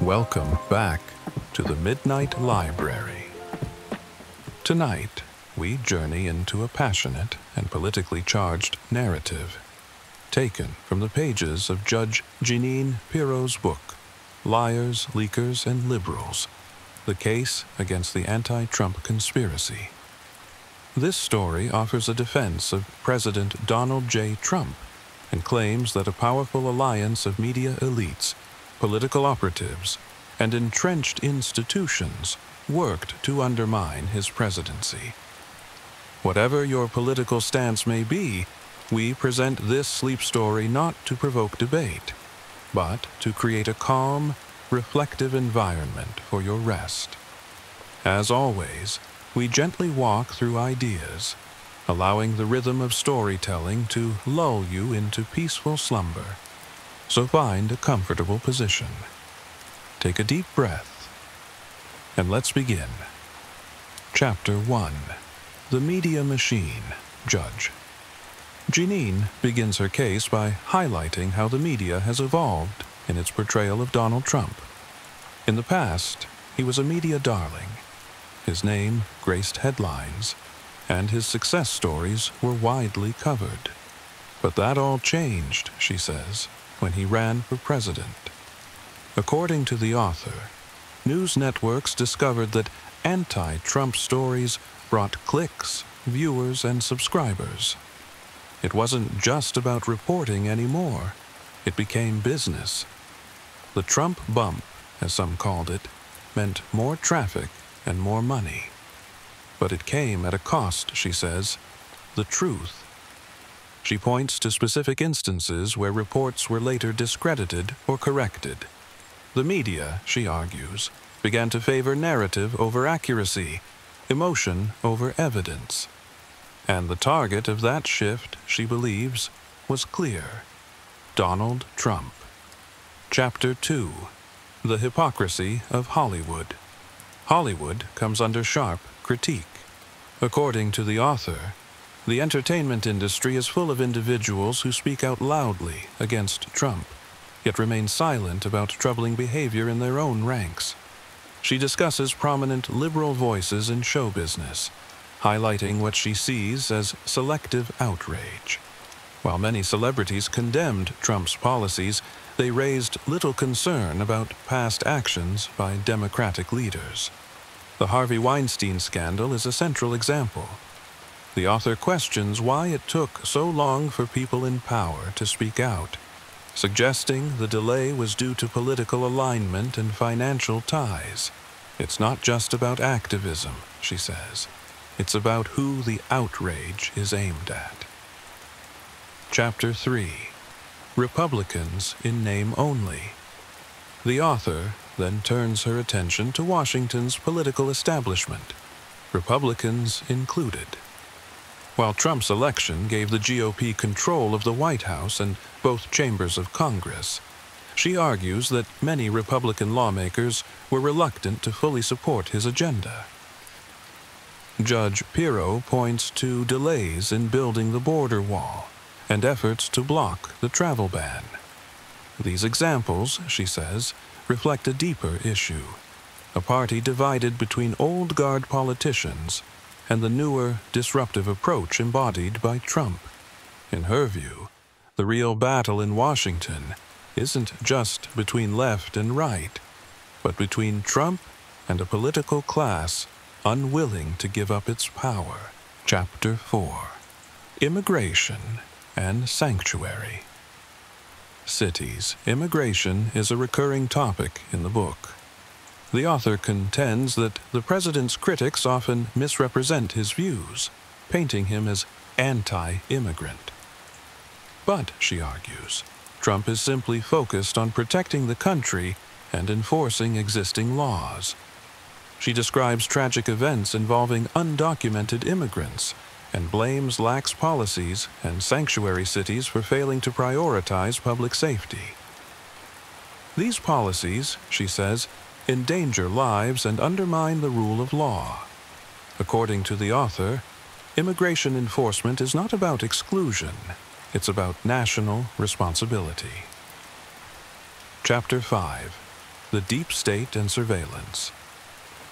Welcome back to the Midnight Library. Tonight, we journey into a passionate and politically charged narrative taken from the pages of Judge Jeanine Pirro's book, Liars, Leakers, and Liberals, The Case Against the Anti-Trump Conspiracy. This story offers a defense of President Donald J. Trump and claims that a powerful alliance of media elites, political operatives, and entrenched institutions worked to undermine his presidency. Whatever your political stance may be, we present this sleep story not to provoke debate, but to create a calm, reflective environment for your rest. As always, we gently walk through ideas, allowing the rhythm of storytelling to lull you into peaceful slumber. So find a comfortable position. Take a deep breath, and let's begin. Chapter 1. The Media Machine, Judge. Jeanine begins her case by highlighting how the media has evolved in its portrayal of Donald Trump. In the past, he was a media darling. His name graced headlines, and his success stories were widely covered. But that all changed, she says, when he ran for president. According to the author, news networks discovered that anti-Trump stories brought clicks, viewers, and subscribers. It wasn't just about reporting anymore. It became business. The Trump bump, as some called it, meant more traffic and more money. But it came at a cost, she says, the truth. She points to specific instances where reports were later discredited or corrected. The media, she argues, began to favor narrative over accuracy, emotion over evidence. And the target of that shift, she believes, was clear: Donald Trump. Chapter 2. The Hypocrisy of Hollywood. Hollywood comes under sharp critique. According to the author, the entertainment industry is full of individuals who speak out loudly against Trump, yet remain silent about troubling behavior in their own ranks. She discusses prominent liberal voices in show business, highlighting what she sees as selective outrage. While many celebrities condemned Trump's policies, they raised little concern about past actions by Democratic leaders. The Harvey Weinstein scandal is a central example. The author questions why it took so long for people in power to speak out, suggesting the delay was due to political alignment and financial ties. It's not just about activism, she says. It's about who the outrage is aimed at. Chapter 3. Republicans in name only. The author then turns her attention to Washington's political establishment, Republicans included. While Trump's election gave the GOP control of the White House and both chambers of Congress, she argues that many Republican lawmakers were reluctant to fully support his agenda. Judge Pirro points to delays in building the border wall and efforts to block the travel ban. These examples, she says, reflect a deeper issue: a party divided between old guard politicians and the newer, disruptive approach embodied by Trump. In her view, the real battle in Washington isn't just between left and right, but between Trump and a political class unwilling to give up its power. Chapter 4. Immigration and Sanctuary. Cities. Immigration is a recurring topic in the book. The author contends that the president's critics often misrepresent his views, painting him as anti-immigrant. But, she argues, Trump is simply focused on protecting the country and enforcing existing laws. She describes tragic events involving undocumented immigrants and blames lax policies and sanctuary cities for failing to prioritize public safety. These policies, she says, endanger lives and undermine the rule of law. According to the author, immigration enforcement is not about exclusion, it's about national responsibility. Chapter 5. the deep state and surveillance.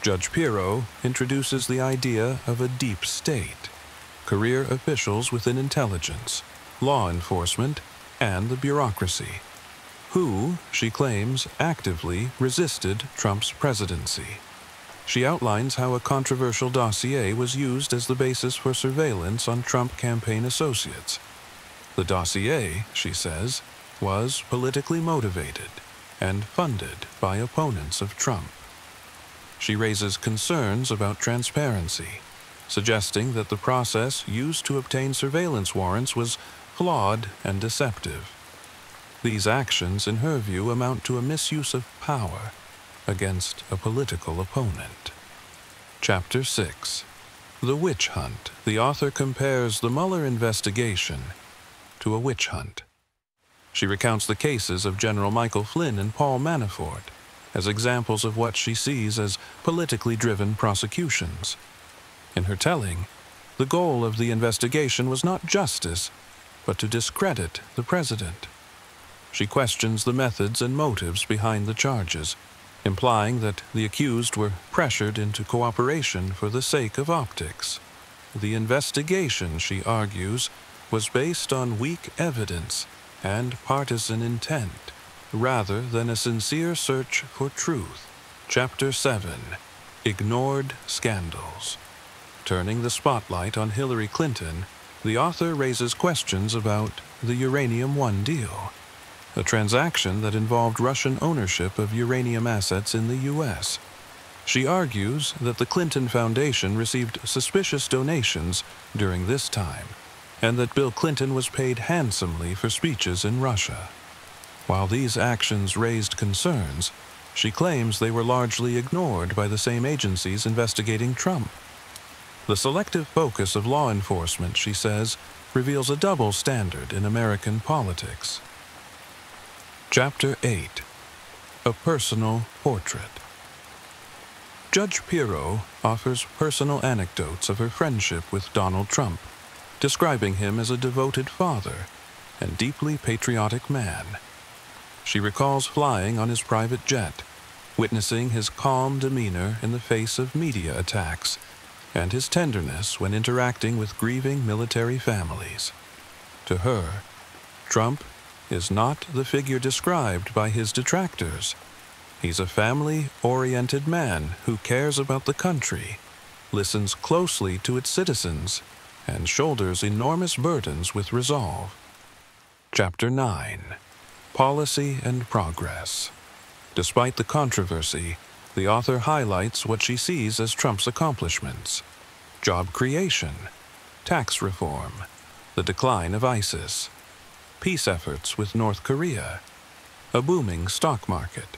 Judge Pirro introduces the idea of a deep state, career officials within intelligence, law enforcement, and the bureaucracy, who, she claims, actively resisted Trump's presidency. She outlines how a controversial dossier was used as the basis for surveillance on Trump campaign associates. The dossier, she says, was politically motivated and funded by opponents of Trump. She raises concerns about transparency, suggesting that the process used to obtain surveillance warrants was flawed and deceptive. These actions, in her view, amount to a misuse of power against a political opponent. Chapter 6. The Witch Hunt. The author compares the Mueller investigation to a witch hunt. She recounts the cases of General Michael Flynn and Paul Manafort as examples of what she sees as politically driven prosecutions. In her telling, the goal of the investigation was not justice, but to discredit the president. She questions the methods and motives behind the charges, implying that the accused were pressured into cooperation for the sake of optics. The investigation, she argues, was based on weak evidence and partisan intent, rather than a sincere search for truth. Chapter 7. Ignored Scandals. Turning the spotlight on Hillary Clinton, the author raises questions about the Uranium One deal, a transaction that involved Russian ownership of uranium assets in the U.S. She argues that the Clinton Foundation received suspicious donations during this time, and that Bill Clinton was paid handsomely for speeches in Russia. While these actions raised concerns, she claims they were largely ignored by the same agencies investigating Trump. The selective focus of law enforcement, she says, reveals a double standard in American politics. Chapter 8. A Personal Portrait. Judge Pirro offers personal anecdotes of her friendship with Donald Trump, describing him as a devoted father and deeply patriotic man. She recalls flying on his private jet, witnessing his calm demeanor in the face of media attacks, and his tenderness when interacting with grieving military families. To her, Trump is not the figure described by his detractors. He's a family-oriented man who cares about the country, listens closely to its citizens, and shoulders enormous burdens with resolve. Chapter 9. Policy and Progress. Despite the controversy, the author highlights what she sees as Trump's accomplishments: job creation, tax reform, the decline of ISIS, peace efforts with North Korea, a booming stock market.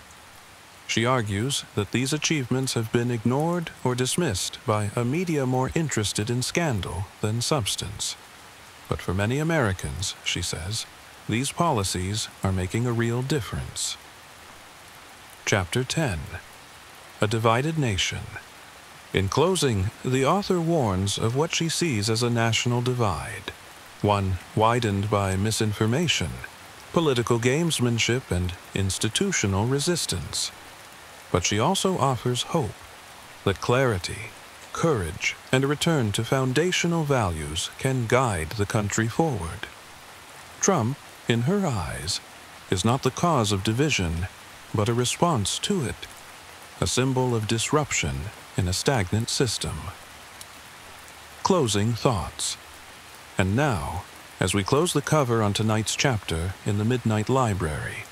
She argues that these achievements have been ignored or dismissed by a media more interested in scandal than substance. But for many Americans, she says, these policies are making a real difference. Chapter 10. A Divided Nation. In closing, the author warns of what she sees as a national divide, one widened by misinformation, political gamesmanship, and institutional resistance. But she also offers hope that clarity, courage, and a return to foundational values can guide the country forward. Trump, in her eyes, is not the cause of division, but a response to it, a symbol of disruption in a stagnant system. Closing thoughts. And now, as we close the cover on tonight's chapter in the Midnight Library,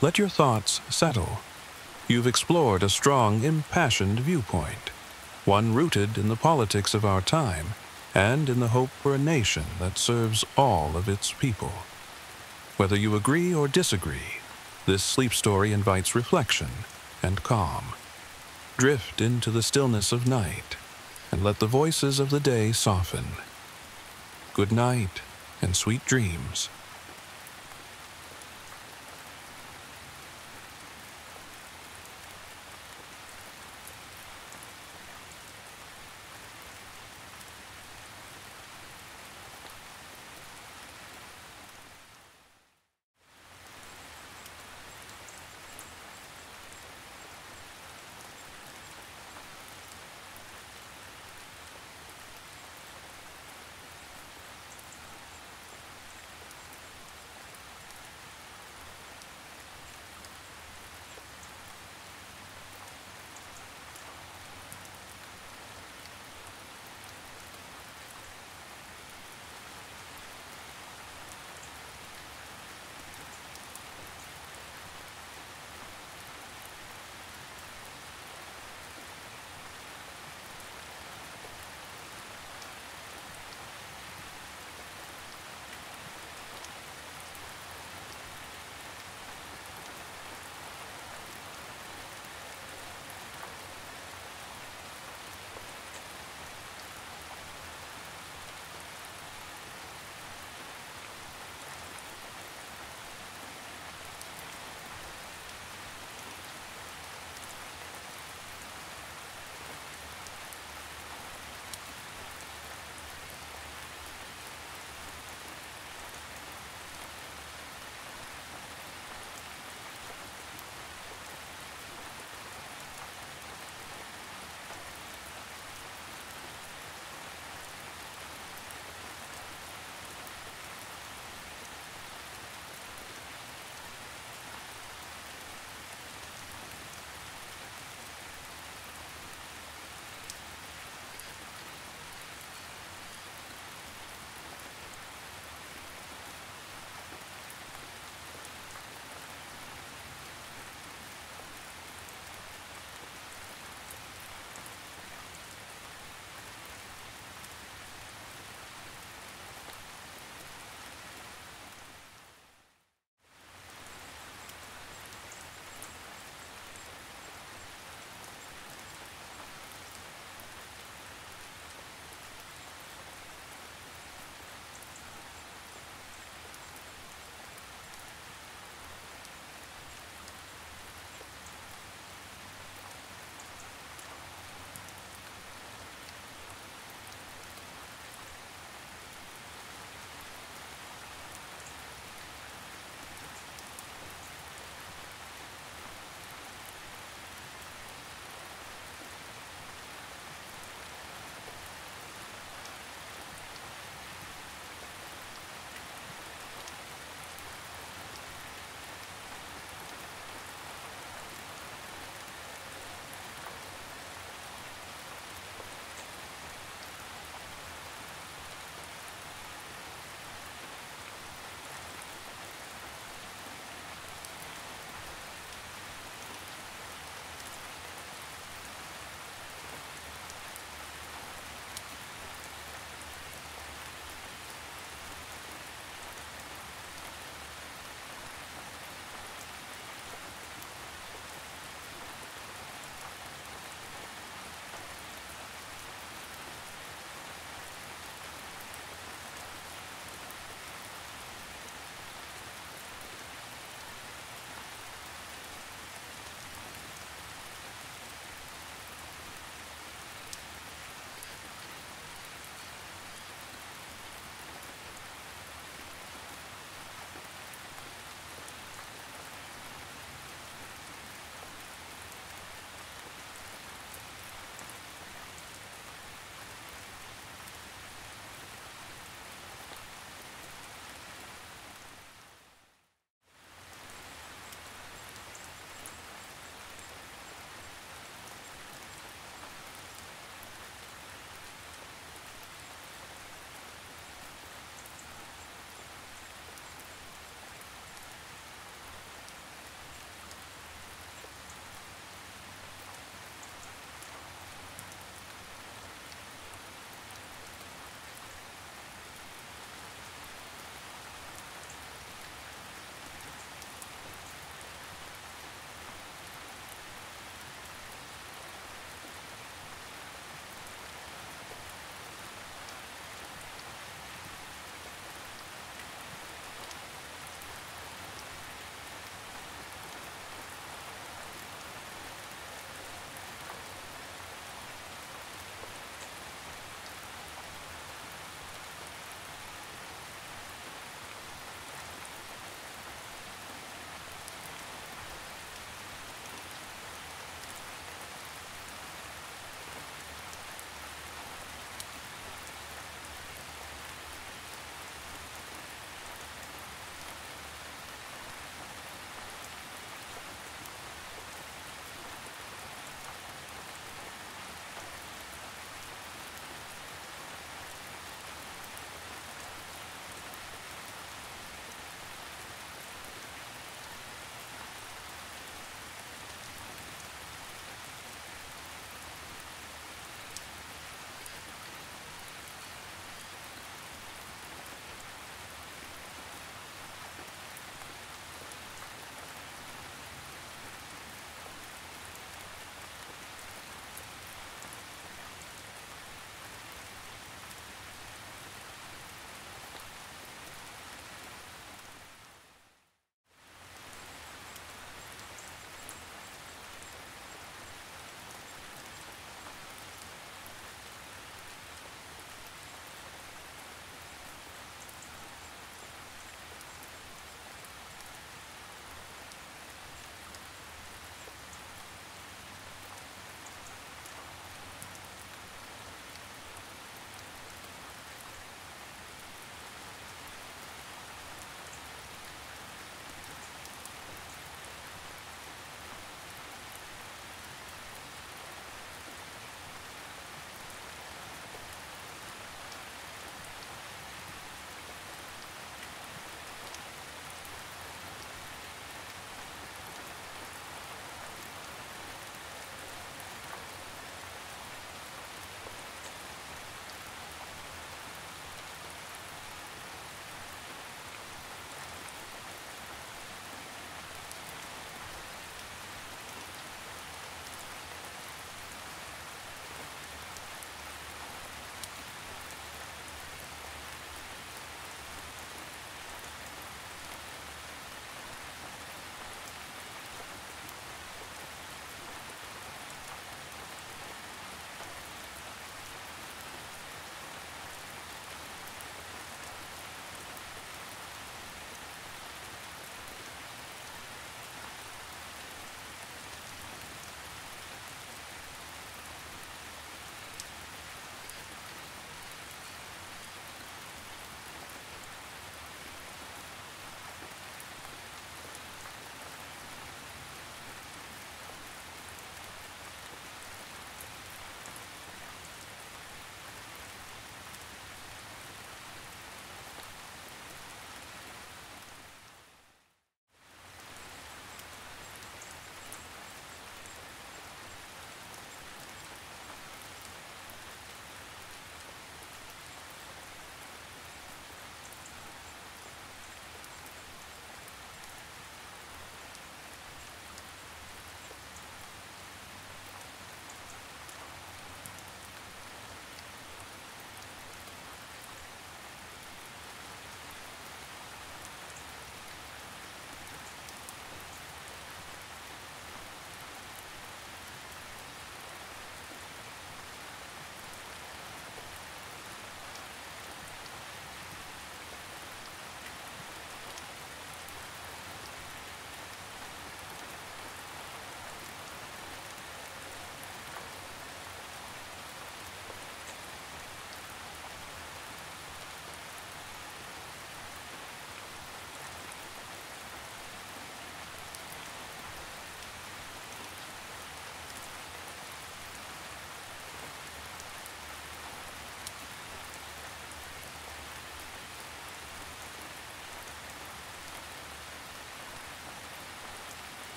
let your thoughts settle. You've explored a strong, impassioned viewpoint, one rooted in the politics of our time and in the hope for a nation that serves all of its people. Whether you agree or disagree, this sleep story invites reflection and calm. Drift into the stillness of night and let the voices of the day soften. Good night and sweet dreams.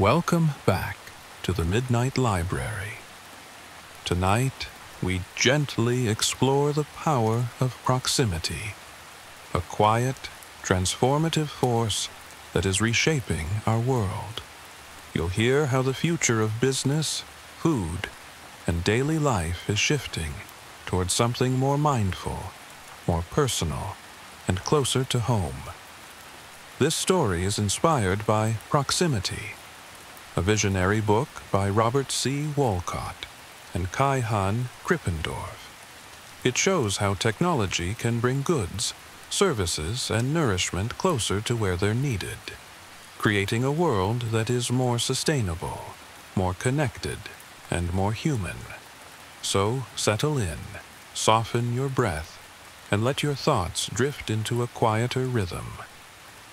Welcome back to the Midnight Library. Tonight, we gently explore the power of proximity, a quiet, transformative force that is reshaping our world. You'll hear how the future of business, food, and daily life is shifting towards something more mindful, more personal, and closer to home. This story is inspired by Proximity, a visionary book by Robert C. Wolcott and Kai-Han Krippendorf. It shows how technology can bring goods, services, and nourishment closer to where they're needed, creating a world that is more sustainable, more connected, and more human. So settle in, soften your breath, and let your thoughts drift into a quieter rhythm.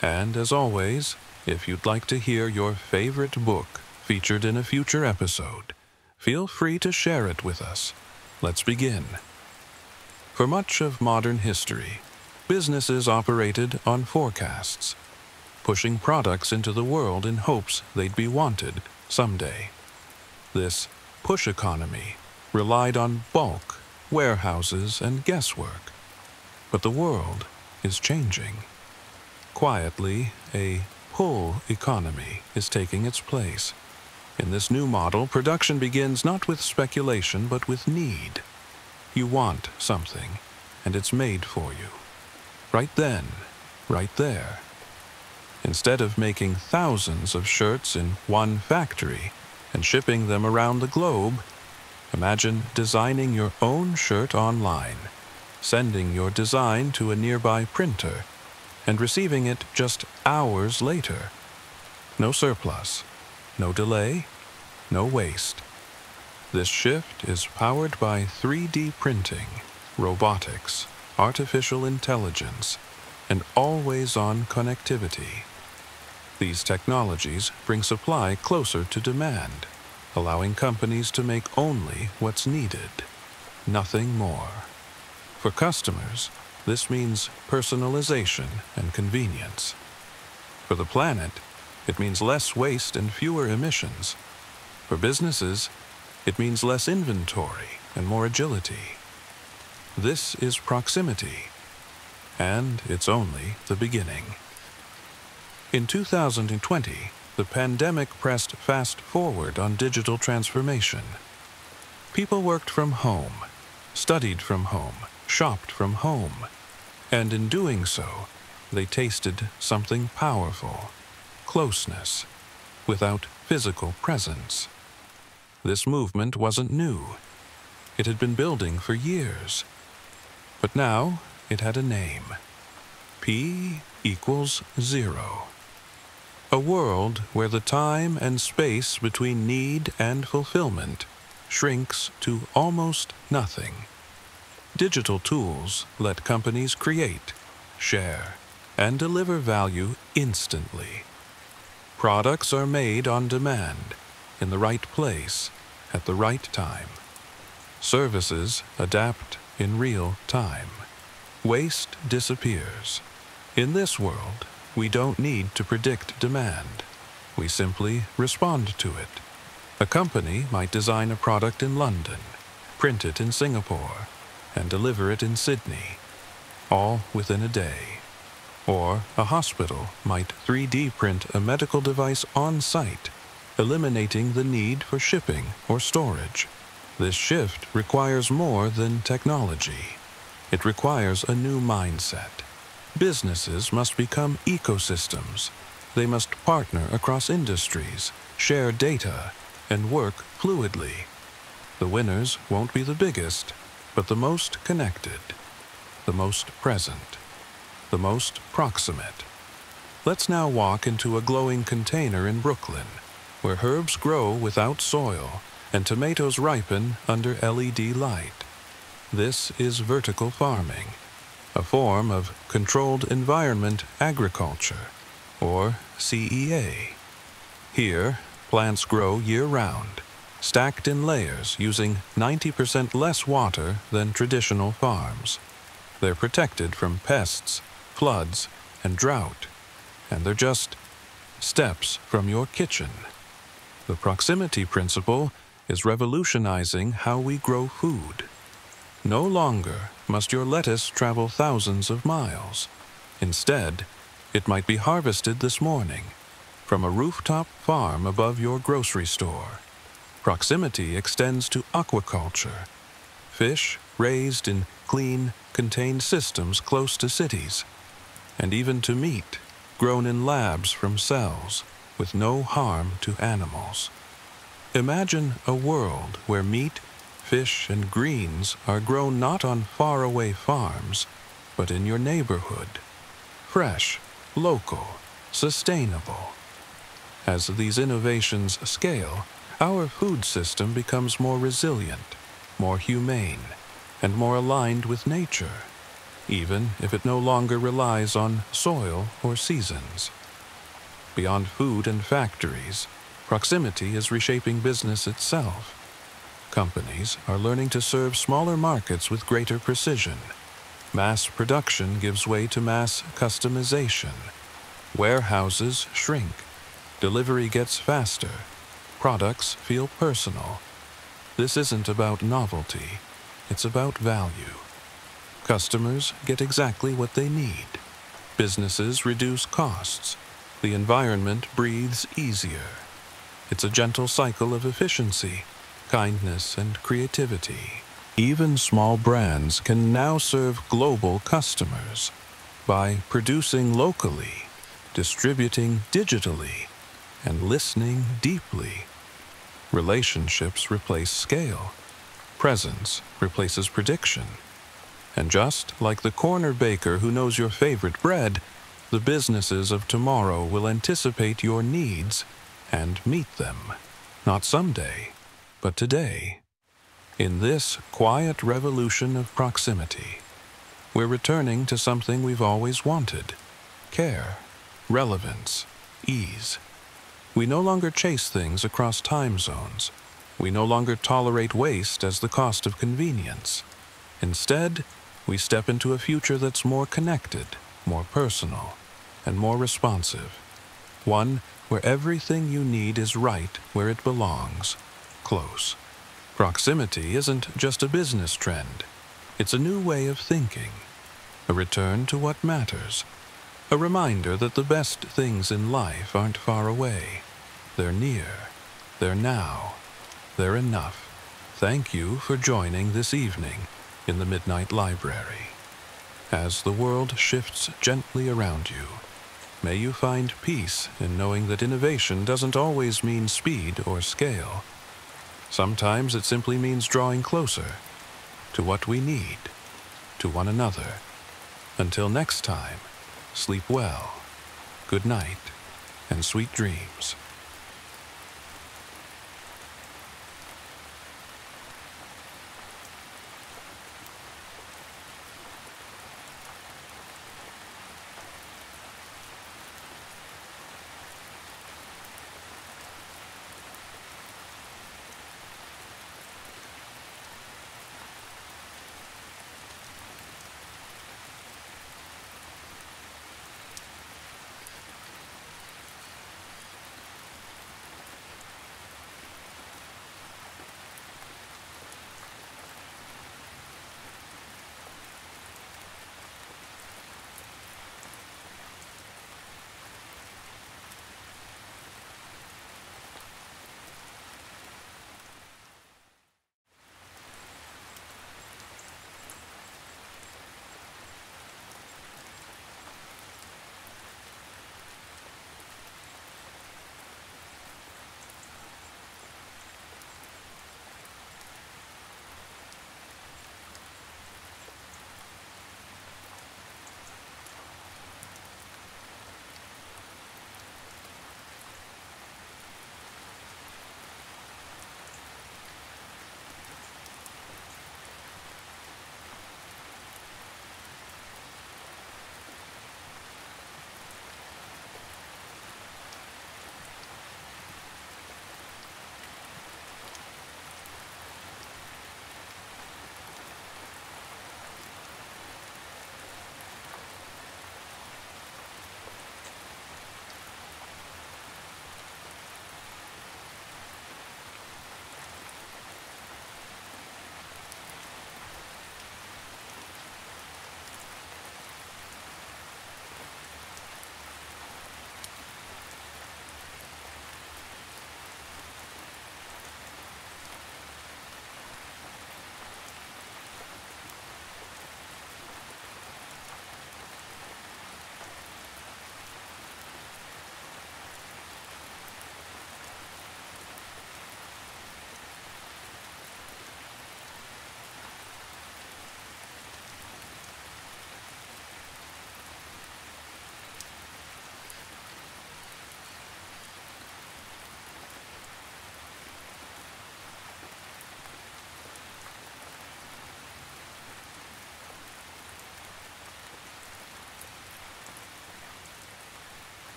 And as always, if you'd like to hear your favorite book featured in a future episode, feel free to share it with us. Let's begin. For much of modern history, businesses operated on forecasts, pushing products into the world in hopes they'd be wanted someday. This push economy relied on bulk, warehouses, and guesswork. But the world is changing. Quietly, a pull economy is taking its place. In this new model, production begins not with speculation but with need. You want something, and it's made for you. Right then, right there. Instead of making thousands of shirts in one factory and shipping them around the globe, imagine designing your own shirt online, sending your design to a nearby printer, and receiving it just hours later. No surplus, no delay, no waste. This shift is powered by 3D printing, robotics, artificial intelligence, and always-on connectivity. These technologies bring supply closer to demand, allowing companies to make only what's needed, nothing more. For customers, this means personalization and convenience. For the planet, it means less waste and fewer emissions. For businesses, it means less inventory and more agility. This is proximity, and it's only the beginning. In 2020, the pandemic pressed fast forward on digital transformation. People worked from home, studied from home, shopped from home, and in doing so, they tasted something powerful: closeness, without physical presence. This movement wasn't new. It had been building for years. But now it had a name: P equals 0. A world where the time and space between need and fulfillment shrinks to almost nothing. Digital tools let companies create, share, and deliver value instantly. Products are made on demand, in the right place, at the right time. Services adapt in real time. Waste disappears. In this world, we don't need to predict demand. We simply respond to it. A company might design a product in London, print it in Singapore, and deliver it in Sydney, all within a day. Or a hospital might 3D print a medical device on site, eliminating the need for shipping or storage. This shift requires more than technology. It requires a new mindset. Businesses must become ecosystems. They must partner across industries, share data, and work fluidly. The winners won't be the biggest, but the most connected, the most present, the most proximate. Let's now walk into a glowing container in Brooklyn, where herbs grow without soil and tomatoes ripen under LED light. This is vertical farming, a form of controlled environment agriculture, or CEA. Here, plants grow year-round, stacked in layers using 90% less water than traditional farms. They're protected from pests, floods, and drought, and they're just steps from your kitchen. The proximity principle is revolutionizing how we grow food. No longer must your lettuce travel thousands of miles. Instead, it might be harvested this morning from a rooftop farm above your grocery store. Proximity extends to aquaculture, fish raised in clean, contained systems close to cities, and even to meat grown in labs from cells with no harm to animals. Imagine a world where meat, fish, and greens are grown not on faraway farms, but in your neighborhood. Fresh, local, sustainable. As these innovations scale, our food system becomes more resilient, more humane, and more aligned with nature, even if it no longer relies on soil or seasons. Beyond food and factories, proximity is reshaping business itself. Companies are learning to serve smaller markets with greater precision. Mass production gives way to mass customization. Warehouses shrink. Delivery gets faster. Products feel personal. This isn't about novelty. It's about value. Customers get exactly what they need. Businesses reduce costs. The environment breathes easier. It's a gentle cycle of efficiency, kindness, and creativity. Even small brands can now serve global customers by producing locally, distributing digitally, and listening deeply. Relationships replace scale. Presence replaces prediction. And just like the corner baker who knows your favorite bread, the businesses of tomorrow will anticipate your needs and meet them. Not someday, but today. In this quiet revolution of proximity, we're returning to something we've always wanted: care, relevance, ease. We no longer chase things across time zones. We no longer tolerate waste as the cost of convenience. Instead, we step into a future that's more connected, more personal, and more responsive. One where everything you need is right where it belongs, close. Proximity isn't just a business trend. It's a new way of thinking, a return to what matters, a reminder that the best things in life aren't far away. They're near. They're now. They're enough. Thank you for joining this evening in the Midnight Library. As the world shifts gently around you, may you find peace in knowing that innovation doesn't always mean speed or scale. Sometimes it simply means drawing closer to what we need, to one another. Until next time, sleep well, good night, and sweet dreams.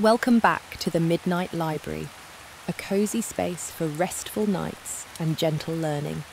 Welcome back to the Midnight Library, a cozy space for restful nights and gentle learning.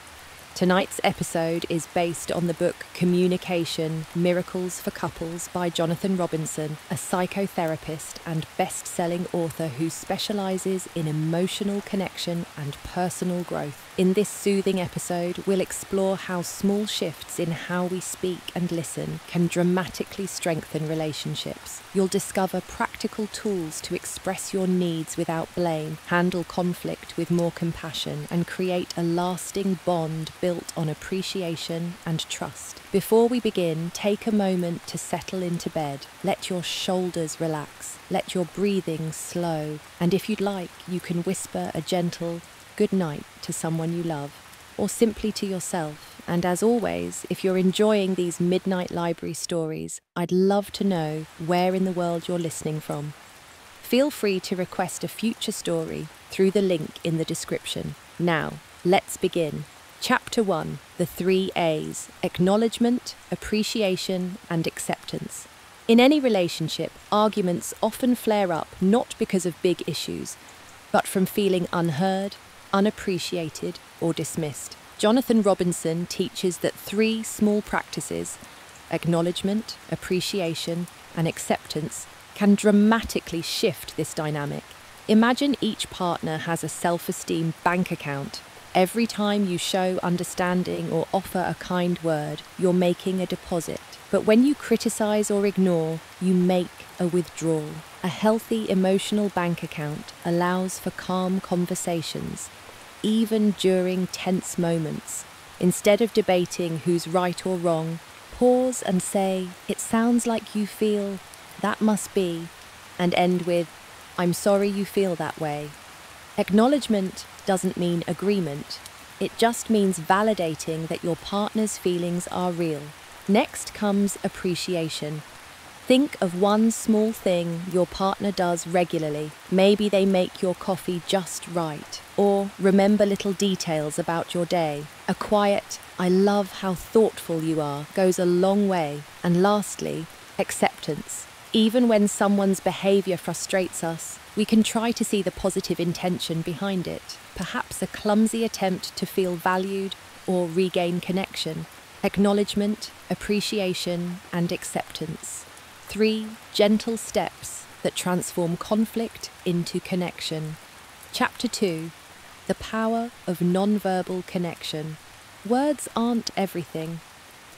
Tonight's episode is based on the book Communication: Miracles for Couples by Jonathan Robinson, a psychotherapist and best-selling author who specializes in emotional connection and personal growth. In this soothing episode, we'll explore how small shifts in how we speak and listen can dramatically strengthen relationships. You'll discover practical tools to express your needs without blame, handle conflict with more compassion, and create a lasting bond built on appreciation and trust. Before we begin, take a moment to settle into bed. Let your shoulders relax. Let your breathing slow. And if you'd like, you can whisper a gentle good night to someone you love, or simply to yourself. And as always, if you're enjoying these Midnight Library stories, I'd love to know where in the world you're listening from. Feel free to request a future story through the link in the description. Now, let's begin. Chapter 1, The 3 A's: Acknowledgement, Appreciation, and Acceptance. In any relationship, arguments often flare up not because of big issues, but from feeling unheard, unappreciated, or dismissed. Jonathan Robinson teaches that 3 small practices, acknowledgement, appreciation, and acceptance, can dramatically shift this dynamic. Imagine each partner has a self-esteem bank account. Every time you show understanding or offer a kind word, you're making a deposit. But when you criticize or ignore, you make a withdrawal. A healthy emotional bank account allows for calm conversations, even during tense moments. Instead of debating who's right or wrong, pause and say, "It sounds like you feel, that must be," and end with, "I'm sorry you feel that way." Acknowledgement doesn't mean agreement. It just means validating that your partner's feelings are real. Next comes appreciation. Think of one small thing your partner does regularly. Maybe they make your coffee just right, or remember little details about your day. A quiet, "I love how thoughtful you are," goes a long way. And lastly, acceptance. Even when someone's behavior frustrates us, we can try to see the positive intention behind it. Perhaps a clumsy attempt to feel valued or regain connection. Acknowledgement, appreciation, and acceptance. 3 gentle steps that transform conflict into connection. Chapter 2, The Power of Nonverbal Connection. Words aren't everything.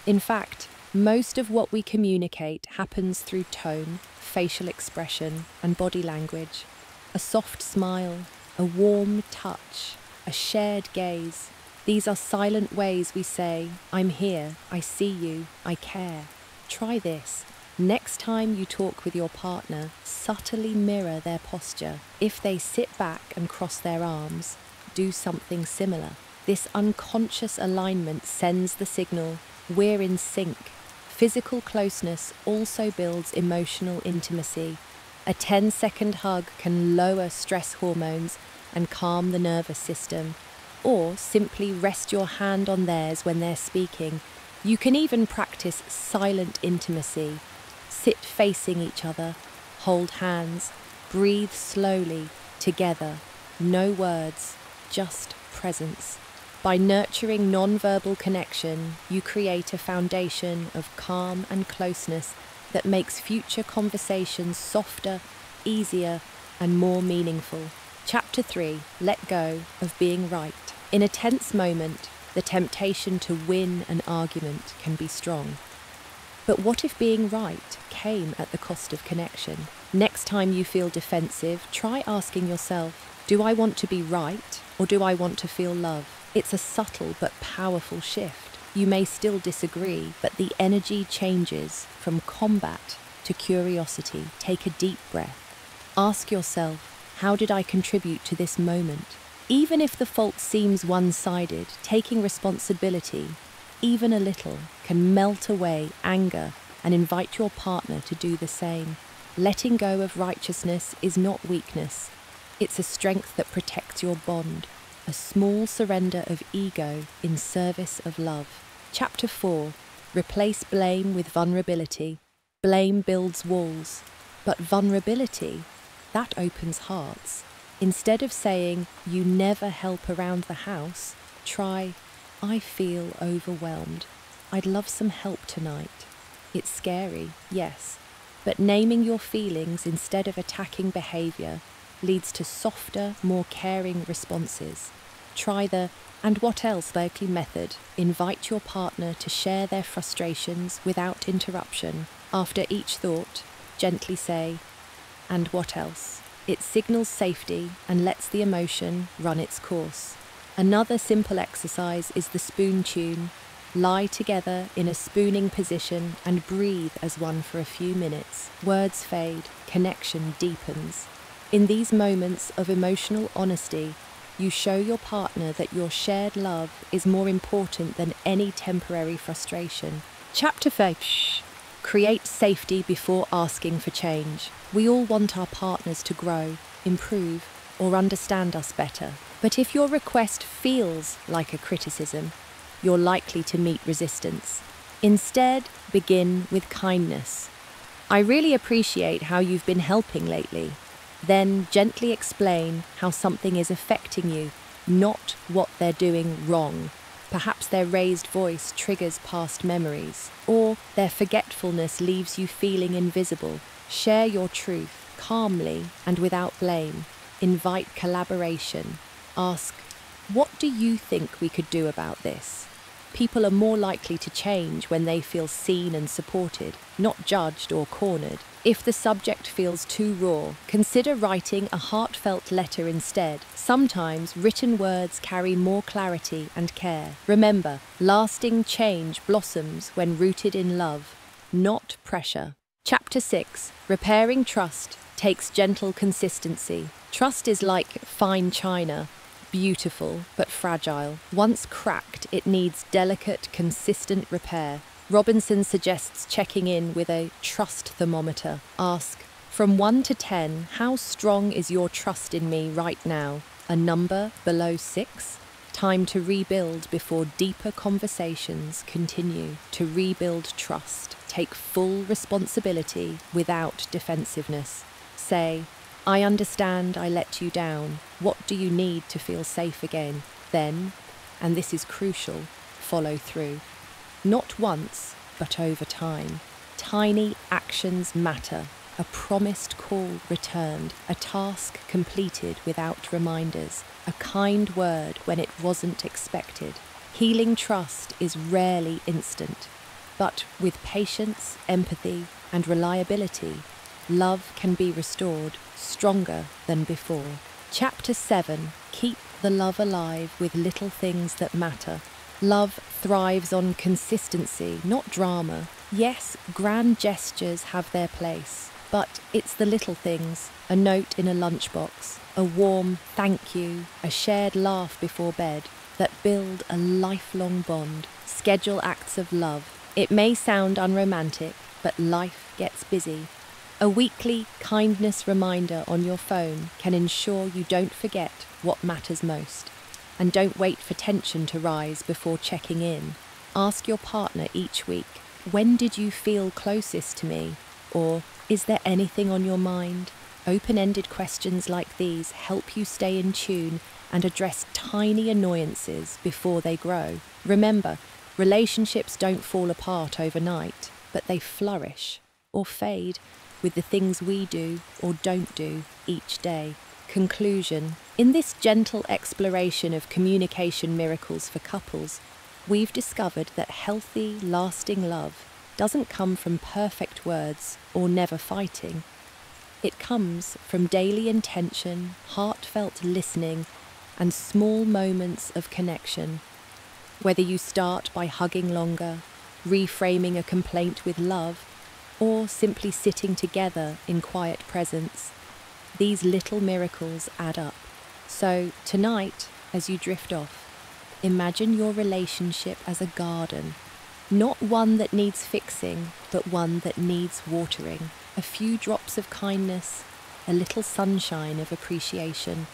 In fact, most of what we communicate happens through tone, facial expression, and body language. A soft smile, a warm touch, a shared gaze. These are silent ways we say, "I'm here, I see you, I care." Try this. Next time you talk with your partner, subtly mirror their posture. If they sit back and cross their arms, do something similar. This unconscious alignment sends the signal, we're in sync. Physical closeness also builds emotional intimacy. A 10-second hug can lower stress hormones and calm the nervous system. Or simply rest your hand on theirs when they're speaking. You can even practice silent intimacy. Sit facing each other, hold hands, breathe slowly, together. No words, just presence. By nurturing non-verbal connection, you create a foundation of calm and closeness that makes future conversations softer, easier, and more meaningful. Chapter 3, Let Go of Being Right. In a tense moment, the temptation to win an argument can be strong. But what if being right came at the cost of connection? Next time you feel defensive, try asking yourself, do I want to be right, or do I want to feel love? It's a subtle but powerful shift. You may still disagree, but the energy changes from combat to curiosity. Take a deep breath. Ask yourself, how did I contribute to this moment? Even if the fault seems one-sided, taking responsibility, even a little, can melt away anger and invite your partner to do the same. Letting go of righteousness is not weakness. It's a strength that protects your bond, a small surrender of ego in service of love. Chapter 4, Replace blame with vulnerability. Blame builds walls, but vulnerability That opens hearts. Instead of saying, "You never help around the house," try, "I feel overwhelmed. I'd love some help tonight." It's scary, yes, but naming your feelings instead of attacking behaviour leads to softer, more caring responses. Try the "and what else" Berkeley method. Invite your partner to share their frustrations without interruption. After each thought, gently say, "and what else?" It signals safety and lets the emotion run its course. Another simple exercise is the spoon tune. Lie together in a spooning position and breathe as one for a few minutes. Words fade, connection deepens. In these moments of emotional honesty, you show your partner that your shared love is more important than any temporary frustration. Chapter 5. Create safety before asking for change. We all want our partners to grow, improve, or understand us better. But if your request feels like a criticism, you're likely to meet resistance. Instead, begin with kindness. "I really appreciate how you've been helping lately." Then gently explain how something is affecting you, not what they're doing wrong. Perhaps their raised voice triggers past memories, or their forgetfulness leaves you feeling invisible. Share your truth calmly and without blame. Invite collaboration. Ask, "What do you think we could do about this?" People are more likely to change when they feel seen and supported, not judged or cornered. If the subject feels too raw, consider writing a heartfelt letter instead. Sometimes written words carry more clarity and care. Remember, lasting change blossoms when rooted in love, not pressure. Chapter 6. Repairing trust takes gentle consistency. Trust is like fine china. Beautiful, but fragile. Once cracked, it needs delicate, consistent repair. Robinson suggests checking in with a trust thermometer. Ask, "From 1 to 10, how strong is your trust in me right now?" A number below 6? Time to rebuild before deeper conversations continue. To rebuild trust, take full responsibility without defensiveness. Say, "I understand I let you down. What do you need to feel safe again?" Then, and this is crucial, follow through. Not once, but over time. Tiny actions matter. A promised call returned, a task completed without reminders, a kind word when it wasn't expected. Healing trust is rarely instant, but with patience, empathy, and reliability, love can be restored stronger than before. Chapter 7. Keep the love alive with little things that matter. Love thrives on consistency, not drama. Yes, grand gestures have their place, but it's the little things, a note in a lunchbox, a warm thank you, a shared laugh before bed, that build a lifelong bond. Schedule acts of love. It may sound unromantic, but life gets busy. A weekly kindness reminder on your phone can ensure you don't forget what matters most. And don't wait for tension to rise before checking in. Ask your partner each week, "When did you feel closest to me?" Or, "Is there anything on your mind?" Open-ended questions like these help you stay in tune and address tiny annoyances before they grow. Remember, relationships don't fall apart overnight, but they flourish or fade with the things we do or don't do each day. Conclusion. In this gentle exploration of communication miracles for couples, we've discovered that healthy, lasting love doesn't come from perfect words or never fighting. It comes from daily intention, heartfelt listening, and small moments of connection. Whether you start by hugging longer, reframing a complaint with love, or simply sitting together in quiet presence, these little miracles add up. So tonight, as you drift off, imagine your relationship as a garden, not one that needs fixing, but one that needs watering. A few drops of kindness, a little sunshine of appreciation,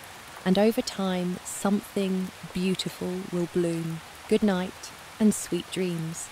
and over time, something beautiful will bloom. Good night and sweet dreams.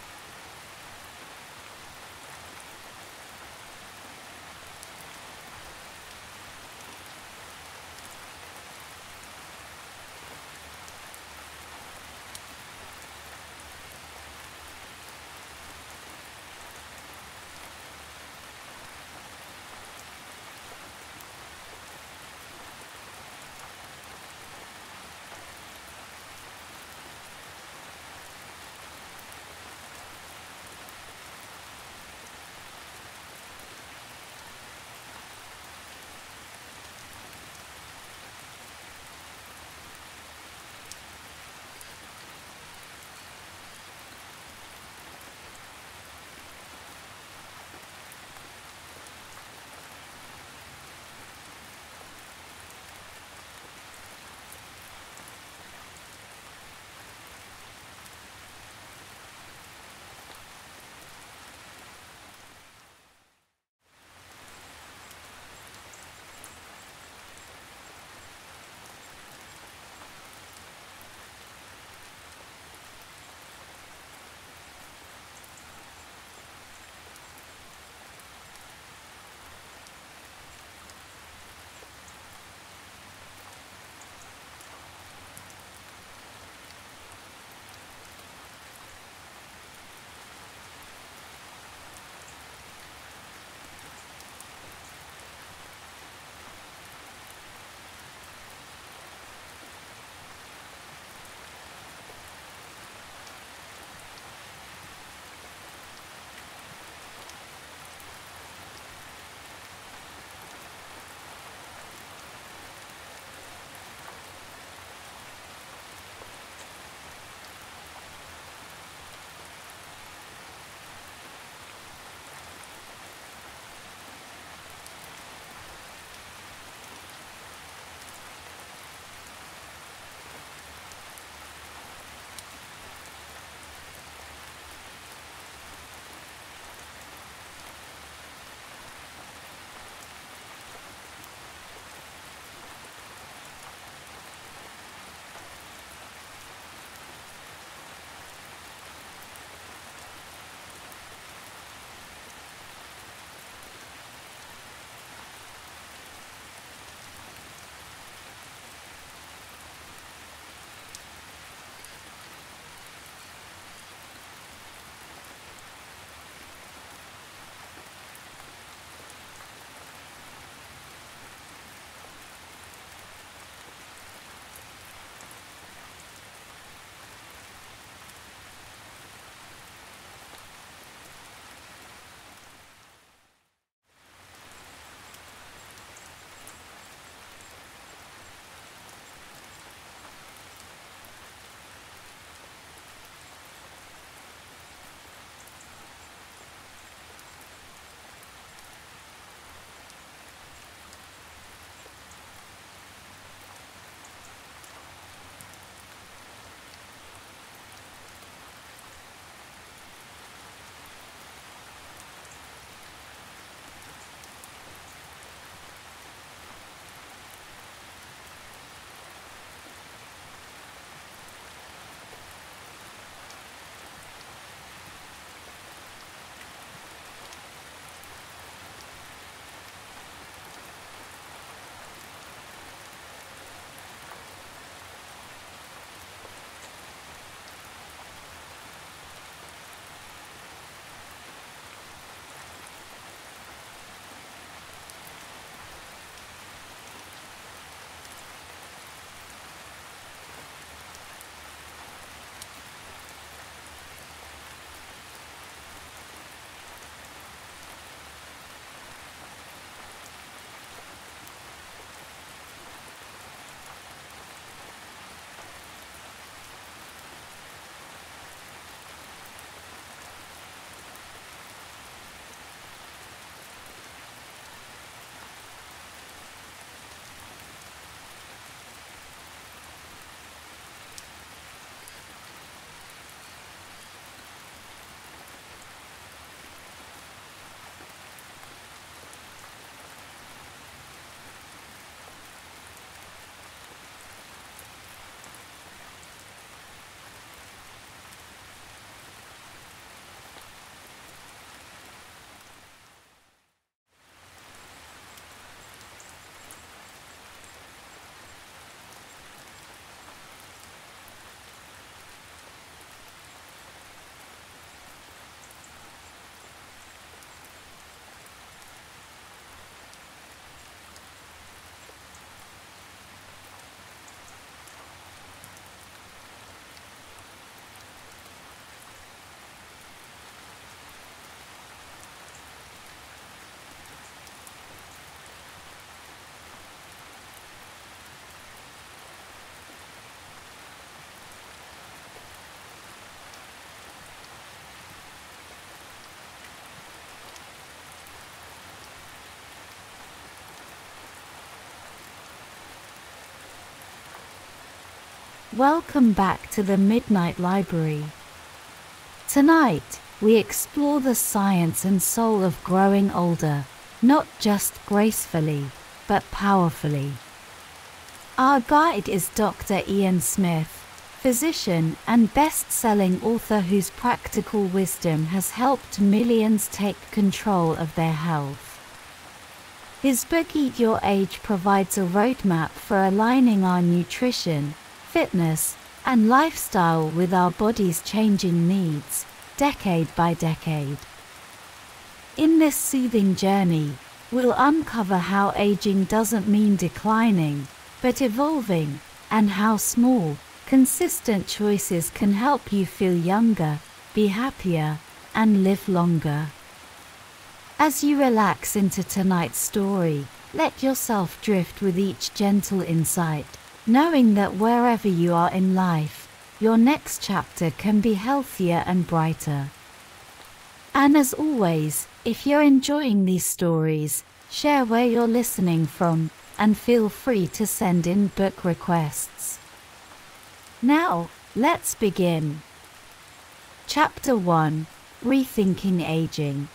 Welcome back to the Midnight Library. Tonight, we explore the science and soul of growing older, not just gracefully, but powerfully. Our guide is Dr. Ian Smith, physician and best-selling author whose practical wisdom has helped millions take control of their health. His book Eat Your Age provides a roadmap for aligning our nutrition, fitness, and lifestyle with our body's changing needs, decade by decade. In this soothing journey, we'll uncover how aging doesn't mean declining, but evolving, and how small, consistent choices can help you feel younger, be happier, and live longer. As you relax into tonight's story, let yourself drift with each gentle insight, knowing that wherever you are in life, your next chapter can be healthier and brighter. And as always, if you're enjoying these stories, share where you're listening from, and feel free to send in book requests. Now, let's begin. Chapter 1: Rethinking Aging.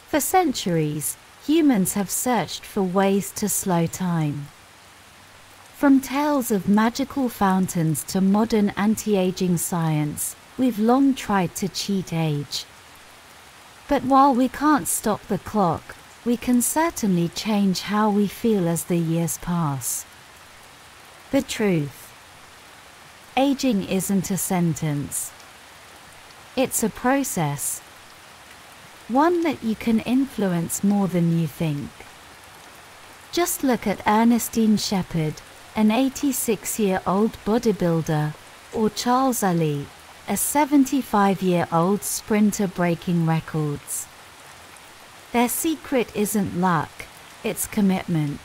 For centuries, humans have searched for ways to slow time. From tales of magical fountains to modern anti-aging science, we've long tried to cheat age. But while we can't stop the clock, we can certainly change how we feel as the years pass. The truth: aging isn't a sentence. It's a process. One that you can influence more than you think. Just look at Ernestine Shepherd, an 86-year-old bodybuilder, or Charles Ali, a 75-year-old sprinter breaking records. Their secret isn't luck, it's commitment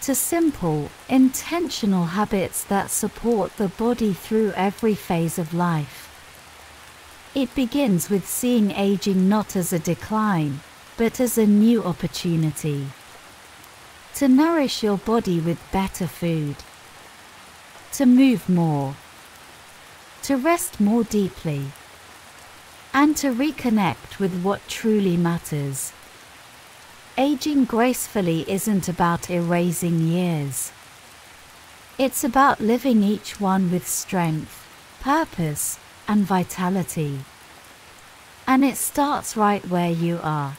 to simple, intentional habits that support the body through every phase of life. It begins with seeing aging not as a decline, but as a new opportunity to nourish your body with better food, to move more, to rest more deeply, and to reconnect with what truly matters. Aging gracefully isn't about erasing years. It's about living each one with strength, purpose, and vitality. And it starts right where you are.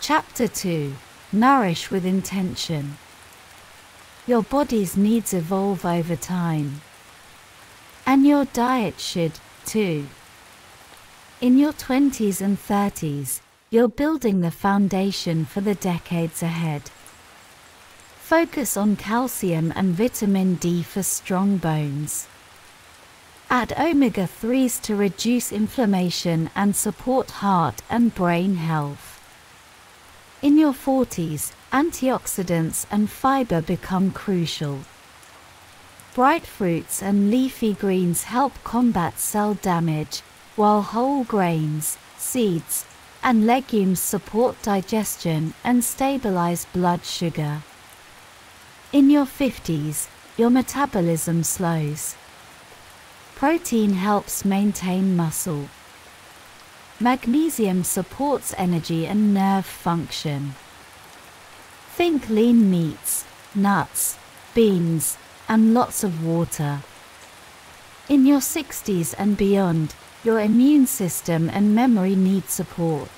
Chapter 2: Nourish with Intention. Your body's needs evolve over time. And your diet should, too. In your 20s and 30s, you're building the foundation for the decades ahead. Focus on calcium and vitamin D for strong bones. Add omega-3s to reduce inflammation and support heart and brain health. In your 40s, antioxidants and fiber become crucial. Bright fruits and leafy greens help combat cell damage, while whole grains, seeds, and legumes support digestion and stabilize blood sugar. In your 50s, your metabolism slows. Protein helps maintain muscle. Magnesium supports energy and nerve function. Think lean meats, nuts, beans, and lots of water. In your 60s and beyond, your immune system and memory need support.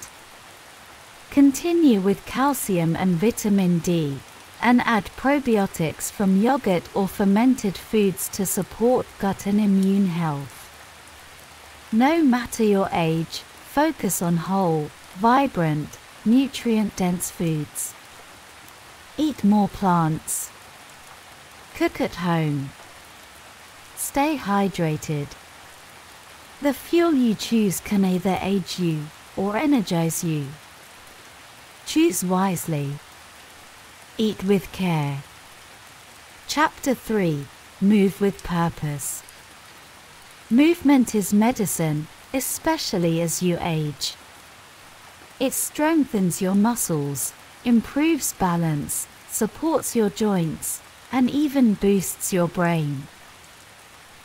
Continue with calcium and vitamin D, and add probiotics from yogurt or fermented foods to support gut and immune health. No matter your age, focus on whole, vibrant, nutrient-dense foods. Eat more plants. Cook at home. Stay hydrated. The fuel you choose can either age you or energize you. Choose wisely. Eat with care. Chapter 3: Move with Purpose. Movement is medicine, especially as you age. It strengthens your muscles, improves balance, supports your joints, and even boosts your brain.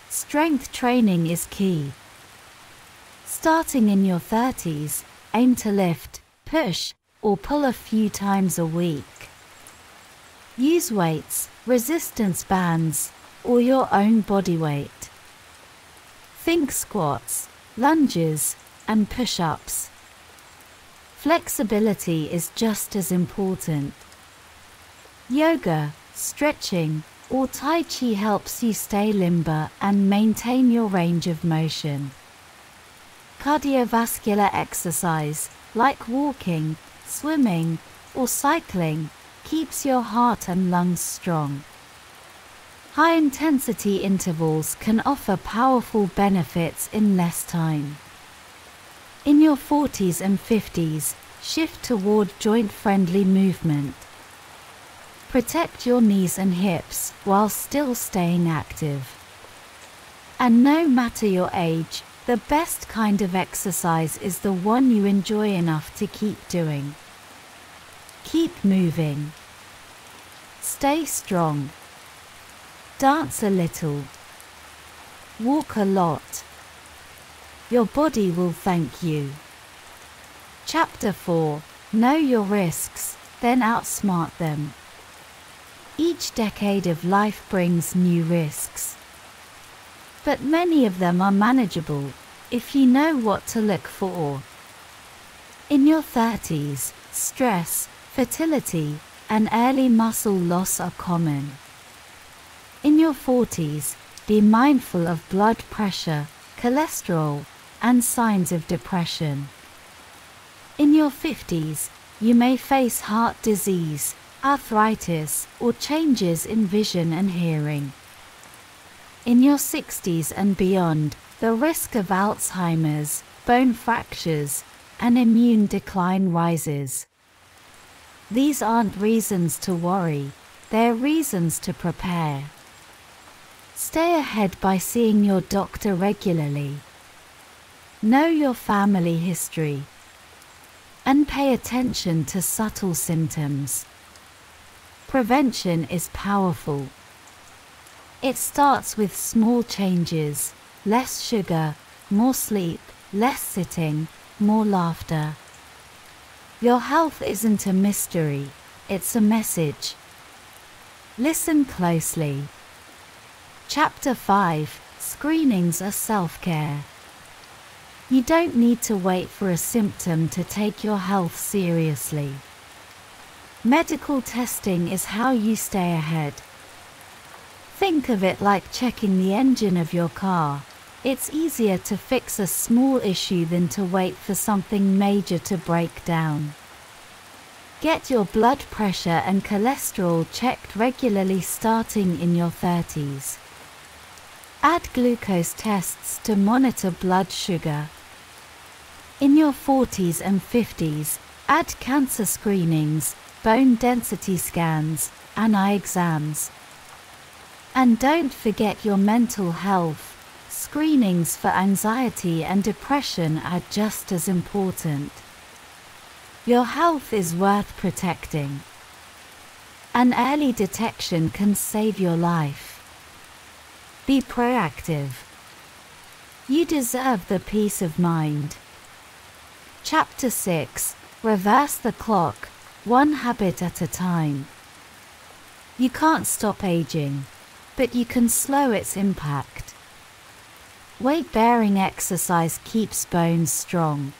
Strength training is key. Starting in your 30s, aim to lift, push, or pull a few times a week. Use weights, resistance bands, or your own body weight. Think squats, lunges, and push-ups. Flexibility is just as important. Yoga, stretching, or Tai Chi helps you stay limber and maintain your range of motion. Cardiovascular exercise, like walking, swimming, or cycling, keeps your heart and lungs strong. High-intensity intervals can offer powerful benefits in less time. In your 40s and 50s, shift toward joint-friendly movement. Protect your knees and hips while still staying active. And no matter your age, the best kind of exercise is the one you enjoy enough to keep doing. Keep moving. Stay strong. Dance a little. Walk a lot. Your body will thank you. Chapter 4. Know your risks, then outsmart them. Each decade of life brings new risks. But many of them are manageable, if you know what to look for. In your 30s, stress, fertility, and early muscle loss are common. In your 40s, be mindful of blood pressure, cholesterol, and signs of depression. In your 50s, you may face heart disease, arthritis, or changes in vision and hearing. In your 60s and beyond, the risk of Alzheimer's, bone fractures, and immune decline rises. These aren't reasons to worry, they're reasons to prepare. Stay ahead by seeing your doctor regularly. Know your family history. And pay attention to subtle symptoms. Prevention is powerful. It starts with small changes: less sugar, more sleep, less sitting, more laughter. Your health isn't a mystery, it's a message. Listen closely. Chapter 5. Screenings are self-care. You don't need to wait for a symptom to take your health seriously. Medical testing is how you stay ahead. Think of it like checking the engine of your car. It's easier to fix a small issue than to wait for something major to break down. Get your blood pressure and cholesterol checked regularly starting in your 30s. Add glucose tests to monitor blood sugar. In your 40s and 50s, add cancer screenings, bone density scans, and eye exams. And don't forget your mental health. Screenings for anxiety and depression are just as important. Your health is worth protecting. An early detection can save your life. Be proactive. You deserve the peace of mind. Chapter 6. Reverse the clock, one habit at a time. You can't stop aging, but you can slow its impact. Weight-bearing exercise keeps bones strong.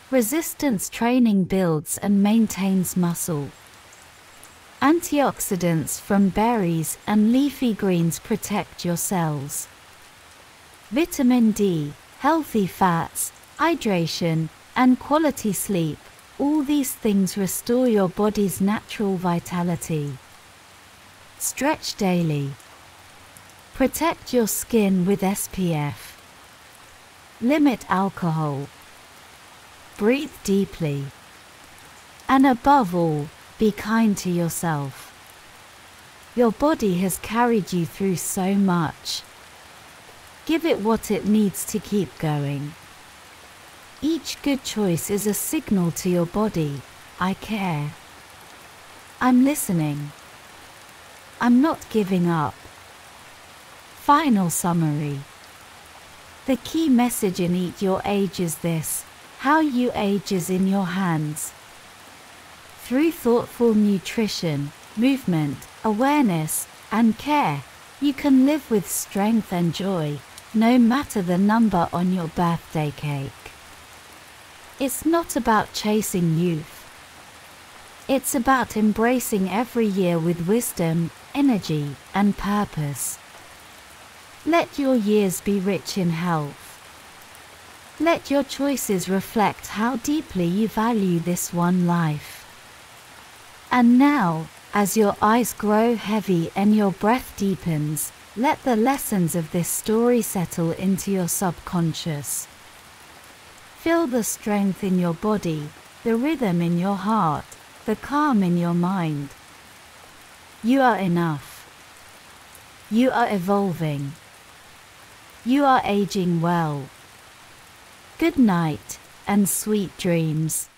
Resistance training builds and maintains muscle. Antioxidants from berries and leafy greens protect your cells. Vitamin D, healthy fats, hydration, and quality sleep, all these things restore your body's natural vitality. Stretch daily. Protect your skin with SPF. Limit alcohol. Breathe deeply. And above all, be kind to yourself. Your body has carried you through so much. Give it what it needs to keep going. Each good choice is a signal to your body: I care. I'm listening. I'm not giving up. Final summary. The key message in Eat Your Age is this: how you age is in your hands. Through thoughtful nutrition, movement, awareness, and care, you can live with strength and joy, no matter the number on your birthday cake. It's not about chasing youth. It's about embracing every year with wisdom, energy, and purpose. Let your years be rich in health. Let your choices reflect how deeply you value this one life. And now, as your eyes grow heavy and your breath deepens, let the lessons of this story settle into your subconscious. Feel the strength in your body, the rhythm in your heart, the calm in your mind. You are enough. You are evolving. You are aging well. Good night, and sweet dreams.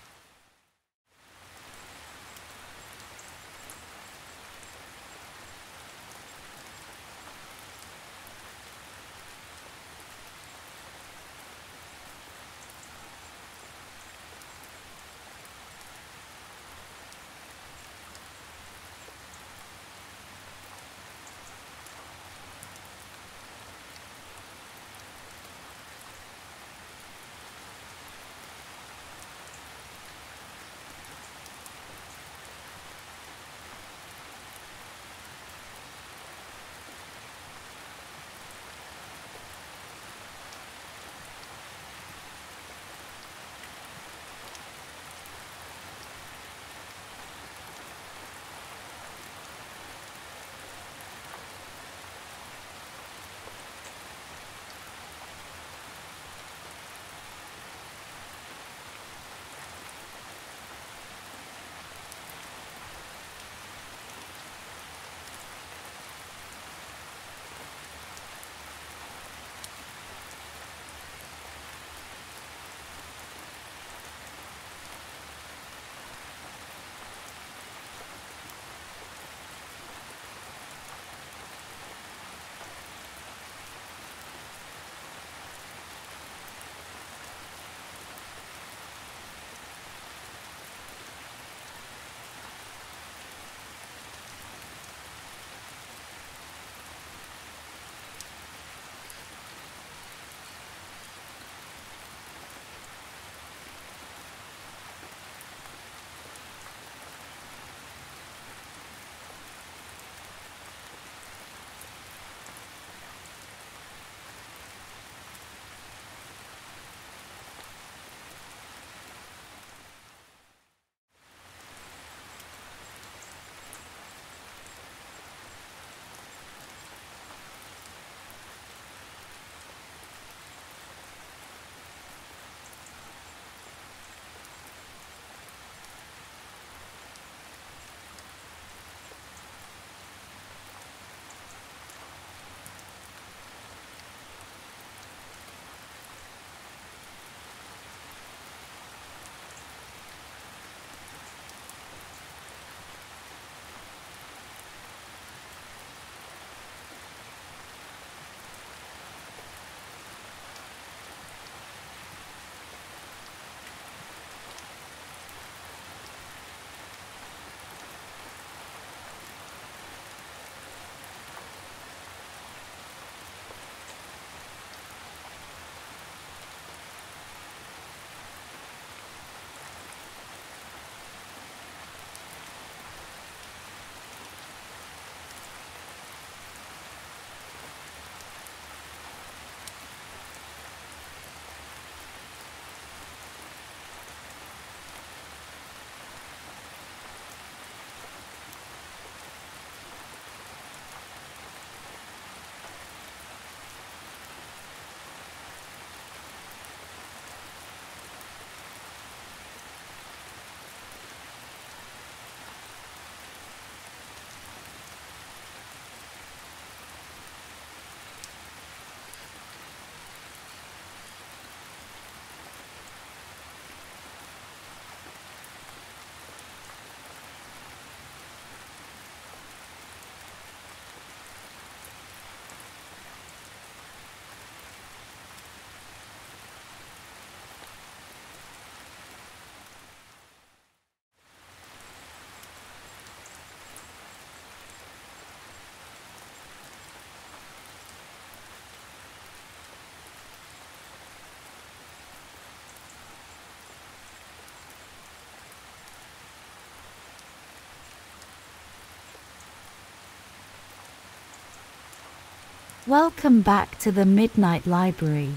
Welcome back to the Midnight Library,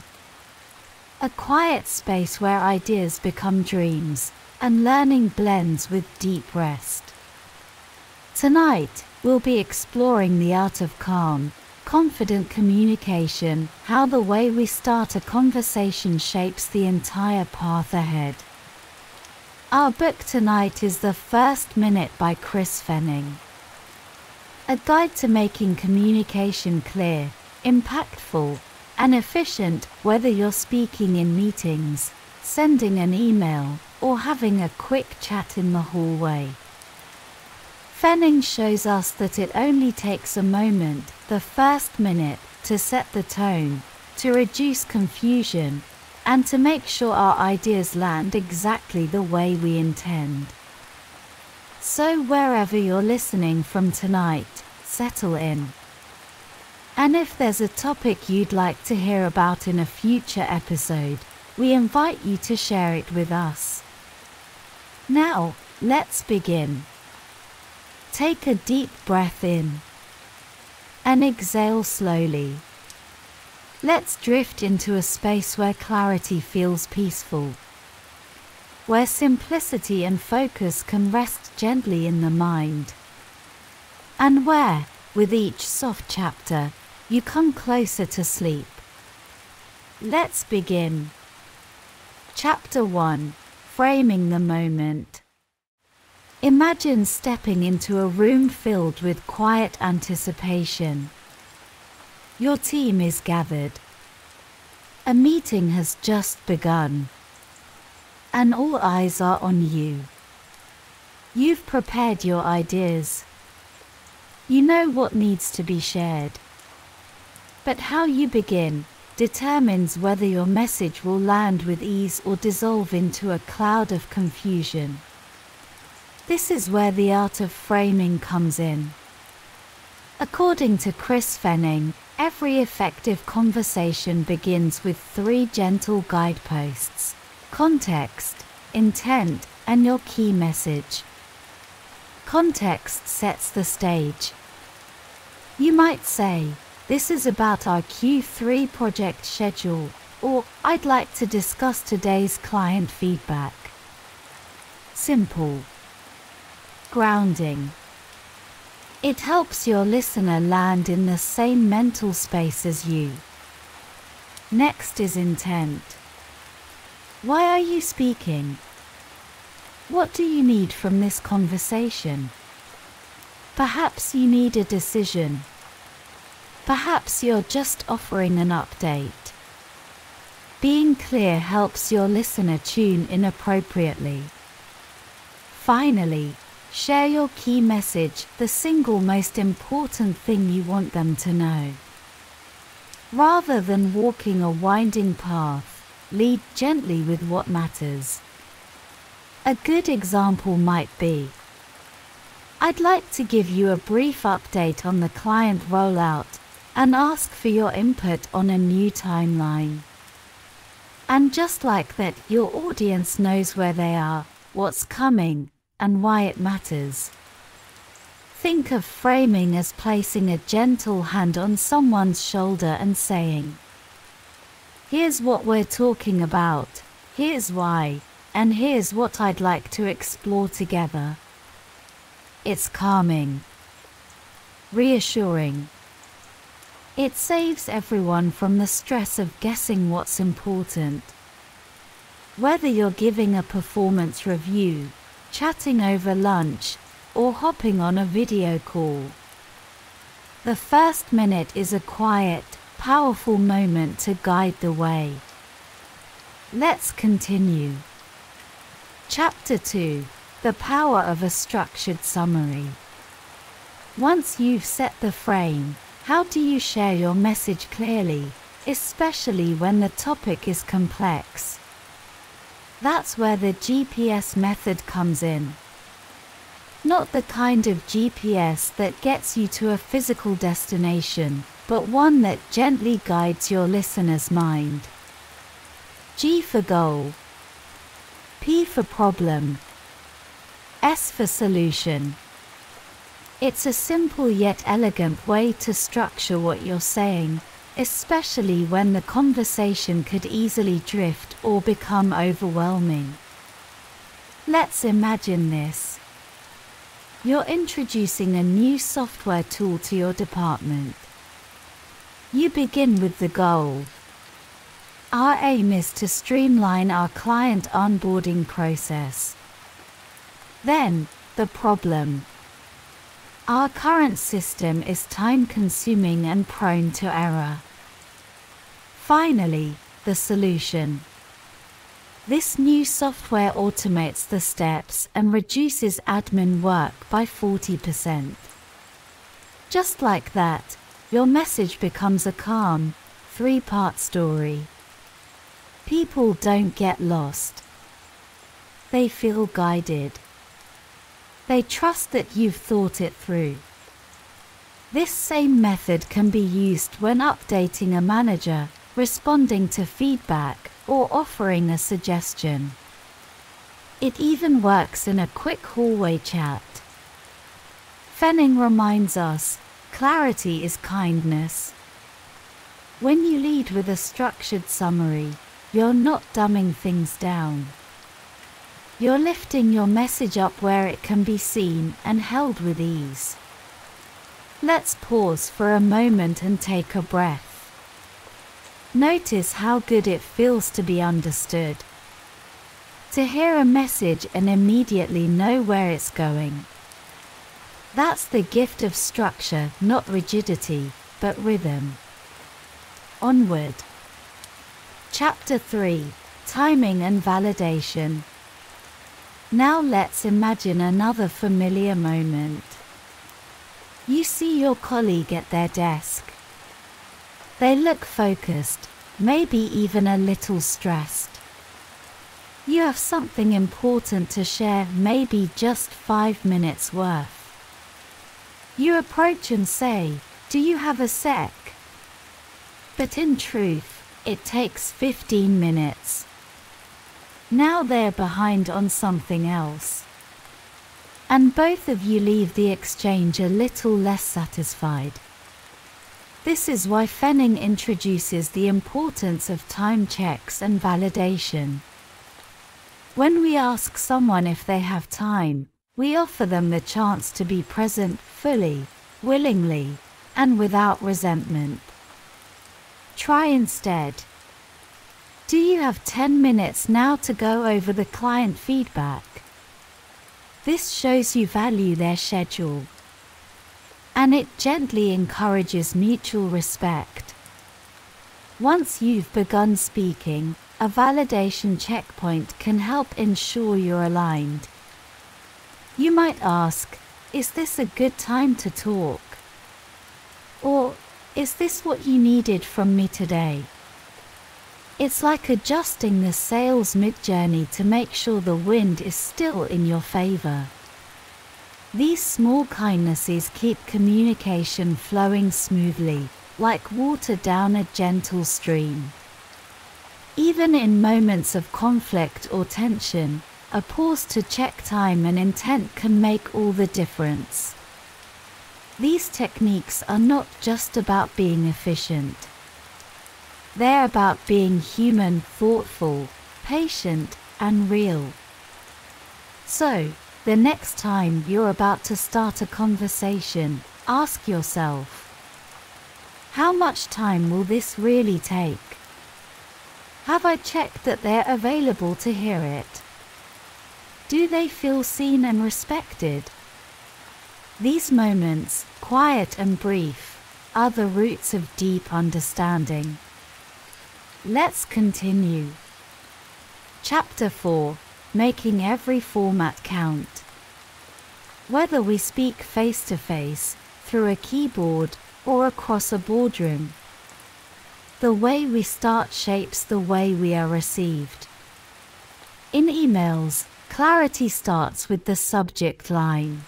a quiet space where ideas become dreams and learning blends with deep rest. Tonight, we'll be exploring the art of calm, confident communication, how the way we start a conversation shapes the entire path ahead. Our book tonight is The First Minute by Chris Fenning, a guide to making communication clear, impactful, and efficient, whether you're speaking in meetings, sending an email, or having a quick chat in the hallway. Fenning shows us that it only takes a moment, the first minute, to set the tone, to reduce confusion, and to make sure our ideas land exactly the way we intend. So wherever you're listening from tonight, settle in. And if there's a topic you'd like to hear about in a future episode, we invite you to share it with us. Now, let's begin. Take a deep breath in and exhale slowly. Let's drift into a space where clarity feels peaceful, where simplicity and focus can rest gently in the mind, and where, with each soft chapter, you come closer to sleep. Let's begin. Chapter 1: Framing the Moment. Imagine stepping into a room filled with quiet anticipation. Your team is gathered. A meeting has just begun, and all eyes are on you. You've prepared your ideas. You know what needs to be shared. But how you begin determines whether your message will land with ease or dissolve into a cloud of confusion. This is where the art of framing comes in. According to Chris Fenning, every effective conversation begins with 3 gentle guideposts: context, intent, and your key message. Context sets the stage. You might say, "This is about our Q3 project schedule," or "I'd like to discuss today's client feedback." Simple. Grounding. It helps your listener land in the same mental space as you. Next is intent. Why are you speaking? What do you need from this conversation? Perhaps you need a decision. Perhaps you're just offering an update. Being clear helps your listener tune in appropriately. Finally, share your key message, the single most important thing you want them to know. Rather than walking a winding path, lead gently with what matters. A good example might be, "I'd like to give you a brief update on the client rollout and ask for your input on a new timeline." And just like that, your audience knows where they are, what's coming, and why it matters. Think of framing as placing a gentle hand on someone's shoulder and saying, "Here's what we're talking about, here's why, and here's what I'd like to explore together." It's calming, reassuring. It saves everyone from the stress of guessing what's important. Whether you're giving a performance review, chatting over lunch, or hopping on a video call, the first minute is a quiet, powerful moment to guide the way. Let's continue. Chapter 2: The Power of a Structured Summary. Once you've set the frame, how do you share your message clearly, especially when the topic is complex? That's where the GPS method comes in. Not the kind of GPS that gets you to a physical destination, but one that gently guides your listener's mind. G for goal, P for problem, S for solution. It's a simple yet elegant way to structure what you're saying, especially when the conversation could easily drift or become overwhelming. Let's imagine this. You're introducing a new software tool to your department. You begin with the goal. Our aim is to streamline our client onboarding process. Then, the problem. Our current system is time-consuming and prone to error. Finally, the solution. This new software automates the steps and reduces admin work by 40%. Just like that, your message becomes a calm, three-part story. People don't get lost. They feel guided. They trust that you've thought it through. This same method can be used when updating a manager, responding to feedback, or offering a suggestion. It even works in a quick hallway chat. Fenning reminds us, clarity is kindness. When you lead with a structured summary, you're not dumbing things down. You're lifting your message up where it can be seen and held with ease. Let's pause for a moment and take a breath. Notice how good it feels to be understood. To hear a message and immediately know where it's going. That's the gift of structure, not rigidity, but rhythm. Onward. Chapter 3: Timing and Validation. Now let's imagine another familiar moment. You see your colleague at their desk. They look focused, maybe even a little stressed. You have something important to share, maybe just 5 minutes worth. You approach and say, "Do you have a sec?" But in truth, it takes 15 minutes. Now they're behind on something else. And both of you leave the exchange a little less satisfied. This is why Fenning introduces the importance of time checks and validation. When we ask someone if they have time, we offer them the chance to be present fully, willingly, and without resentment. Try instead. Do you have 10 minutes now to go over the client feedback? This shows you value their schedule. And it gently encourages mutual respect. Once you've begun speaking, a validation checkpoint can help ensure you're aligned. You might ask, "Is this a good time to talk?" Or, "Is this what you needed from me today?" It's like adjusting the sails mid-journey to make sure the wind is still in your favor. These small kindnesses keep communication flowing smoothly, like water down a gentle stream. Even in moments of conflict or tension, a pause to check time and intent can make all the difference. These techniques are not just about being efficient. They're about being human, thoughtful, patient, and real. So, the next time you're about to start a conversation, ask yourself, how much time will this really take? Have I checked that they're available to hear it? Do they feel seen and respected? These moments, quiet and brief, are the roots of deep understanding. Let's continue. Chapter 4: Making every format count. Whether we speak face-to-face, through a keyboard, or across a boardroom, the way we start shapes the way we are received. In emails, clarity starts with the subject line.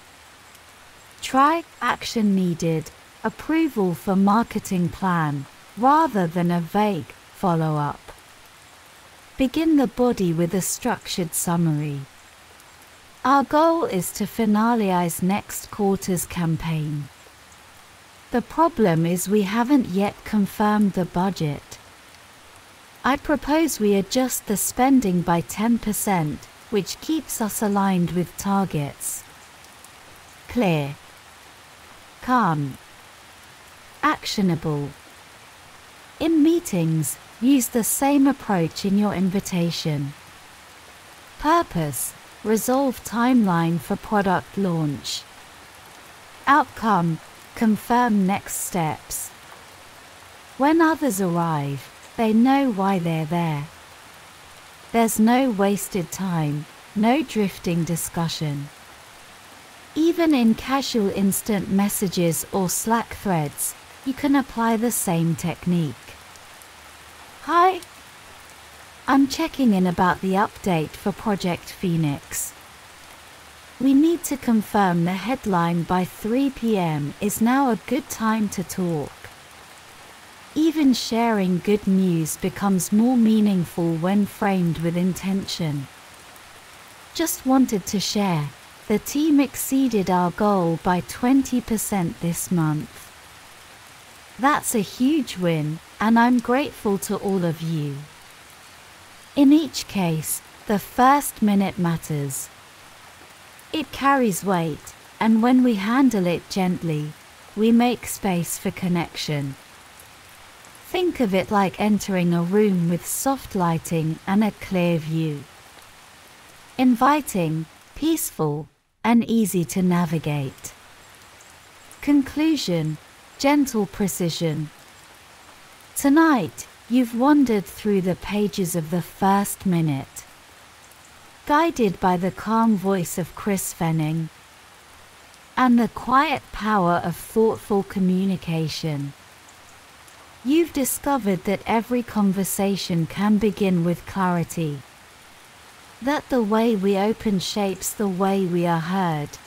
Try "action needed," approval for marketing plan, rather than a vague follow-up. Begin the body with a structured summary. Our goal is to finalize next quarter's campaign. The problem is we haven't yet confirmed the budget. I propose we adjust the spending by 10%, which keeps us aligned with targets. Clear. Calm. Actionable. In meetings, use the same approach in your invitation. Purpose: resolve timeline for product launch. Outcome: confirm next steps. When others arrive, they know why they're there. There's no wasted time, no drifting discussion. Even in casual instant messages or Slack threads, you can apply the same technique. Hi, I'm checking in about the update for Project Phoenix. We need to confirm the headline by 3 p.m. Is now a good time to talk. Even sharing good news becomes more meaningful when framed with intention. Just wanted to share, the team exceeded our goal by 20% this month. That's a huge win, and I'm grateful to all of you. In each case, the first minute matters. It carries weight, and when we handle it gently, we make space for connection. Think of it like entering a room with soft lighting and a clear view. Inviting, peaceful, and easy to navigate. Conclusion: gentle precision. Tonight, you've wandered through the pages of the first minute. Guided by the calm voice of Chris Fenning and the quiet power of thoughtful communication. You've discovered that every conversation can begin with clarity. That the way we open shapes the way we are heard.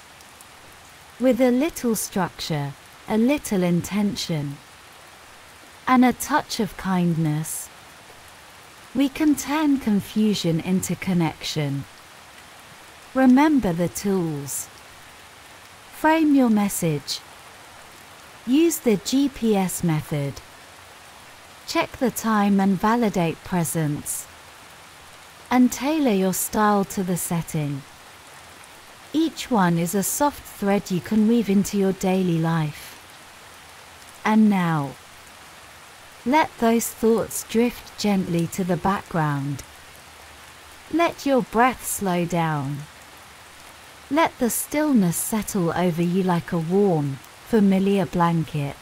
With a little structure, a little intention, and a touch of kindness, we can turn confusion into connection. Remember the tools. Frame your message. Use the GPS method. Check the time and validate presence. And tailor your style to the setting. Each one is a soft thread you can weave into your daily life. And now, let those thoughts drift gently to the background. Let your breath slow down. Let the stillness settle over you like a warm, familiar blanket.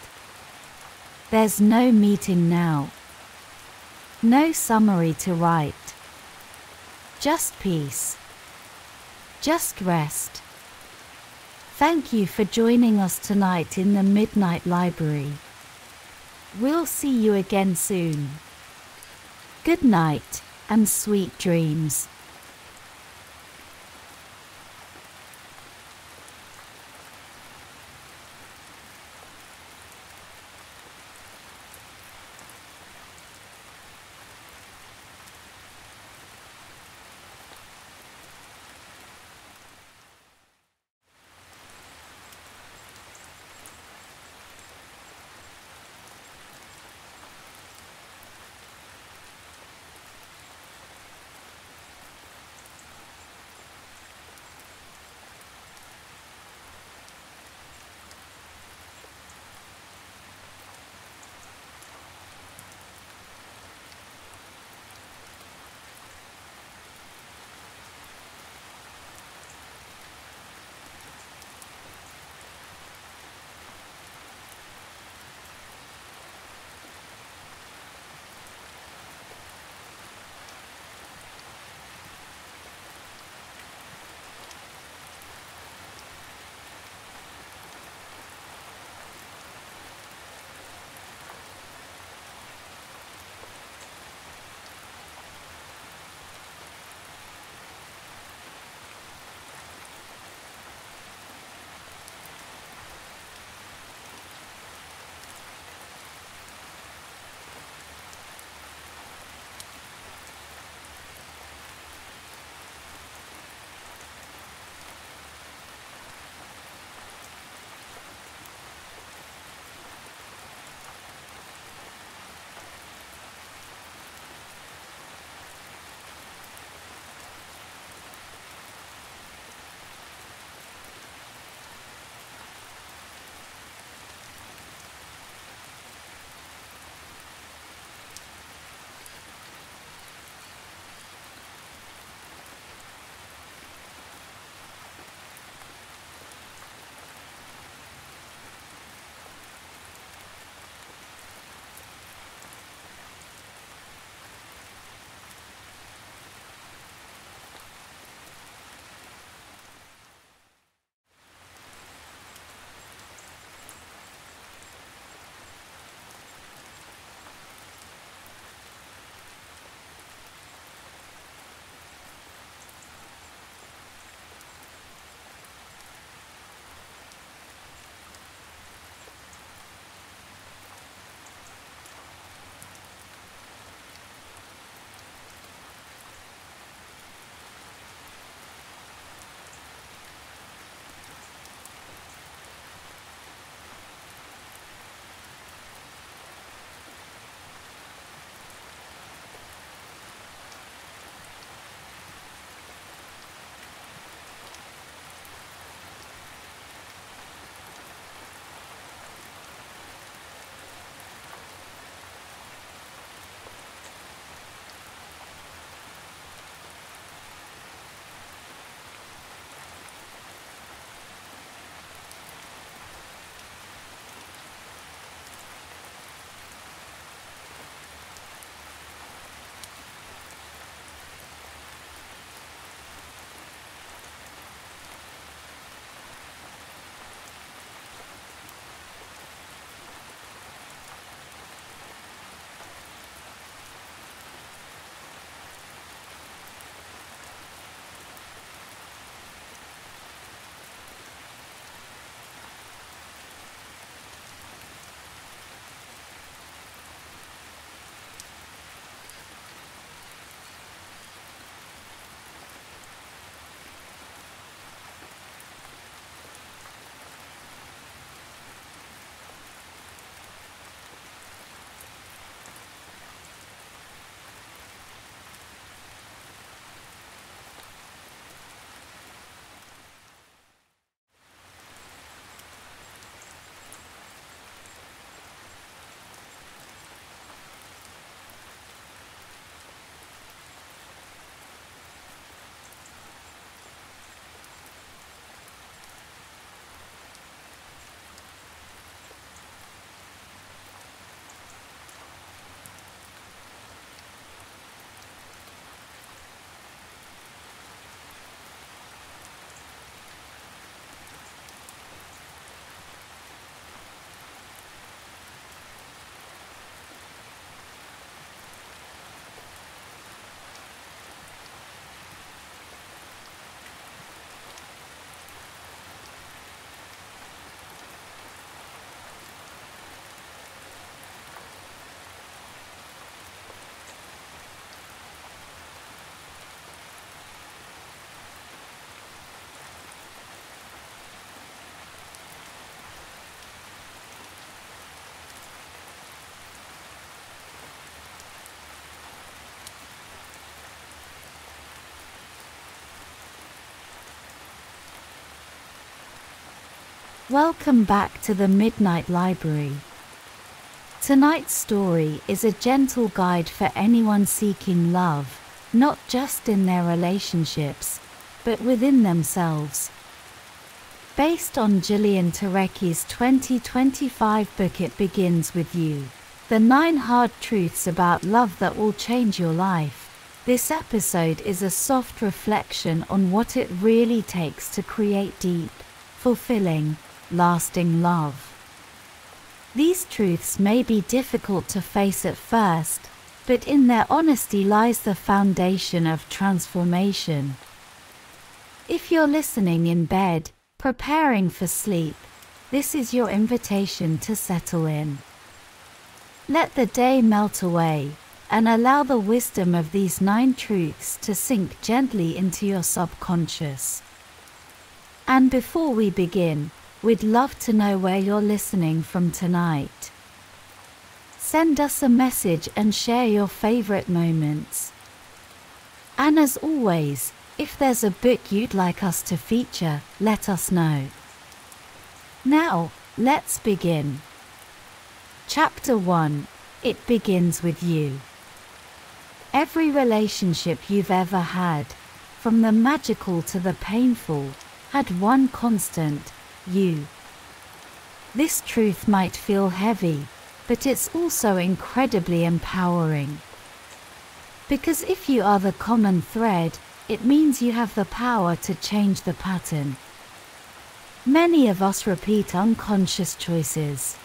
There's no meeting now. No summary to write. Just peace. Just rest. Thank you for joining us tonight in the Midnight Library. We'll see you again soon. Good night, and sweet dreams. Welcome back to the Midnight Library. Tonight's story is a gentle guide for anyone seeking love, not just in their relationships, but within themselves. Based on Jeanine Pirro's 2025 book It Begins With You, The 9 Hard Truths About Love That Will Change Your Life, this episode is a soft reflection on what it really takes to create deep, fulfilling, lasting love. These truths may be difficult to face at first, but in their honesty lies the foundation of transformation. If you're listening in bed, preparing for sleep, this is your invitation to settle in. Let the day melt away, and allow the wisdom of these 9 truths to sink gently into your subconscious. And before we begin, we'd love to know where you're listening from tonight. Send us a message and share your favorite moments. And as always, if there's a book you'd like us to feature, let us know. Now, let's begin. Chapter 1. It Begins With You. Every relationship you've ever had, from the magical to the painful, had one constant: you. This truth might feel heavy, but it's also incredibly empowering. Because if you are the common thread, it means you have the power to change the pattern. Many of us repeat unconscious choices.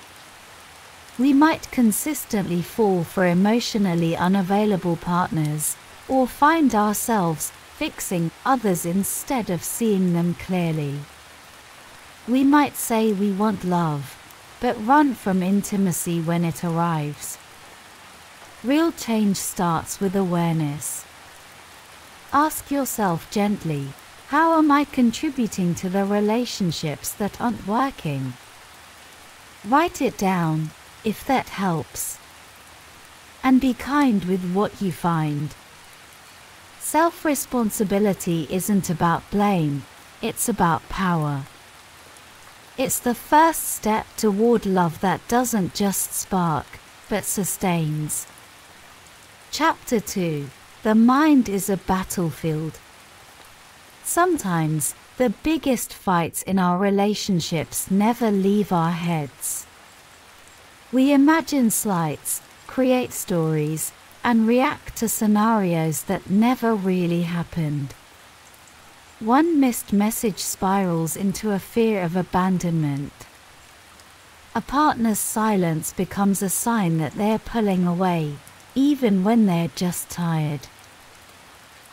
We might consistently fall for emotionally unavailable partners, or find ourselves fixing others instead of seeing them clearly. We might say we want love, but run from intimacy when it arrives. Real change starts with awareness. Ask yourself gently, how am I contributing to the relationships that aren't working? Write it down, if that helps. And be kind with what you find. Self-responsibility isn't about blame, it's about power. It's the first step toward love that doesn't just spark, but sustains. Chapter 2. The mind is a battlefield. Sometimes, the biggest fights in our relationships never leave our heads. We imagine slights, create stories, and react to scenarios that never really happened. One missed message spirals into a fear of abandonment. A partner's silence becomes a sign that they're pulling away, even when they're just tired.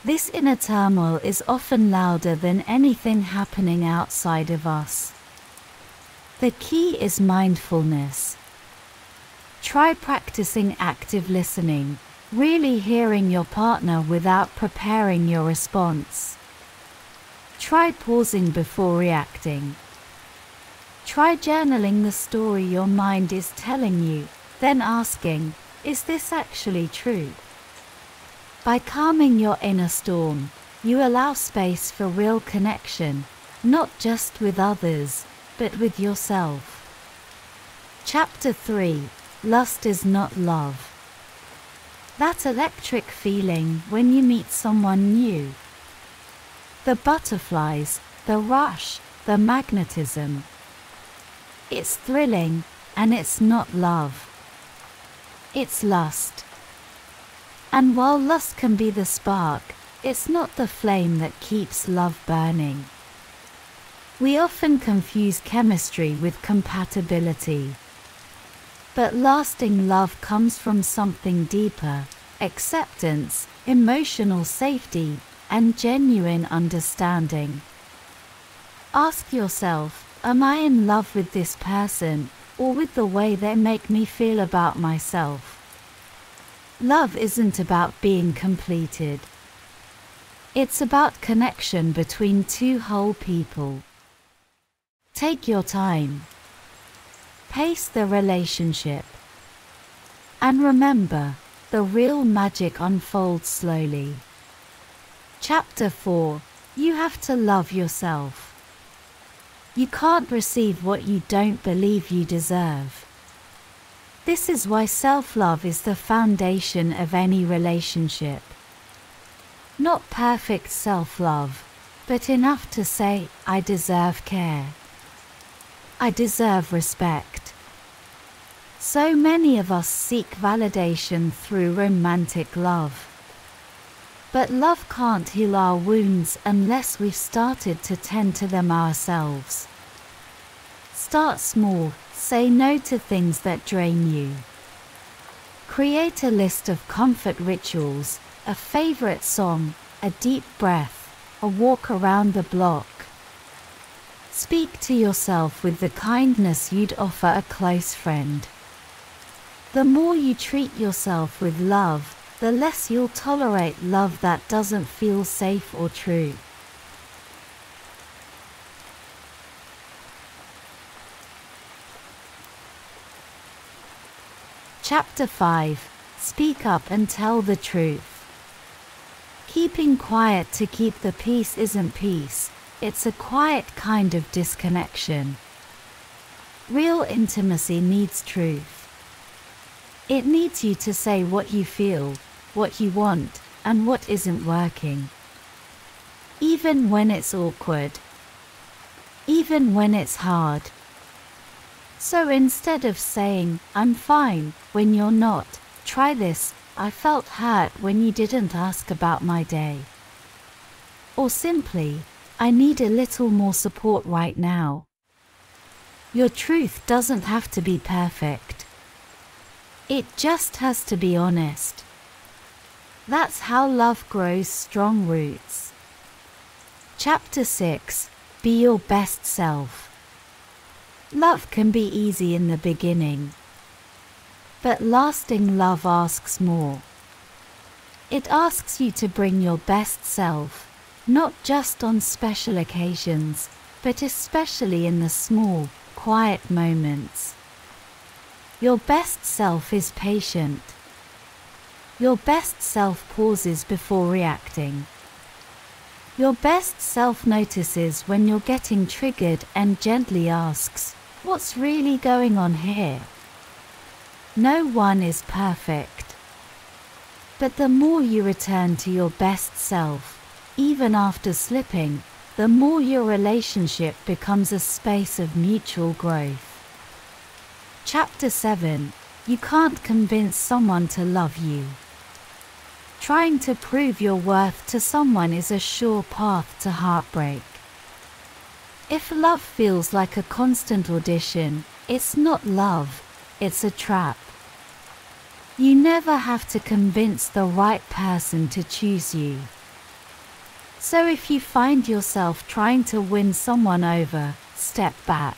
This inner turmoil is often louder than anything happening outside of us. The key is mindfulness. Try practicing active listening, really hearing your partner without preparing your response. Try pausing before reacting. Try journaling the story your mind is telling you, then asking, is this actually true? By calming your inner storm, you allow space for real connection, not just with others, but with yourself. Chapter 3. Lust is not love. That electric feeling when you meet someone new. The butterflies, the rush, the magnetism. It's thrilling, and it's not love. It's lust. And while lust can be the spark, it's not the flame that keeps love burning. We often confuse chemistry with compatibility. But lasting love comes from something deeper: acceptance, emotional safety, and genuine understanding. Ask yourself, am I in love with this person, or with the way they make me feel about myself? Love isn't about being completed. It's about connection between two whole people. Take your time. Pace the relationship. And remember, the real magic unfolds slowly. Chapter 4. You have to love yourself. You can't receive what you don't believe you deserve. This is why self-love is the foundation of any relationship. Not perfect self-love, but enough to say, I deserve care. I deserve respect. So many of us seek validation through romantic love. But love can't heal our wounds unless we've started to tend to them ourselves. Start small, say no to things that drain you. Create a list of comfort rituals, a favorite song, a deep breath, a walk around the block. Speak to yourself with the kindness you'd offer a close friend. The more you treat yourself with love, the less you'll tolerate love that doesn't feel safe or true. Chapter 5. Speak up and tell the truth. Keeping quiet to keep the peace isn't peace, it's a quiet kind of disconnection. Real intimacy needs truth. It needs you to say what you feel, what you want, and what isn't working. Even when it's awkward. Even when it's hard. So instead of saying, I'm fine, when you're not, try this, I felt hurt when you didn't ask about my day. Or simply, I need a little more support right now. Your truth doesn't have to be perfect. It just has to be honest. That's how love grows strong roots. Chapter 6. Be your best self. Love can be easy in the beginning. But lasting love asks more. It asks you to bring your best self, not just on special occasions, but especially in the small, quiet moments. Your best self is patient. Your best self pauses before reacting. Your best self notices when you're getting triggered and gently asks, what's really going on here? No one is perfect. But the more you return to your best self, even after slipping, the more your relationship becomes a space of mutual growth. Chapter 7. You can't convince someone to love you. Trying to prove your worth to someone is a sure path to heartbreak. If love feels like a constant audition, it's not love, it's a trap. You never have to convince the right person to choose you. So if you find yourself trying to win someone over, step back.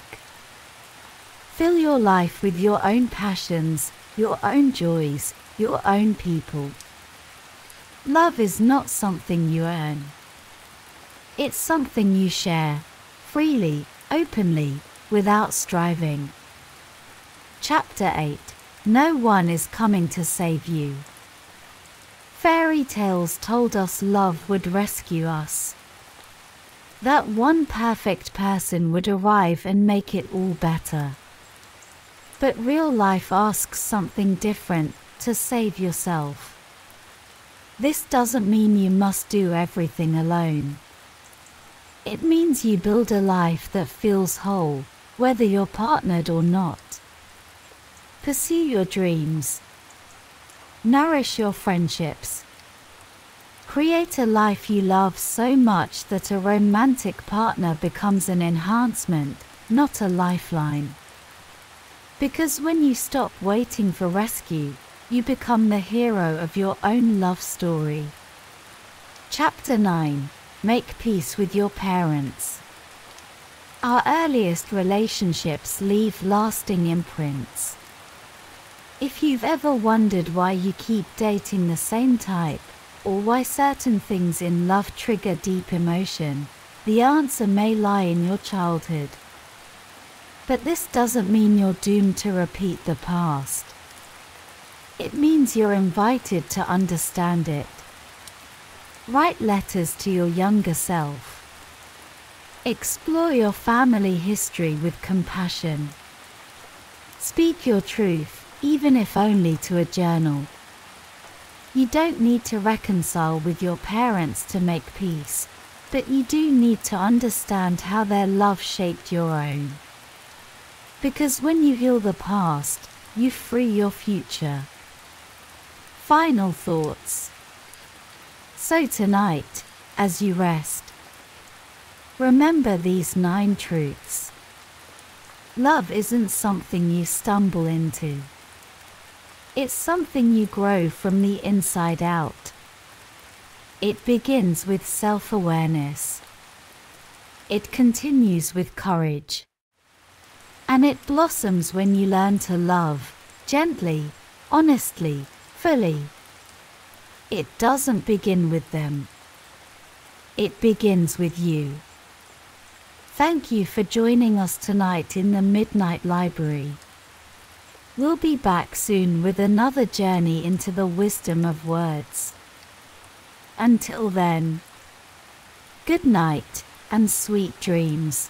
Fill your life with your own passions, your own joys, your own people. Love is not something you earn. It's something you share, freely, openly, without striving. Chapter 8. No one is coming to save you. Fairy tales told us love would rescue us. That one perfect person would arrive and make it all better. But real life asks something different: to save yourself. This doesn't mean you must do everything alone. It means you build a life that feels whole, whether you're partnered or not. Pursue your dreams. Nourish your friendships. Create a life you love so much that a romantic partner becomes an enhancement, not a lifeline. Because when you stop waiting for rescue, you become the hero of your own love story. Chapter 9. Make peace with your parents. Our earliest relationships leave lasting imprints. If you've ever wondered why you keep dating the same type, or why certain things in love trigger deep emotion, the answer may lie in your childhood. But this doesn't mean you're doomed to repeat the past. It means you're invited to understand it. Write letters to your younger self. Explore your family history with compassion. Speak your truth, even if only to a journal. You don't need to reconcile with your parents to make peace, but you do need to understand how their love shaped your own. Because when you heal the past, you free your future. Final thoughts. So tonight, as you rest, remember these 9 truths. Love isn't something you stumble into. It's something you grow from the inside out. It begins with self-awareness. It continues with courage. And it blossoms when you learn to love, gently, honestly, fully. It doesn't begin with them. It begins with you. Thank you for joining us tonight in the Midnight Library. We'll be back soon with another journey into the wisdom of words. Until then, good night and sweet dreams.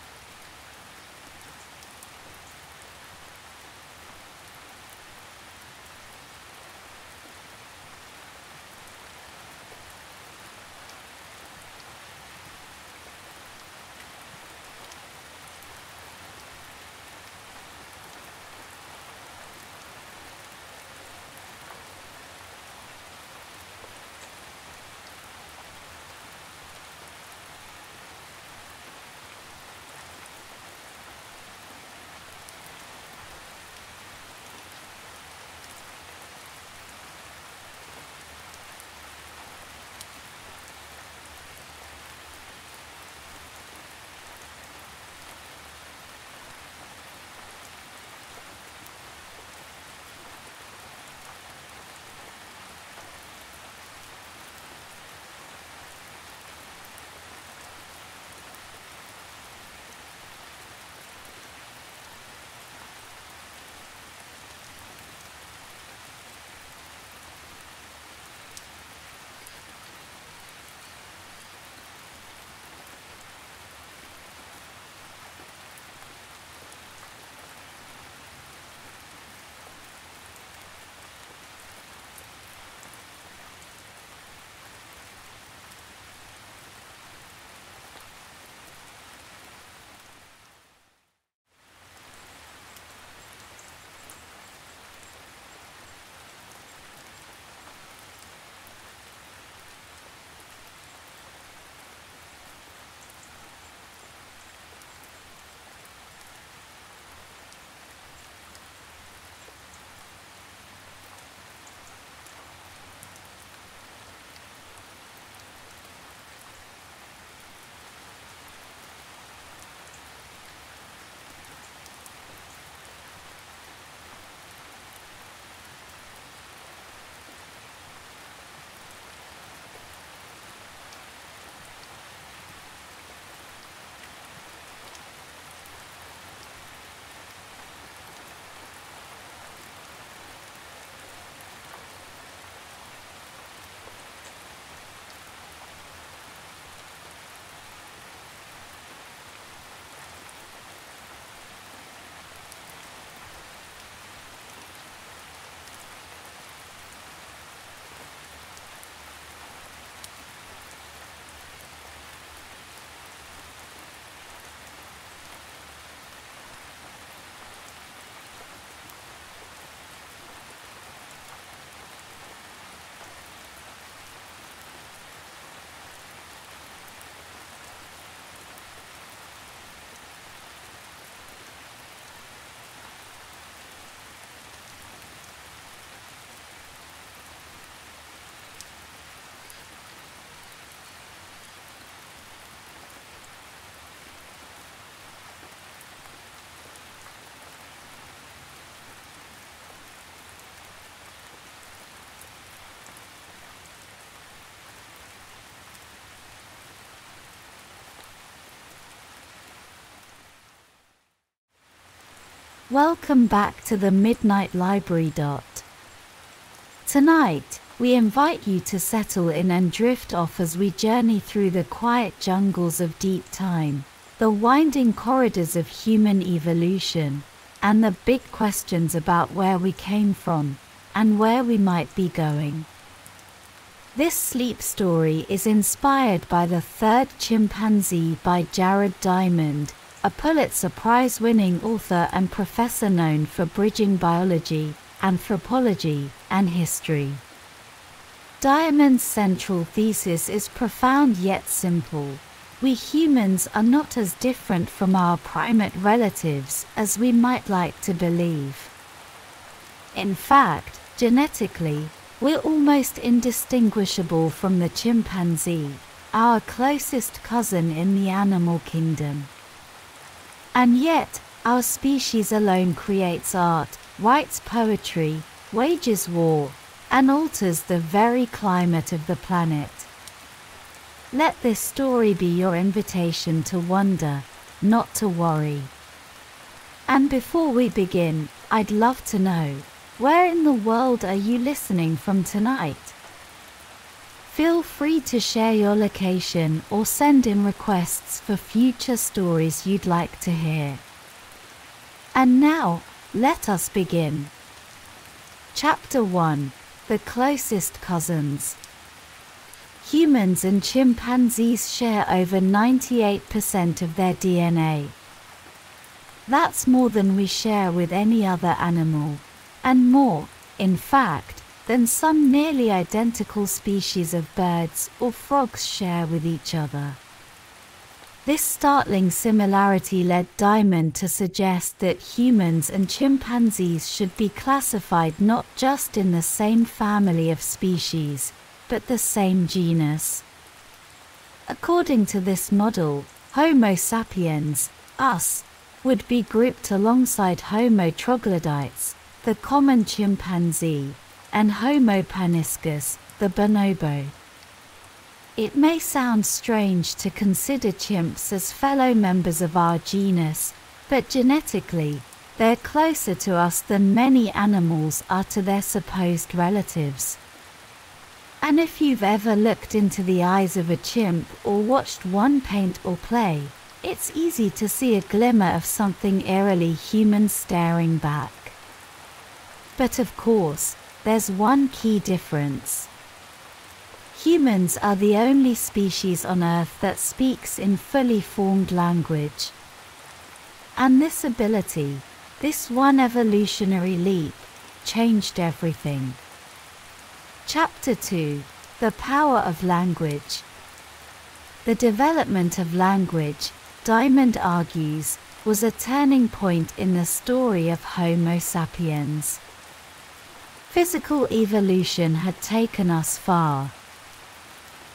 Welcome back to the Midnight Library. Tonight, we invite you to settle in and drift off as we journey through the quiet jungles of deep time, the winding corridors of human evolution, and the big questions about where we came from and where we might be going. This sleep story is inspired by The Third Chimpanzee by Jared Diamond, a Pulitzer Prize-winning author and professor known for bridging biology, anthropology, and history. Diamond's central thesis is profound yet simple. We humans are not as different from our primate relatives as we might like to believe. In fact, genetically, we're almost indistinguishable from the chimpanzee, our closest cousin in the animal kingdom. And yet, our species alone creates art, writes poetry, wages war, and alters the very climate of the planet. Let this story be your invitation to wonder, not to worry. And before we begin, I'd love to know, where in the world are you listening from tonight? Feel free to share your location or send in requests for future stories you'd like to hear. And now, let us begin. Chapter 1: The Closest Cousins. Humans and chimpanzees share over 98% of their DNA. That's more than we share with any other animal, and more, in fact, than some nearly identical species of birds or frogs share with each other. This startling similarity led Diamond to suggest that humans and chimpanzees should be classified not just in the same family of species, but the same genus. According to this model, Homo sapiens, us, would be grouped alongside Homo troglodytes, the common chimpanzee, and Homo paniscus, the bonobo. It may sound strange to consider chimps as fellow members of our genus, but genetically, they're closer to us than many animals are to their supposed relatives. And if you've ever looked into the eyes of a chimp or watched one paint or play, it's easy to see a glimmer of something eerily human staring back. But of course, there's one key difference. Humans are the only species on Earth that speaks in fully formed language. And this ability, this one evolutionary leap, changed everything. Chapter 2: The Power of Language. The development of language, Diamond argues, was a turning point in the story of Homo sapiens. Physical evolution had taken us far.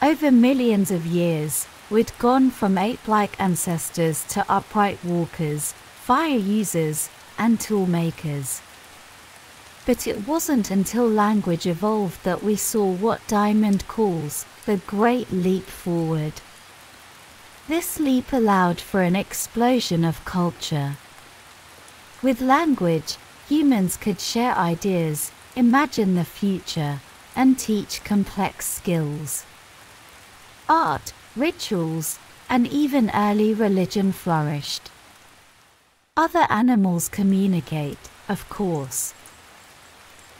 Over millions of years, we'd gone from ape-like ancestors to upright walkers, fire users, and tool makers. But it wasn't until language evolved that we saw what Diamond calls the Great Leap Forward. This leap allowed for an explosion of culture. With language, humans could share ideas, imagine the future, and teach complex skills. Art, rituals, and even early religion flourished. Other animals communicate, of course.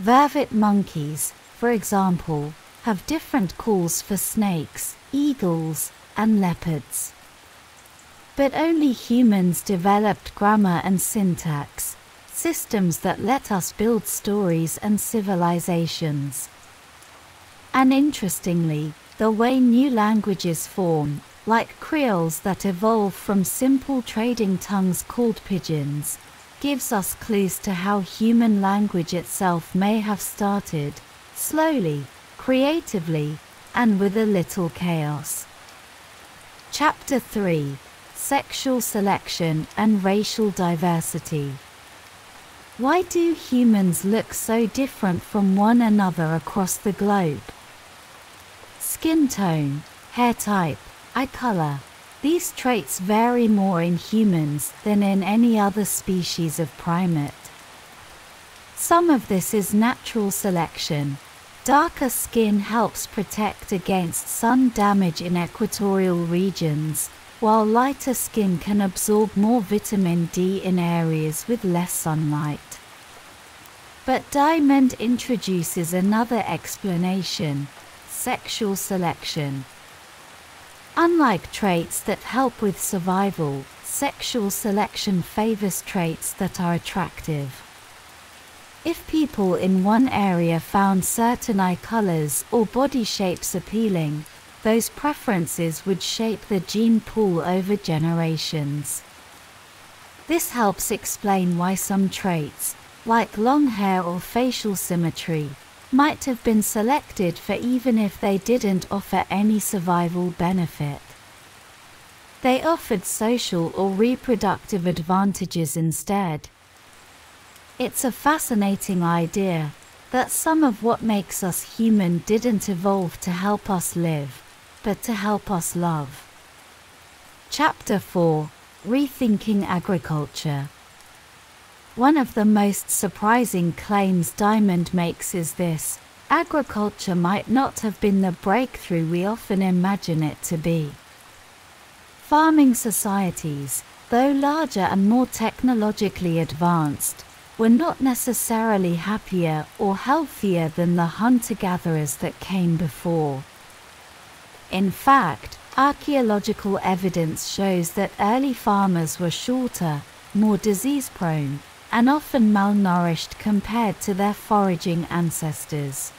Vervet monkeys, for example, have different calls for snakes, eagles, and leopards. But only humans developed grammar and syntax, systems that let us build stories and civilizations. And interestingly, the way new languages form, like creoles that evolve from simple trading tongues called pidgins, gives us clues to how human language itself may have started, slowly, creatively, and with a little chaos. Chapter 3: Sexual Selection and Racial Diversity. Why do humans look so different from one another across the globe? Skin tone, hair type, eye color. These traits vary more in humans than in any other species of primate. Some of this is natural selection. Darker skin helps protect against sun damage in equatorial regions, while lighter skin can absorb more vitamin D in areas with less sunlight. But Diamond introduces another explanation: sexual selection. Unlike traits that help with survival, sexual selection favors traits that are attractive. If people in one area found certain eye colors or body shapes appealing, those preferences would shape the gene pool over generations. This helps explain why some traits, like long hair or facial symmetry, might have been selected for even if they didn't offer any survival benefit. They offered social or reproductive advantages instead. It's a fascinating idea that some of what makes us human didn't evolve to help us live, but to help us love. Chapter 4: Rethinking Agriculture. One of the most surprising claims Diamond makes is this: agriculture might not have been the breakthrough we often imagine it to be. Farming societies, though larger and more technologically advanced, were not necessarily happier or healthier than the hunter-gatherers that came before. In fact, archaeological evidence shows that early farmers were shorter, more disease-prone, and often malnourished compared to their foraging ancestors.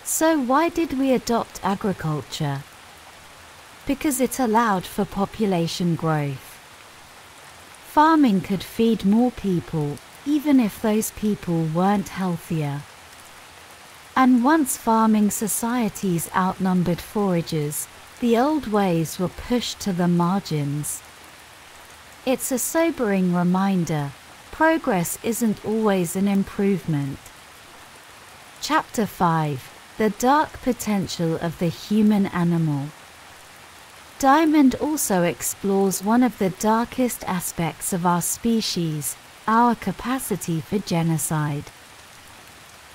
So why did we adopt agriculture? Because it allowed for population growth. Farming could feed more people, even if those people weren't healthier. And once farming societies outnumbered foragers, the old ways were pushed to the margins. It's a sobering reminder: progress isn't always an improvement. Chapter 5: The Dark Potential of the Human Animal. Diamond also explores one of the darkest aspects of our species: our capacity for genocide.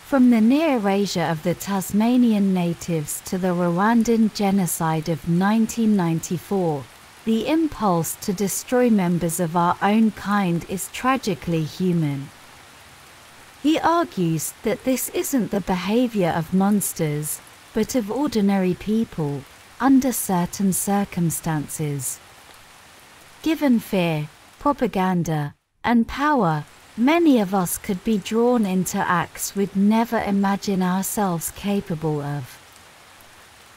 From the near erasure of the Tasmanian natives to the Rwandan genocide of 1994, the impulse to destroy members of our own kind is tragically human. He argues that this isn't the behavior of monsters, but of ordinary people, under certain circumstances. Given fear, propaganda, and power, many of us could be drawn into acts we'd never imagine ourselves capable of.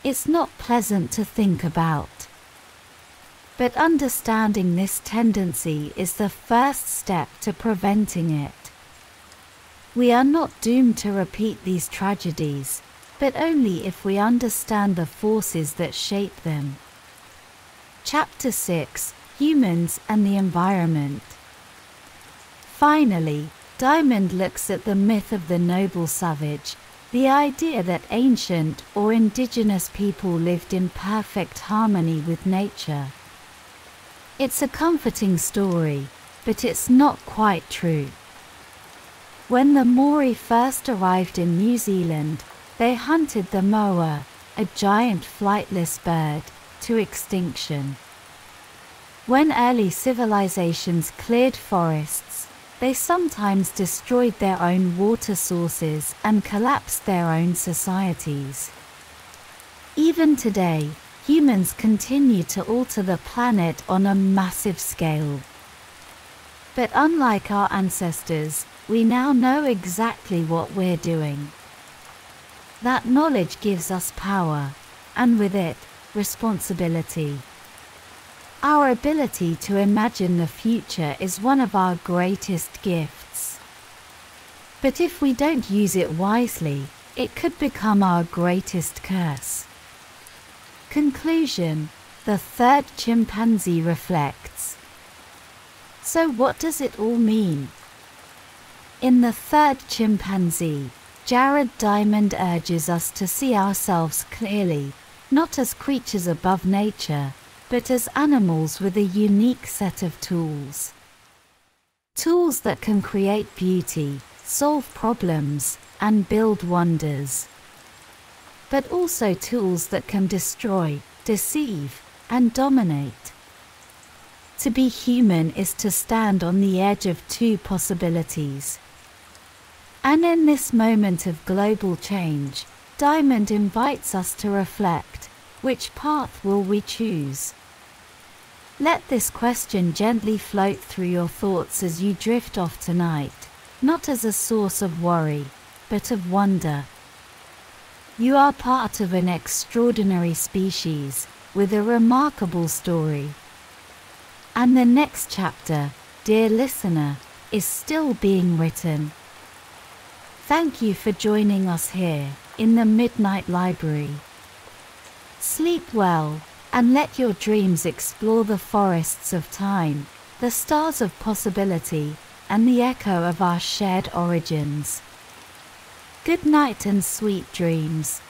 It's not pleasant to think about. But understanding this tendency is the first step to preventing it. We are not doomed to repeat these tragedies, but only if we understand the forces that shape them. Chapter 6: Humans and the Environment. Finally, Diamond looks at the myth of the noble savage, the idea that ancient or indigenous people lived in perfect harmony with nature. It's a comforting story, but it's not quite true. When the Maori first arrived in New Zealand, they hunted the moa, a giant flightless bird, to extinction. When early civilizations cleared forests, they sometimes destroyed their own water sources and collapsed their own societies. Even today, humans continue to alter the planet on a massive scale. But unlike our ancestors, we now know exactly what we're doing. That knowledge gives us power, and with it, responsibility. Our ability to imagine the future is one of our greatest gifts. But if we don't use it wisely, it could become our greatest curse. Conclusion: the third chimpanzee reflects. So what does it all mean? In the third chimpanzee, Jared Diamond urges us to see ourselves clearly, not as creatures above nature, but as animals with a unique set of tools. Tools that can create beauty, solve problems, and build wonders. But also tools that can destroy, deceive, and dominate. To be human is to stand on the edge of two possibilities. And in this moment of global change, Diamond invites us to reflect, which path will we choose? Let this question gently float through your thoughts as you drift off tonight, not as a source of worry, but of wonder. You are part of an extraordinary species, with a remarkable story. And the next chapter, dear listener, is still being written. Thank you for joining us here, in the Midnight Library. Sleep well, and let your dreams explore the forests of time, the stars of possibility, and the echo of our shared origins. Good night and sweet dreams.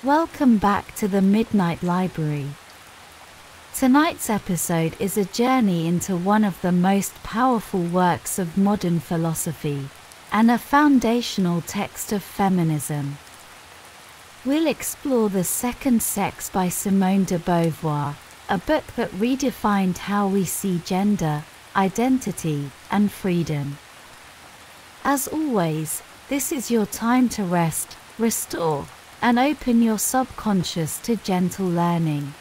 Welcome back to the Midnight Library. Tonight's episode is a journey into one of the most powerful works of modern philosophy and a foundational text of feminism. We'll explore The Second Sex by Simone de Beauvoir, a book that redefined how we see gender, identity, and freedom. As always, this is your time to rest, restore, and open your subconscious to gentle learning.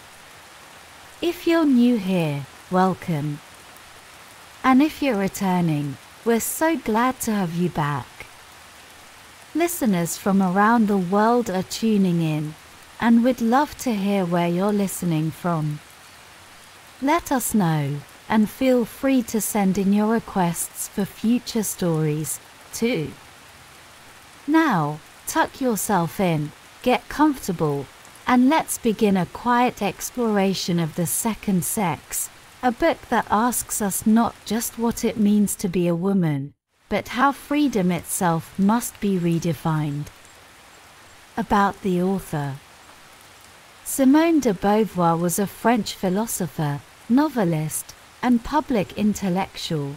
If you're new here, welcome. And if you're returning, we're so glad to have you back. Listeners from around the world are tuning in, and we'd love to hear where you're listening from. Let us know, and feel free to send in your requests for future stories, too. Now, tuck yourself in, get comfortable, and let's begin a quiet exploration of The Second Sex, a book that asks us not just what it means to be a woman, but how freedom itself must be redefined. About the author. Simone de Beauvoir was a French philosopher, novelist, and public intellectual.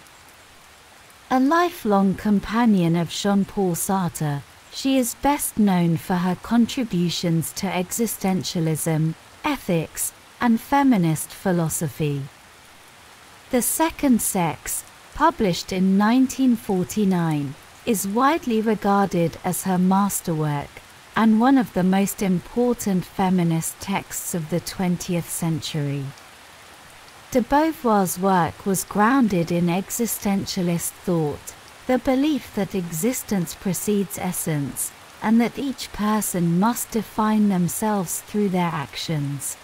A lifelong companion of Jean-Paul Sartre, she is best known for her contributions to existentialism, ethics, and feminist philosophy. The Second Sex, published in 1949, is widely regarded as her masterwork and one of the most important feminist texts of the 20th century. De Beauvoir's work was grounded in existentialist thought, the belief that existence precedes essence, and that each person must define themselves through their actions.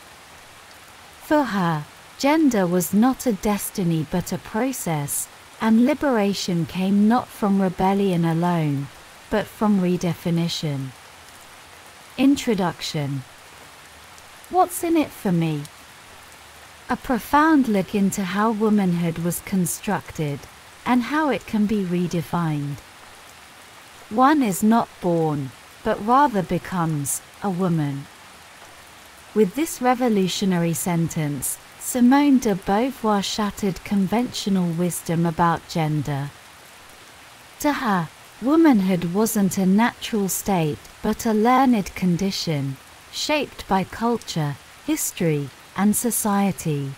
For her, gender was not a destiny but a process, and liberation came not from rebellion alone, but from redefinition. Introduction. What's in it for me? A profound look into how womanhood was constructed, and how it can be redefined. One is not born, but rather becomes, a woman. With this revolutionary sentence, Simone de Beauvoir shattered conventional wisdom about gender. To her, womanhood wasn't a natural state, but a learned condition, shaped by culture, history, and society.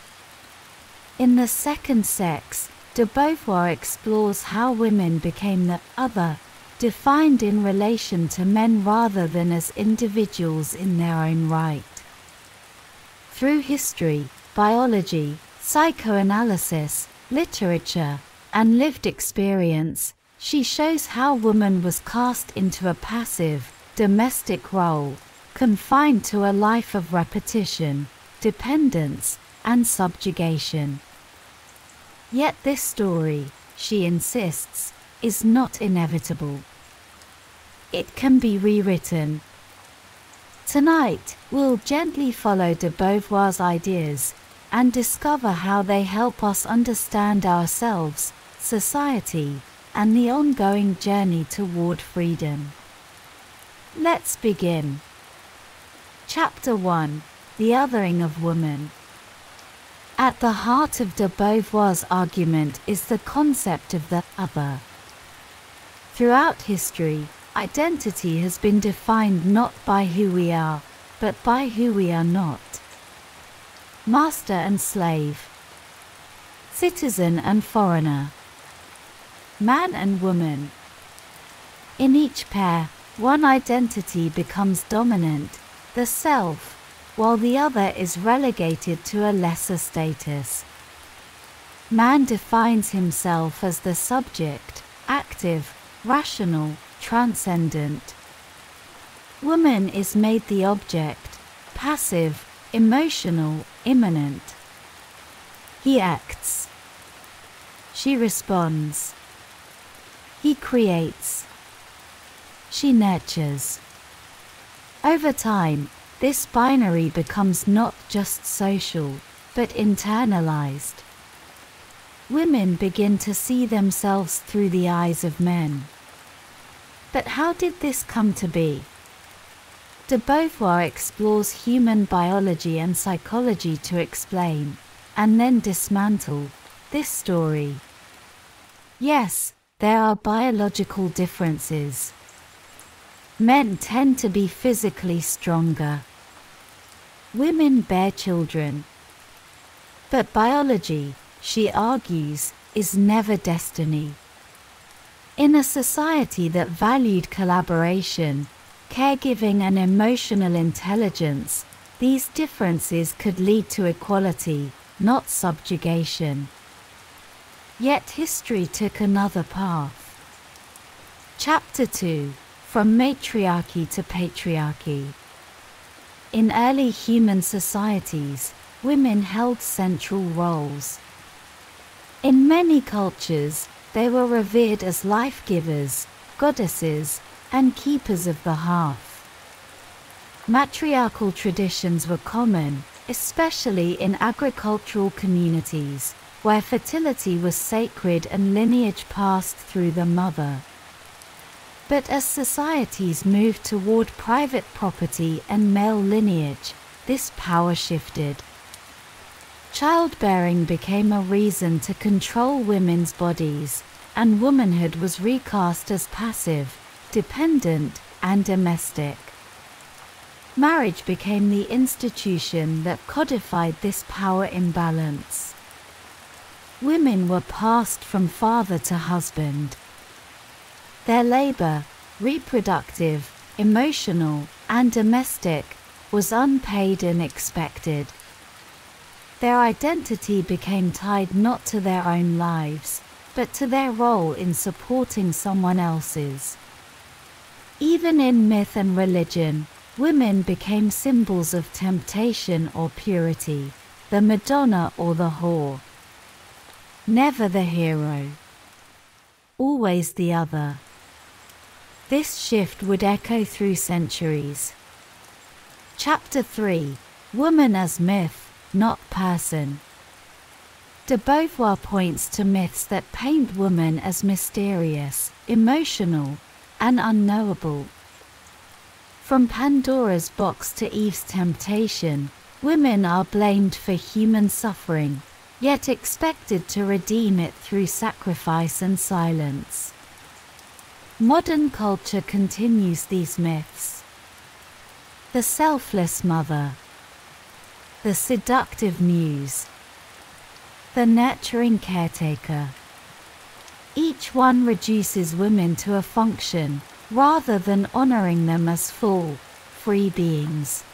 In The Second Sex, de Beauvoir explores how women became the other, defined in relation to men rather than as individuals in their own right. Through history, biology, psychoanalysis, literature, and lived experience, she shows how woman was cast into a passive, domestic role, confined to a life of repetition, dependence, and subjugation. Yet this story, she insists, is not inevitable. It can be rewritten. Tonight, we'll gently follow de Beauvoir's ideas and discover how they help us understand ourselves, society, and the ongoing journey toward freedom. Let's begin. Chapter 1: The Othering of Woman. At the heart of de Beauvoir's argument is the concept of the other. Throughout history, identity has been defined not by who we are, but by who we are not. Master and slave, citizen and foreigner, man and woman. In each pair, one identity becomes dominant, the self, while the other is relegated to a lesser status. Man defines himself as the subject, active, rational, transcendent. Woman is made the object, passive, emotional, immanent. He acts. She responds. He creates. She nurtures. Over time, this binary becomes not just social, but internalized. Women begin to see themselves through the eyes of men. But how did this come to be? De Beauvoir explores human biology and psychology to explain, and then dismantle, this story. Yes, there are biological differences. Men tend to be physically stronger. Women bear children. But biology, she argues, is never destiny. In a society that valued collaboration, caregiving and emotional intelligence, these differences could lead to equality, not subjugation. Yet history took another path. Chapter 2: From Matriarchy to Patriarchy. In early human societies, women held central roles. In many cultures, they were revered as life-givers, goddesses, and keepers of the hearth. Matriarchal traditions were common, especially in agricultural communities, where fertility was sacred and lineage passed through the mother. But as societies moved toward private property and male lineage, this power shifted. Childbearing became a reason to control women's bodies, and womanhood was recast as passive, dependent, and domestic. Marriage became the institution that codified this power imbalance. Women were passed from father to husband. Their labor, reproductive, emotional, and domestic, was unpaid and expected. Their identity became tied not to their own lives, but to their role in supporting someone else's. Even in myth and religion, women became symbols of temptation or purity, the Madonna or the whore. Never the hero. Always the other. This shift would echo through centuries. Chapter 3: Woman as Myth, Not Person. De Beauvoir points to myths that paint woman as mysterious, emotional, and unknowable. From Pandora's box to Eve's temptation, women are blamed for human suffering, yet expected to redeem it through sacrifice and silence. Modern culture continues these myths. The selfless mother, the seductive muse, the nurturing caretaker. Each one reduces women to a function, rather than honoring them as full, free beings.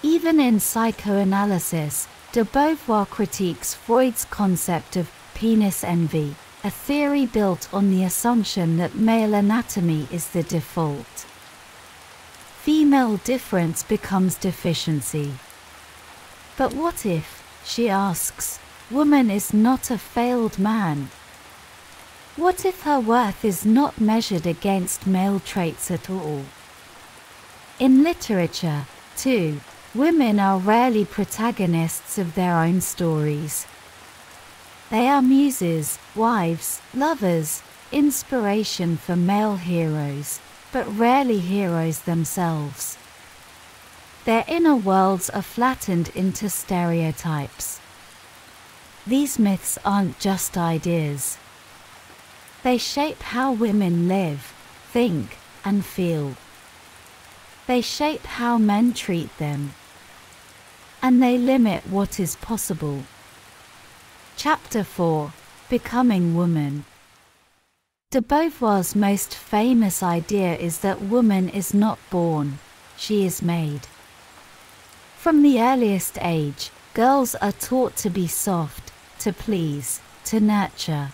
Even in psychoanalysis, de Beauvoir critiques Freud's concept of penis envy, a theory built on the assumption that male anatomy is the default. Female difference becomes deficiency. But what if, she asks, woman is not a failed man? What if her worth is not measured against male traits at all? In literature, too, women are rarely protagonists of their own stories. They are muses, wives, lovers, inspiration for male heroes, but rarely heroes themselves. Their inner worlds are flattened into stereotypes. These myths aren't just ideas. They shape how women live, think, and feel. They shape how men treat them. And they limit what is possible. Chapter 4: Becoming Woman. De Beauvoir's most famous idea is that woman is not born, she is made. From the earliest age, girls are taught to be soft, to please, to nurture.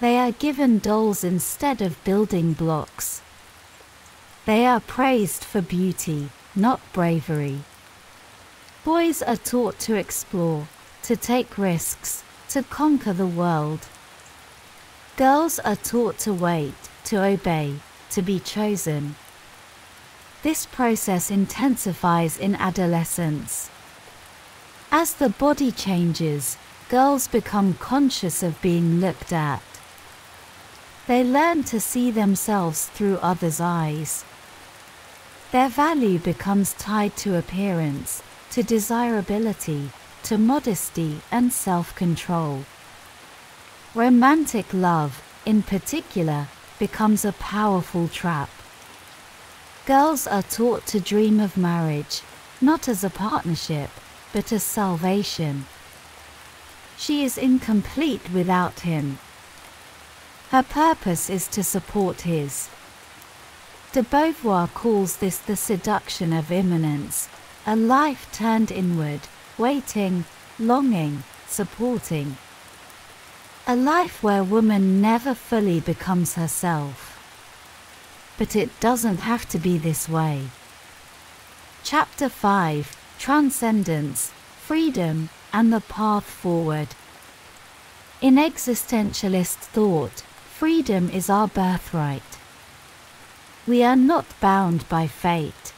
They are given dolls instead of building blocks. They are praised for beauty, not bravery. Boys are taught to explore, to take risks, to conquer the world. Girls are taught to wait, to obey, to be chosen. This process intensifies in adolescence. As the body changes, girls become conscious of being looked at. They learn to see themselves through others' eyes. Their value becomes tied to appearance, to desirability, to modesty and self-control. Romantic love, in particular, becomes a powerful trap. Girls are taught to dream of marriage, not as a partnership, but as salvation. She is incomplete without him. Her purpose is to support his. De Beauvoir calls this the seduction of immanence, a life turned inward, waiting, longing, supporting. A life where woman never fully becomes herself. But it doesn't have to be this way. Chapter 5: Transcendence, Freedom, and the Path Forward. In existentialist thought, freedom is our birthright. We are not bound by fate.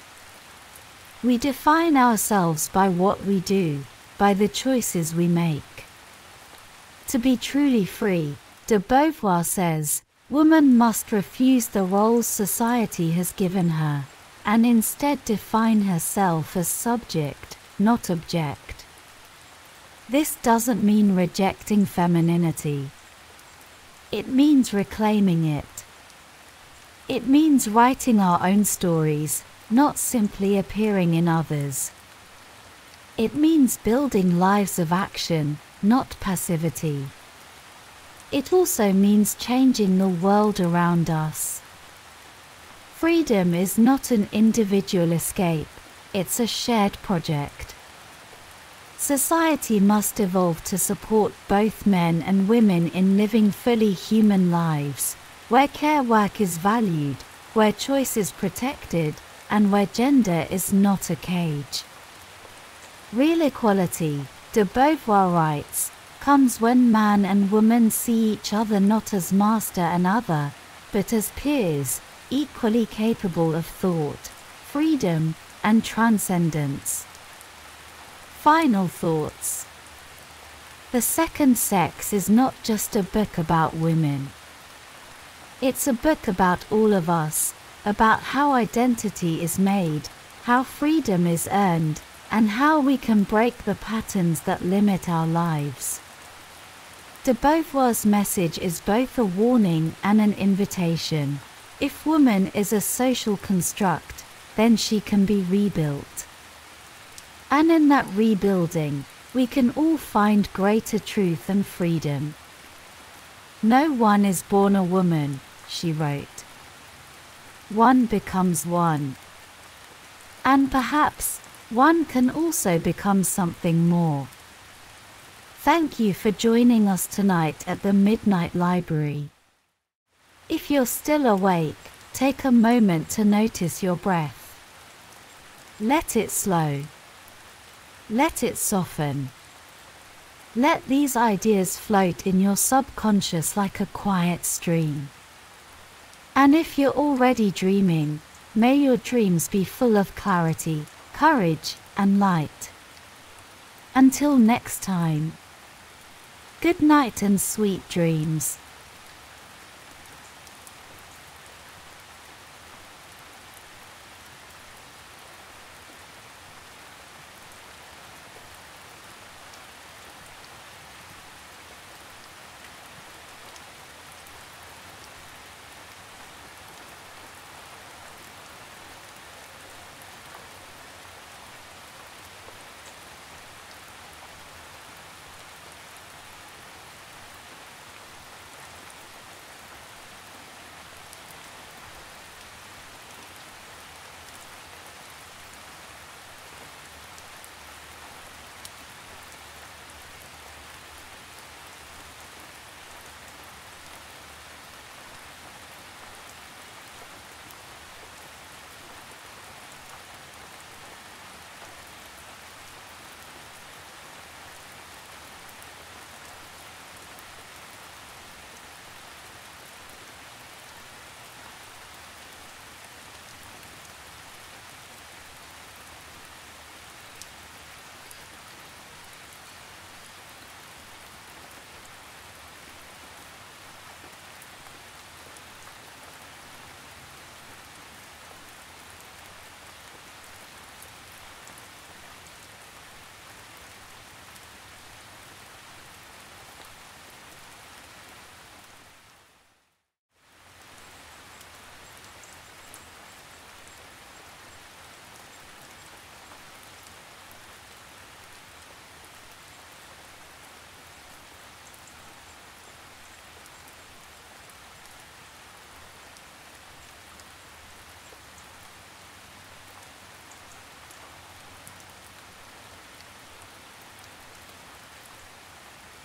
We define ourselves by what we do, by the choices we make. To be truly free, de Beauvoir says, woman must refuse the roles society has given her, and instead define herself as subject, not object. This doesn't mean rejecting femininity. It means reclaiming it. It means writing our own stories, not simply appearing in others. It means building lives of action, not passivity. It also means changing the world around us. Freedom is not an individual escape, it's a shared project. Society must evolve to support both men and women in living fully human lives, where care work is valued, where choice is protected, and where gender is not a cage. Real equality, de Beauvoir writes, comes when man and woman see each other not as master and other, but as peers, equally capable of thought, freedom, and transcendence. Final thoughts. The Second Sex is not just a book about women. It's a book about all of us, about how identity is made, how freedom is earned, and how we can break the patterns that limit our lives. De Beauvoir's message is both a warning and an invitation. If woman is a social construct, then she can be rebuilt. And in that rebuilding, we can all find greater truth and freedom. No one is born a woman, she wrote. One becomes one. And perhaps, one can also become something more. Thank you for joining us tonight at the Midnight Library. If you're still awake, take a moment to notice your breath. Let it slow. Let it soften. Let these ideas float in your subconscious like a quiet stream. And if you're already dreaming, may your dreams be full of clarity, courage, and light. Until next time, good night and sweet dreams.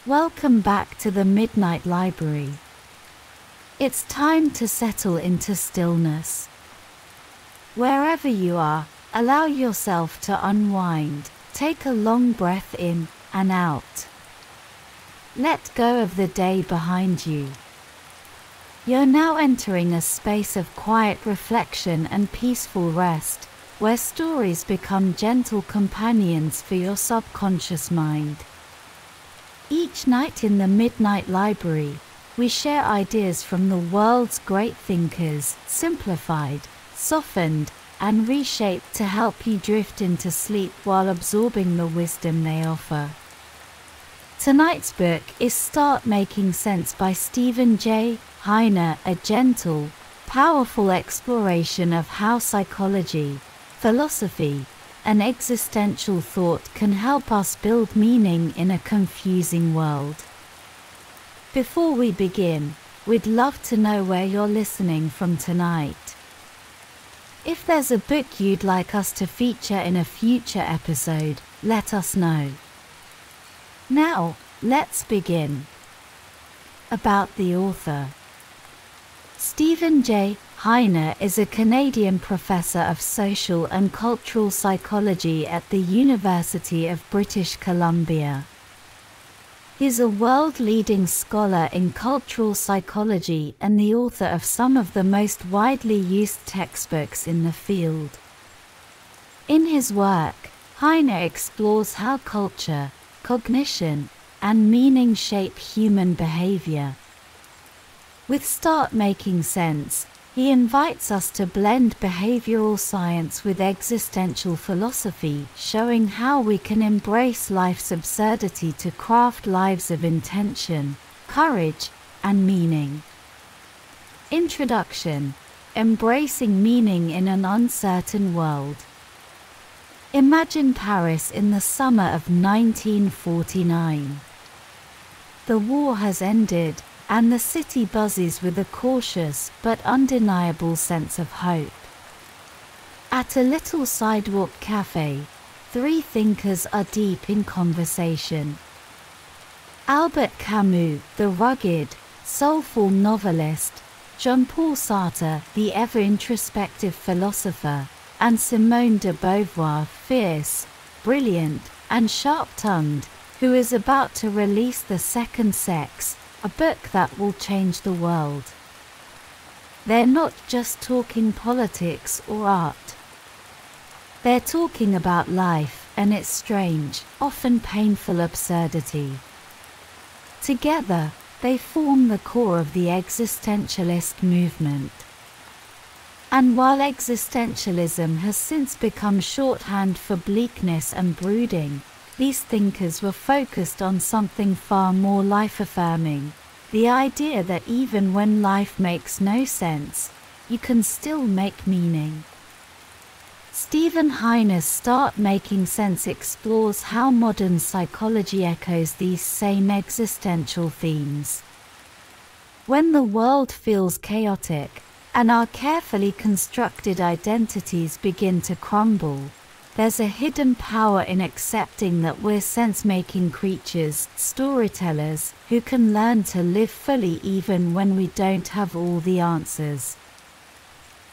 Welcome back to the Midnight Library. It's time to settle into stillness. Wherever you are, allow yourself to unwind. Take a long breath in and out. Let go of the day behind you. You're now entering a space of quiet reflection and peaceful rest, where stories become gentle companions for your subconscious mind. Each night in the Midnight Library, we share ideas from the world's great thinkers, simplified, softened, and reshaped to help you drift into sleep while absorbing the wisdom they offer. Tonight's book is Start Making Sense by Stephen J. Heine, a gentle, powerful exploration of how psychology, philosophy, and existential thought can help us build meaning in a confusing world. Before we begin, we'd love to know where you're listening from tonight. If there's a book you'd like us to feature in a future episode, let us know. Now, let's begin. About the author. Stephen J. Heine is a Canadian professor of social and cultural psychology at the University of British Columbia. He's a world-leading scholar in cultural psychology and the author of some of the most widely used textbooks in the field. In his work, Heine explores how culture, cognition, and meaning shape human behavior. With Start Making Sense, he invites us to blend behavioral science with existential philosophy, showing how we can embrace life's absurdity to craft lives of intention, courage, and meaning. Introduction: Embracing meaning in an uncertain world. Imagine Paris in the summer of 1949. The war has ended, and the city buzzes with a cautious but undeniable sense of hope. At a little sidewalk cafe, three thinkers are deep in conversation. Albert Camus, the rugged, soulful novelist, Jean-Paul Sartre, the ever-introspective philosopher, and Simone de Beauvoir, fierce, brilliant, and sharp-tongued, who is about to release The Second Sex, a book that will change the world. They're not just talking politics or art. They're talking about life and its strange, often painful absurdity. Together, they form the core of the existentialist movement. And while existentialism has since become shorthand for bleakness and brooding, these thinkers were focused on something far more life-affirming, the idea that even when life makes no sense, you can still make meaning. Stephen Heine's Start Making Sense explores how modern psychology echoes these same existential themes. When the world feels chaotic, and our carefully constructed identities begin to crumble, there's a hidden power in accepting that we're sense-making creatures, storytellers, who can learn to live fully even when we don't have all the answers.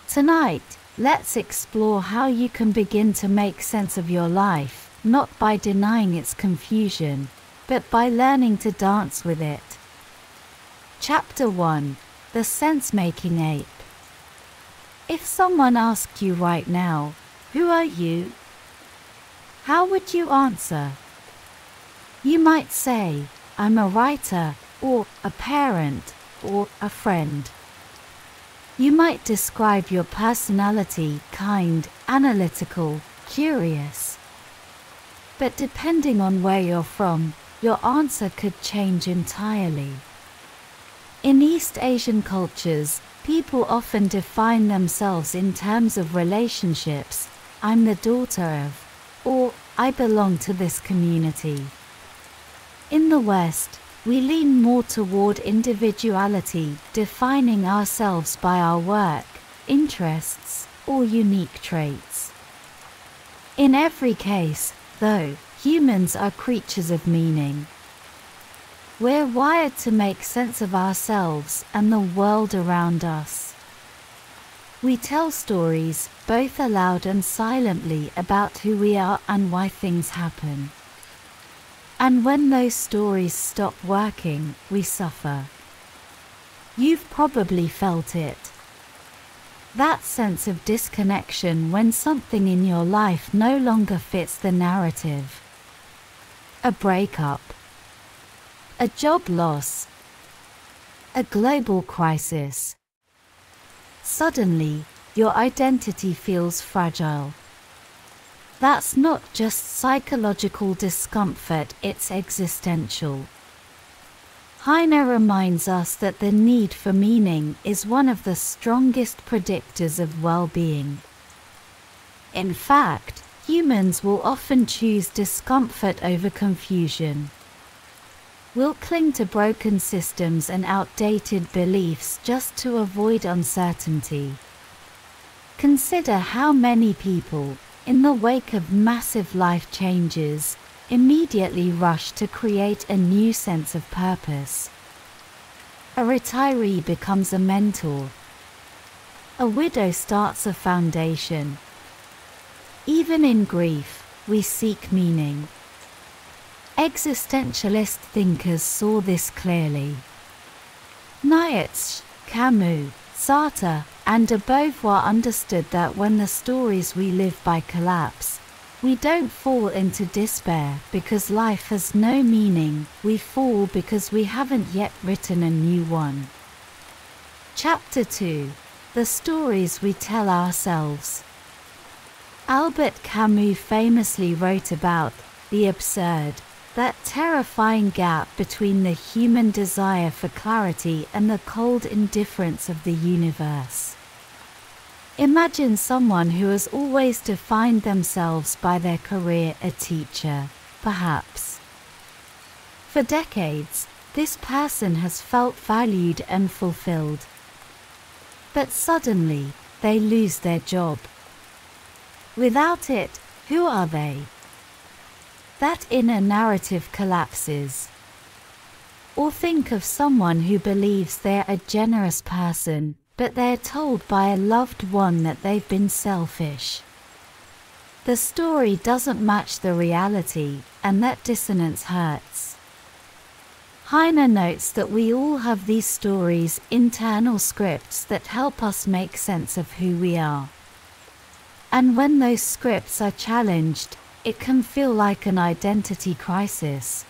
Tonight, let's explore how you can begin to make sense of your life, not by denying its confusion, but by learning to dance with it. Chapter 1: The Sense-Making Ape. If someone asked you right now, "Who are you?" how would you answer? You might say, "I'm a writer," or "a parent," or "a friend." You might describe your personality, kind, analytical, curious. But depending on where you're from, your answer could change entirely. In East Asian cultures, people often define themselves in terms of relationships. "I'm the daughter of," or "I belong to this community." In the West, we lean more toward individuality, defining ourselves by our work, interests, or unique traits. In every case, though, humans are creatures of meaning. We're wired to make sense of ourselves and the world around us. We tell stories, both aloud and silently, about who we are and why things happen. And when those stories stop working, we suffer. You've probably felt it. That sense of disconnection when something in your life no longer fits the narrative. A breakup. A job loss. A global crisis. Suddenly, your identity feels fragile. That's not just psychological discomfort, it's existential. Heine reminds us that the need for meaning is one of the strongest predictors of well-being. In fact, humans will often choose discomfort over confusion. We'll cling to broken systems and outdated beliefs just to avoid uncertainty. Consider how many people, in the wake of massive life changes, immediately rush to create a new sense of purpose. A retiree becomes a mentor. A widow starts a foundation. Even in grief, we seek meaning. Existentialist thinkers saw this clearly. Nietzsche, Camus, Sartre, and de Beauvoir understood that when the stories we live by collapse, we don't fall into despair because life has no meaning, we fall because we haven't yet written a new one. Chapter 2. The Stories We Tell Ourselves. Albert Camus famously wrote about the absurd, that terrifying gap between the human desire for clarity and the cold indifference of the universe. Imagine someone who has always defined themselves by their career, a teacher, perhaps. For decades, this person has felt valued and fulfilled. But suddenly, they lose their job. Without it, who are they? That inner narrative collapses. Or think of someone who believes they're a generous person, but they're told by a loved one that they've been selfish. The story doesn't match the reality, and that dissonance hurts. Heine notes that we all have these stories, internal scripts that help us make sense of who we are. And when those scripts are challenged, it can feel like an identity crisis.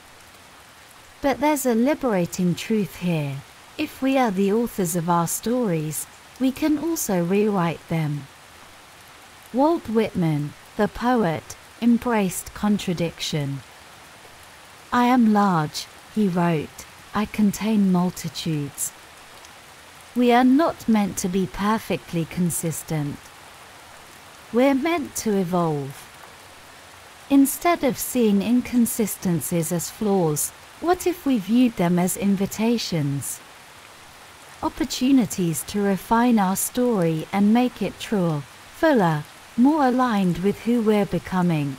But there's a liberating truth here. If we are the authors of our stories, we can also rewrite them. Walt Whitman, the poet, embraced contradiction. "I am large," he wrote, "I contain multitudes." We are not meant to be perfectly consistent. We're meant to evolve. Instead of seeing inconsistencies as flaws, what if we viewed them as invitations? Opportunities to refine our story and make it truer, fuller, more aligned with who we're becoming.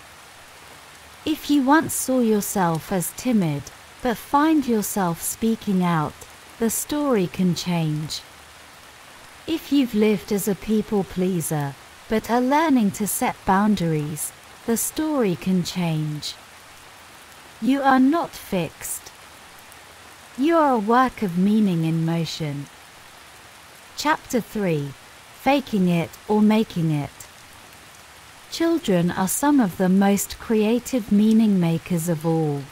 If you once saw yourself as timid, but find yourself speaking out, the story can change. If you've lived as a people pleaser, but are learning to set boundaries, the story can change. You are not fixed. You are a work of meaning in motion. Chapter 3. Faking it or making it. Children are some of the most creative meaning makers of all.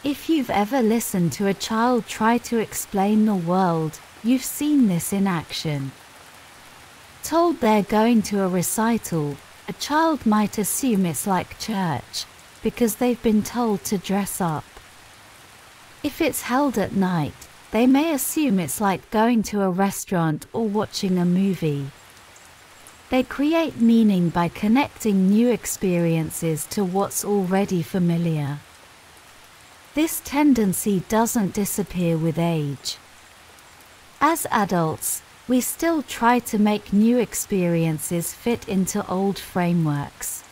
If you've ever listened to a child try to explain the world, you've seen this in action. Told they're going to a recital, a child might assume it's like church, because they've been told to dress up. If it's held at night, they may assume it's like going to a restaurant or watching a movie. They create meaning by connecting new experiences to what's already familiar. This tendency doesn't disappear with age. As adults, we still try to make new experiences fit into old frameworks.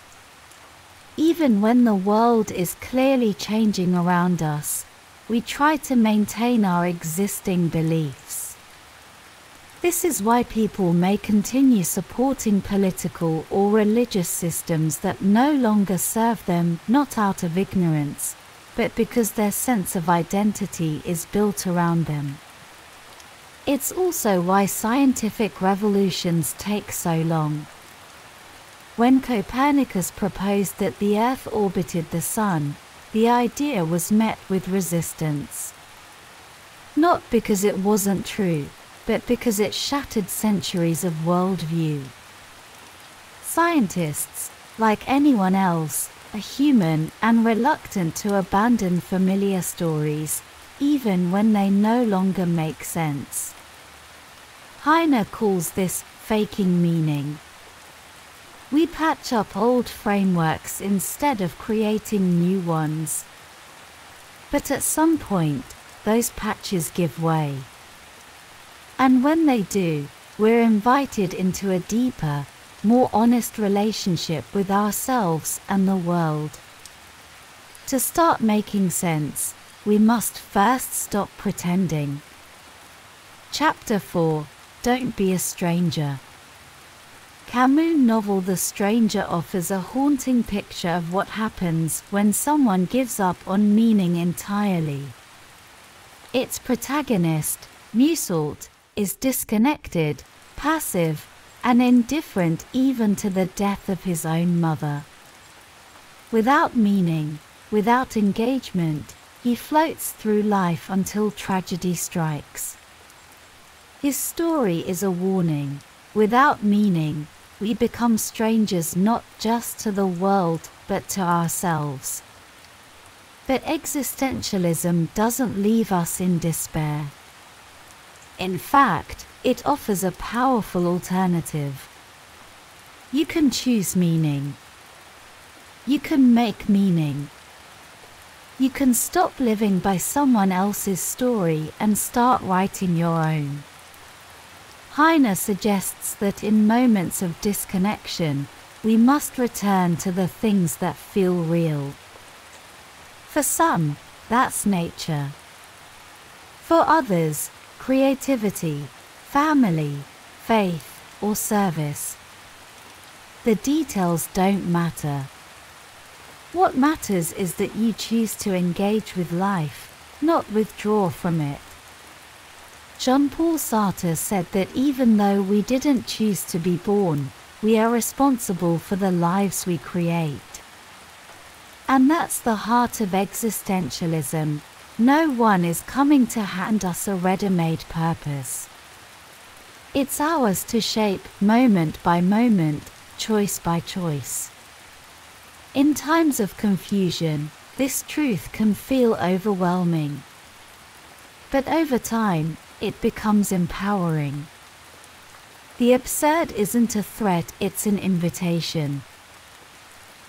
Even when the world is clearly changing around us, we try to maintain our existing beliefs. This is why people may continue supporting political or religious systems that no longer serve them, not out of ignorance, but because their sense of identity is built around them. It's also why scientific revolutions take so long. When Copernicus proposed that the Earth orbited the Sun, the idea was met with resistance. Not because it wasn't true, but because it shattered centuries of worldview. Scientists, like anyone else, are human and reluctant to abandon familiar stories, even when they no longer make sense. Heine calls this faking meaning. We patch up old frameworks instead of creating new ones. But at some point, those patches give way. And when they do, we're invited into a deeper, more honest relationship with ourselves and the world. To start making sense, we must first stop pretending. Chapter 4: Don't Be a Stranger. Camus' novel The Stranger offers a haunting picture of what happens when someone gives up on meaning entirely. Its protagonist, Musault, is disconnected, passive, and indifferent even to the death of his own mother. Without meaning, without engagement, he floats through life until tragedy strikes. His story is a warning. Without meaning, we become strangers not just to the world, but to ourselves. But existentialism doesn't leave us in despair. In fact, it offers a powerful alternative. You can choose meaning. You can make meaning. You can stop living by someone else's story and start writing your own. Heine suggests that in moments of disconnection, we must return to the things that feel real. For some, that's nature. For others, creativity, family, faith, or service. The details don't matter. What matters is that you choose to engage with life, not withdraw from it. Jean-Paul Sartre said that even though we didn't choose to be born, we are responsible for the lives we create. And that's the heart of existentialism. No one is coming to hand us a ready-made purpose. It's ours to shape, moment by moment, choice by choice. In times of confusion, this truth can feel overwhelming. But over time, it becomes empowering. The absurd isn't a threat, it's an invitation.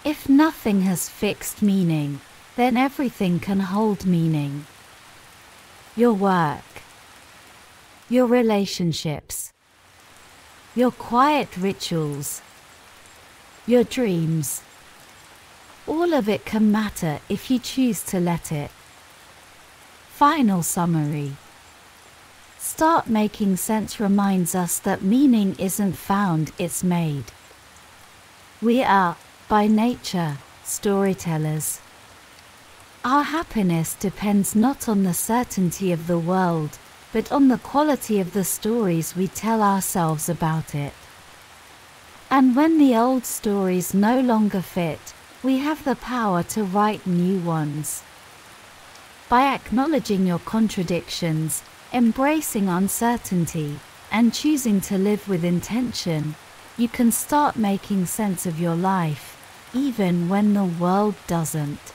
If nothing has fixed meaning, then everything can hold meaning. Your work, your relationships, your quiet rituals, your dreams. All of it can matter if you choose to let it. Final summary. Start Making Sense reminds us that meaning isn't found, it's made. We are, by nature, storytellers. Our happiness depends not on the certainty of the world, but on the quality of the stories we tell ourselves about it. And when the old stories no longer fit, we have the power to write new ones. By acknowledging your contradictions, embracing uncertainty, and choosing to live with intention, you can start making sense of your life, even when the world doesn't.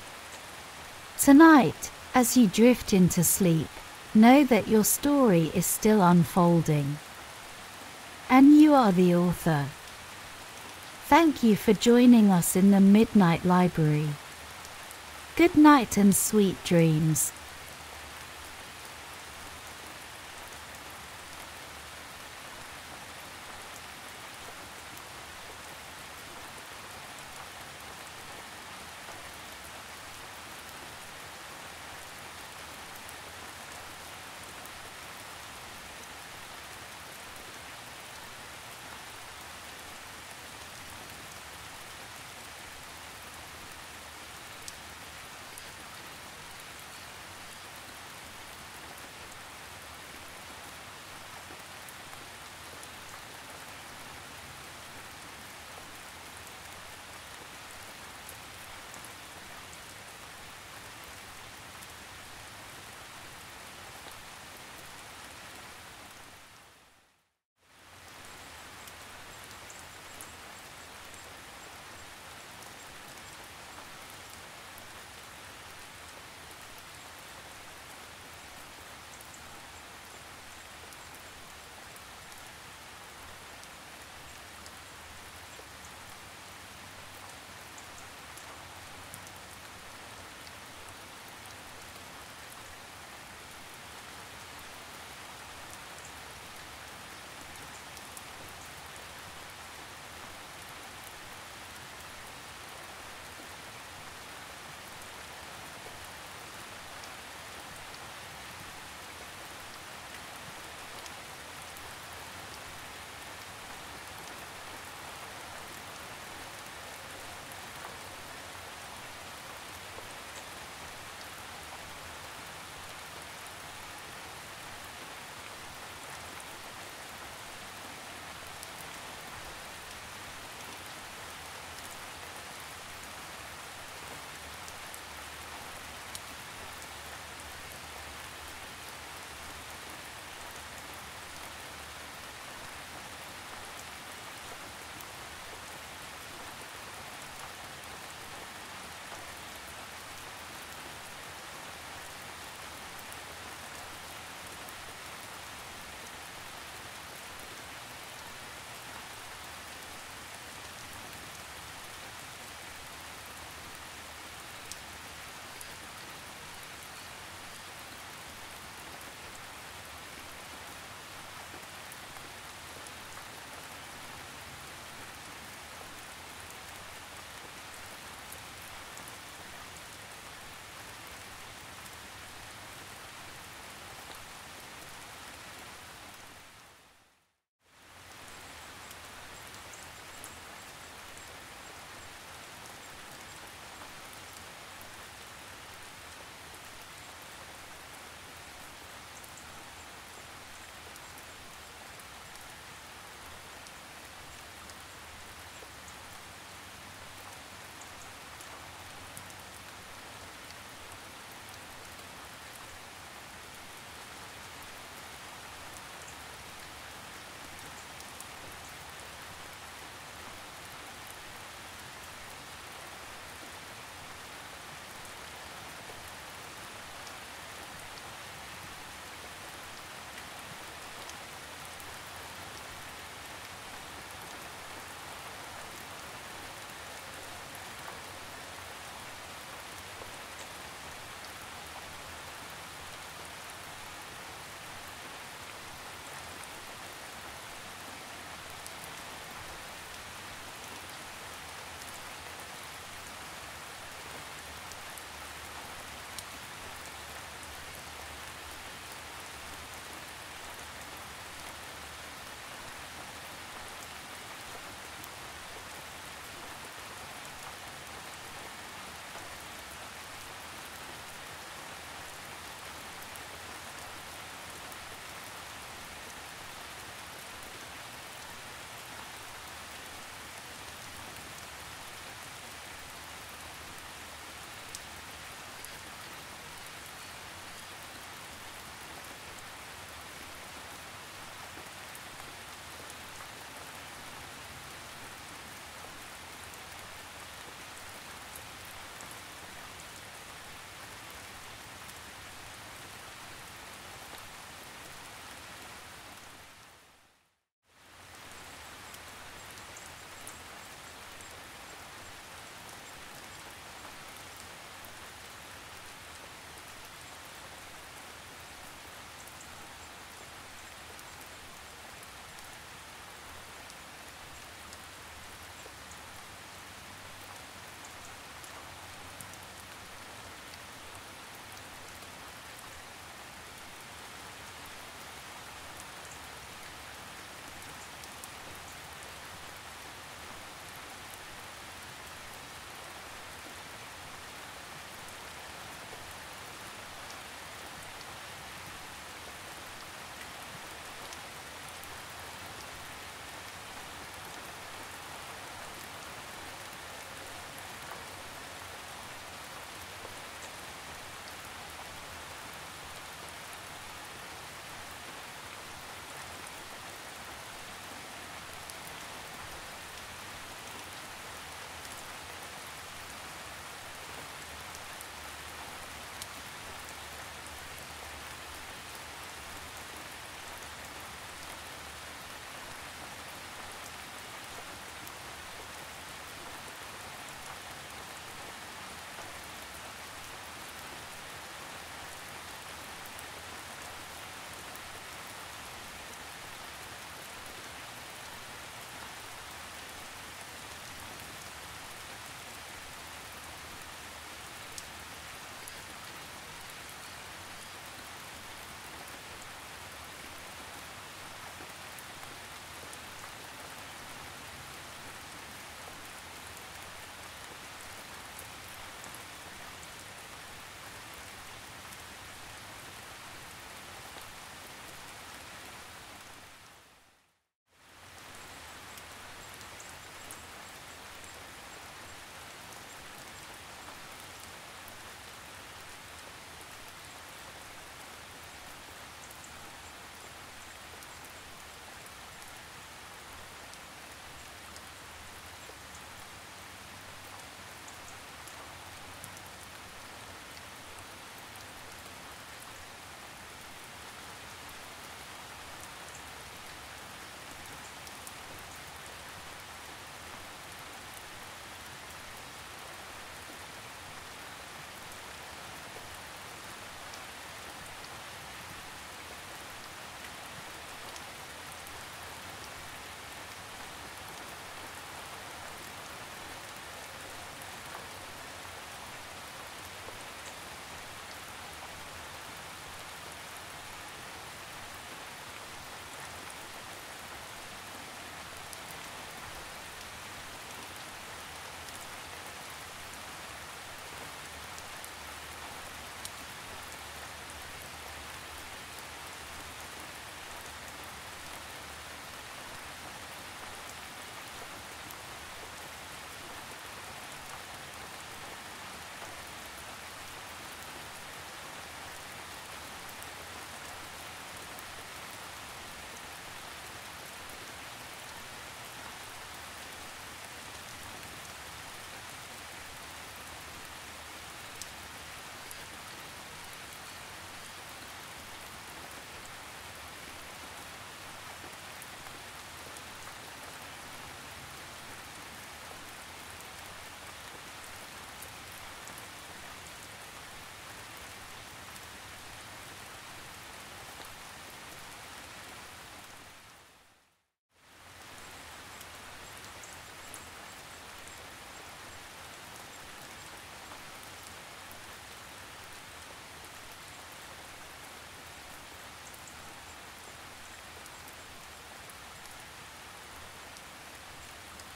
Tonight, as you drift into sleep, know that your story is still unfolding. And you are the author. Thank you for joining us in the Midnight Library. Good night and sweet dreams.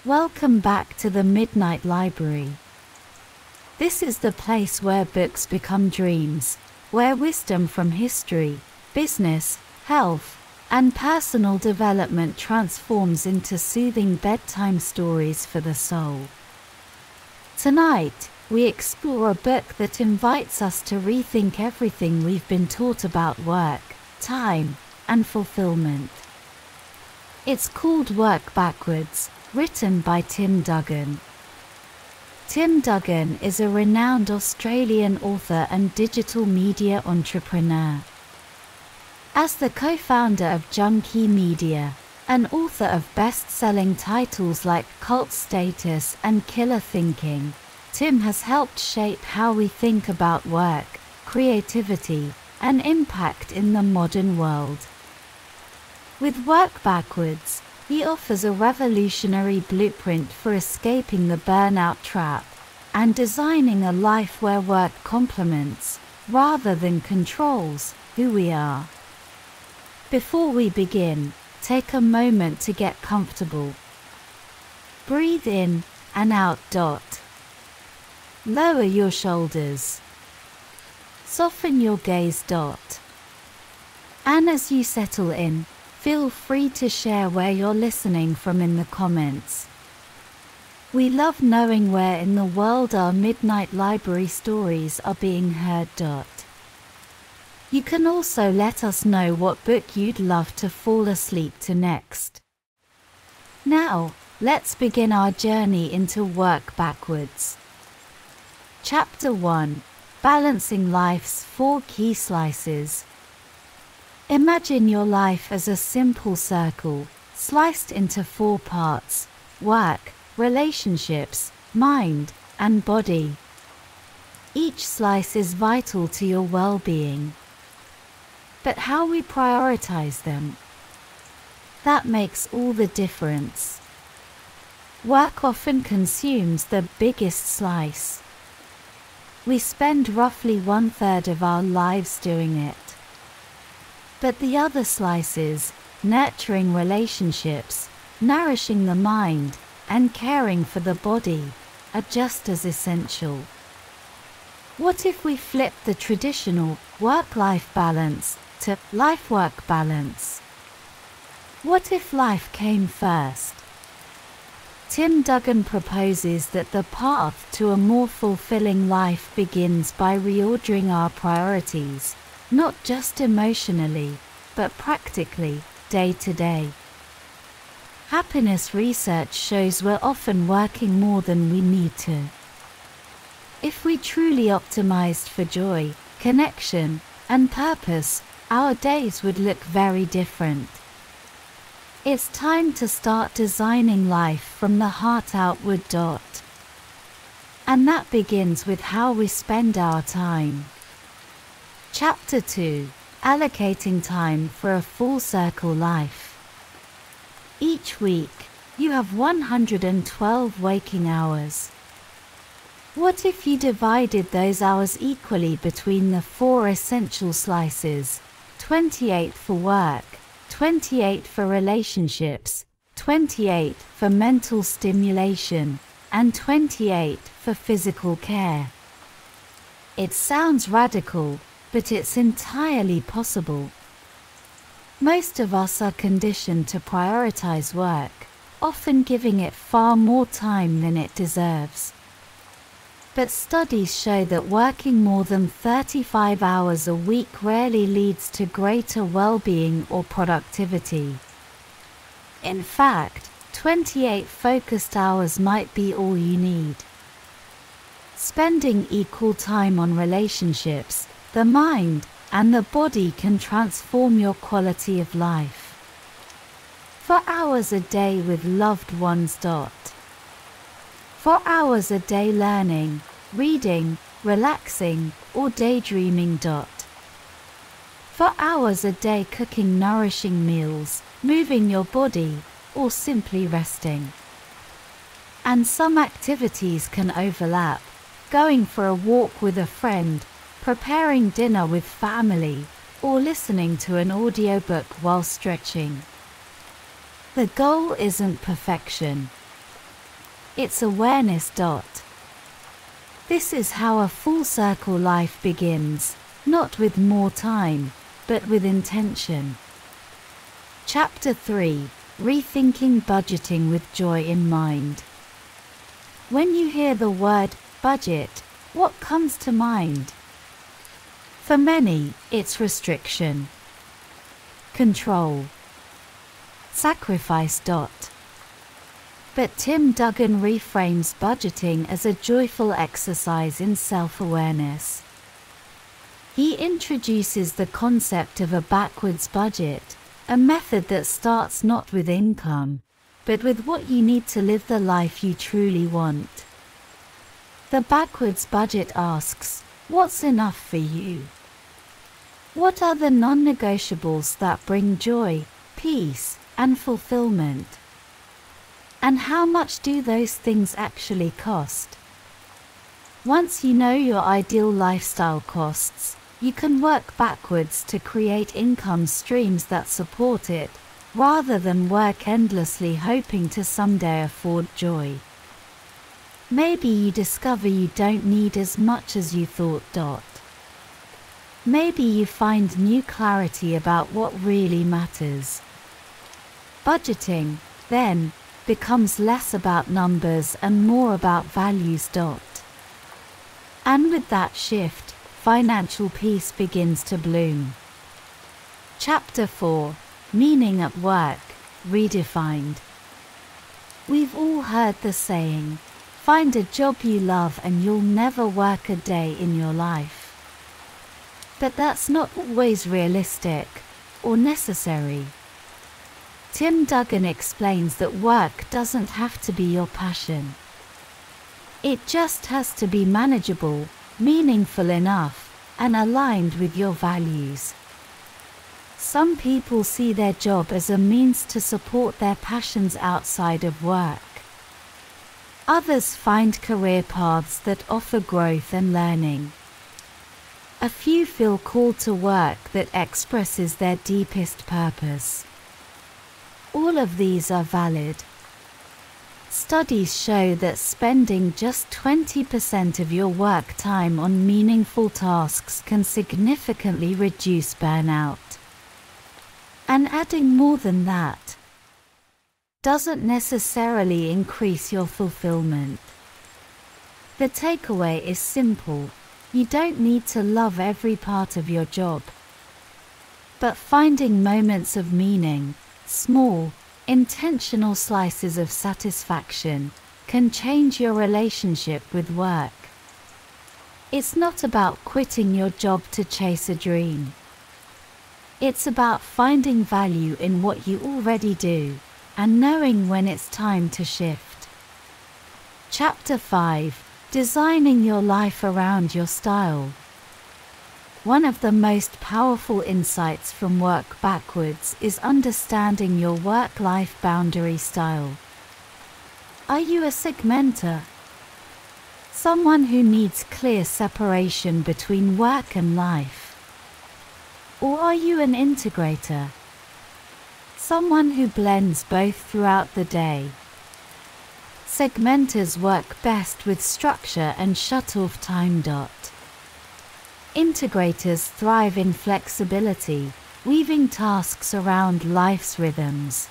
Welcome back to the Midnight Library. This is the place where books become dreams, where wisdom from history, business, health, and personal development transforms into soothing bedtime stories for the soul. Tonight, we explore a book that invites us to rethink everything we've been taught about work, time, and fulfillment. It's called Work Backwards, written by Tim Duggan. Tim Duggan is a renowned Australian author and digital media entrepreneur. As the co-founder of Junkie Media, and author of best-selling titles like Cult Status and Killer Thinking, Tim has helped shape how we think about work, creativity, and impact in the modern world. With Work Backwards, he offers a revolutionary blueprint for escaping the burnout trap and designing a life where work complements, rather than controls, who we are. Before we begin, take a moment to get comfortable. Breathe in and out. Lower your shoulders. Soften your gaze. And as you settle in, feel free to share where you're listening from in the comments. We love knowing where in the world our Midnight Library stories are being heard. You can also let us know what book you'd love to fall asleep to next. Now, let's begin our journey into Work Backwards. Chapter 1: Balancing Life's 4 Key Slices. Imagine your life as a simple circle, sliced into 4 parts: work, relationships, mind, and body. Each slice is vital to your well-being. But how we prioritize them, that makes all the difference. Work often consumes the biggest slice. We spend roughly 1/3 of our lives doing it. But the other slices, nurturing relationships, nourishing the mind, and caring for the body, are just as essential. What if we flip the traditional work-life balance to life-work balance? What if life came first? Tim Duggan proposes that the path to a more fulfilling life begins by reordering our priorities, not just emotionally, but practically, day to day. Happiness research shows we're often working more than we need to. If we truly optimized for joy, connection, and purpose, our days would look very different. It's time to start designing life from the heart outward. And that begins with how we spend our time. Chapter 2: Allocating Time for a Full Circle Life. Each week, you have 112 waking hours. What if you divided those hours equally between the 4 essential slices: 28 for work, 28 for relationships, 28 for mental stimulation, and 28 for physical care? It sounds radical, but it's entirely possible. Most of us are conditioned to prioritize work, often giving it far more time than it deserves. But studies show that working more than 35 hours a week rarely leads to greater well-being or productivity. In fact, 28 focused hours might be all you need. Spending equal time on relationships, the mind, and the body can transform your quality of life. 4 hours a day with loved ones. 4 hours a day learning, reading, relaxing, or daydreaming. 4 hours a day cooking nourishing meals, moving your body, or simply resting. And some activities can overlap: going for a walk with a friend, preparing dinner with family, or listening to an audiobook while stretching. The goal isn't perfection. it's awareness. This is how a full circle life begins, not with more time, but with intention. Chapter 3: Rethinking Budgeting with Joy in Mind. When you hear the word budget, what comes to mind? For many, it's restriction, control, sacrifice. But Tim Duggan reframes budgeting as a joyful exercise in self-awareness. He introduces the concept of a backwards budget, a method that starts not with income, but with what you need to live the life you truly want. The backwards budget asks, what's enough for you? What are the non-negotiables that bring joy, peace, and fulfillment? And how much do those things actually cost? Once you know your ideal lifestyle costs, you can work backwards to create income streams that support it, rather than work endlessly hoping to someday afford joy. Maybe you discover you don't need as much as you thought. Maybe you find new clarity about what really matters. Budgeting, then, becomes less about numbers and more about values. And with that shift, financial peace begins to bloom. Chapter 4: Meaning at Work, Redefined. We've all heard the saying, find a job you love and you'll never work a day in your life. But that's not always realistic or necessary. Tim Duggan explains that work doesn't have to be your passion. It just has to be manageable, meaningful enough, and aligned with your values. Some people see their job as a means to support their passions outside of work. Others find career paths that offer growth and learning. A few feel called to work that expresses their deepest purpose. All of these are valid. Studies show that spending just 20% of your work time on meaningful tasks can significantly reduce burnout. And adding more than that doesn't necessarily increase your fulfillment. The takeaway is simple: you don't need to love every part of your job. But finding moments of meaning, small, intentional slices of satisfaction, can change your relationship with work. It's not about quitting your job to chase a dream. It's about finding value in what you already do, and knowing when it's time to shift. Chapter 5: Designing your life around your style. One of the most powerful insights from Work Backwards is understanding your work-life boundary style. Are you a segmenter? Someone who needs clear separation between work and life? Or are you an integrator? Someone who blends both throughout the day? Segmenters work best with structure and shut-off time. Integrators thrive in flexibility, weaving tasks around life's rhythms.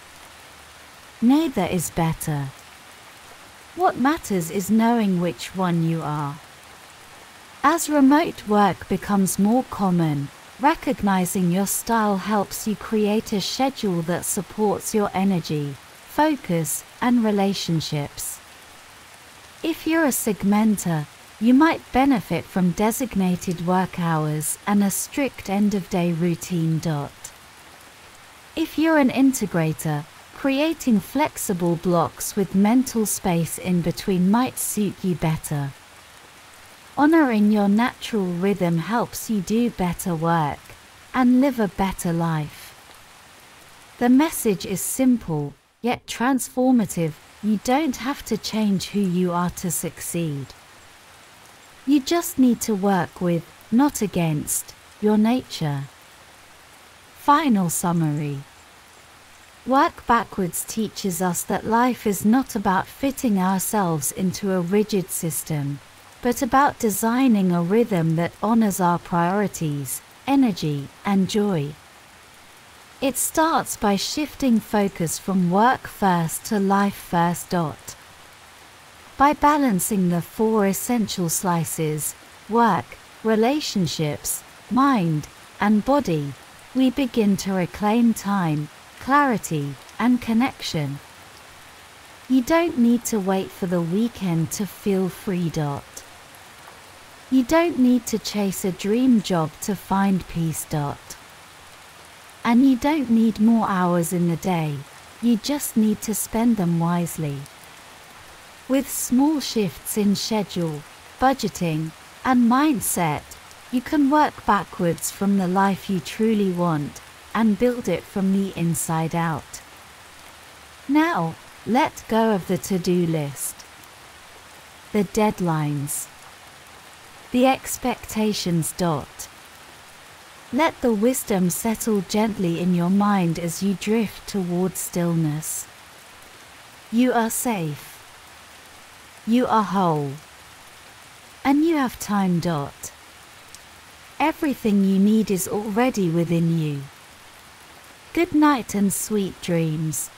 Neither is better. What matters is knowing which one you are. As remote work becomes more common, recognizing your style helps you create a schedule that supports your energy, focus, and relationships. If you're a segmenter, you might benefit from designated work hours and a strict end-of-day routine. If you're an integrator, creating flexible blocks with mental space in between might suit you better. Honoring your natural rhythm helps you do better work and live a better life. The message is simple, yet transformative. You don't have to change who you are to succeed. You just need to work with, not against, your nature. Final summary. Work backwards teaches us that life is not about fitting ourselves into a rigid system, but about designing a rhythm that honors our priorities, energy, and joy. It starts by shifting focus from work first to life first. By balancing the four essential slices, work, relationships, mind, and body, we begin to reclaim time, clarity, and connection. You don't need to wait for the weekend to feel free. You don't need to chase a dream job to find peace. And you don't need more hours in the day, you just need to spend them wisely. With small shifts in schedule, budgeting, and mindset, you can work backwards from the life you truly want and build it from the inside out. Now, let go of the to-do list, the deadlines, the expectations. Let the wisdom settle gently in your mind as you drift towards stillness. You are safe. You are whole. And you have time. Everything you need is already within you. Good night and sweet dreams.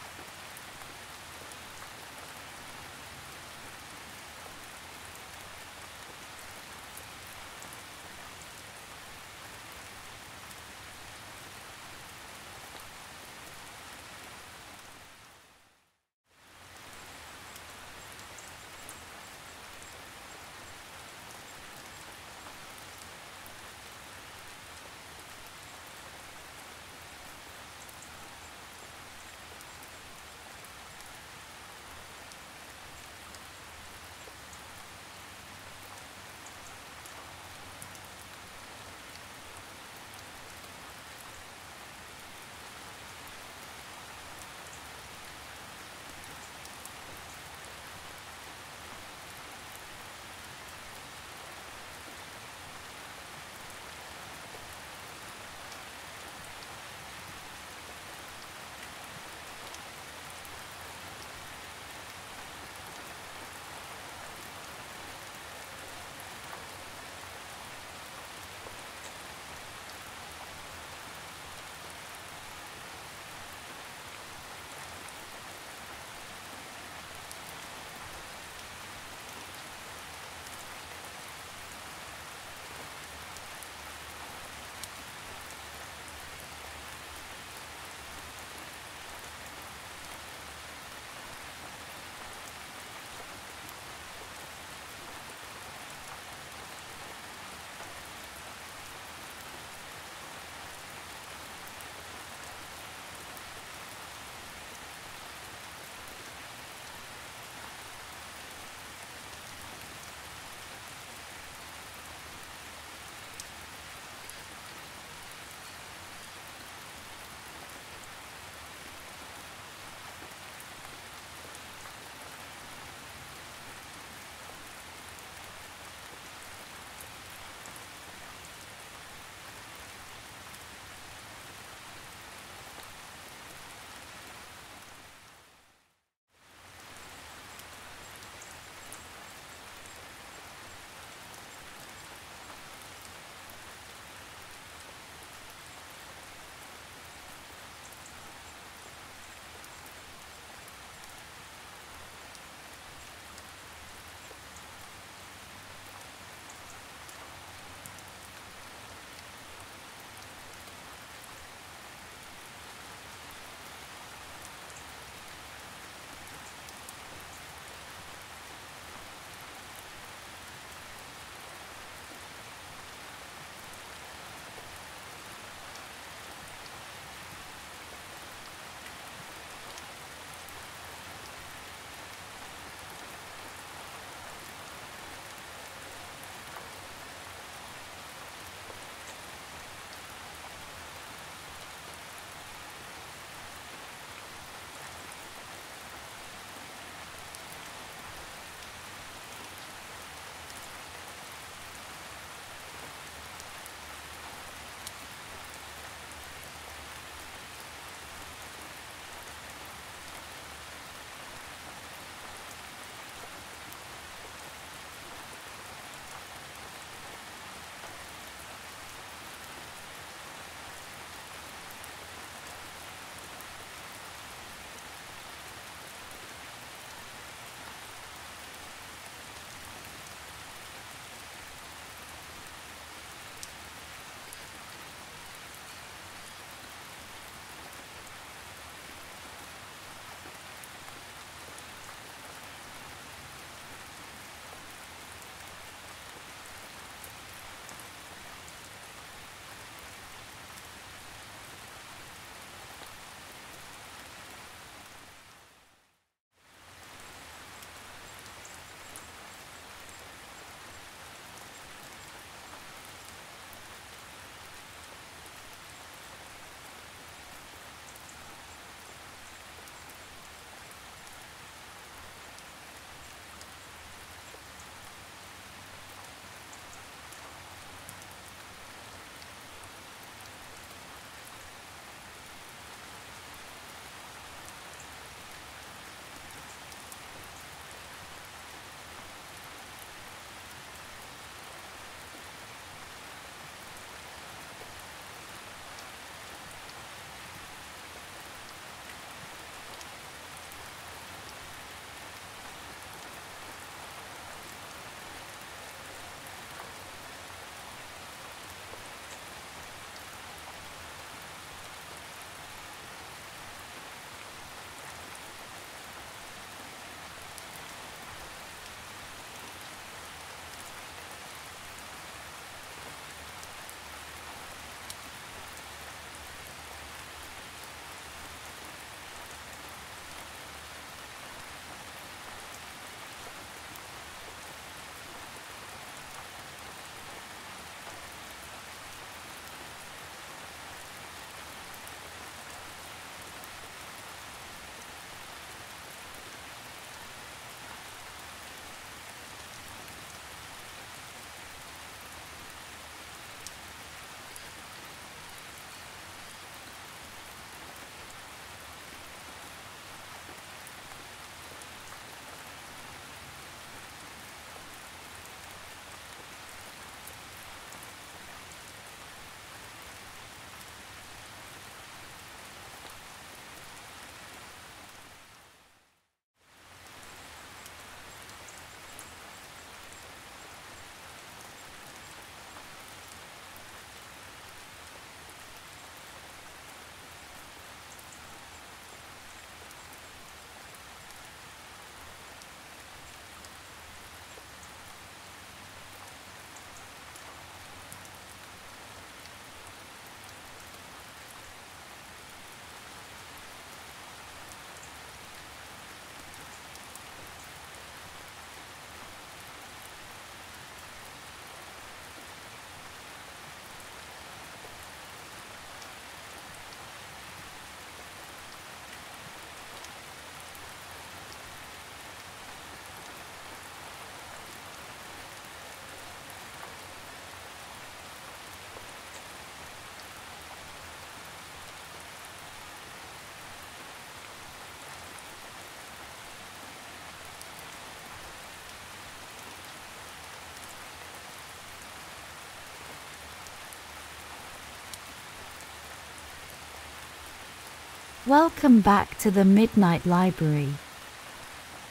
Welcome back to the Midnight Library.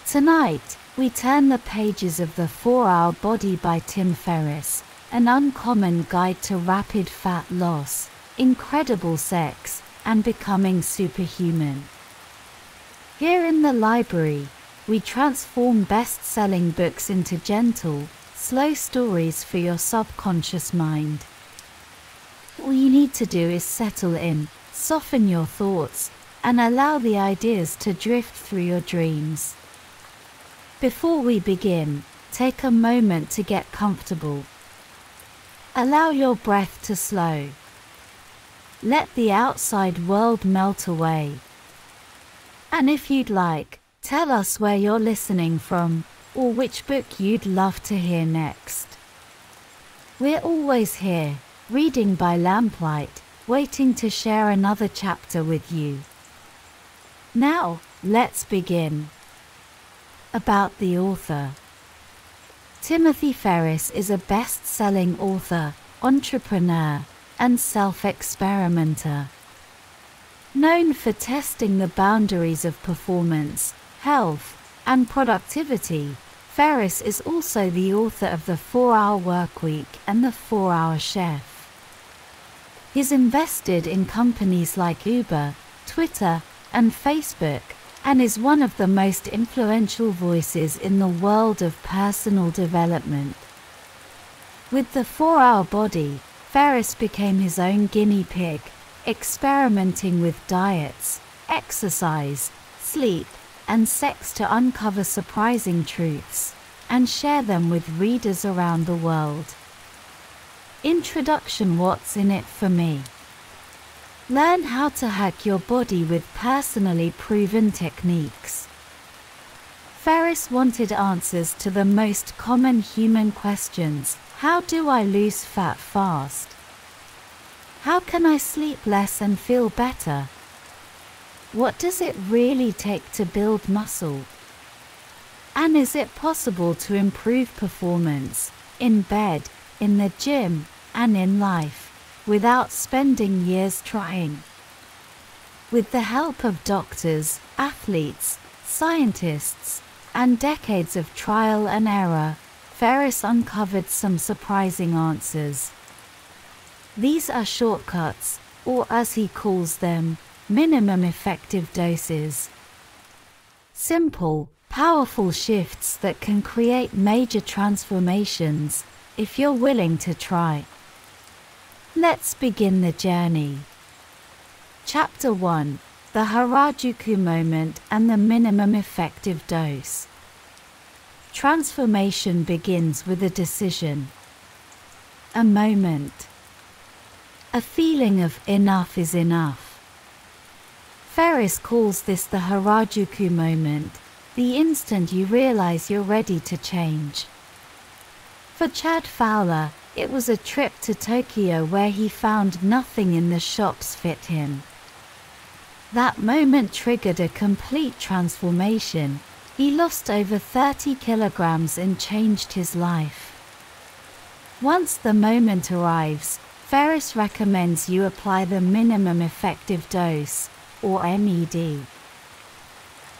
Tonight, we turn the pages of The 4-Hour Body by Tim Ferriss, an uncommon guide to rapid fat loss, incredible sex, and becoming superhuman. Here in the library, we transform best-selling books into gentle, slow stories for your subconscious mind. All you need to do is settle in, soften your thoughts, and allow the ideas to drift through your dreams. Before we begin, take a moment to get comfortable. Allow your breath to slow. Let the outside world melt away. And if you'd like, tell us where you're listening from, or which book you'd love to hear next. We're always here, reading by lamplight, waiting to share another chapter with you. Now, let's begin. About the author. Timothy Ferriss is a best-selling author, entrepreneur, and self-experimenter. Known for testing the boundaries of performance, health, and productivity, Ferriss is also the author of The 4-Hour Workweek and The 4-Hour Chef. He's invested in companies like Uber, Twitter, and Facebook, and is one of the most influential voices in the world of personal development. With The 4-Hour Body, Ferriss became his own guinea pig, experimenting with diets, exercise, sleep, and sex to uncover surprising truths, and share them with readers around the world. Introduction. What's in it for me? Learn how to hack your body with personally proven techniques. Ferriss wanted answers to the most common human questions. How do I lose fat fast? How can I sleep less and feel better? What does it really take to build muscle? And is it possible to improve performance, in bed, in the gym, and in life, without spending years trying? With the help of doctors, athletes, scientists, and decades of trial and error, Ferriss uncovered some surprising answers. These are shortcuts, or as he calls them, minimum effective doses. Simple, powerful shifts that can create major transformations, if you're willing to try. Let's begin the journey. Chapter 1: The Harajuku Moment and the Minimum Effective Dose. Transformation begins with a decision. A moment. A feeling of enough is enough. Ferriss calls this the Harajuku moment, the instant you realize you're ready to change. For Chad Fowler, it was a trip to Tokyo where he found nothing in the shops fit him. That moment triggered a complete transformation. He lost over 30 kilograms and changed his life. Once the moment arrives, Ferriss recommends you apply the minimum effective dose, or MED.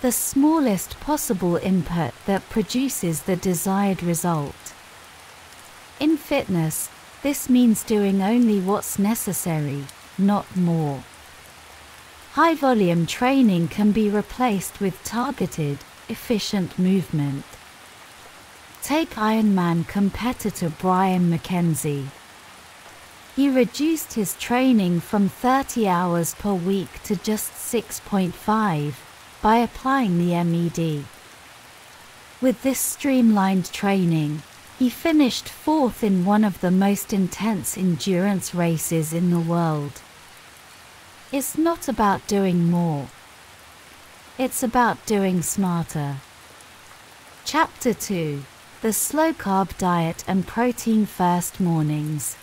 The smallest possible input that produces the desired result. In fitness, this means doing only what's necessary, not more. High-volume training can be replaced with targeted, efficient movement. Take Ironman competitor Brian McKenzie. He reduced his training from 30 hours per week to just 6.5 by applying the MED. With this streamlined training, he finished 4th in one of the most intense endurance races in the world. It's not about doing more. It's about doing smarter. Chapter 2: The Slow-Carb Diet and Protein-First Mornings.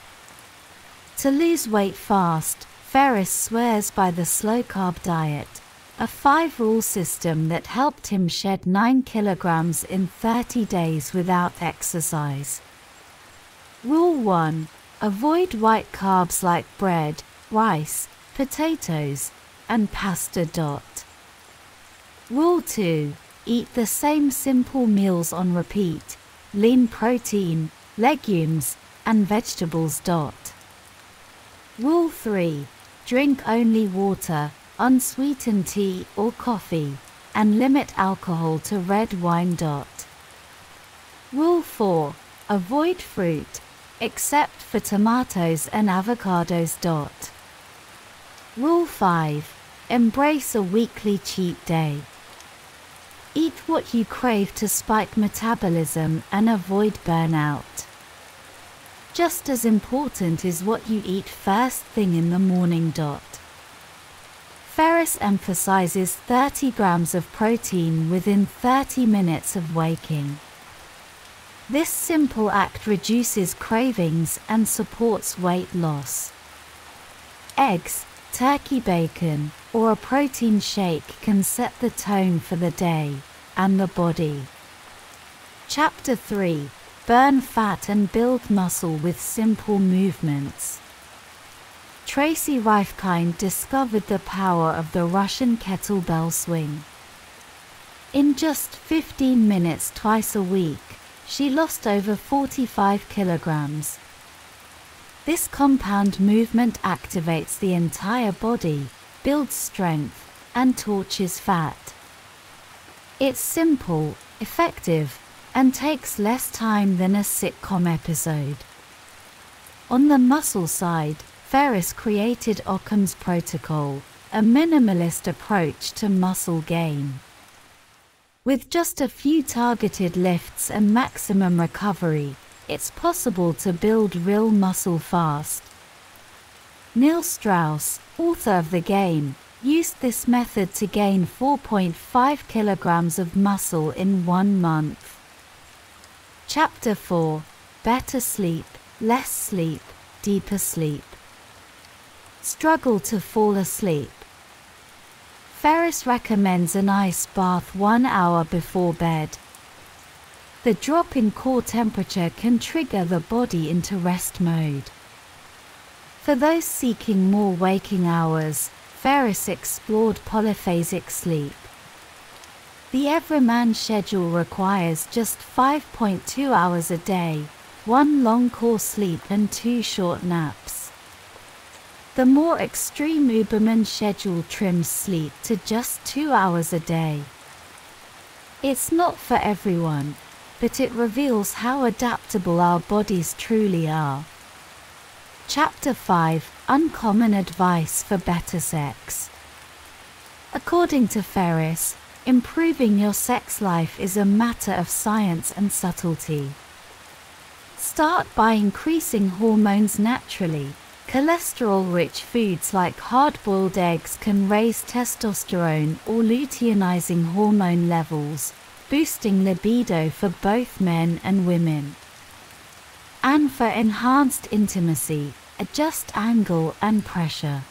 To lose weight fast, Ferriss swears by the slow-carb diet, a 5-rule system that helped him shed 9 kilograms in 30 days without exercise. Rule 1: Avoid white carbs like bread, rice, potatoes, and pasta. Rule 2. Eat the same simple meals on repeat. Lean protein, legumes, and vegetables. Rule 3. Drink only water, unsweetened tea or coffee, and limit alcohol to red wine. Rule 4. Avoid fruit, except for tomatoes and avocados. Rule 5. Embrace a weekly cheat day. Eat what you crave to spike metabolism and avoid burnout. Just as important is what you eat first thing in the morning. Ferris emphasizes 30 grams of protein within 30 minutes of waking. This simple act reduces cravings and supports weight loss. Eggs, turkey bacon, or a protein shake can set the tone for the day and the body. Chapter 3. Burn fat and build muscle with simple movements. Tracy Rifkind discovered the power of the Russian kettlebell swing. In just 15 minutes twice a week, she lost over 45 kilograms. This compound movement activates the entire body, builds strength, and torches fat. It's simple, effective, and takes less time than a sitcom episode. On the muscle side, Ferris created Occam's protocol, a minimalist approach to muscle gain. With just a few targeted lifts and maximum recovery, it's possible to build real muscle fast. Neil Strauss, author of The Game, used this method to gain 4.5 kilograms of muscle in 1 month. Chapter 4. Better sleep, less sleep, deeper sleep. Struggle to fall asleep. Ferris recommends an ice bath 1 hour before bed. The drop in core temperature can trigger the body into rest mode. For those seeking more waking hours, Ferris explored polyphasic sleep. The everyman schedule requires just 5.2 hours a day, 1 long core sleep and 2 short naps. The more extreme Uberman schedule trims sleep to just 2 hours a day. It's not for everyone, but it reveals how adaptable our bodies truly are. Chapter 5. Uncommon advice for better sex. According to Ferris, improving your sex life is a matter of science and subtlety. Start by increasing hormones naturally. Cholesterol-rich foods like hard-boiled eggs can raise testosterone or luteinizing hormone levels, boosting libido for both men and women. And for enhanced intimacy, adjust angle and pressure.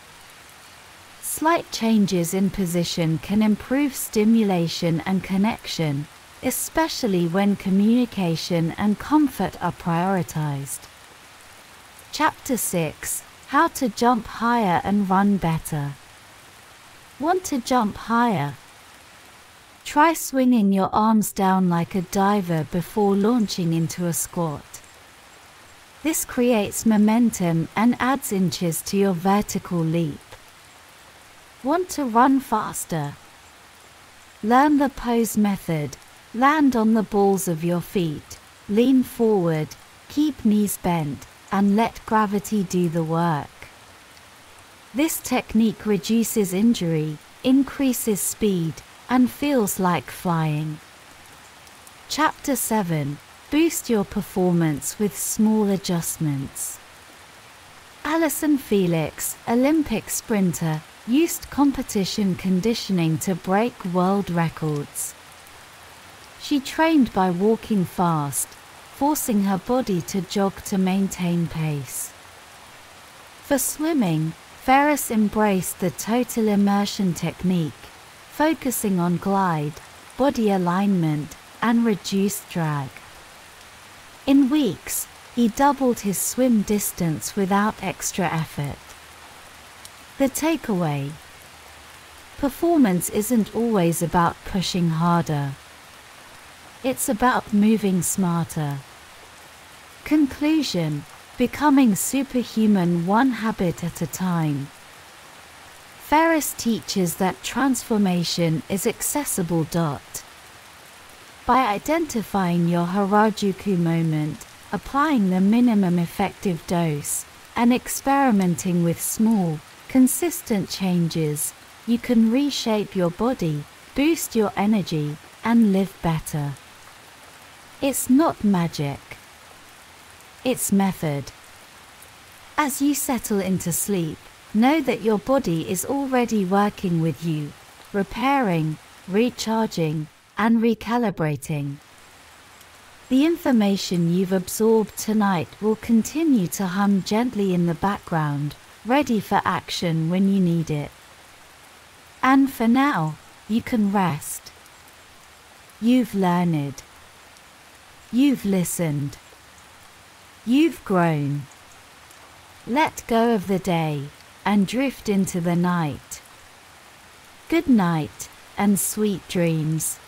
Slight changes in position can improve stimulation and connection, especially when communication and comfort are prioritized. Chapter 6. How to jump higher and run better. Want to jump higher? Try swinging your arms down like a diver before launching into a squat. This creates momentum and adds inches to your vertical leap. Want to run faster? Learn the pose method. Land on the balls of your feet, lean forward, keep knees bent, and let gravity do the work. This technique reduces injury, increases speed, and feels like flying. Chapter 7. Boost your performance with small adjustments. Allyson Felix, Olympic sprinter, used competition conditioning to break world records. She trained by walking fast, forcing her body to jog to maintain pace. For swimming, Ferris embraced the total immersion technique, focusing on glide, body alignment, and reduced drag. In weeks, he doubled his swim distance without extra effort. The takeaway: Performance isn't always about pushing harder. It's about moving smarter. Conclusion: becoming superhuman one habit at a time. Ferriss teaches that transformation is accessible. By identifying your Harajuku moment, applying the minimum effective dose, and experimenting with small, consistent changes, you can reshape your body, boost your energy, and live better. It's not magic. It's method. As you settle into sleep, know that your body is already working with you, repairing, recharging, and recalibrating. The information you've absorbed tonight will continue to hum gently in the background, ready for action when you need it. And for now, you can rest. You've learned. You've listened. You've grown. Let go of the day and drift into the night. Good night and sweet dreams.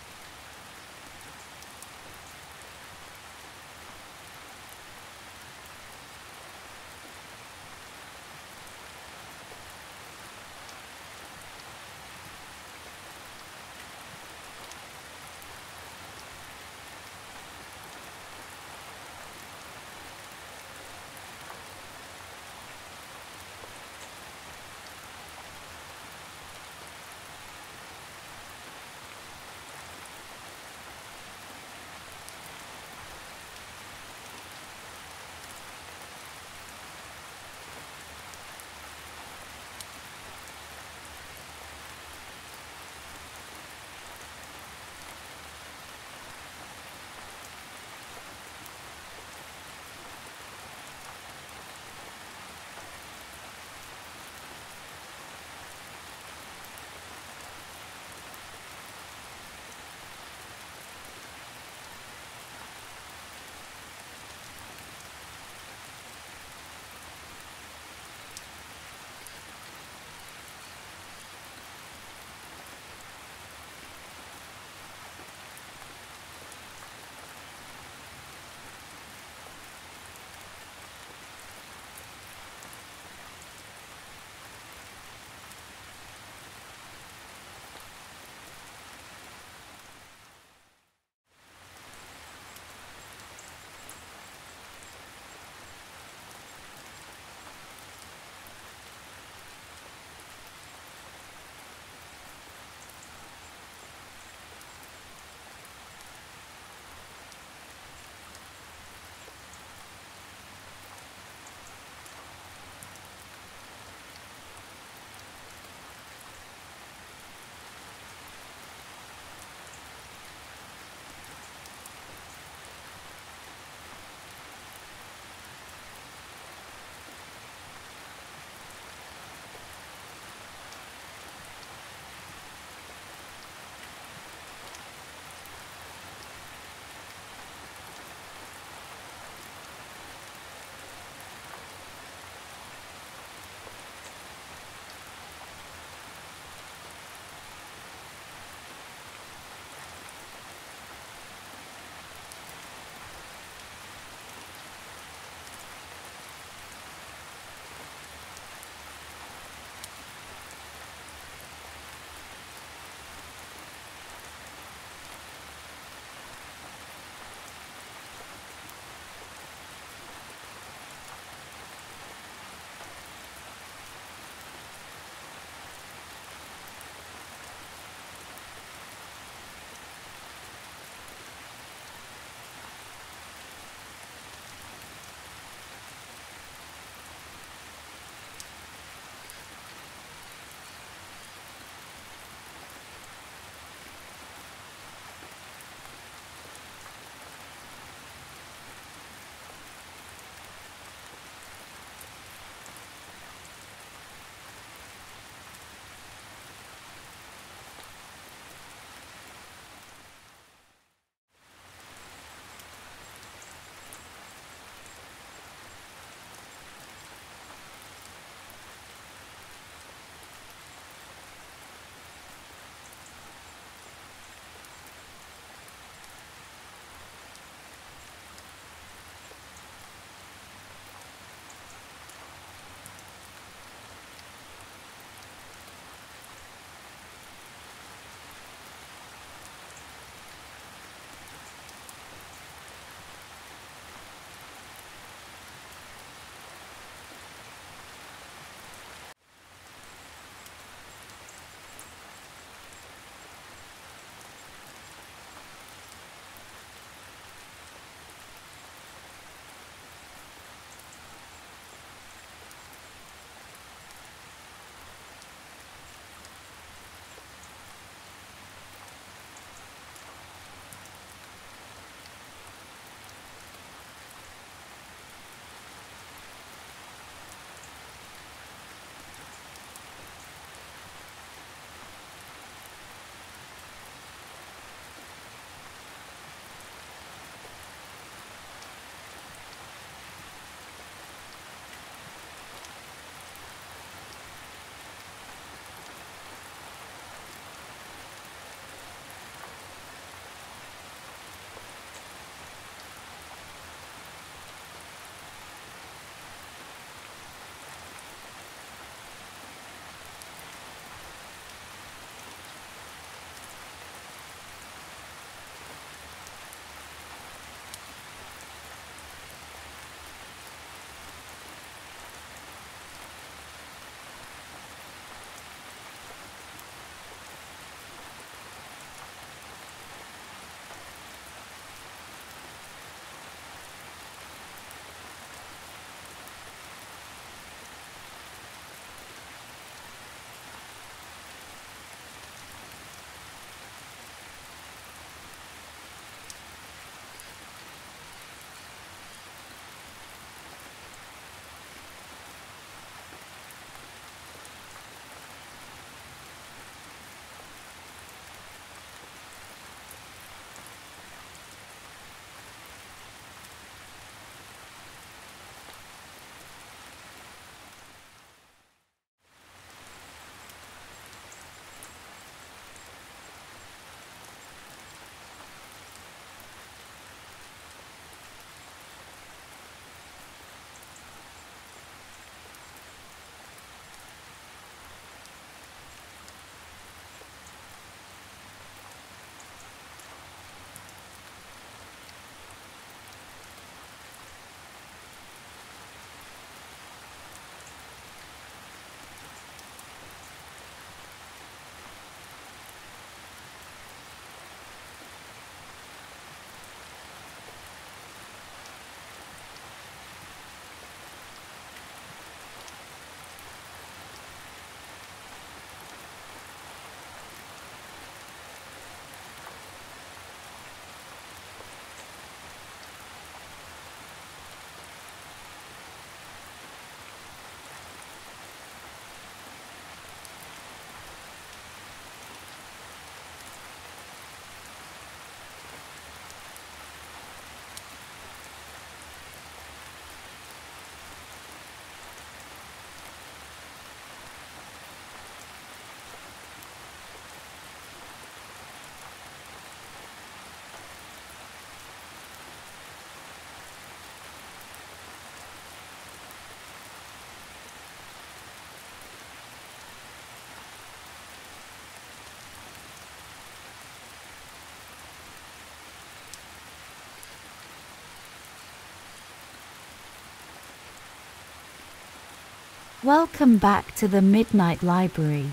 Welcome back to the Midnight Library,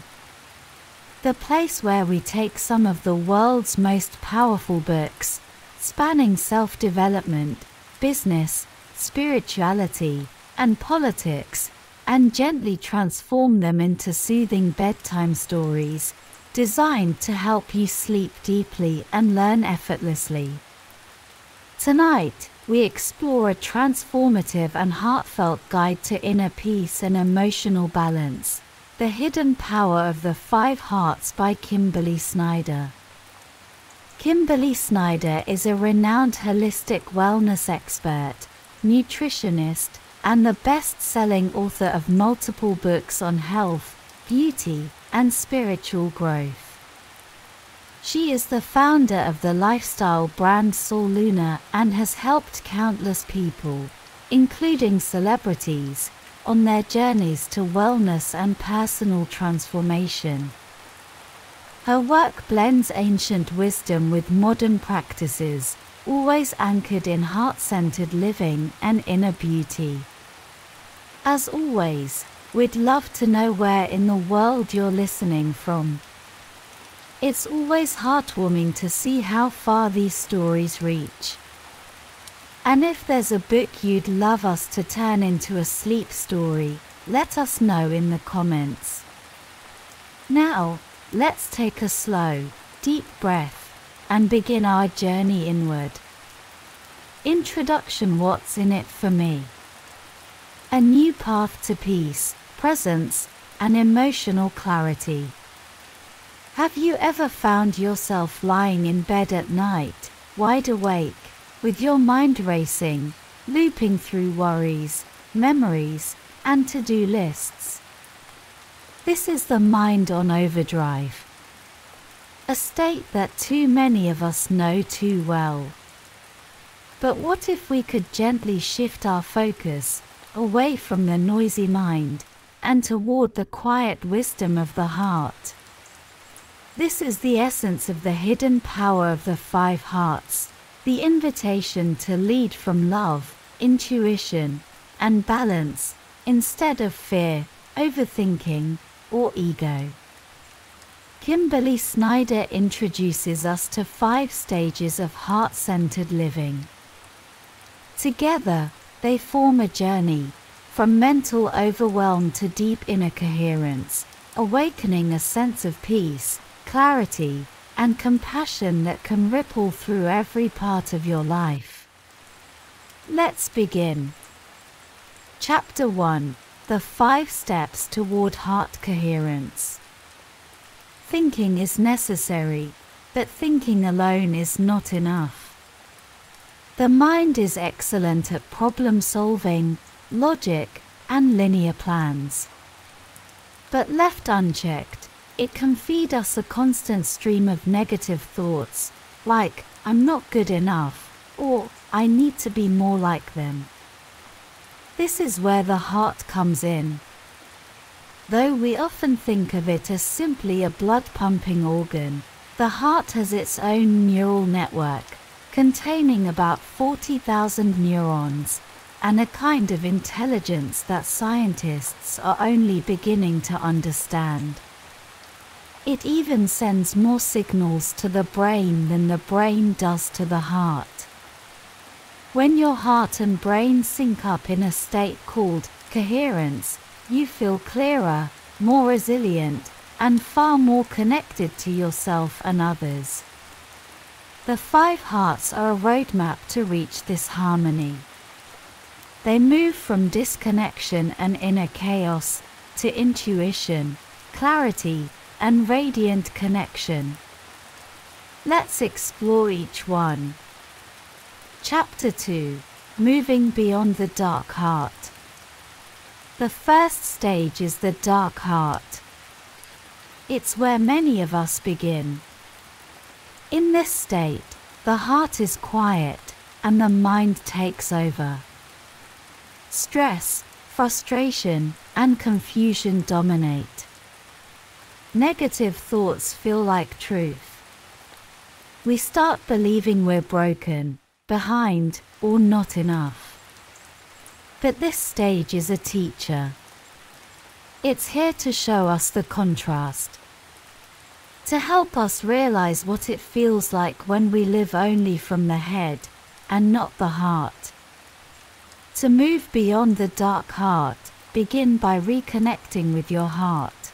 the place where we take some of the world's most powerful books, spanning self-development, business, spirituality, and politics, and gently transform them into soothing bedtime stories, designed to help you sleep deeply and learn effortlessly. Tonight, we explore a transformative and heartfelt guide to inner peace and emotional balance, The Hidden Power of the 5 Hearts by Kimberly Snyder. Kimberly Snyder is a renowned holistic wellness expert, nutritionist, and the best-selling author of multiple books on health, beauty, and spiritual growth. She is the founder of the lifestyle brand Sull and has helped countless people, including celebrities, on their journeys to wellness and personal transformation. Her work blends ancient wisdom with modern practices, always anchored in heart-centered living and inner beauty. As always, we'd love to know where in the world you're listening from. It's always heartwarming to see how far these stories reach. And if there's a book you'd love us to turn into a sleep story, let us know in the comments. Now, let's take a slow, deep breath and begin our journey inward. Introduction: What's in it for me? A new path to peace, presence, and emotional clarity. Have you ever found yourself lying in bed at night, wide awake, with your mind racing, looping through worries, memories, and to-do lists? This is the mind on overdrive, a state that too many of us know too well. But what if we could gently shift our focus away from the noisy mind and toward the quiet wisdom of the heart? This is the essence of the hidden power of the 5 hearts, the invitation to lead from love, intuition, and balance, instead of fear, overthinking, or ego. Kimberly Snyder introduces us to 5 stages of heart-centered living. Together, they form a journey, from mental overwhelm to deep inner coherence, awakening a sense of peace, clarity, and compassion that can ripple through every part of your life. Let's begin. Chapter 1: The 5 Steps Toward Heart Coherence. Thinking is necessary, but thinking alone is not enough. The mind is excellent at problem-solving, logic, and linear plans. But left unchecked, it can feed us a constant stream of negative thoughts, like, I'm not good enough, or I need to be more like them. This is where the heart comes in. Though we often think of it as simply a blood-pumping organ, the heart has its own neural network, containing about 40,000 neurons, and a kind of intelligence that scientists are only beginning to understand. It even sends more signals to the brain than the brain does to the heart. When your heart and brain sync up in a state called coherence, you feel clearer, more resilient, and far more connected to yourself and others. The 5 hearts are a roadmap to reach this harmony. They move from disconnection and inner chaos to intuition, clarity, and radiant connection. Let's explore each one. Chapter 2: Moving Beyond the Dark Heart. The first stage is the dark heart. It's where many of us begin. In this state, the heart is quiet and the mind takes over. Stress, frustration, and confusion dominate. Negative thoughts feel like truth. We start believing we're broken, behind, or not enough. But this stage is a teacher. It's here to show us the contrast, to help us realize what it feels like when we live only from the head and not the heart. To move beyond the dark heart, begin by reconnecting with your heart.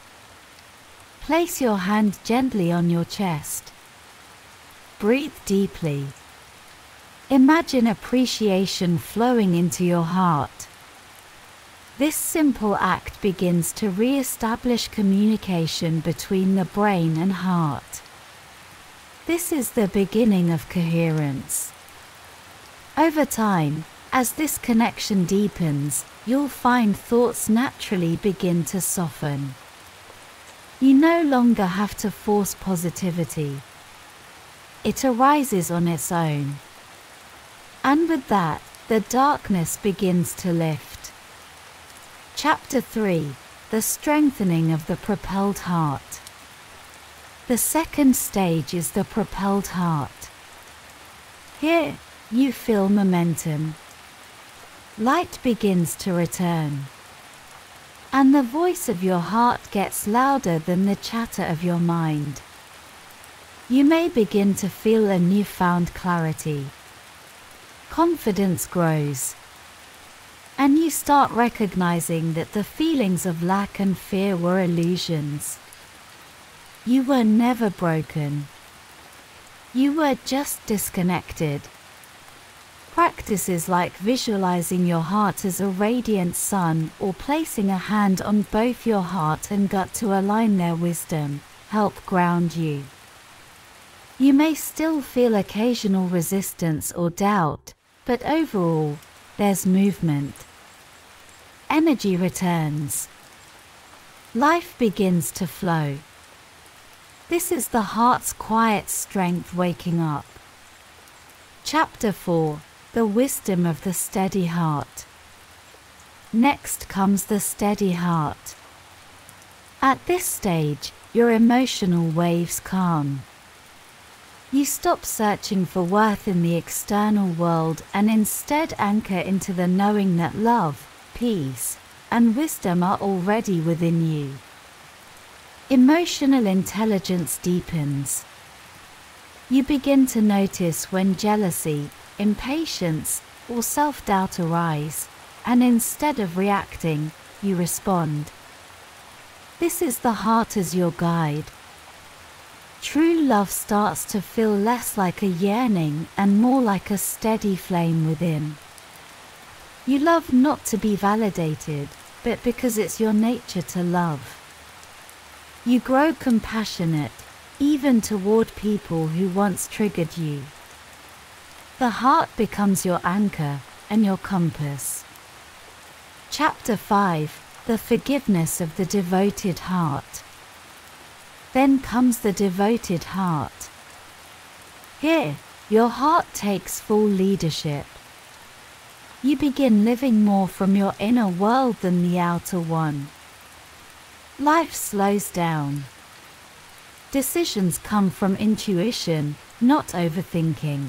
Place your hand gently on your chest. Breathe deeply. Imagine appreciation flowing into your heart. This simple act begins to re-establish communication between the brain and heart. This is the beginning of coherence. Over time, as this connection deepens, you'll find thoughts naturally begin to soften. You no longer have to force positivity. It arises on its own. And with that, the darkness begins to lift. Chapter 3: The Strengthening of the Propelled Heart. The second stage is the propelled heart. Here, you feel momentum. Light begins to return. And the voice of your heart gets louder than the chatter of your mind. You may begin to feel a newfound clarity. Confidence grows. And you start recognizing that the feelings of lack and fear were illusions. You were never broken. You were just disconnected. Practices like visualizing your heart as a radiant sun or placing a hand on both your heart and gut to align their wisdom help ground you. You may still feel occasional resistance or doubt, but overall, there's movement. Energy returns. Life begins to flow. This is the heart's quiet strength waking up. Chapter 4: The Wisdom of the Steady Heart. Next comes the steady heart. At this stage, your emotional waves calm. You stop searching for worth in the external world and instead anchor into the knowing that love, peace, and wisdom are already within you. Emotional intelligence deepens. You begin to notice when jealousy, impatience, or self-doubt arise, and instead of reacting, you respond. This is the heart as your guide. True love starts to feel less like a yearning and more like a steady flame within. You love not to be validated, but because it's your nature to love. You grow compassionate, even toward people who once triggered you. The heart becomes your anchor and your compass. Chapter 5: The Forgiveness of the Devoted Heart. Then comes the devoted heart. Here, your heart takes full leadership. You begin living more from your inner world than the outer one. Life slows down. Decisions come from intuition, not overthinking.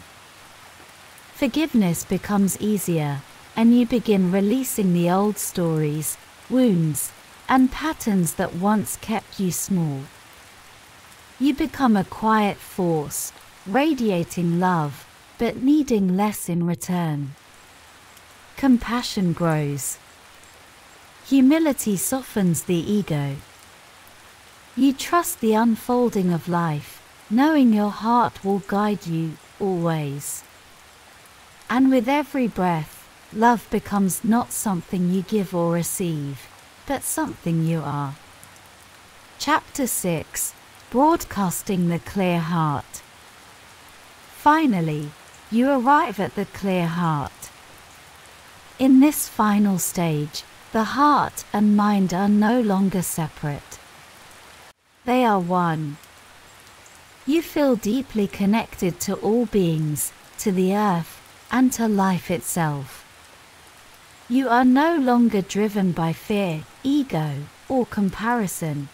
Forgiveness becomes easier, and you begin releasing the old stories, wounds, and patterns that once kept you small. You become a quiet force, radiating love, but needing less in return. Compassion grows. Humility softens the ego. You trust the unfolding of life, knowing your heart will guide you always. And with every breath, love becomes not something you give or receive, but something you are. Chapter 6: Broadcasting the Clear Heart. Finally, you arrive at the clear heart. In this final stage, the heart and mind are no longer separate. They are one. You feel deeply connected to all beings, to the earth, and to life itself. You are no longer driven by fear, ego, or comparison.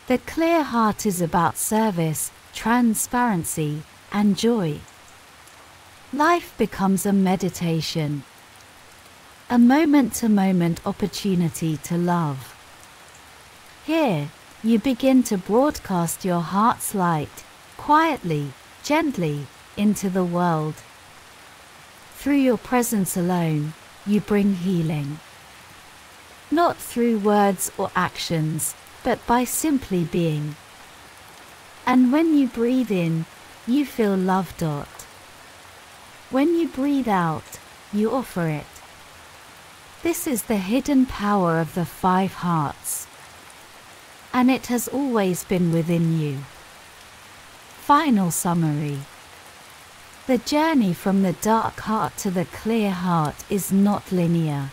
The clear heart is about service, transparency, and joy. Life becomes a meditation, a moment-to-moment opportunity to love. Here, you begin to broadcast your heart's light, quietly, gently, into the world. Through your presence alone, you bring healing. Not through words or actions, but by simply being. And when you breathe in, you feel love. When you breathe out, you offer it. This is the hidden power of the 5 hearts. And it has always been within you. Final summary. The journey from the dark heart to the clear heart is not linear.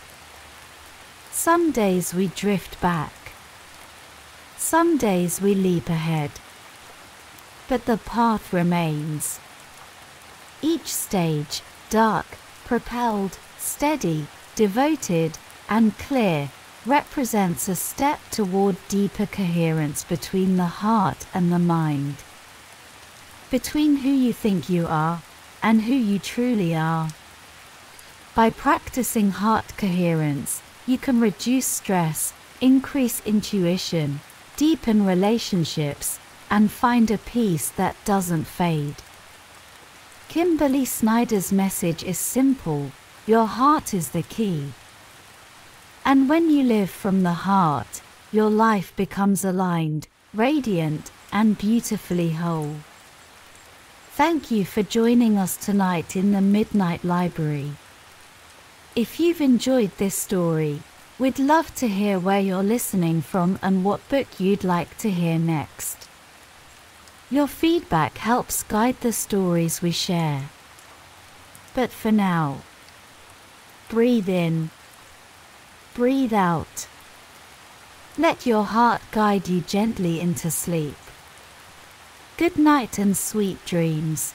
Some days we drift back. Some days we leap ahead. But the path remains. Each stage, dark, propelled, steady, devoted, and clear, represents a step toward deeper coherence between the heart and the mind. Between who you think you are and who you truly are. By practicing heart coherence, you can reduce stress, increase intuition, deepen relationships, and find a peace that doesn't fade. Kimberly Snyder's message is simple: your heart is the key. And when you live from the heart, your life becomes aligned, radiant, and beautifully whole. Thank you for joining us tonight in the Midnight Library. If you've enjoyed this story, we'd love to hear where you're listening from and what book you'd like to hear next. Your feedback helps guide the stories we share. But for now, breathe in, breathe out. Let your heart guide you gently into sleep. Good night and sweet dreams.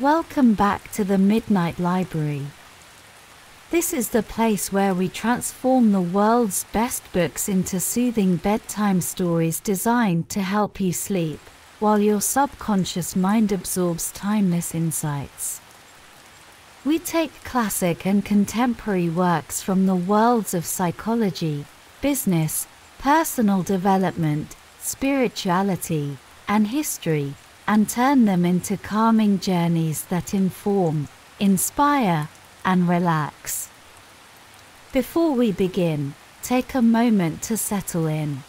Welcome back to the Midnight Library. This is the place where we transform the world's best books into soothing bedtime stories designed to help you sleep, while your subconscious mind absorbs timeless insights. We take classic and contemporary works from the worlds of psychology, business, personal development, spirituality, and history, and turn them into calming journeys that inform, inspire, and relax. Before we begin, take a moment to settle in.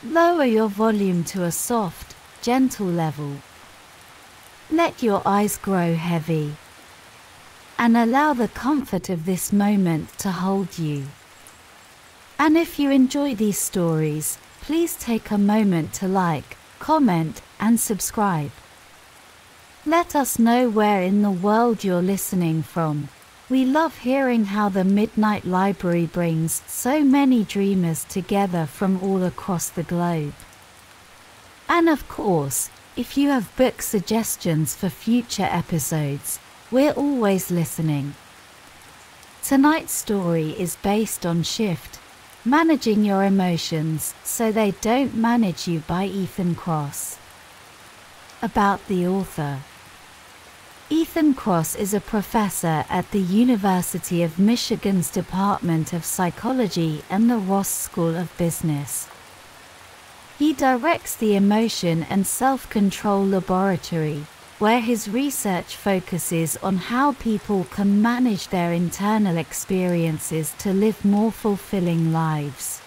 Lower your volume to a soft, gentle level. Let your eyes grow heavy, and allow the comfort of this moment to hold you. And if you enjoy these stories, please take a moment to like, comment, and subscribe. Let us know where in the world you're listening from. We love hearing how the Midnight Library brings so many dreamers together from all across the globe. And of course, if you have book suggestions for future episodes, we're always listening. Tonight's story is based on Shift, Managing Your Emotions So They Don't Manage You by Ethan Kross. About the author. Ethan Kross is a professor at the University of Michigan's Department of Psychology and the Ross School of Business. He directs the Emotion and Self-Control Laboratory, where his research focuses on how people can manage their internal experiences to live more fulfilling lives.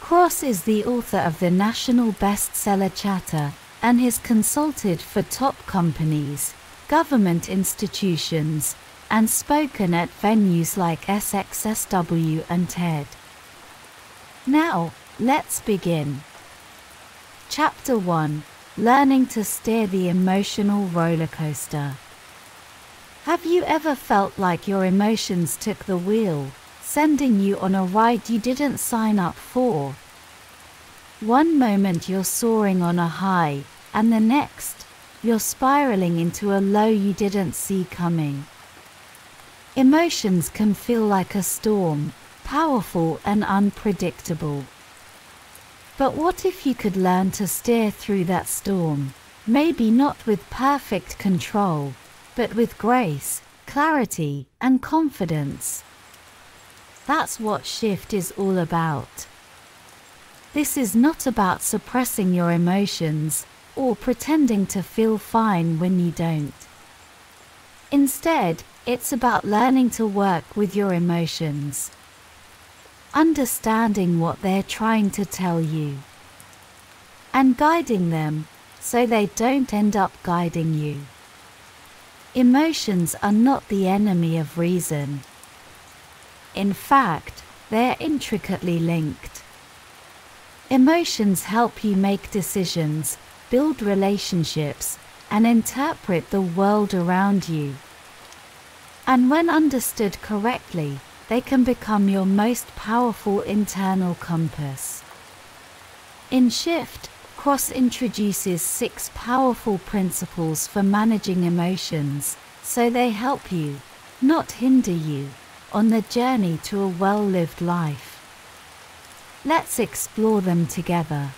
Kross is the author of the national bestseller Chatter, and has consulted for top companies, government institutions, and spoken at venues like SXSW and TED. Now, let's begin. Chapter 1. Learning to Steer the Emotional Roller Coaster. Have you ever felt like your emotions took the wheel, sending you on a ride you didn't sign up for? One moment you're soaring on a high, and the next, you're spiraling into a low you didn't see coming. Emotions can feel like a storm, powerful and unpredictable. But what if you could learn to steer through that storm, maybe not with perfect control, but with grace, clarity, and confidence? That's what Shift is all about. This is not about suppressing your emotions or pretending to feel fine when you don't. Instead, it's about learning to work with your emotions, understanding what they're trying to tell you, and guiding them so they don't end up guiding you. Emotions are not the enemy of reason. In fact, they're intricately linked. Emotions help you make decisions, build relationships, and interpret the world around you. And when understood correctly, they can become your most powerful internal compass. In Shift, Kross introduces 6 powerful principles for managing emotions, so they help you, not hinder you, on the journey to a well-lived life. Let's explore them together.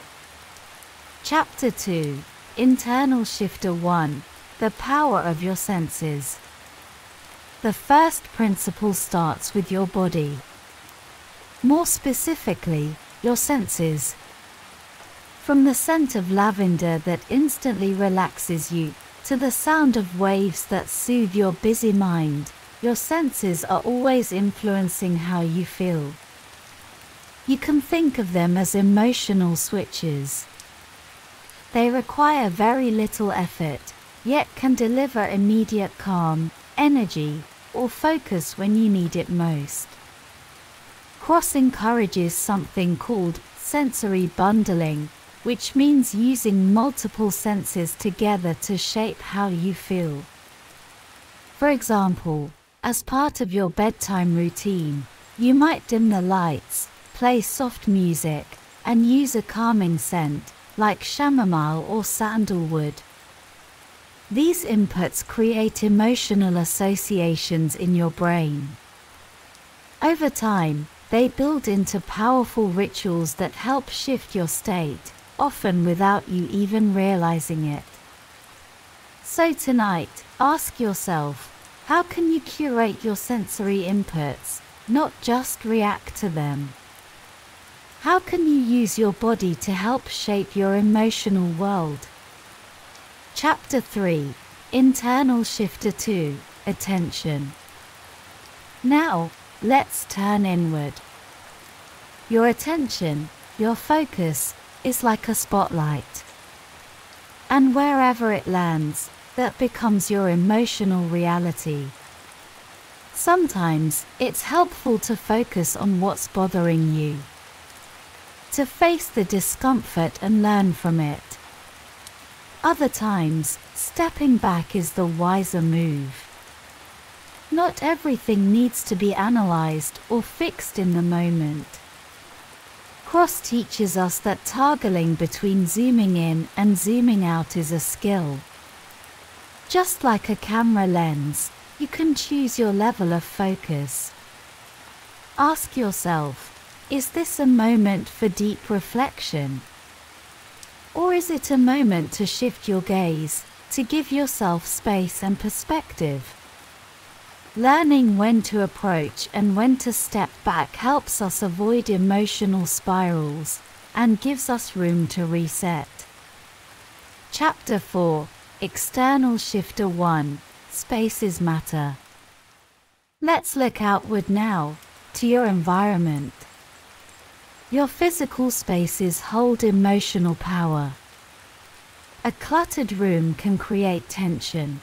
Chapter 2. Internal Shifter 1. The Power of Your Senses. The first principle starts with your body. More specifically, your senses. From the scent of lavender that instantly relaxes you, to the sound of waves that soothe your busy mind, your senses are always influencing how you feel. You can think of them as emotional switches. They require very little effort, yet can deliver immediate calm, energy, or focus when you need it most. Kross encourages something called sensory bundling, which means using multiple senses together to shape how you feel. For example, as part of your bedtime routine, you might dim the lights, play soft music, and use a calming scent, like chamomile or sandalwood. These inputs create emotional associations in your brain. Over time, they build into powerful rituals that help shift your state, often without you even realizing it. So tonight, ask yourself, how can you curate your sensory inputs, not just react to them? How can you use your body to help shape your emotional world? Chapter 3, Internal Shifter 2, Attention. Now, let's turn inward. Your attention, your focus, is like a spotlight. And wherever it lands, that becomes your emotional reality. Sometimes, it's helpful to focus on what's bothering you, to face the discomfort and learn from it. Other times, stepping back is the wiser move. Not everything needs to be analyzed or fixed in the moment. Cross teaches us that toggling between zooming in and zooming out is a skill. Just like a camera lens, you can choose your level of focus. Ask yourself, is this a moment for deep reflection? Or is it a moment to shift your gaze, to give yourself space and perspective? Learning when to approach and when to step back helps us avoid emotional spirals and gives us room to reset. Chapter 4, External Shifter 1, Spaces Matter. Let's look outward now, to your environment. Your physical spaces hold emotional power. A cluttered room can create tension.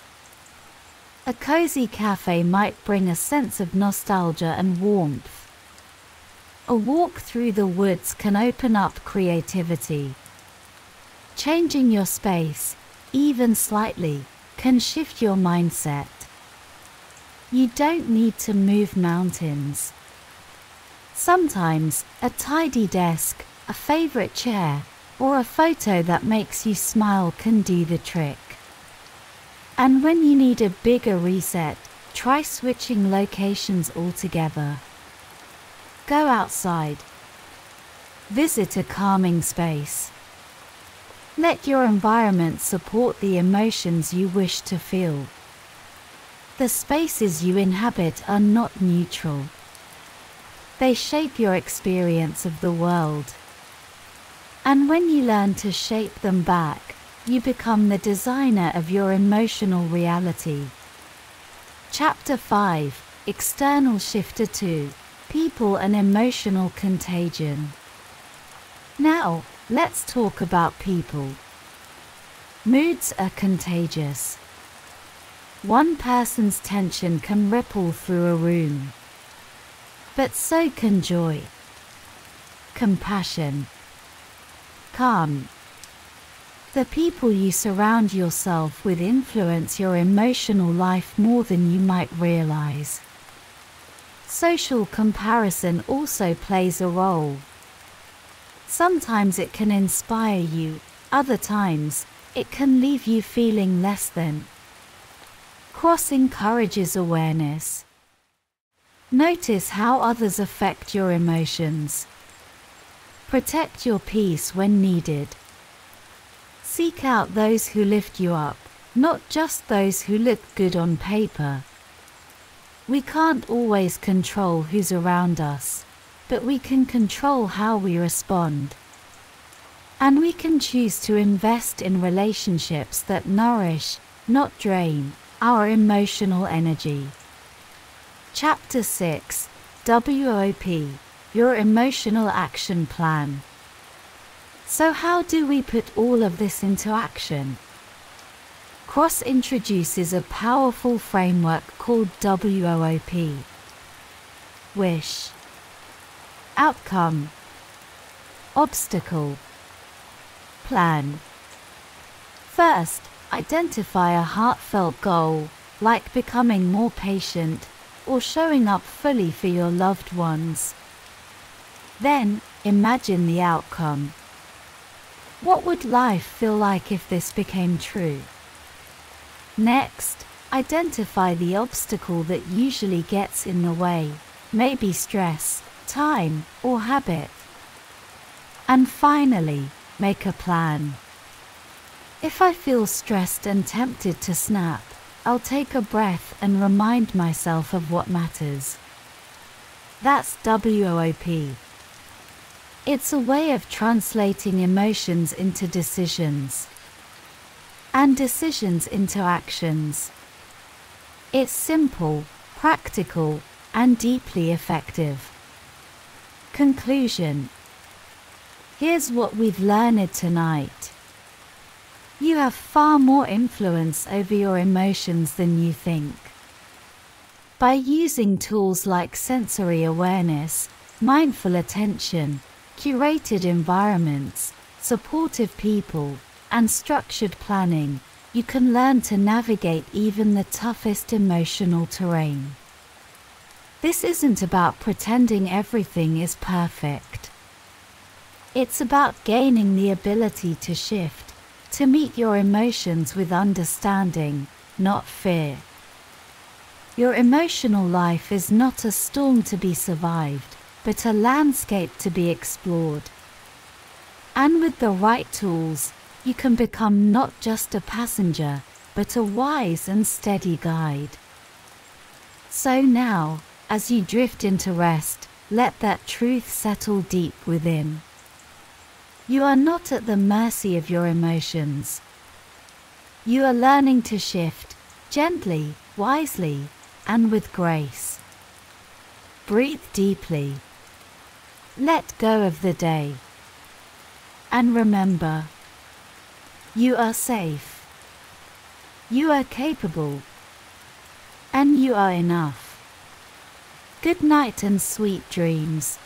A cozy cafe might bring a sense of nostalgia and warmth. A walk through the woods can open up creativity. Changing your space, even slightly, can shift your mindset. You don't need to move mountains. Sometimes, a tidy desk, a favorite chair, or a photo that makes you smile can do the trick. And when you need a bigger reset, try switching locations altogether. Go outside. Visit a calming space. Let your environment support the emotions you wish to feel. The spaces you inhabit are not neutral. They shape your experience of the world. And when you learn to shape them back, you become the designer of your emotional reality. Chapter 5, External Shifter 2, People and Emotional Contagion. Now, let's talk about people. Moods are contagious. One person's tension can ripple through a room. But so can joy, compassion, calm. The people you surround yourself with influence your emotional life more than you might realize. Social comparison also plays a role. Sometimes it can inspire you, other times, it can leave you feeling less than. Cross encourages awareness. Notice how others affect your emotions. Protect your peace when needed. Seek out those who lift you up, not just those who look good on paper. We can't always control who's around us, but we can control how we respond. And we can choose to invest in relationships that nourish, not drain, our emotional energy. Chapter 6, WOP, Your Emotional Action Plan. So how do we put all of this into action? Cross introduces a powerful framework called WOP. Wish, outcome, obstacle, plan. First, identify a heartfelt goal, like becoming more patient, or showing up fully for your loved ones. Then, imagine the outcome. What would life feel like if this became true? Next, identify the obstacle that usually gets in the way, maybe stress, time, or habit. And finally, make a plan. If I feel stressed and tempted to snap, I'll take a breath and remind myself of what matters. That's WOP. It's a way of translating emotions into decisions, and decisions into actions. It's simple, practical, and deeply effective. Conclusion. Here's what we've learned tonight. You have far more influence over your emotions than you think. By using tools like sensory awareness, mindful attention, curated environments, supportive people, and structured planning, you can learn to navigate even the toughest emotional terrain. This isn't about pretending everything is perfect. It's about gaining the ability to shift, to meet your emotions with understanding, not fear. Your emotional life is not a storm to be survived, but a landscape to be explored. And with the right tools, you can become not just a passenger, but a wise and steady guide. So now, as you drift into rest, let that truth settle deep within. You are not at the mercy of your emotions. You are learning to shift, gently, wisely, and with grace. Breathe deeply. Let go of the day. And remember, you are safe. You are capable. And you are enough. Good night and sweet dreams.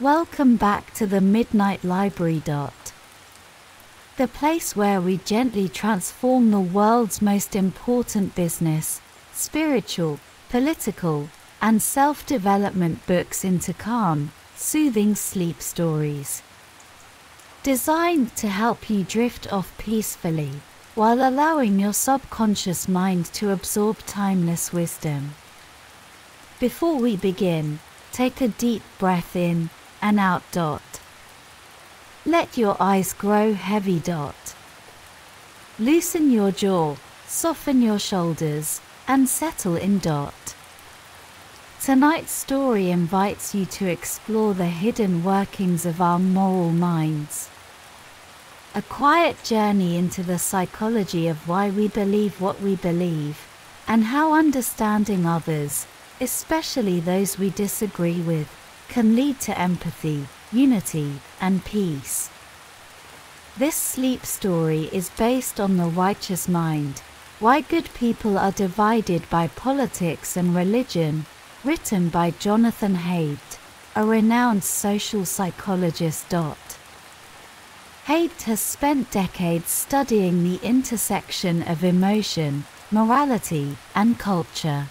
Welcome back to the Midnight Library. The place where we gently transform the world's most important business, spiritual, political, and self-development books into calm, soothing sleep stories. Designed to help you drift off peacefully, while allowing your subconscious mind to absorb timeless wisdom. Before we begin, take a deep breath in and out. Let your eyes grow heavy. Loosen your jaw, soften your shoulders, and settle in. Tonight's story invites you to explore the hidden workings of our moral minds. A quiet journey into the psychology of why we believe what we believe, and how understanding others, especially those we disagree with, can lead to empathy, unity, and peace. This sleep story is based on The Righteous Mind, Why Good People Are Divided by Politics and Religion, written by Jonathan Haidt, a renowned social psychologist. Haidt has spent decades studying the intersection of emotion, morality, and culture.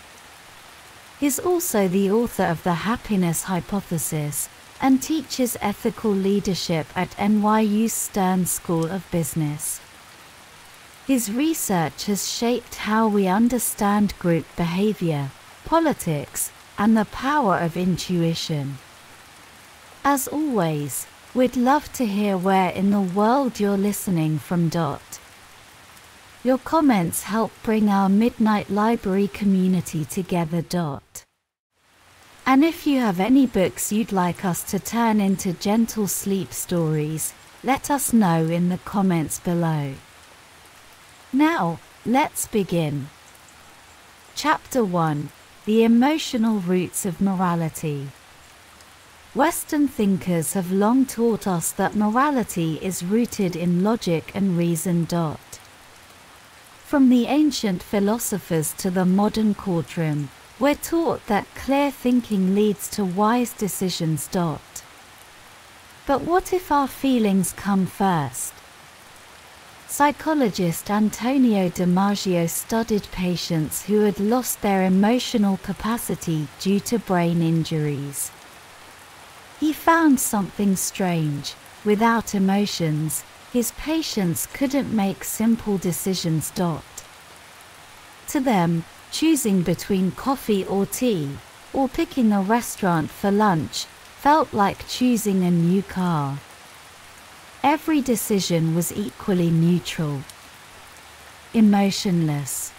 He's also the author of The Happiness Hypothesis and teaches ethical leadership at NYU's Stern School of Business. His research has shaped how we understand group behavior, politics, and the power of intuition. As always, we'd love to hear where in the world you're listening from. Your comments help bring our Midnight Library community together. And if you have any books you'd like us to turn into gentle sleep stories, let us know in the comments below. Now, let's begin. Chapter 1: The Emotional Roots of Morality. Western thinkers have long taught us that morality is rooted in logic and reason. From the ancient philosophers to the modern courtroom, we're taught that clear thinking leads to wise decisions. But what if our feelings come first? Psychologist Antonio DiMaggio studied patients who had lost their emotional capacity due to brain injuries. He found something strange. Without emotions, his patients couldn't make simple decisions. To them, choosing between coffee or tea, or picking a restaurant for lunch, felt like choosing a new car. Every decision was equally neutral, emotionless,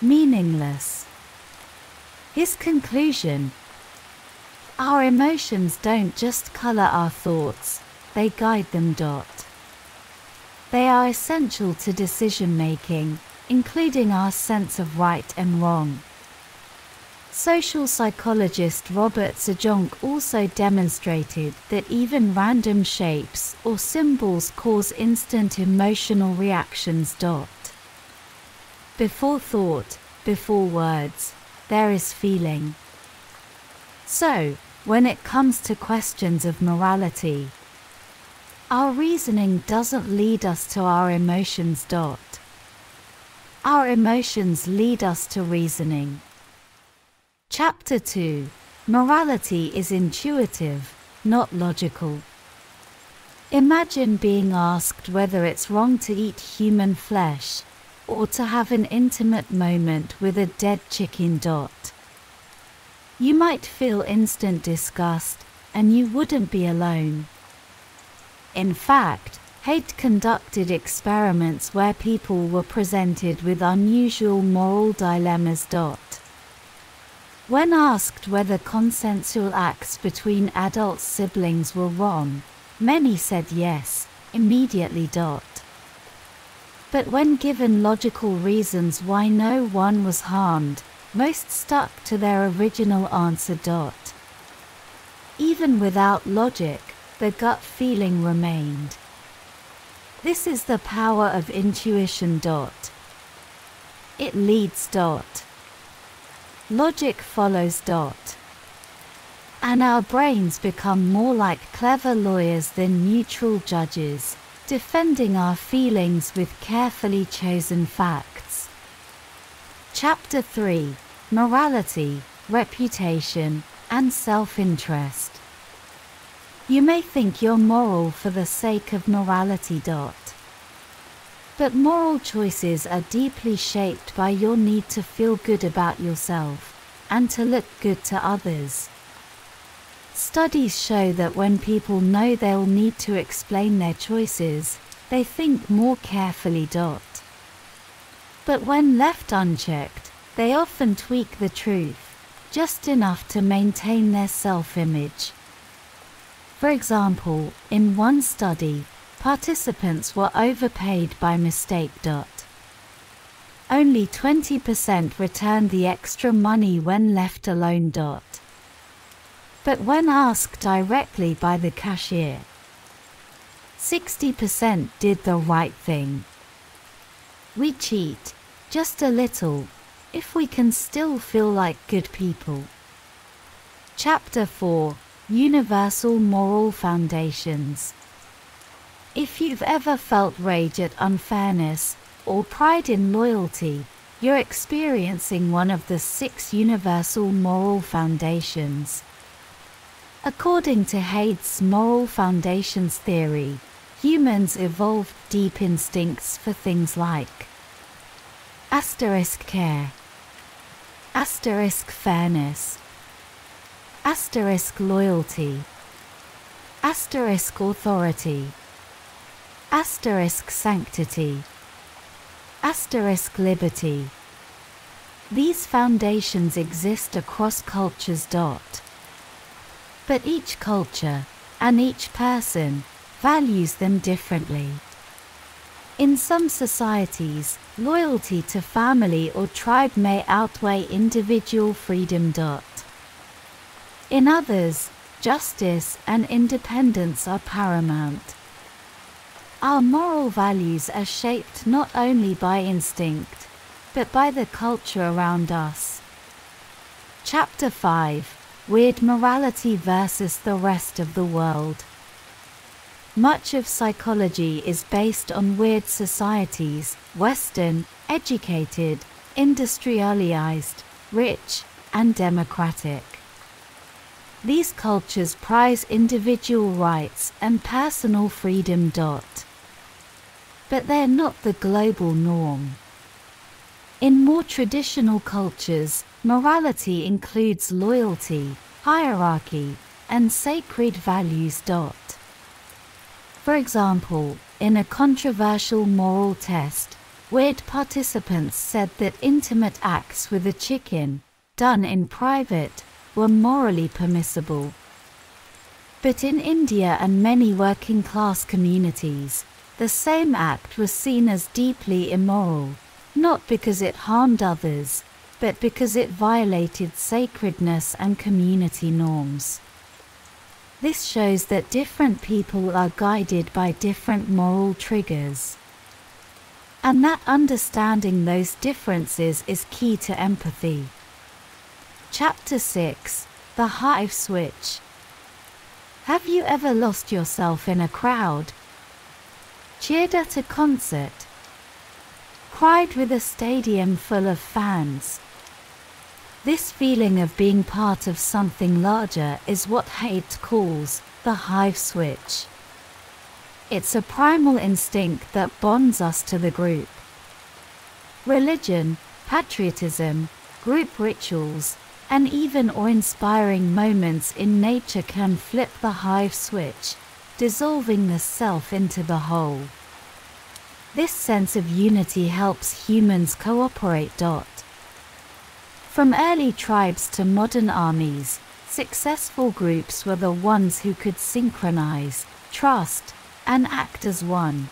meaningless. His conclusion: our emotions don't just color our thoughts, they guide them. They are essential to decision-making, including our sense of right and wrong. Social psychologist Robert Sajonc also demonstrated that even random shapes or symbols cause instant emotional reactions. Before thought, before words, there is feeling. So, when it comes to questions of morality, our reasoning doesn't lead us to our emotions. Our emotions lead us to reasoning. Chapter 2: Morality is intuitive, not logical. Imagine being asked whether it's wrong to eat human flesh, or to have an intimate moment with a dead chicken. You might feel instant disgust, and you wouldn't be alone. In fact, Haidt conducted experiments where people were presented with unusual moral dilemmas. When asked whether consensual acts between adult siblings were wrong, many said yes, immediately. But when given logical reasons why no one was harmed, most stuck to their original answer. Even without logic, the gut feeling remained. This is the power of intuition. It leads. Logic follows. And our brains become more like clever lawyers than neutral judges, defending our feelings with carefully chosen facts. Chapter 3: Morality, Reputation, and Self-Interest. You may think you're moral for the sake of morality. But moral choices are deeply shaped by your need to feel good about yourself and to look good to others. Studies show that when people know they'll need to explain their choices, they think more carefully. But when left unchecked, they often tweak the truth, just enough to maintain their self-image. For example, in one study, participants were overpaid by mistake. Only 20% returned the extra money when left alone. But when asked directly by the cashier, 60% did the right thing. We cheat, just a little, if we can still feel like good people. Chapter 4: Universal Moral Foundations. If you've ever felt rage at unfairness or pride in loyalty, you're experiencing one of the 6 universal moral foundations. According to Haigh's moral foundations theory, humans evolved deep instincts for things like care, fairness, loyalty, authority, sanctity, liberty. These foundations exist across cultures. But each culture, and each person, values them differently. In some societies, loyalty to family or tribe may outweigh individual freedom. In others, justice and independence are paramount. Our moral values are shaped not only by instinct, but by the culture around us. Chapter 5: Weird Morality versus the Rest of the World. Much of psychology is based on weird societies: Western, educated, industrialized, rich, and democratic. These cultures prize individual rights and personal freedom. But they're not the global norm. In more traditional cultures, morality includes loyalty, hierarchy, and sacred values. For example, in a controversial moral test, weird participants said that intimate acts with a chicken, done in private, were morally permissible. But in India and many working-class communities, the same act was seen as deeply immoral, not because it harmed others, but because it violated sacredness and community norms. This shows that different people are guided by different moral triggers, and that understanding those differences is key to empathy. Chapter 6: The Hive Switch. Have you ever lost yourself in a crowd? Cheered at a concert? Cried with a stadium full of fans? This feeling of being part of something larger is what Haidt calls the hive switch. It's a primal instinct that bonds us to the group. Religion, patriotism, group rituals, and even awe-inspiring moments in nature can flip the hive switch, dissolving the self into the whole. This sense of unity helps humans cooperate. From early tribes to modern armies, successful groups were the ones who could synchronize, trust, and act as one.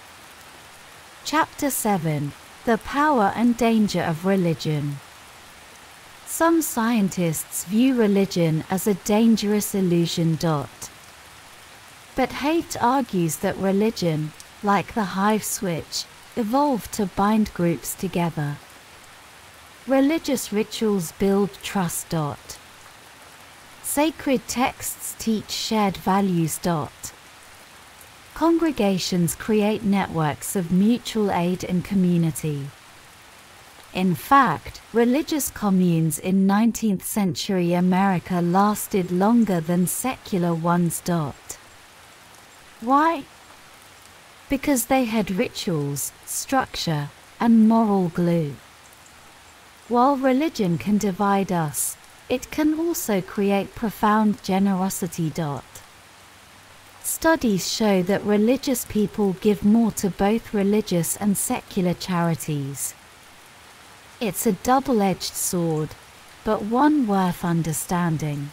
Chapter 7: The Power and Danger of Religion. Some scientists view religion as a dangerous illusion. But Haidt argues that religion, like the hive switch, evolved to bind groups together. Sacred texts teach shared values. Congregations create networks of mutual aid and community. In fact, religious communes in 19th century America lasted longer than secular ones. Why? Because they had rituals, structure, and moral glue. While religion can divide us, it can also create profound generosity. Studies show that religious people give more to both religious and secular charities. It's a double-edged sword, but one worth understanding.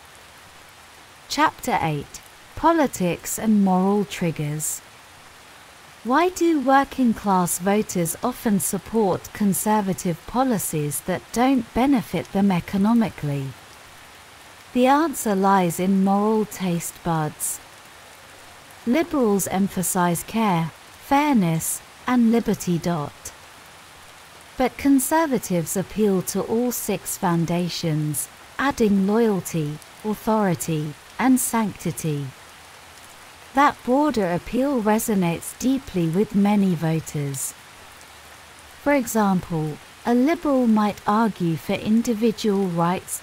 Chapter 8: Politics and Moral Triggers. Why do working-class voters often support conservative policies that don't benefit them economically? The answer lies in moral taste buds. Liberals emphasize care, fairness, and liberty. But conservatives appeal to all six foundations, adding loyalty, authority, and sanctity. That broader appeal resonates deeply with many voters. For example, a liberal might argue for individual rights.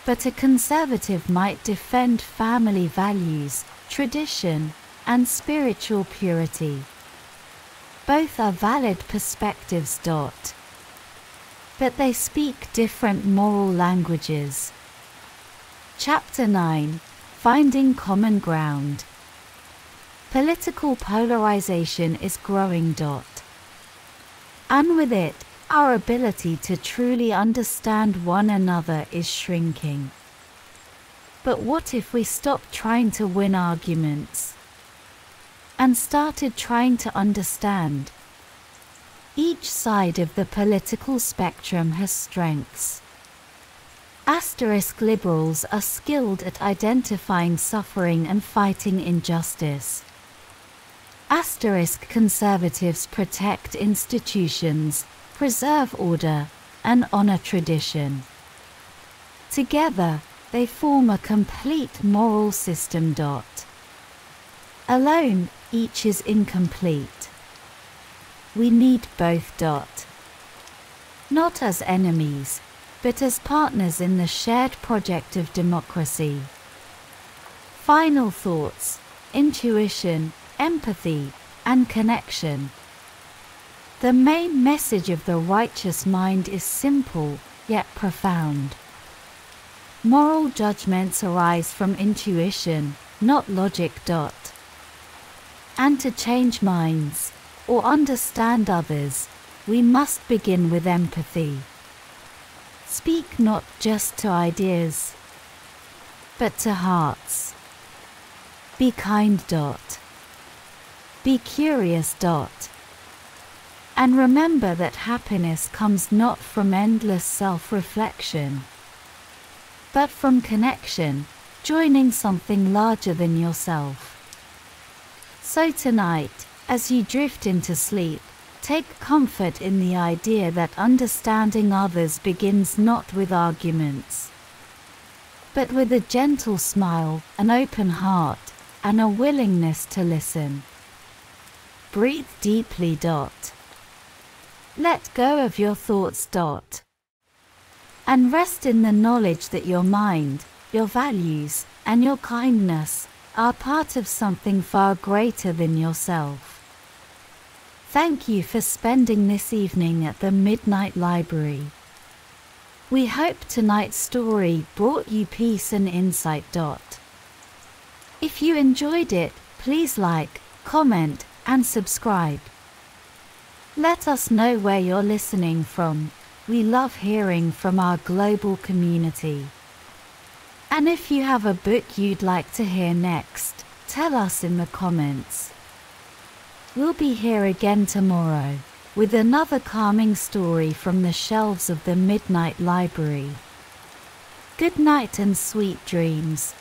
But a conservative might defend family values, tradition, and spiritual purity. Both are valid perspectives. But they speak different moral languages. Chapter 9: Finding Common Ground. Political polarization is growing. And with it, our ability to truly understand one another is shrinking. But what if we stopped trying to win arguments and started trying to understand? Each side of the political spectrum has strengths. Liberals are skilled at identifying suffering and fighting injustice. Conservatives protect institutions, preserve order, and honor tradition. Together, they form a complete moral system. Alone, each is incomplete. We need both. Not as enemies, but as partners in the shared project of democracy. Final thoughts: intuition, empathy, and connection. The main message of the righteous mind is simple, yet profound. Moral judgments arise from intuition, not logic. And to change minds, or understand others, we must begin with empathy. Speak not just to ideas, but to hearts. Be kind. Be curious. And remember that happiness comes not from endless self-reflection, but from connection, joining something larger than yourself. So tonight, as you drift into sleep, take comfort in the idea that understanding others begins not with arguments, but with a gentle smile, an open heart, and a willingness to listen. Breathe deeply. Let go of your thoughts. And rest in the knowledge that your mind, your values, and your kindness are part of something far greater than yourself. Thank you for spending this evening at the Midnight Library. We hope tonight's story brought you peace and insight. If you enjoyed it, please like, comment, and subscribe. Let us know where you're listening from. We love hearing from our global community. And if you have a book you'd like to hear next, tell us in the comments. We'll be here again tomorrow with another calming story from the shelves of the Midnight Library. Good night and sweet dreams.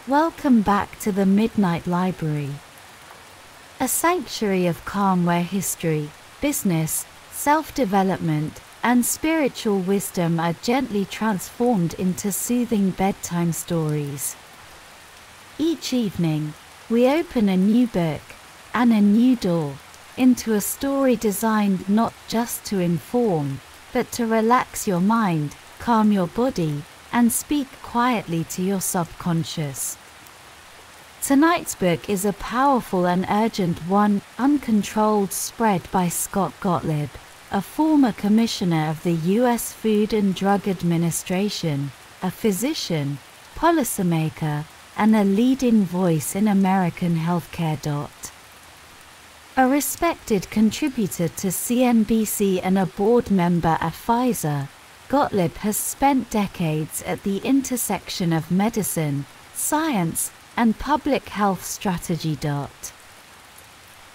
Welcome back to the Midnight Library, a sanctuary of calm where history, business, self-development, and spiritual wisdom are gently transformed into soothing bedtime stories. Each evening, we open a new book and a new door into a story designed not just to inform, but to relax your mind, calm your body, and speak quietly to your subconscious. Tonight's book is a powerful and urgent one, Uncontrolled Spread by Scott Gottlieb, a former commissioner of the U.S. Food and Drug Administration, a physician, policymaker, and a leading voice in American healthcare. A respected contributor to CNBC and a board member at Pfizer, Gottlieb has spent decades at the intersection of medicine, science, and public health strategy.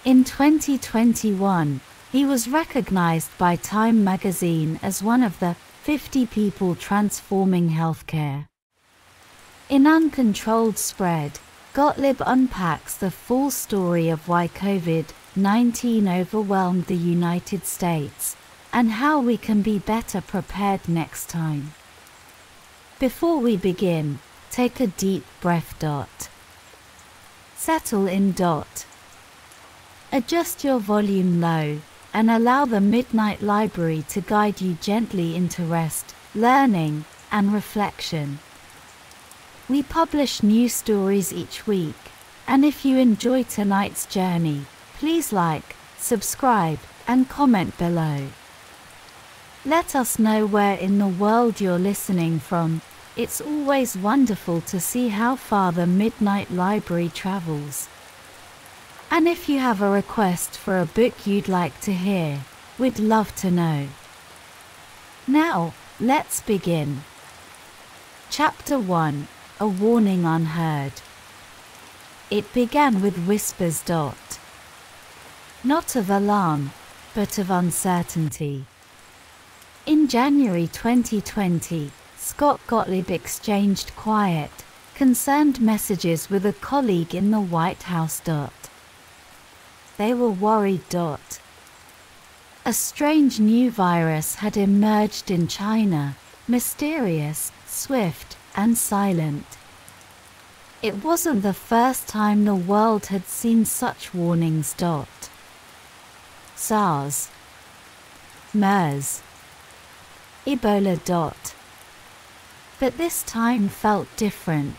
In 2021, he was recognized by Time magazine as one of the 50 people transforming healthcare. In Uncontrolled Spread, Gottlieb unpacks the full story of why COVID-19 overwhelmed the United States and how we can be better prepared next time. Before we begin, take a deep breath. Settle in. Adjust your volume low and allow the Midnight Library to guide you gently into rest, learning, and reflection. We publish new stories each week, and if you enjoy tonight's journey, please like, subscribe, and comment below. Let us know where in the world you're listening from. It's always wonderful to see how far the Midnight Library travels. And if you have a request for a book you'd like to hear, we'd love to know. Now, let's begin. Chapter 1, A Warning Unheard. It began with whispers. Not of alarm, but of uncertainty. In January 2020, Scott Gottlieb exchanged quiet, concerned messages with a colleague in the White House. They were worried. A strange new virus had emerged in China, mysterious, swift, and silent. It wasn't the first time the world had seen such warnings. SARS, MERS, Ebola. But this time felt different.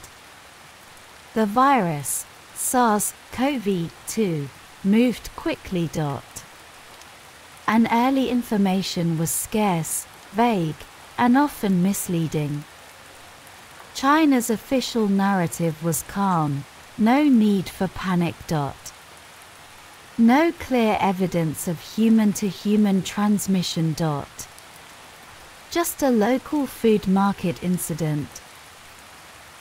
The virus, SARS-CoV-2, moved quickly. And early information was scarce, vague, and often misleading. China's official narrative was calm, no need for panic. No clear evidence of human-to-human transmission. Just a local food market incident.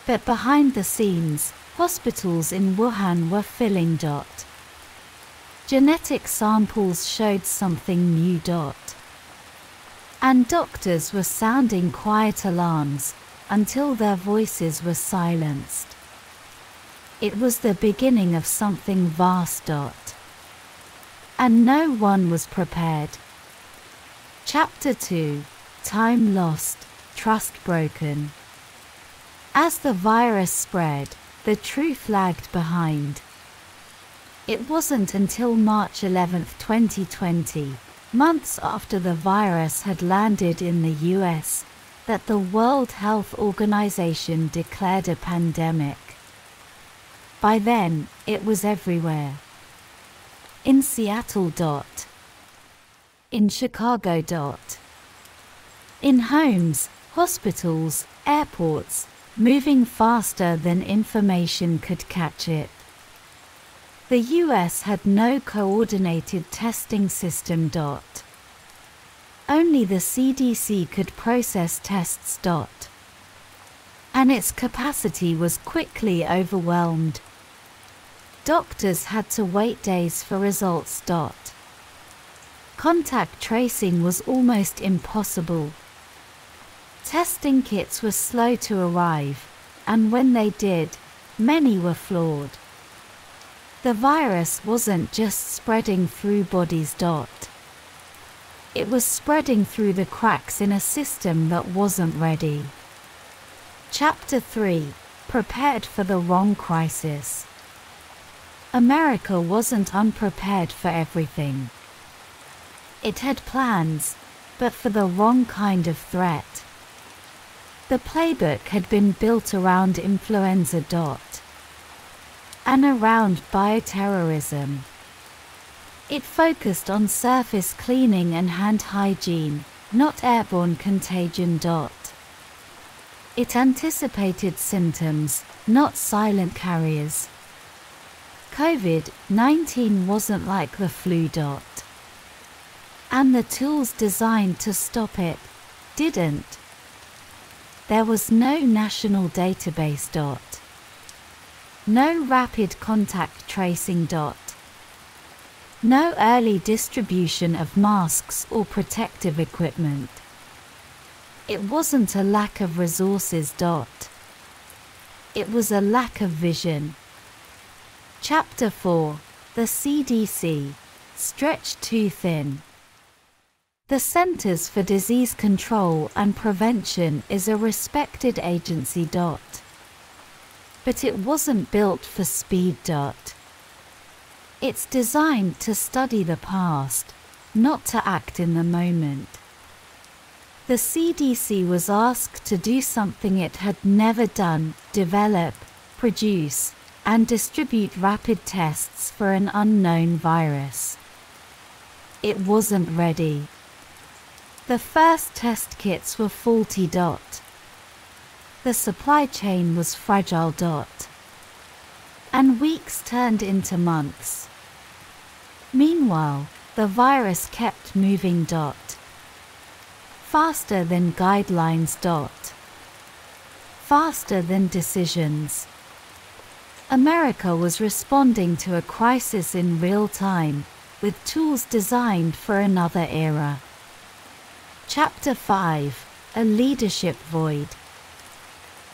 But behind the scenes, hospitals in Wuhan were filling. Genetic samples showed something new. And doctors were sounding quiet alarms until their voices were silenced. It was the beginning of something vast. And no one was prepared. Chapter 2, Time Lost, Trust Broken. As the virus spread, the truth lagged behind. It wasn't until March 11, 2020, months after the virus had landed in the US, that the World Health Organization declared a pandemic. By then, it was everywhere. In Seattle. In Chicago. In homes, hospitals, airports, moving faster than information could catch it. The US had no coordinated testing system. Only the CDC could process tests. And its capacity was quickly overwhelmed. Doctors had to wait days for results. Contact tracing was almost impossible. Testing kits were slow to arrive, and when they did, many were flawed. The virus wasn't just spreading through bodies. It was spreading through the cracks in a system that wasn't ready. Chapter 3: Prepared for the Wrong Crisis. America wasn't unprepared for everything. It had plans, but for the wrong kind of threat. The playbook had been built around influenza. And around bioterrorism. It focused on surface cleaning and hand hygiene, not airborne contagion. It anticipated symptoms, not silent carriers. COVID-19 wasn't like the flu. And the tools designed to stop it didn't. There was no national database. No rapid contact tracing. No early distribution of masks or protective equipment. It wasn't a lack of resources. It was a lack of vision. Chapter 4: The CDC, stretched too thin. The Centers for Disease Control and Prevention is a respected agency. But it wasn't built for speed. It's designed to study the past, not to act in the moment. The CDC was asked to do something it had never done: develop, produce, and distribute rapid tests for an unknown virus. It wasn't ready. The first test kits were faulty. The supply chain was fragile. And weeks turned into months. Meanwhile, the virus kept moving. Faster than guidelines. Faster than decisions. America was responding to a crisis in real time, with tools designed for another era. Chapter 5: A Leadership Void.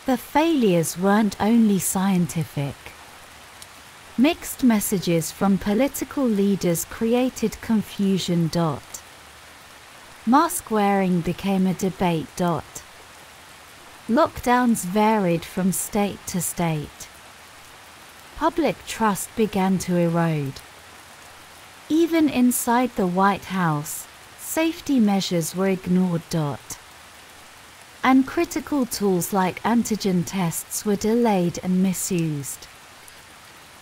The failures weren't only scientific. Mixed messages from political leaders created confusion. Mask wearing became a debate. Lockdowns varied from state to state. Public trust began to erode. Even inside the White House, safety measures were ignored. And critical tools like antigen tests were delayed and misused.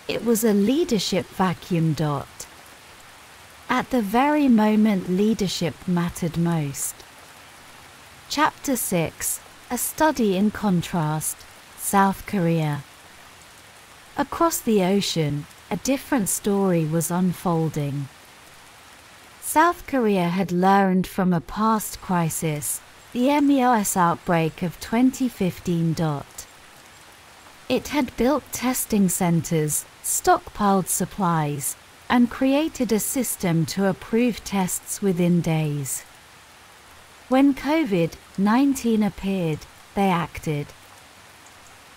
It was a leadership vacuum. At the very moment leadership mattered most. Chapter 6: A Study in Contrast, South Korea. Across the ocean, a different story was unfolding. South Korea had learned from a past crisis, the MERS outbreak of 2015. It had built testing centers, stockpiled supplies, and created a system to approve tests within days. When COVID-19 appeared, they acted.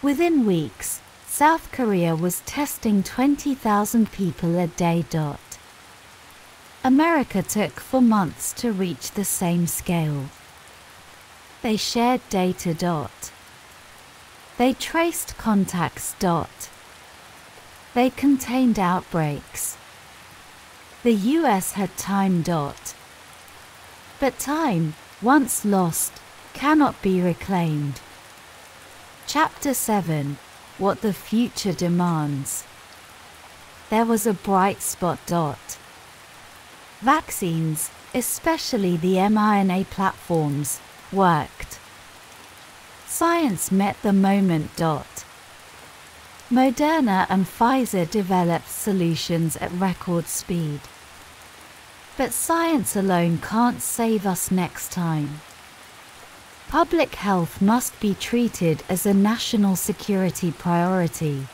Within weeks, South Korea was testing 20,000 people a day. America took 4 months to reach the same scale. They shared data. They traced contacts. They contained outbreaks. The US had time. But time, once lost, cannot be reclaimed. Chapter 7: What the Future Demands. There was a bright spot. Vaccines, especially the mRNA platforms, worked. Science met the moment. Moderna and Pfizer developed solutions at record speed. But science alone can't save us next time. Public health must be treated as a national security priority.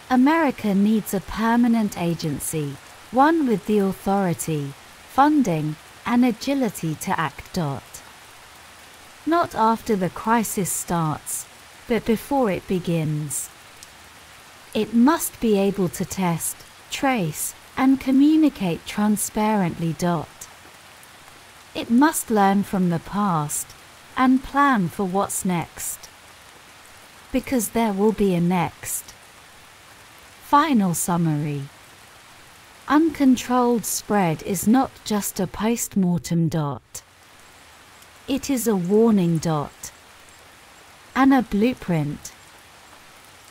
America needs a permanent agency, one with the authority, funding, and agility to act. Not after the crisis starts, but before it begins. It must be able to test, trace, and communicate transparently. It must learn from the past and plan for what's next. Because there will be a next. Final summary. Uncontrolled spread is not just a post-mortem. It is a warning. And a blueprint.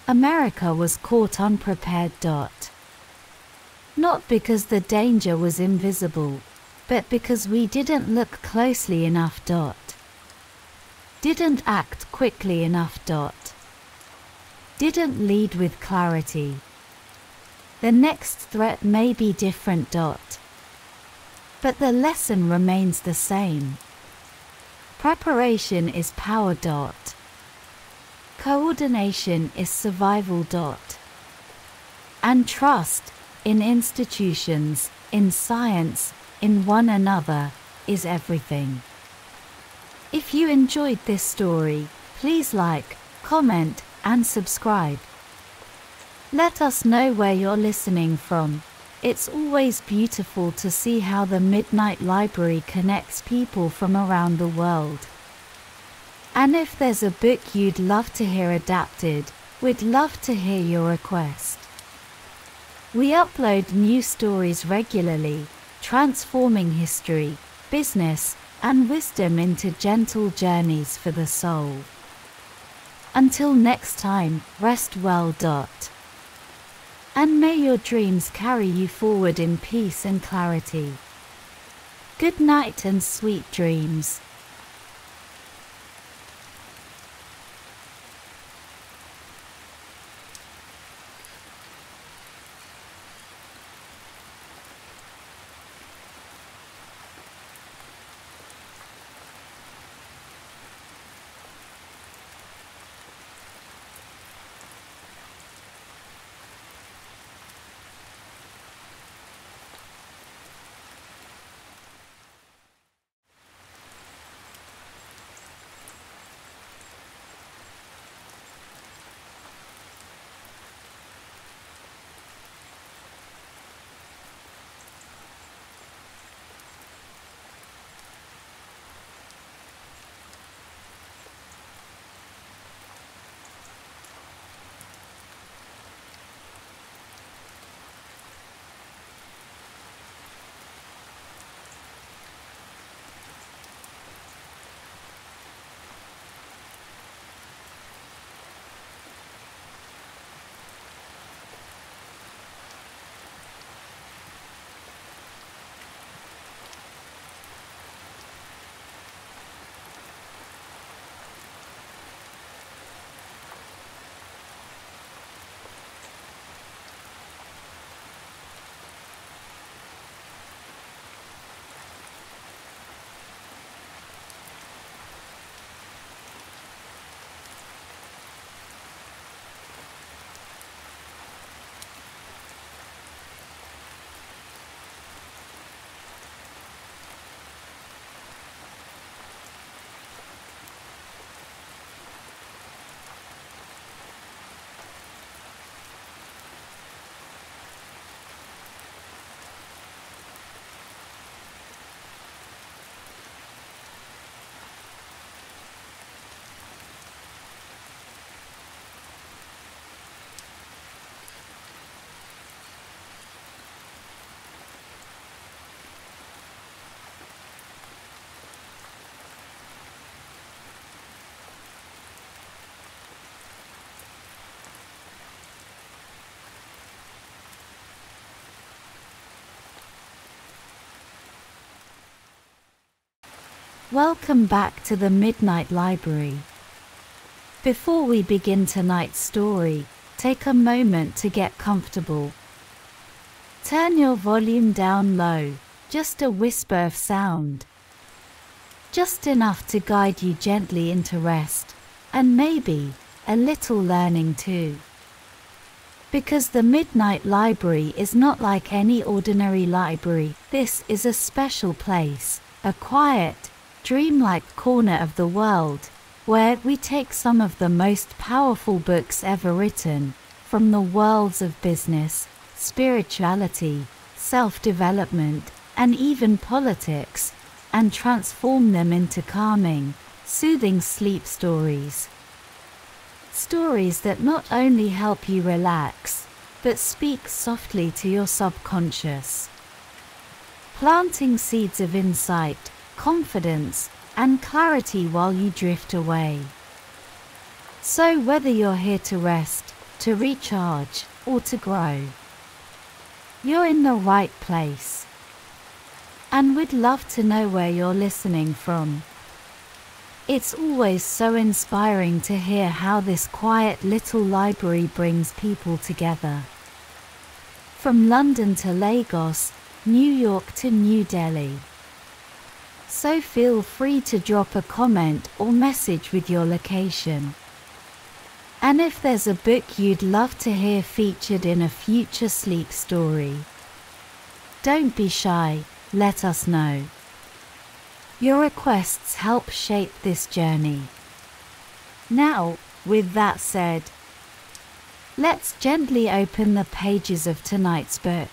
America was caught unprepared. Not because the danger was invisible, but because we didn't look closely enough. Didn't act quickly enough. Didn't lead with clarity. The next threat may be different. But the lesson remains the same. Preparation is power. Coordination is survival. And trust, in institutions, in science, in one another, is everything. If you enjoyed this story, please like, comment, and subscribe. Let us know where you're listening from. It's always beautiful to see how the Midnight Library connects people from around the world. And if there's a book you'd love to hear adapted, we'd love to hear your request. We upload new stories regularly, transforming history, business, and wisdom into gentle journeys for the soul. Until next time, rest well. And may your dreams carry you forward in peace and clarity. Good night and sweet dreams. Welcome back to the Midnight Library. Before we begin tonight's story, take a moment to get comfortable. Turn your volume down low, just a whisper of sound. Just enough to guide you gently into rest, and maybe a little learning too. Because the Midnight Library is not like any ordinary library. This is a special place, a quiet, dreamlike corner of the world, where we take some of the most powerful books ever written, from the worlds of business, spirituality, self-development, and even politics, and transform them into calming, soothing sleep stories. Stories that not only help you relax, but speak softly to your subconscious, planting seeds of insight, confidence, and clarity while you drift away. So whether you're here to rest, to recharge, or to grow, you're in the right place. And we'd love to know where you're listening from. It's always so inspiring to hear how this quiet little library brings people together. From London to Lagos, New York to New Delhi. So feel free to drop a comment or message with your location. And if there's a book you'd love to hear featured in a future sleep story, don't be shy, let us know. Your requests help shape this journey. Now, with that said, let's gently open the pages of tonight's book.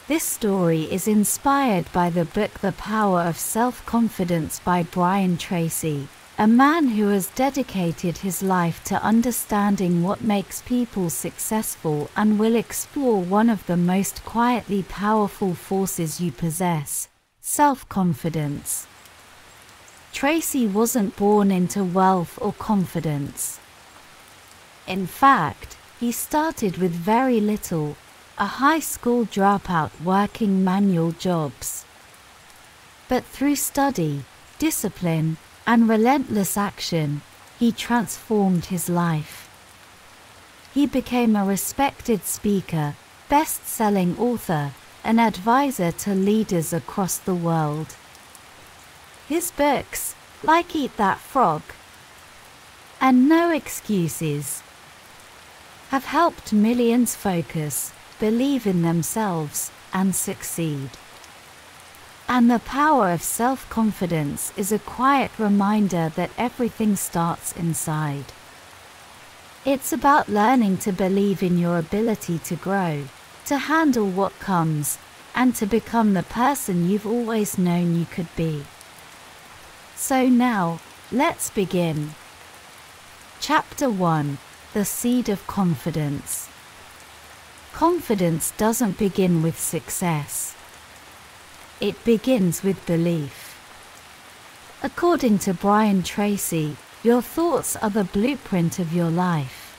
This story is inspired by the book The Power of Self-Confidence by Brian Tracy, a man who has dedicated his life to understanding what makes people successful and will explore one of the most quietly powerful forces you possess: self-confidence. Tracy wasn't born into wealth or confidence. In fact, he started with very little, a high school dropout working manual jobs. But through study, discipline, and relentless action, he transformed his life. He became a respected speaker, best-selling author, an advisor to leaders across the world. His books, like Eat That Frog and No Excuses, have helped millions focus, believe in themselves, and succeed. And the power of self-confidence is a quiet reminder that everything starts inside. It's about learning to believe in your ability to grow, to handle what comes, and to become the person you've always known you could be. So now, let's begin. Chapter 1: The Seed of Confidence. Confidence doesn't begin with success. It begins with belief. According to Brian Tracy, your thoughts are the blueprint of your life.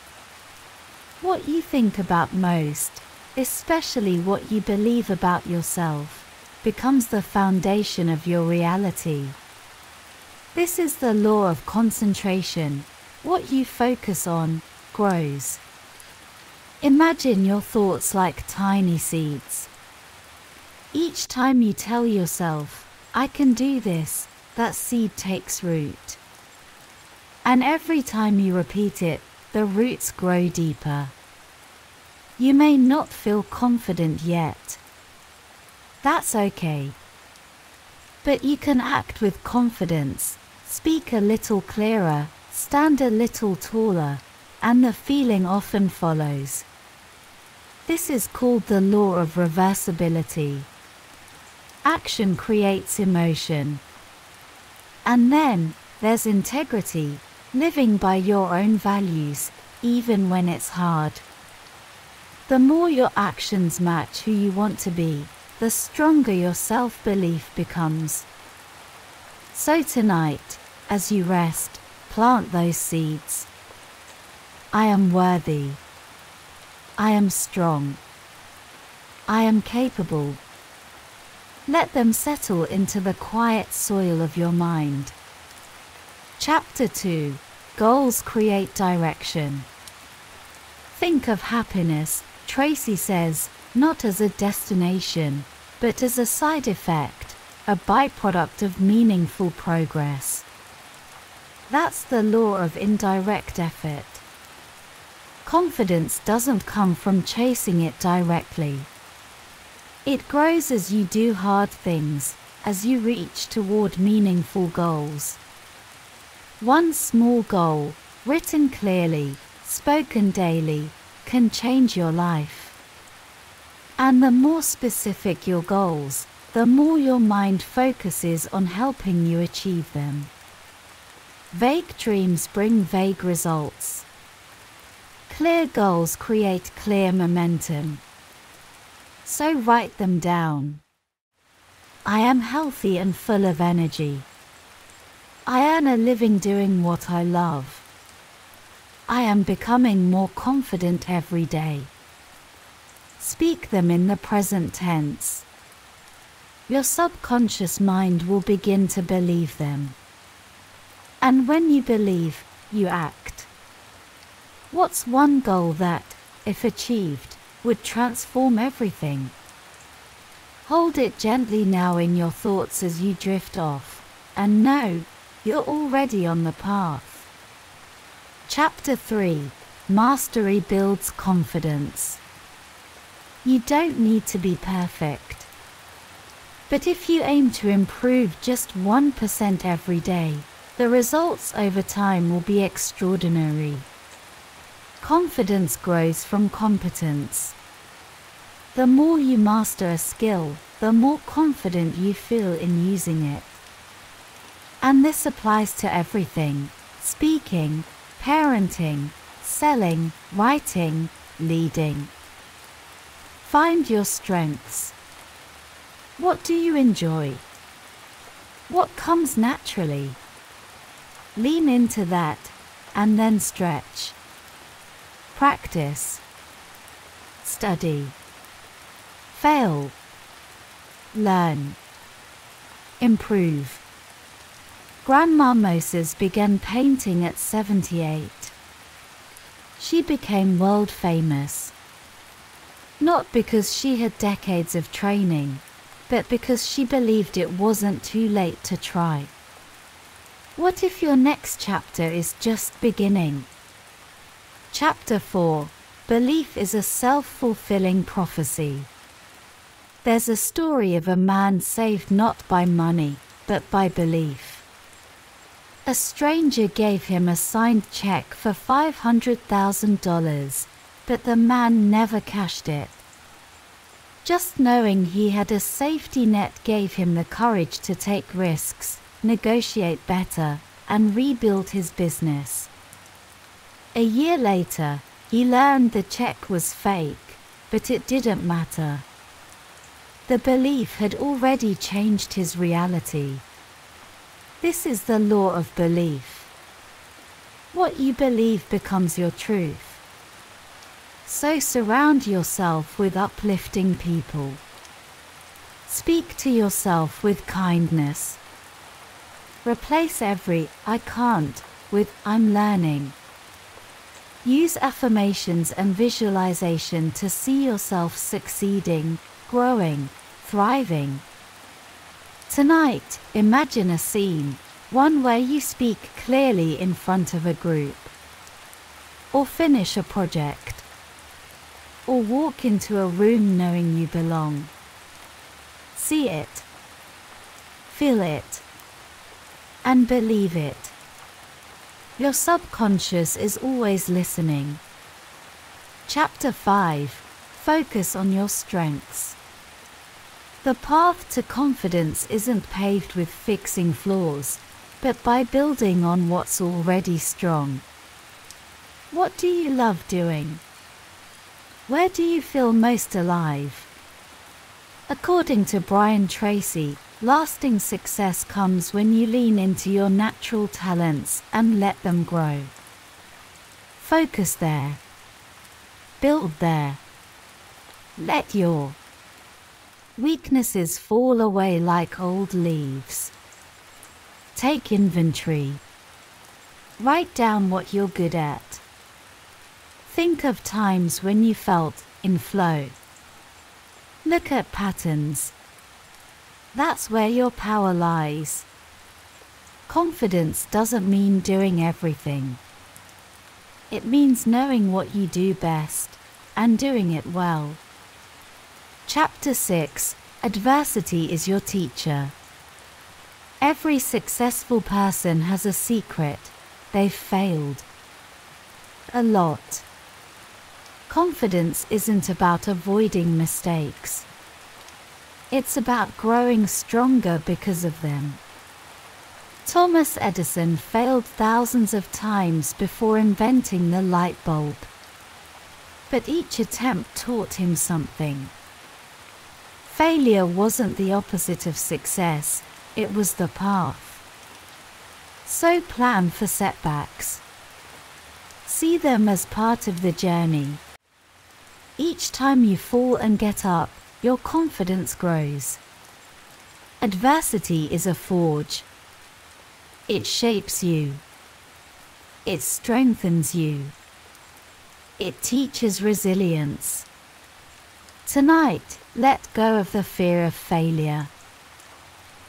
What you think about most, especially what you believe about yourself, becomes the foundation of your reality. This is the law of concentration. What you focus on grows. Imagine your thoughts like tiny seeds. Each time you tell yourself, "I can do this," that seed takes root. And every time you repeat it, the roots grow deeper. You may not feel confident yet. That's okay. But you can act with confidence, speak a little clearer, stand a little taller, and the feeling often follows. This is called the law of reversibility. Action creates emotion. And then, there's integrity, living by your own values, even when it's hard. The more your actions match who you want to be, the stronger your self-belief becomes. So tonight, as you rest, plant those seeds. I am worthy. I am strong. I am capable. Let them settle into the quiet soil of your mind. Chapter 2: Goals create direction. Think of happiness, Tracy says, not as a destination, but as a side effect, a byproduct of meaningful progress. That's the law of indirect effort. Confidence doesn't come from chasing it directly. It grows as you do hard things, as you reach toward meaningful goals. One small goal, written clearly, spoken daily, can change your life. And the more specific your goals, the more your mind focuses on helping you achieve them. Vague dreams bring vague results. Clear goals create clear momentum. So write them down. I am healthy and full of energy. I earn a living doing what I love. I am becoming more confident every day. Speak them in the present tense. Your subconscious mind will begin to believe them. And when you believe, you act. What's one goal that, if achieved, would transform everything? Hold it gently now in your thoughts as you drift off, and know you're already on the path. Chapter 3: Mastery Builds Confidence. You don't need to be perfect. But if you aim to improve just 1% every day, the results over time will be extraordinary. Confidence grows from competence. The more you master a skill, the more confident you feel in using it. And this applies to everything: speaking, parenting, selling, writing, leading. Find your strengths. What do you enjoy? What comes naturally? Lean into that, and then stretch. Practice. Study. Fail. Learn. Improve. Grandma Moses began painting at 78. She became world famous. Not because she had decades of training, but because she believed it wasn't too late to try. What if your next chapter is just beginning? Chapter 4: Belief is a self-fulfilling prophecy. There's a story of a man saved not by money, but by belief. A stranger gave him a signed check for $500,000, but the man never cashed it. Just knowing he had a safety net gave him the courage to take risks, negotiate better, and rebuild his business. A year later, he learned the check was fake, but it didn't matter. The belief had already changed his reality. This is the law of belief. What you believe becomes your truth. So surround yourself with uplifting people. Speak to yourself with kindness. Replace every "I can't" with "I'm learning." Use affirmations and visualization to see yourself succeeding, growing, thriving. Tonight, imagine a scene, one where you speak clearly in front of a group, or finish a project, or walk into a room knowing you belong. See it, feel it, and believe it. Your subconscious is always listening. Chapter 5: Focus on your strengths. The path to confidence isn't paved with fixing flaws, but by building on what's already strong. What do you love doing? Where do you feel most alive? According to Brian Tracy, lasting success comes when you lean into your natural talents and let them grow. Focus there. Build there. Let your weaknesses fall away like old leaves. Take inventory. Write down what you're good at. Think of times when you felt in flow. Look at patterns. That's where your power lies. Confidence doesn't mean doing everything. It means knowing what you do best and doing it well. Chapter 6: Adversity is your teacher. Every successful person has a secret: they've failed. A lot. Confidence isn't about avoiding mistakes. It's about growing stronger because of them. Thomas Edison failed thousands of times before inventing the light bulb. But each attempt taught him something. Failure wasn't the opposite of success, it was the path. So plan for setbacks. See them as part of the journey. Each time you fall and get up, your confidence grows. Adversity is a forge. It shapes you. It strengthens you. It teaches resilience. Tonight, let go of the fear of failure.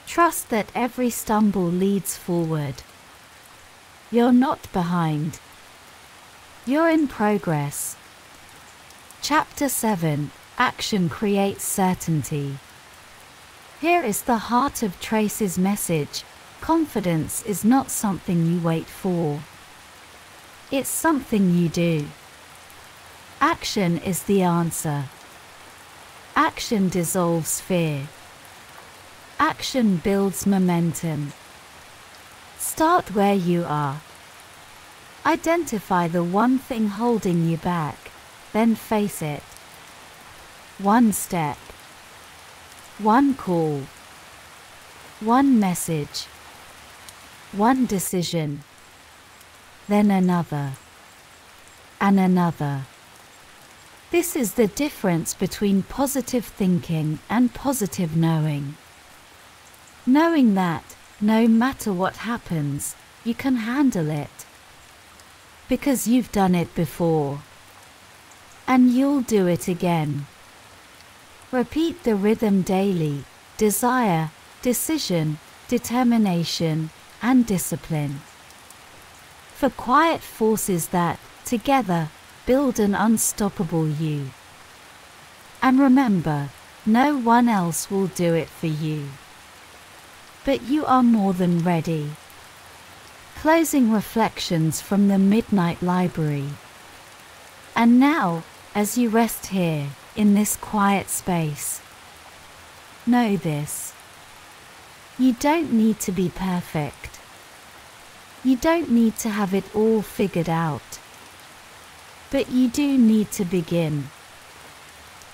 Trust that every stumble leads forward. You're not behind. You're in progress. Chapter 7: Action Creates Certainty. Here is the heart of Trace's message. Confidence is not something you wait for. It's something you do. Action is the answer. Action dissolves fear. Action builds momentum. Start where you are. Identify the one thing holding you back, then face it. One step. One call. One message. One decision. Then another. And another. This is the difference between positive thinking and positive knowing. Knowing that, no matter what happens, you can handle it. Because you've done it before. And you'll do it again. Repeat the rhythm daily: desire, decision, determination, and discipline. For quiet forces that, together, build an unstoppable you. And remember, no one else will do it for you. But you are more than ready. Closing reflections from the Midnight Library. And now, as you rest here, in this quiet space, know this. You don't need to be perfect. You don't need to have it all figured out. But you do need to begin.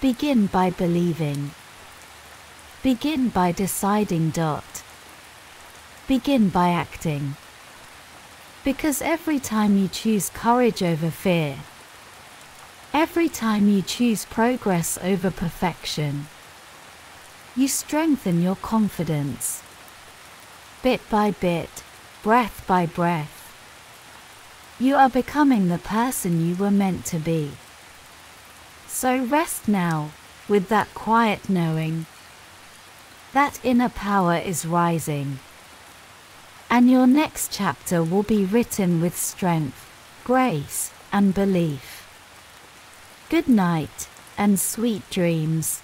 Begin by believing. Begin by deciding. Begin by acting. Because every time you choose courage over fear, every time you choose progress over perfection, you strengthen your confidence. Bit by bit, breath by breath, you are becoming the person you were meant to be. So rest now, with that quiet knowing. That inner power is rising. And your next chapter will be written with strength, grace, and belief. Good night, and sweet dreams.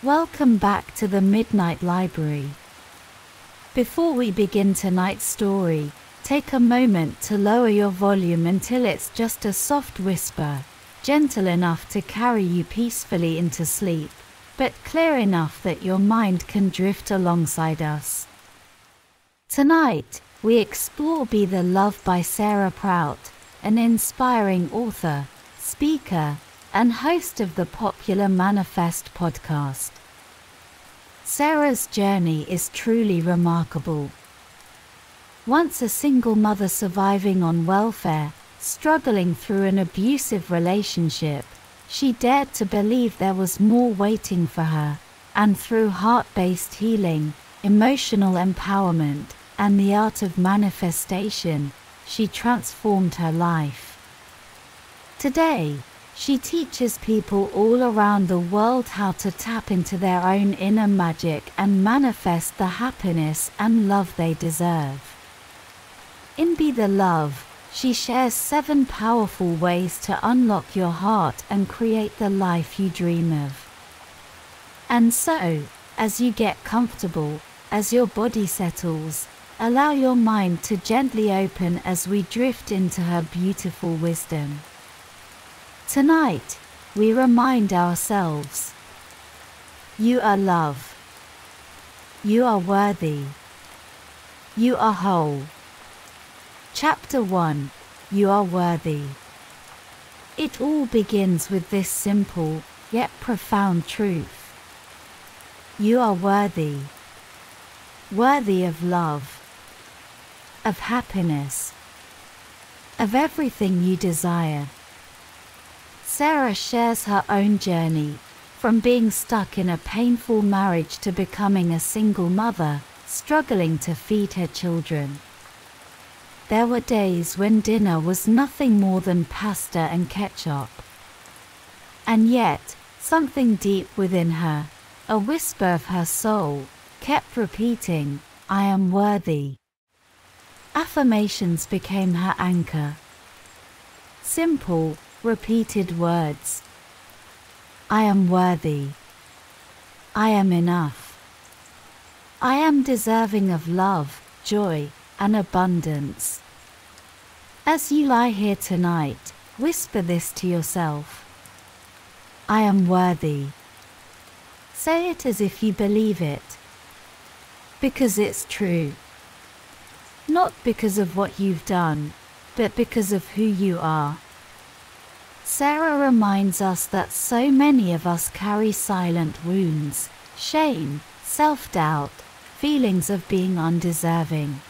Welcome back to the Midnight Library. Before we begin tonight's story, take a moment to lower your volume until it's just a soft whisper, gentle enough to carry you peacefully into sleep, but clear enough that your mind can drift alongside us. Tonight, we explore Be the Love by Sarah Prout, an inspiring author, speaker, and host of the popular Manifest podcast. Sarah's journey is truly remarkable. Once a single mother surviving on welfare, struggling through an abusive relationship, she dared to believe there was more waiting for her, and through heart-based healing, emotional empowerment, and the art of manifestation, she transformed her life. Today, she teaches people all around the world how to tap into their own inner magic and manifest the happiness and love they deserve. In Be the Love, she shares 7 powerful ways to unlock your heart and create the life you dream of. And so, as you get comfortable, as your body settles, allow your mind to gently open as we drift into her beautiful wisdom. Tonight, we remind ourselves, you are love. You are worthy. You are whole. Chapter 1, You Are Worthy. It all begins with this simple, yet profound truth. You are worthy. Worthy of love, of happiness, of everything you desire. Sarah shares her own journey, from being stuck in a painful marriage to becoming a single mother, struggling to feed her children. There were days when dinner was nothing more than pasta and ketchup. And yet, something deep within her, a whisper of her soul, kept repeating, I am worthy. Affirmations became her anchor. Simple, repeated words. I am worthy. I am enough. I am deserving of love, joy, and abundance. As you lie here tonight, whisper this to yourself. I am worthy. Say it as if you believe it. Because it's true. Not because of what you've done, but because of who you are. Sarah reminds us that so many of us carry silent wounds, shame, self-doubt, feelings of being undeserving.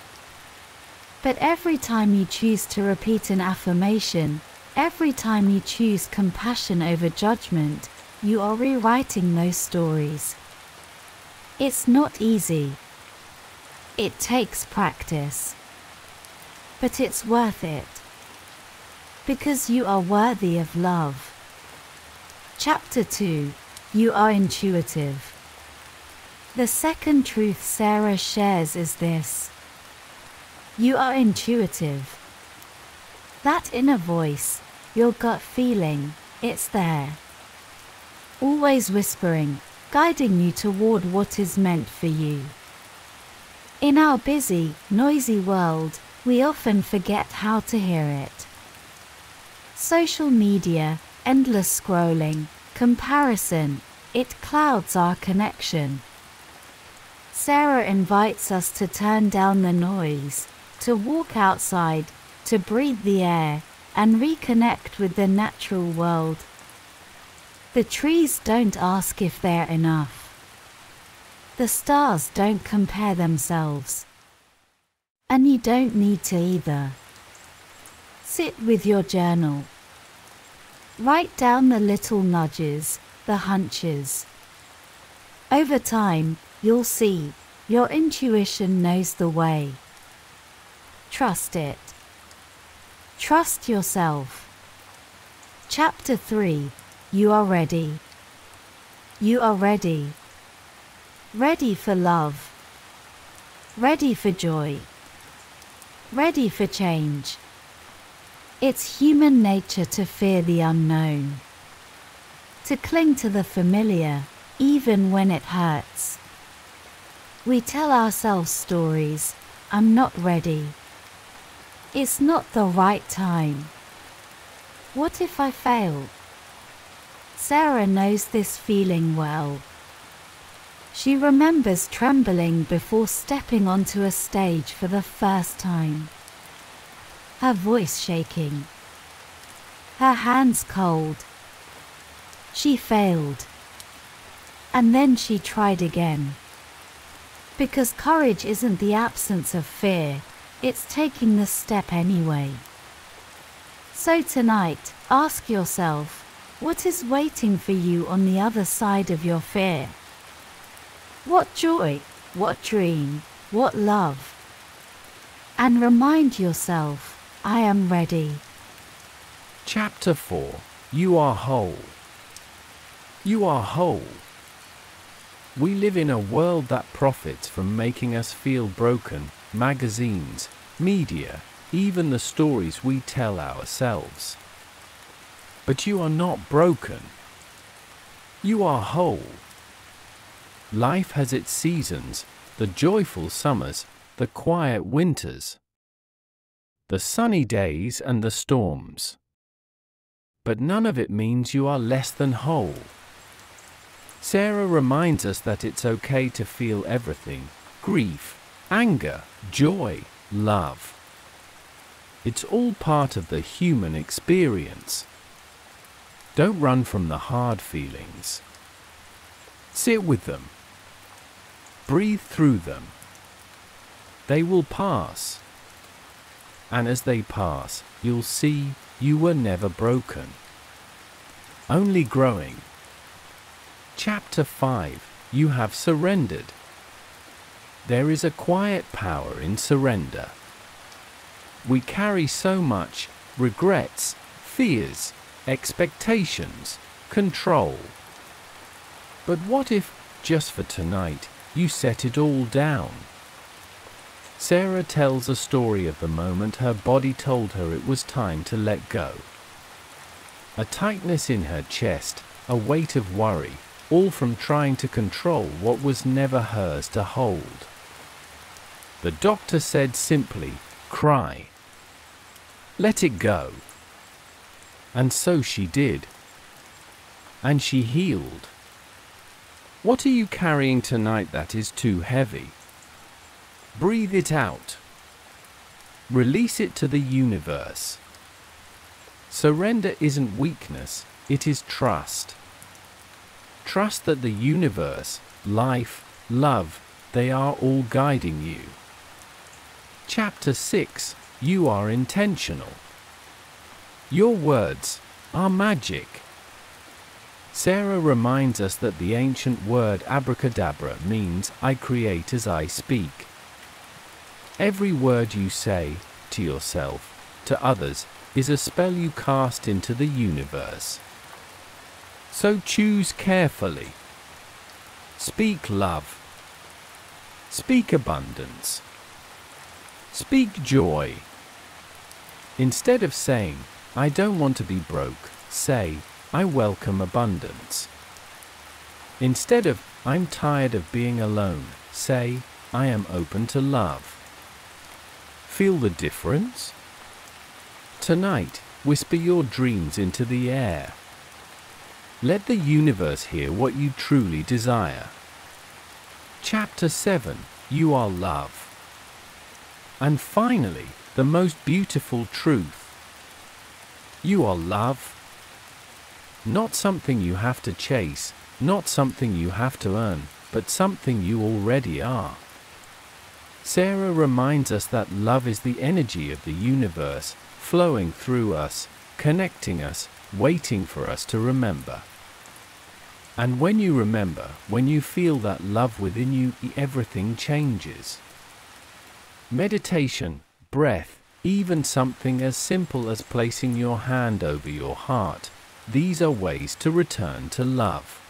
But every time you choose to repeat an affirmation, every time you choose compassion over judgment, you are rewriting those stories. It's not easy. It takes practice. But it's worth it. Because you are worthy of love. Chapter 2, You Are Intuitive. The second truth Sarah shares is this. You are intuitive. That inner voice, your gut feeling, it's there. Always whispering, guiding you toward what is meant for you. In our busy, noisy world, we often forget how to hear it. Social media, endless scrolling, comparison, it clouds our connection. Sarah invites us to turn down the noise, to walk outside, to breathe the air, and reconnect with the natural world. The trees don't ask if they're enough. The stars don't compare themselves. And you don't need to either. Sit with your journal. Write down the little nudges, the hunches. Over time, you'll see, your intuition knows the way. Trust it. Trust yourself. Chapter 3, You Are Ready. You are ready. Ready for love. Ready for joy. Ready for change. It's human nature to fear the unknown. To cling to the familiar, even when it hurts. We tell ourselves stories. I'm not ready. It's not the right time. What if I fail? Sarah knows this feeling well. She remembers trembling before stepping onto a stage for the first time. Her voice shaking. Her hands cold. She failed. And then she tried again. Because courage isn't the absence of fear, it's taking the step anyway. So tonight, ask yourself, what is waiting for you on the other side of your fear? What joy, what dream, what love? And remind yourself, I am ready. Chapter 4. You are whole. You are whole. We live in a world that profits from making us feel broken. Magazines, media, even the stories we tell ourselves. But you are not broken. You are whole. Life has its seasons, the joyful summers, the quiet winters, the sunny days and the storms. But none of it means you are less than whole. Sarah reminds us that it's okay to feel everything: grief, anger, joy, love. It's all part of the human experience. Don't run from the hard feelings. Sit with them. Breathe through them. They will pass. And as they pass, you'll see you were never broken. Only growing. Chapter 5. You have surrendered. There is a quiet power in surrender. We carry so much: regrets, fears, expectations, control. But what if, just for tonight, you set it all down? Sarah tells a story of the moment her body told her it was time to let go. A tightness in her chest, a weight of worry, all from trying to control what was never hers to hold. The doctor said simply, "Cry. Let it go." And so she did. And she healed. What are you carrying tonight that is too heavy? Breathe it out. Release it to the universe. Surrender isn't weakness, it is trust. Trust that the universe, life, love, they are all guiding you. Chapter 6. You are intentional. Your words are magic. Sarah reminds us that the ancient word abracadabra means I create as I speak. Every word you say, to yourself, to others, is a spell you cast into the universe. So choose carefully. Speak love. Speak abundance. Speak joy. Instead of saying, I don't want to be broke, say, I welcome abundance. Instead of, I'm tired of being alone, say, I am open to love. Feel the difference? Tonight, whisper your dreams into the air. Let the universe hear what you truly desire. Chapter 7. You are love. And finally, the most beautiful truth. You are love. Not something you have to chase, not something you have to earn, but something you already are. Sarah reminds us that love is the energy of the universe, flowing through us, connecting us, waiting for us to remember. And when you remember, when you feel that love within you, everything changes. Meditation, breath, even something as simple as placing your hand over your heart, these are ways to return to love.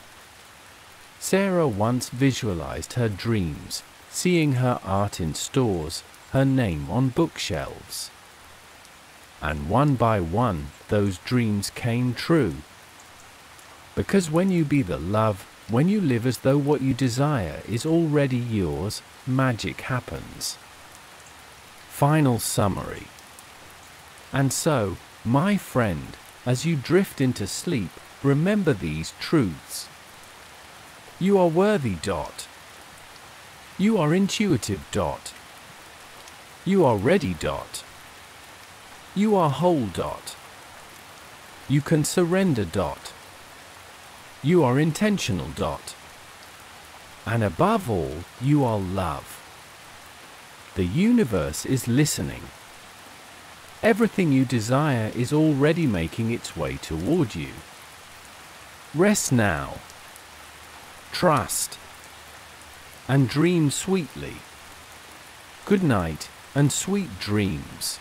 Sarah once visualized her dreams, seeing her art in stores, her name on bookshelves. And one by one, those dreams came true. Because when you be the love, When you live as though what you desire is already yours, magic happens. Final summary. And so, my friend, as you drift into sleep, remember these truths. You are worthy. You are intuitive. You are ready. You are whole. You can surrender. You are intentional. And above all, you are love. The universe is listening. Everything you desire is already making its way toward you. Rest now. Trust. And dream sweetly. Good night, and sweet dreams.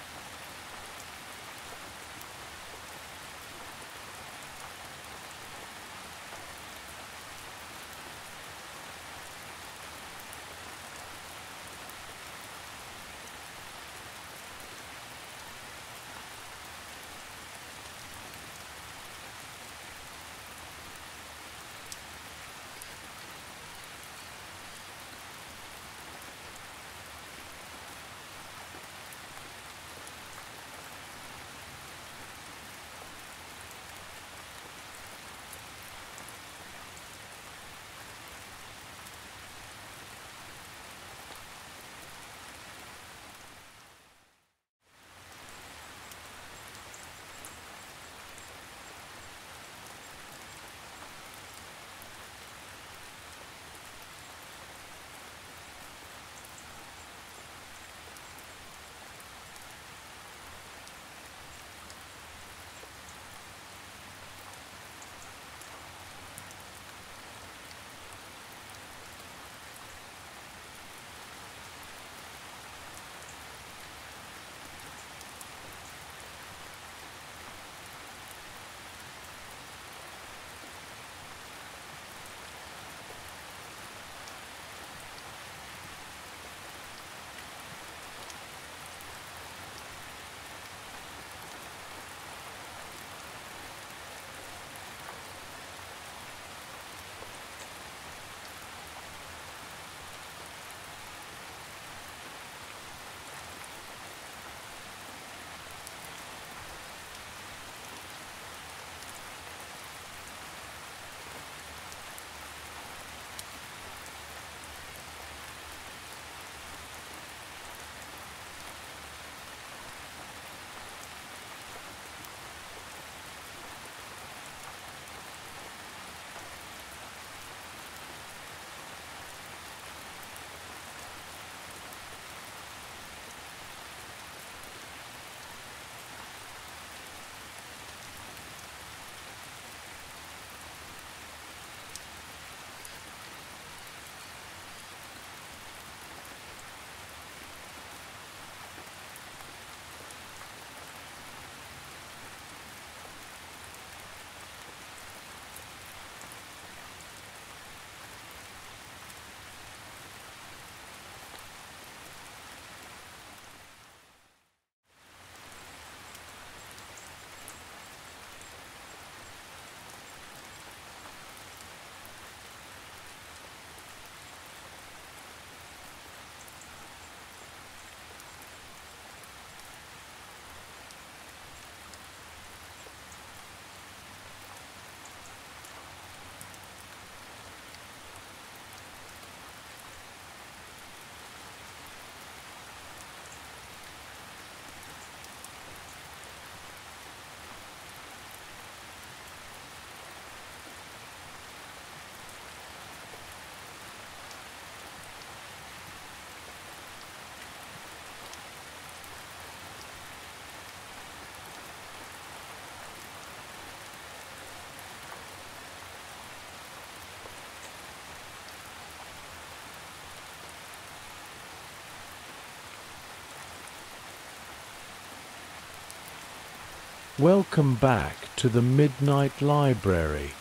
Welcome back to the Midnight Library.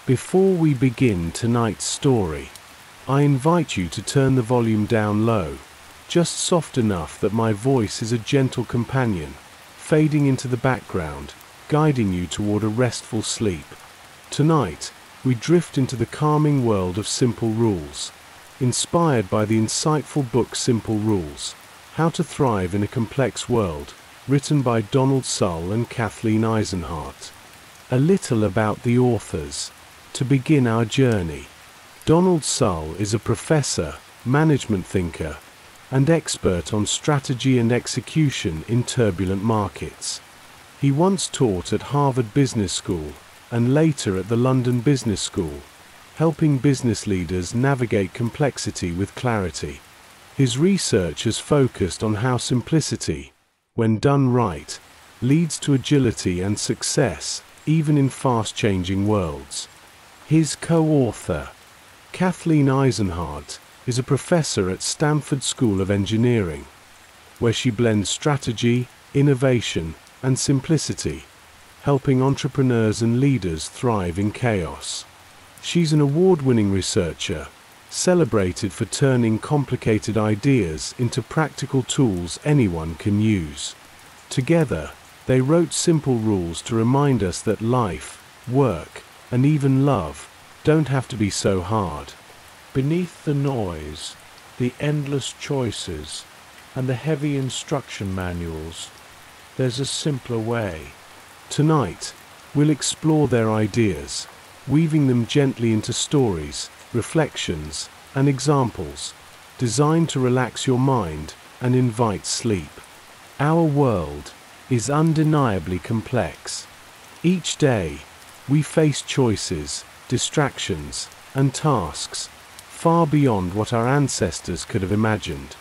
Before we begin tonight's story, I invite you to turn the volume down low, just soft enough that my voice is a gentle companion, fading into the background, guiding you toward a restful sleep. Tonight, we drift into the calming world of simple rules, inspired by the insightful book Simple Rules: How to Thrive in a Complex World, written by Donald Sull and Kathleen Eisenhardt. A little about the authors. To begin our journey, Donald Sull is a professor, management thinker, and expert on strategy and execution in turbulent markets. He once taught at Harvard Business School and later at the London Business School, helping business leaders navigate complexity with clarity. His research has focused on how simplicity, when done right, leads to agility and success, even in fast-changing worlds. His co-author, Kathleen Eisenhardt, is a professor at Stanford School of Engineering, where she blends strategy, innovation, and simplicity, helping entrepreneurs and leaders thrive in chaos. She's an award-winning researcher, celebrated for turning complicated ideas into practical tools anyone can use. Together, they wrote Simple Rules to remind us that life, work, and even love don't have to be so hard. Beneath the noise, the endless choices, and the heavy instruction manuals, there's a simpler way. Tonight, we'll explore their ideas, weaving them gently into stories, reflections, and examples, designed to relax your mind and invite sleep. Our world is undeniably complex. Each day, we face choices, distractions, and tasks far beyond what our ancestors could have imagined.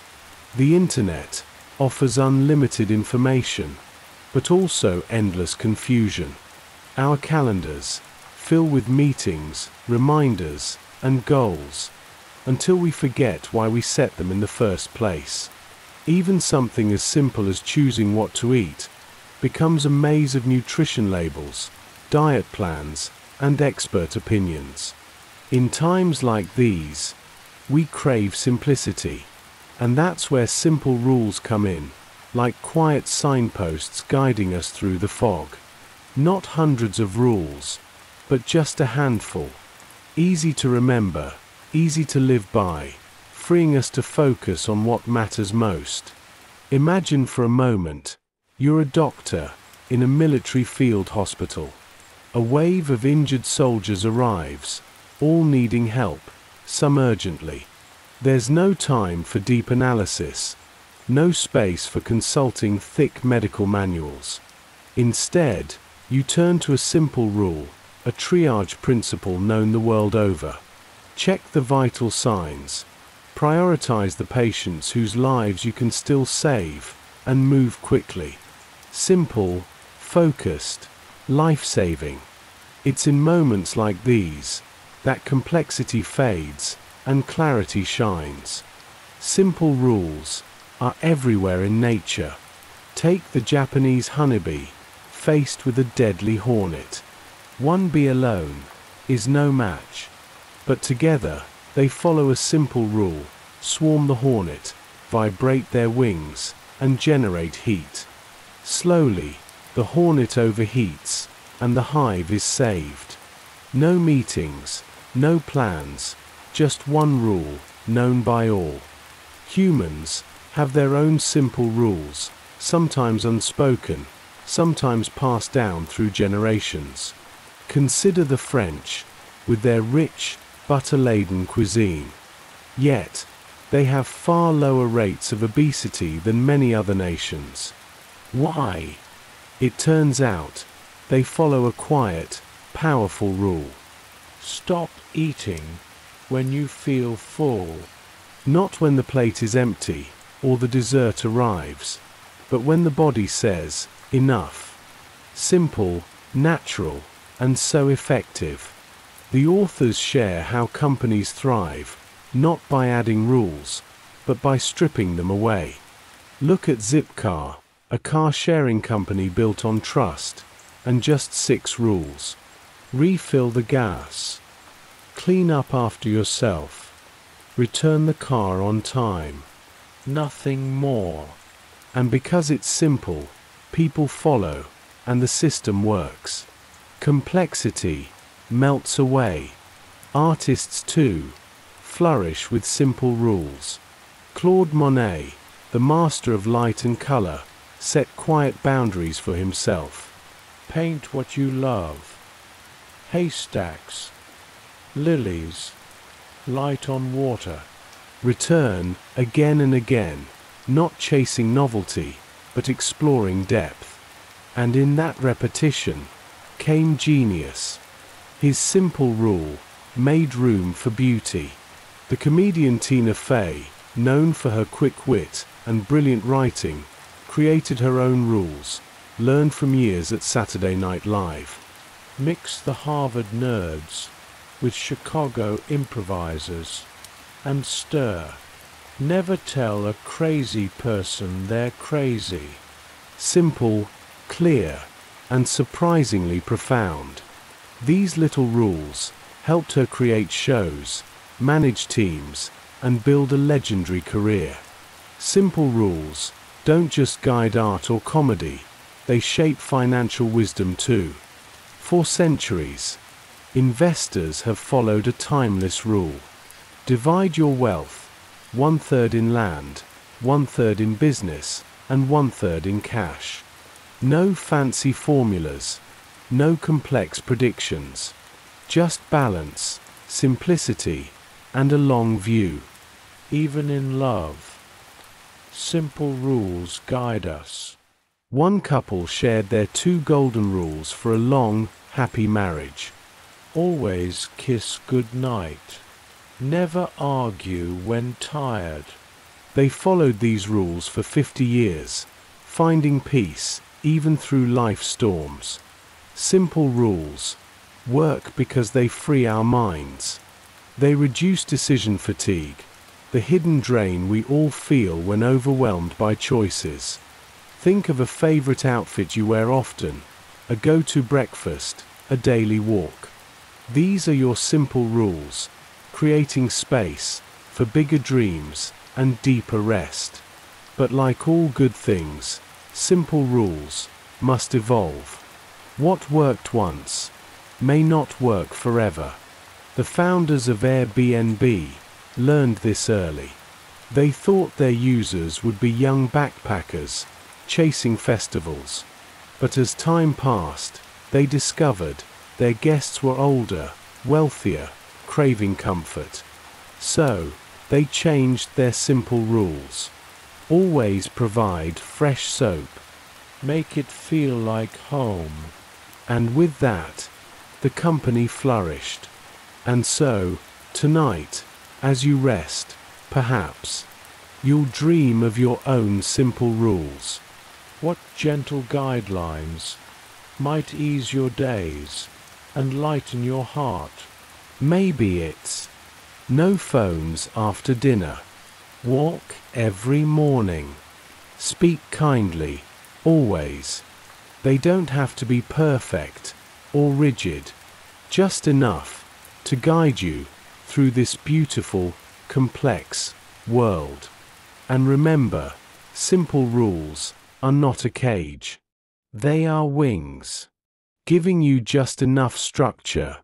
The internet offers unlimited information, but also endless confusion. Our calendars fill with meetings, reminders, and goals, until we forget why we set them in the first place. Even something as simple as choosing what to eat becomes a maze of nutrition labels, diet plans, and expert opinions. In times like these, we crave simplicity, and that's where Simple Rules come in, like quiet signposts guiding us through the fog. Not hundreds of rules, but just a handful. Easy to remember, easy to live by, freeing us to focus on what matters most. Imagine for a moment, you're a doctor in a military field hospital. A wave of injured soldiers arrives, all needing help, some urgently. There's no time for deep analysis, no space for consulting thick medical manuals. Instead, you turn to a simple rule, a triage principle known the world over. Check the vital signs, prioritize the patients whose lives you can still save, and move quickly. Simple, focused, life-saving. It's in moments like these that complexity fades and clarity shines. Simple rules are everywhere in nature. Take the Japanese honeybee, faced with a deadly hornet. One bee alone is no match, but together they follow a simple rule: swarm the hornet, vibrate their wings, and generate heat. Slowly, the hornet overheats, and the hive is saved. No meetings, no plans, just one rule, known by all. Humans have their own simple rules, sometimes unspoken, sometimes passed down through generations. Consider the French, with their rich, butter-laden cuisine. Yet, they have far lower rates of obesity than many other nations. Why? It turns out, they follow a quiet, powerful rule. Stop eating when you feel full. Not when the plate is empty or the dessert arrives, but when the body says, enough. Simple, natural, and so effective. The authors share how companies thrive, not by adding rules, but by stripping them away. Look at Zipcar, a car-sharing company built on trust, and just 6 rules. Refill the gas. Clean up after yourself. Return the car on time. Nothing more. And because it's simple, people follow, and the system works. Complexity melts away. Artists, too, flourish with simple rules. Claude Monet, the master of light and color, set quiet boundaries for himself. Paint what you love. Haystacks, lilies, light on water. Return again and again, not chasing novelty, but exploring depth. And in that repetition came genius. His simple rule made room for beauty. The comedian Tina Fey, known for her quick wit and brilliant writing, created her own rules, learned from years at Saturday Night Live. Mix the Harvard nerds with Chicago improvisers and stir. Never tell a crazy person they're crazy. Simple, clear, and surprisingly profound. These little rules helped her create shows, manage teams, and build a legendary career. Simple rules don't just guide art or comedy, they shape financial wisdom too. For centuries, investors have followed a timeless rule. Divide your wealth, 1/3 in land, 1/3 in business, and 1/3 in cash. No fancy formulas, no complex predictions, just balance, simplicity, and a long view. Even in love, simple rules guide us. One couple shared their 2 golden rules for a long, happy marriage. Always kiss goodnight. Never argue when tired. They followed these rules for 50 years, finding peace even through life storms. Simple rules work because they free our minds. They reduce decision fatigue, the hidden drain we all feel when overwhelmed by choices. Think of a favorite outfit you wear often, a go-to breakfast, a daily walk. These are your simple rules, creating space for bigger dreams and deeper rest. But like all good things, simple rules must evolve. What worked once may not work forever. The founders of Airbnb learned this early. They thought their users would be young backpackers, chasing festivals. But as time passed, they discovered their guests were older, wealthier, craving comfort. So, they changed their simple rules. Always provide fresh soap. Make it feel like home. And with that, the company flourished. And so, tonight, as you rest, perhaps, you'll dream of your own simple rules. What gentle guidelines might ease your days and lighten your heart? Maybe it's no phones after dinner. Walk every morning. Speak kindly, always. They don't have to be perfect or rigid, just enough to guide you through this beautiful, complex world. And remember, simple rules are not a cage. They are wings, giving you just enough structure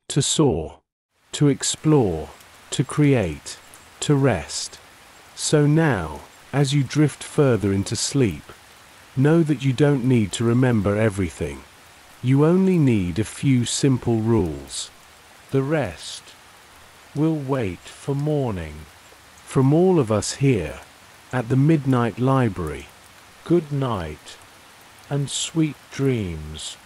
to soar, to explore, to create, to rest. So now, as you drift further into sleep, know that you don't need to remember everything. You only need a few simple rules. The rest will wait for morning. From all of us here at the Midnight Library, good night and sweet dreams.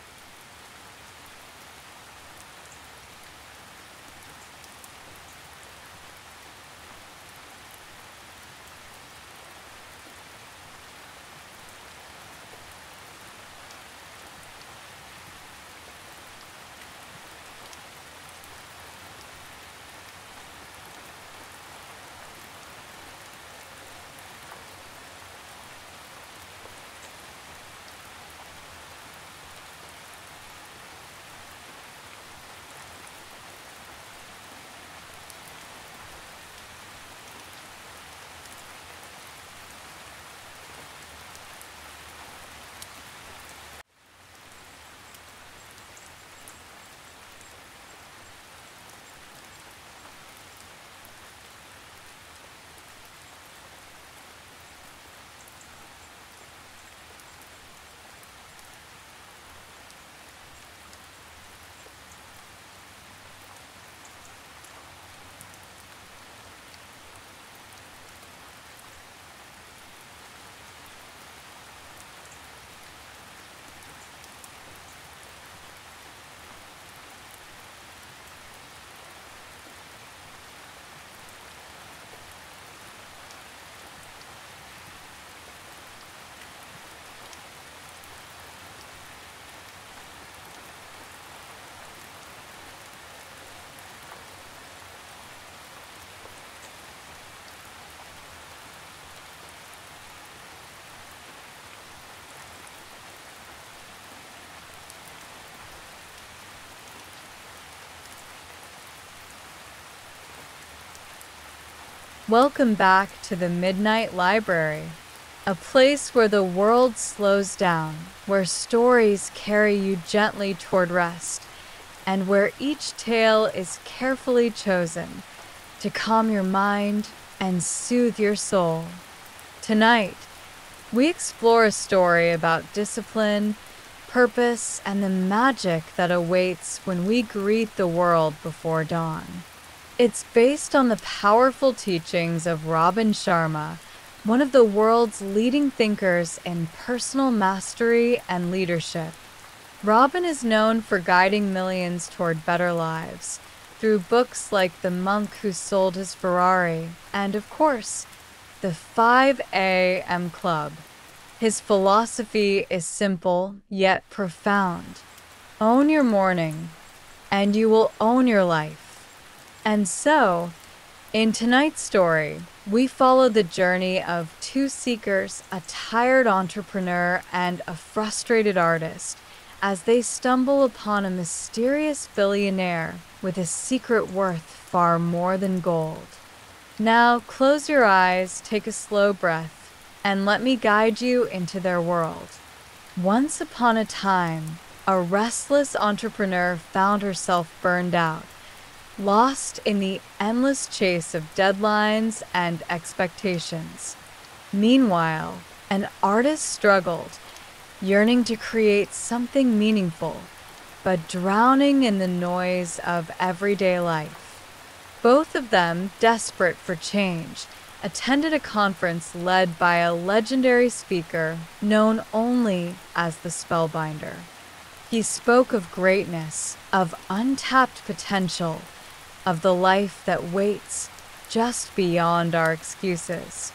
Welcome back to the Midnight Library, a place where the world slows down, where stories carry you gently toward rest, and where each tale is carefully chosen to calm your mind and soothe your soul. Tonight, we explore a story about discipline, purpose, and the magic that awaits when we greet the world before dawn. It's based on the powerful teachings of Robin Sharma, one of the world's leading thinkers in personal mastery and leadership. Robin is known for guiding millions toward better lives through books like The Monk Who Sold His Ferrari and, of course, the 5 a.m. Club. His philosophy is simple yet profound. Own your morning, and you will own your life. And so, in tonight's story, we follow the journey of two seekers, a tired entrepreneur and a frustrated artist, as they stumble upon a mysterious billionaire with a secret worth far more than gold. Now, close your eyes, take a slow breath, and let me guide you into their world. Once upon a time, a restless entrepreneur found herself burned out, lost in the endless chase of deadlines and expectations. Meanwhile, an artist struggled, yearning to create something meaningful, but drowning in the noise of everyday life. Both of them, desperate for change, attended a conference led by a legendary speaker known only as the Spellbinder. He spoke of greatness, of untapped potential, of the life that waits just beyond our excuses.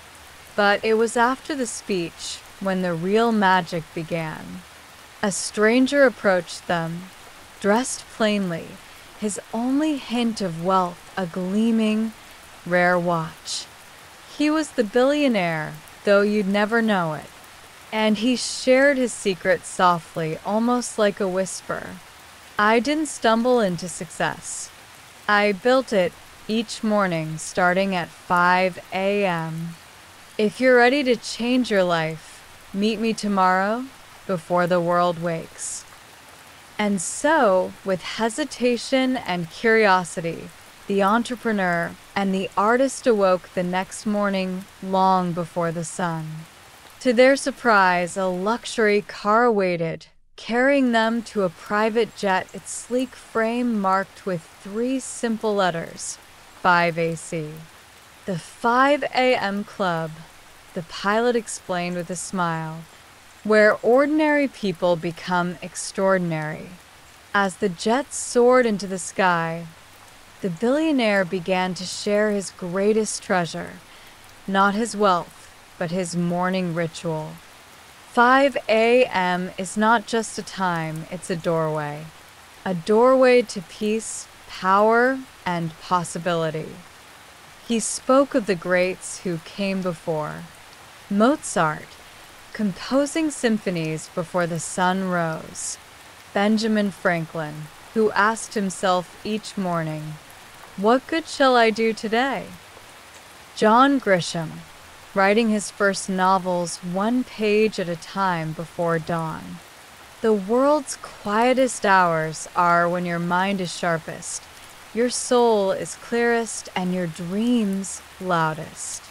But it was after the speech when the real magic began. A stranger approached them, dressed plainly, his only hint of wealth a gleaming, rare watch. He was the billionaire, though you'd never know it, and he shared his secret softly, almost like a whisper. I didn't stumble into success. I built it each morning starting at 5 a.m. If you're ready to change your life, meet me tomorrow before the world wakes. And so, with hesitation and curiosity, the entrepreneur and the artist awoke the next morning long before the sun. To their surprise, a luxury car awaited, carrying them to a private jet, its sleek frame marked with 3 simple letters, 5AC. The 5 a.m. Club, the pilot explained with a smile, where ordinary people become extraordinary. As the jet soared into the sky, the billionaire began to share his greatest treasure, not his wealth, but his morning ritual. 5 a.m. is not just a time, it's a doorway to peace, power, and possibility. He spoke of the greats who came before. Mozart, composing symphonies before the sun rose. Benjamin Franklin, who asked himself each morning, "What good shall I do today?" John Grisham, writing his first novels 1 page at a time before dawn. The world's quietest hours are when your mind is sharpest, your soul is clearest, and your dreams loudest.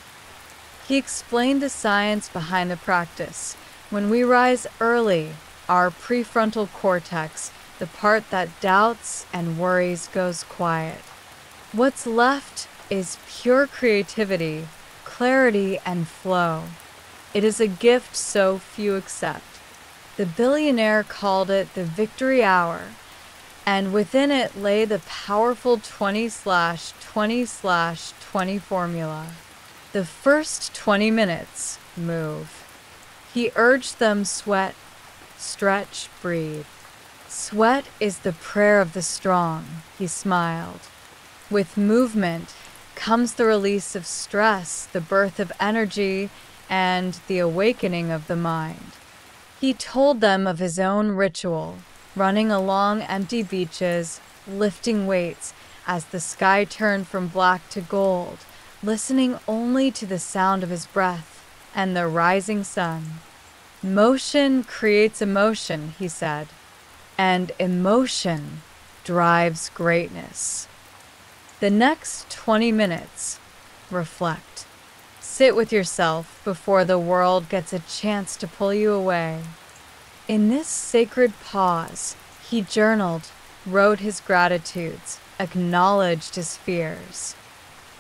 He explained the science behind the practice. When we rise early, our prefrontal cortex, the part that doubts and worries, goes quiet. What's left is pure creativity, clarity, and flow. It is a gift so few accept. The billionaire called it the victory hour, and within it lay the powerful 20/20/20 formula. The first 20 minutes, move. He urged them sweat, stretch, breathe. Sweat is the prayer of the strong, he smiled. With movement comes the release of stress, the birth of energy, and the awakening of the mind. He told them of his own ritual, running along empty beaches, lifting weights as the sky turned from black to gold, listening only to the sound of his breath and the rising sun. Motion creates emotion, he said, and emotion drives greatness. The next 20 minutes, reflect. Sit with yourself before the world gets a chance to pull you away. In this sacred pause, he journaled, wrote his gratitudes, acknowledged his fears.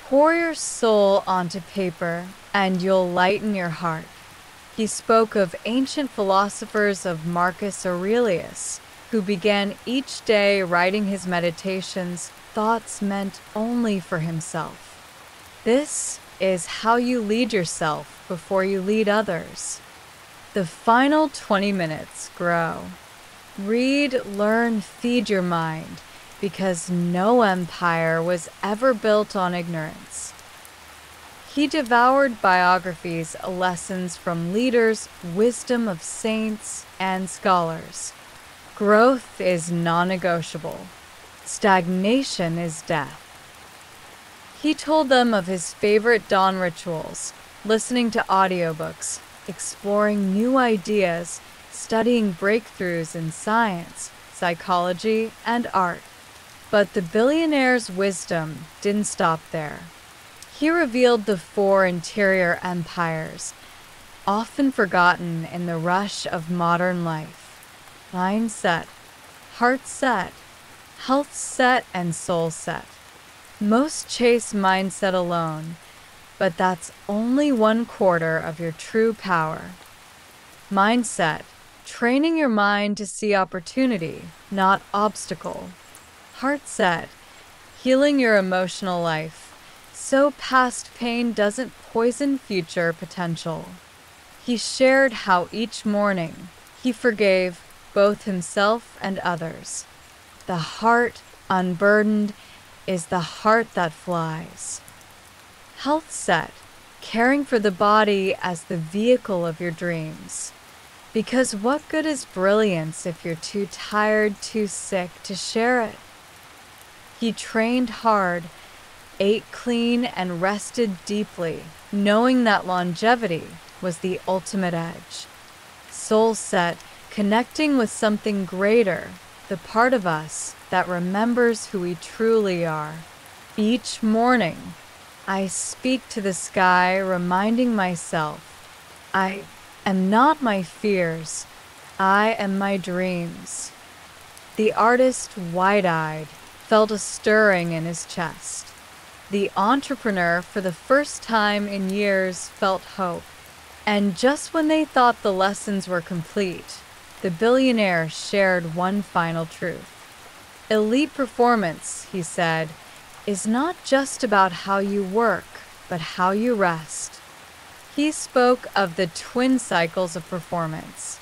Pour your soul onto paper, and you'll lighten your heart. He spoke of ancient philosophers of Marcus Aurelius, who began each day writing his meditations, thoughts meant only for himself. This is how you lead yourself before you lead others. The final 20 minutes grow. Read, learn, feed your mind, because no empire was ever built on ignorance. He devoured biographies, lessons from leaders, wisdom of saints and scholars. Growth is non-negotiable. Stagnation is death. He told them of his favorite dawn rituals, listening to audiobooks, exploring new ideas, studying breakthroughs in science, psychology, and art. But the billionaire's wisdom didn't stop there. He revealed the 4 interior empires, often forgotten in the rush of modern life. Mind set, heart set, health set, and soul set. Most chase mindset alone, but that's only 1/4 of your true power. Mindset, training your mind to see opportunity, not obstacle. Heart set, healing your emotional life, so past pain doesn't poison future potential. He shared how each morning he forgave both himself and others. The heart unburdened is the heart that flies. Health set, caring for the body as the vehicle of your dreams. Because what good is brilliance if you're too tired, too sick to share it? He trained hard, ate clean, and rested deeply, knowing that longevity was the ultimate edge. Soul set, connecting with something greater, the part of us that remembers who we truly are. Each morning, I speak to the sky, reminding myself, I am not my fears, I am my dreams. The artist, wide-eyed, felt a stirring in his chest. The entrepreneur, for the first time in years, felt hope. And just when they thought the lessons were complete, the billionaire shared one final truth. Elite performance, he said, is not just about how you work, but how you rest. He spoke of the twin cycles of performance.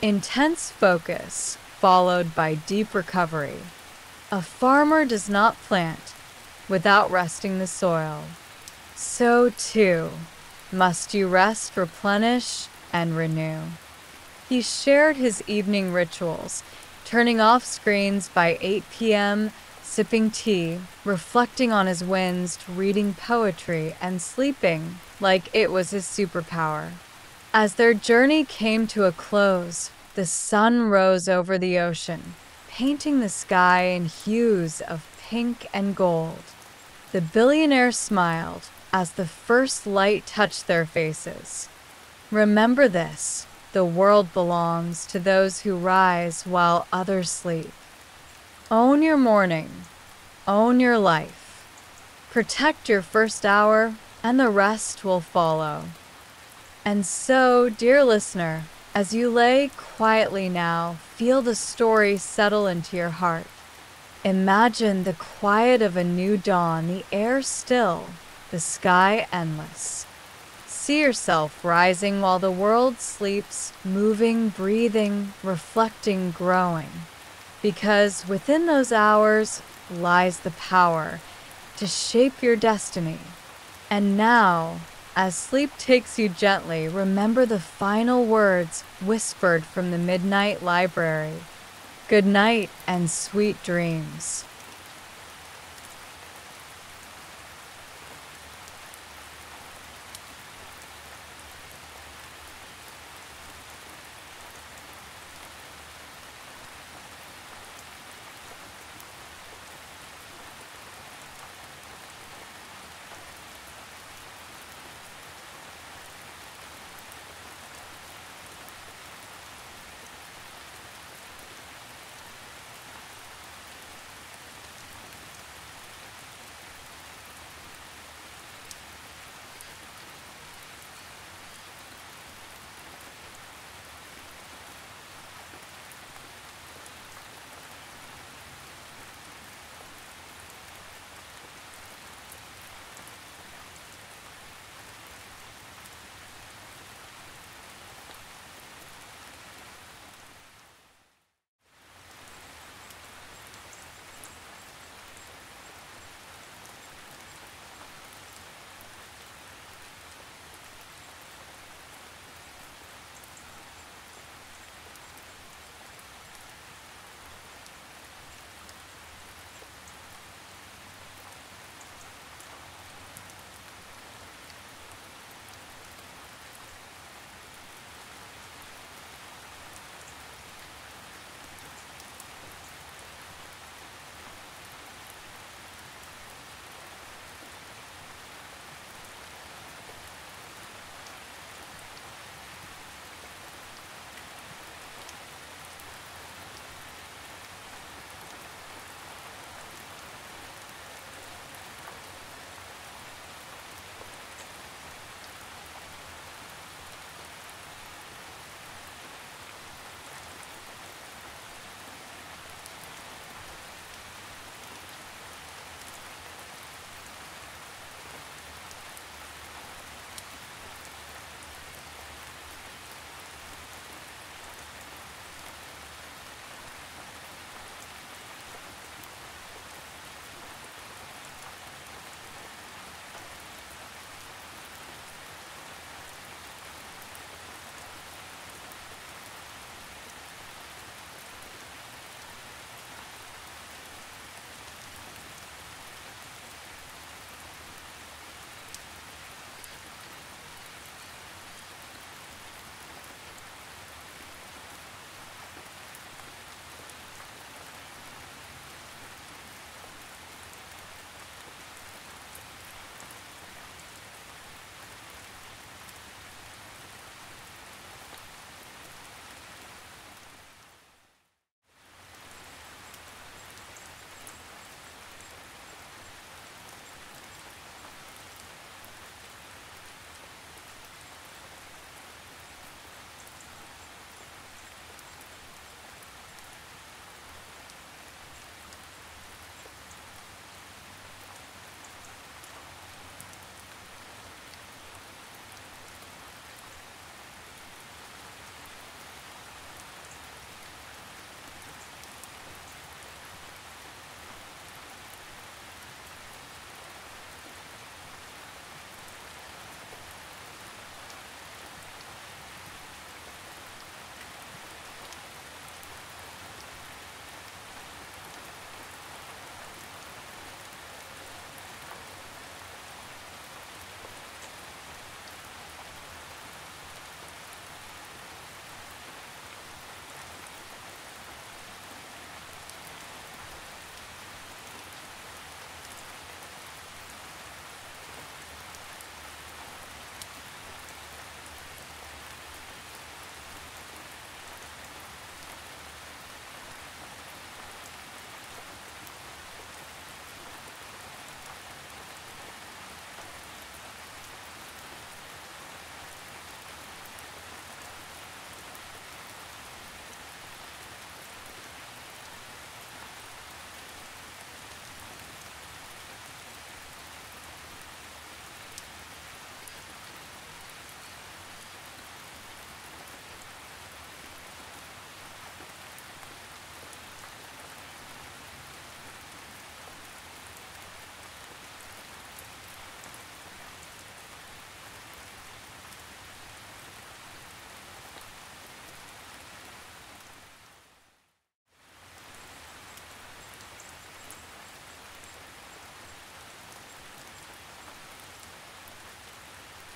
Intense focus, followed by deep recovery. A farmer does not plant without resting the soil. So too must you rest, replenish, and renew. He shared his evening rituals, turning off screens by 8 p.m., sipping tea, reflecting on his wins, reading poetry, and sleeping like it was his superpower. As their journey came to a close, the sun rose over the ocean, painting the sky in hues of pink and gold. The billionaire smiled as the first light touched their faces. Remember this, the world belongs to those who rise while others sleep. Own your morning, own your life. Protect your first hour, and the rest will follow. And so, dear listener, as you lay quietly now, feel the story settle into your heart. Imagine the quiet of a new dawn, the air still, the sky endless. See yourself rising while the world sleeps, moving, breathing, reflecting, growing. Because within those hours lies the power to shape your destiny. And now, as sleep takes you gently, remember the final words whispered from the Midnight Library. Good night and sweet dreams.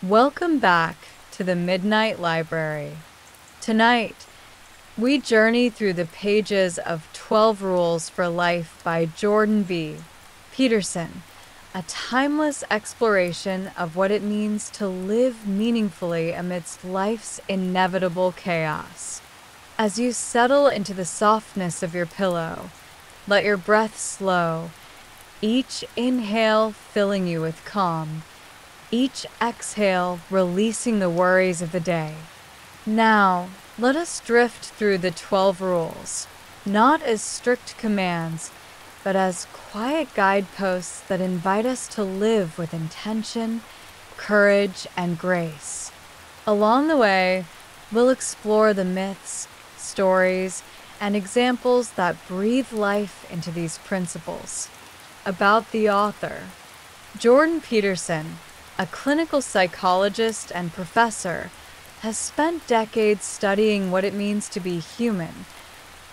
Welcome back to the Midnight Library. Tonight, we journey through the pages of 12 Rules for Life by Jordan B. Peterson, a timeless exploration of what it means to live meaningfully amidst life's inevitable chaos. As you settle into the softness of your pillow, let your breath slow, each inhale filling you with calm, each exhale releasing the worries of the day. Now, let us drift through the 12 rules, not as strict commands, but as quiet guideposts that invite us to live with intention, courage, and grace. Along the way, we'll explore the myths, stories, and examples that breathe life into these principles. About the author, Jordan Peterson, a clinical psychologist and professor, has spent decades studying what it means to be human,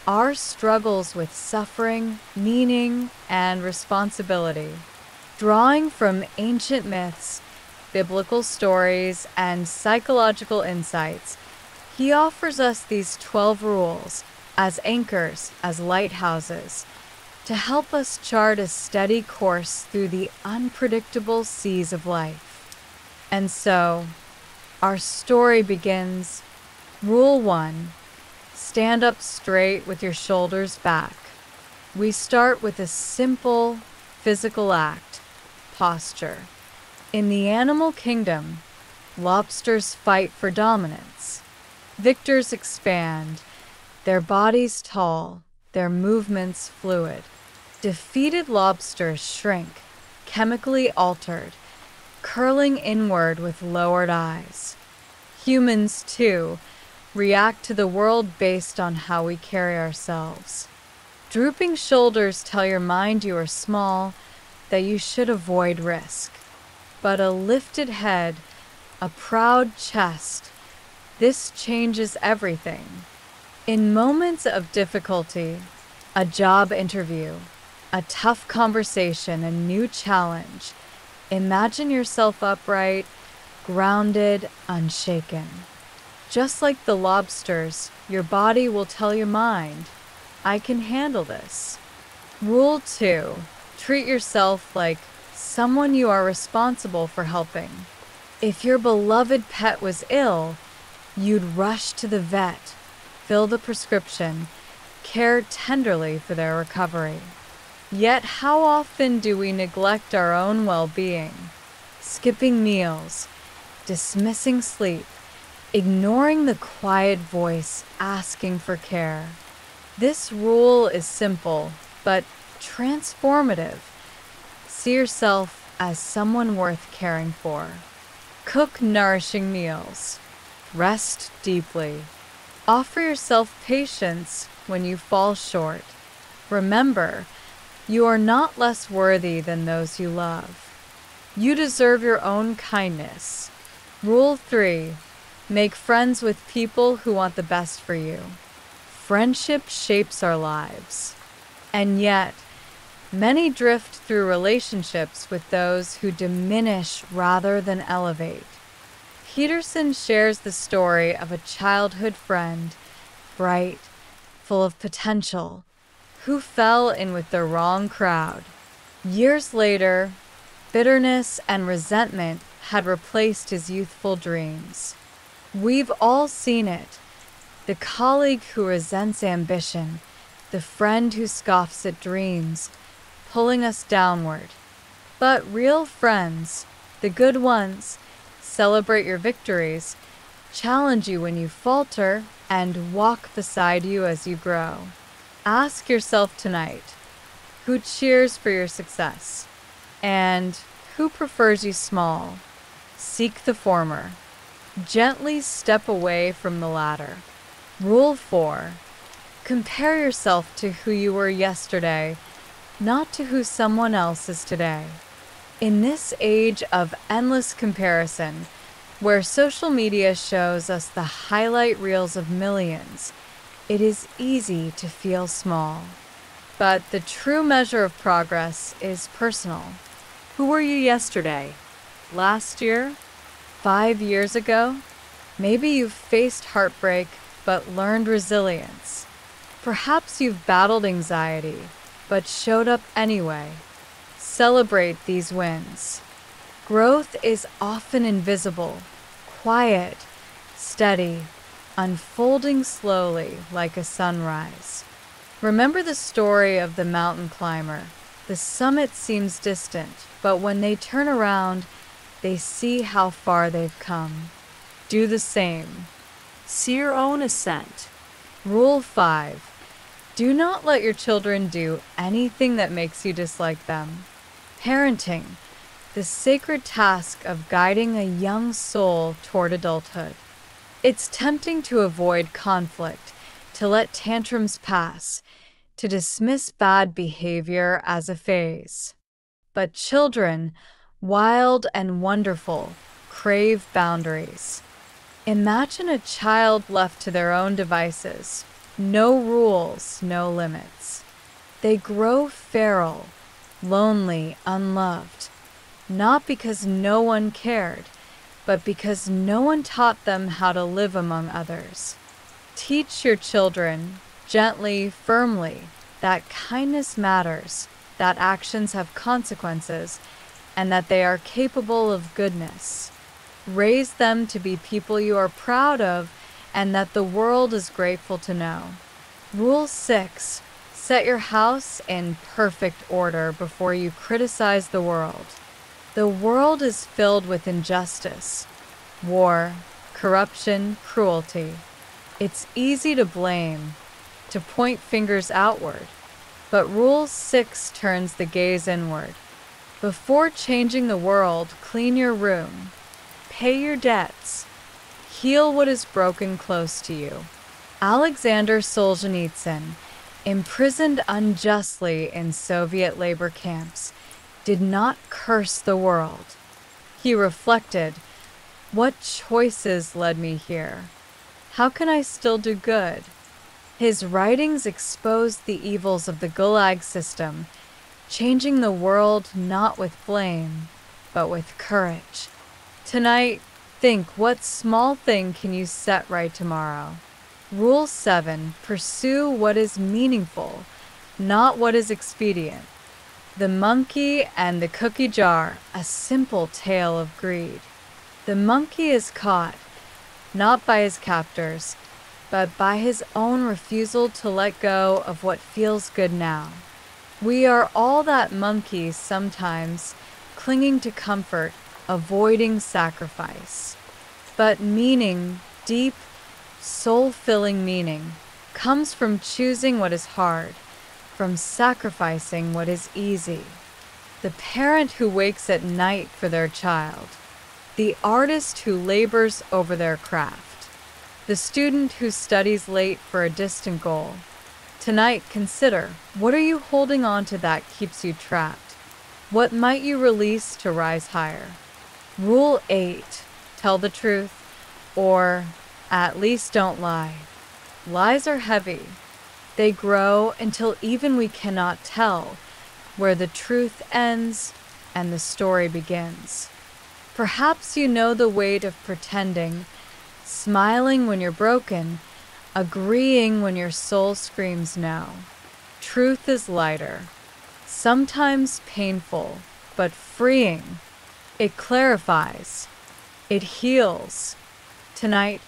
our struggles with suffering, meaning, and responsibility. Drawing from ancient myths, biblical stories, and psychological insights, he offers us these 12 rules as anchors, as lighthouses, to help us chart a steady course through the unpredictable seas of life. And so, our story begins. Rule 1. Stand up straight with your shoulders back. We start with a simple physical act, posture. In the animal kingdom, lobsters fight for dominance. Victors expand, their bodies tall, their movements fluid. Defeated lobsters shrink, chemically altered, curling inward with lowered eyes. Humans, too, react to the world based on how we carry ourselves. Drooping shoulders tell your mind you are small, that you should avoid risk. But a lifted head, a proud chest, this changes everything. In moments of difficulty, a job interview, a tough conversation, a new challenge, imagine yourself upright, grounded, unshaken. Just like the lobsters, your body will tell your mind, I can handle this. Rule 2. Treat yourself like someone you are responsible for helping. If your beloved pet was ill, you'd rush to the vet, fill the prescription, care tenderly for their recovery. Yet how often do we neglect our own well-being, skipping meals, dismissing sleep, ignoring the quiet voice asking for care? This rule is simple, but transformative. See yourself as someone worth caring for. Cook nourishing meals. Rest deeply. Offer yourself patience when you fall short. Remember, you are not less worthy than those you love. You deserve your own kindness. Rule 3. Make friends with people who want the best for you. Friendship shapes our lives. And yet, many drift through relationships with those who diminish rather than elevate. Peterson shares the story of a childhood friend, bright, full of potential, who fell in with the wrong crowd. Years later, bitterness and resentment had replaced his youthful dreams. We've all seen it. The colleague who resents ambition, the friend who scoffs at dreams, pulling us downward. But real friends, the good ones, celebrate your victories, challenge you when you falter, and walk beside you as you grow. Ask yourself tonight, who cheers for your success? And who prefers you small? Seek the former. Gently step away from the latter. Rule 4. Compare yourself to who you were yesterday, not to who someone else is today. In this age of endless comparison, where social media shows us the highlight reels of millions, it is easy to feel small. But the true measure of progress is personal. Who were you yesterday? Last year? 5 years ago? Maybe you've faced heartbreak but learned resilience. Perhaps you've battled anxiety but showed up anyway. Celebrate these wins. Growth is often invisible, quiet, steady, unfolding slowly like a sunrise. Remember the story of the mountain climber. The summit seems distant, but when they turn around, they see how far they've come. Do the same. See your own ascent. Rule 5. Do not let your children do anything that makes you dislike them. Parenting, the sacred task of guiding a young soul toward adulthood. It's tempting to avoid conflict, to let tantrums pass, to dismiss bad behavior as a phase. But children, wild and wonderful, crave boundaries. Imagine a child left to their own devices. No rules, no limits. They grow feral, lonely, unloved, not because no one cared, but because no one taught them how to live among others. Teach your children, gently, firmly, that kindness matters, that actions have consequences, and that they are capable of goodness. Raise them to be people you are proud of and that the world is grateful to know. Rule 6. Set your house in perfect order before you criticize the world. The world is filled with injustice, war, corruption, cruelty. It's easy to blame, to point fingers outward, but Rule 6 turns the gaze inward. Before changing the world, clean your room, pay your debts, heal what is broken close to you. Alexander Solzhenitsyn, imprisoned unjustly in Soviet labor camps, did not curse the world. He reflected, what choices led me here? How can I still do good? His writings exposed the evils of the Gulag system, changing the world not with blame, but with courage. Tonight, think, what small thing can you set right tomorrow? Rule 7. Pursue what is meaningful, not what is expedient. The monkey and the cookie jar, a simple tale of greed. The monkey is caught, not by his captors, but by his own refusal to let go of what feels good now. We are all that monkey sometimes, clinging to comfort, avoiding sacrifice. But meaning, deep, soul-filling meaning, comes from choosing what is hard, from sacrificing what is easy. The parent who wakes at night for their child, the artist who labors over their craft, the student who studies late for a distant goal. Tonight, consider, what are you holding on to that keeps you trapped? What might you release to rise higher? Rule 8. Tell the truth, or at least don't lie. Lies are heavy. They grow until even we cannot tell where the truth ends and the story begins. Perhaps you know the weight of pretending, smiling when you're broken, agreeing when your soul screams no. Truth is lighter, sometimes painful, but freeing. It clarifies. It heals. Tonight,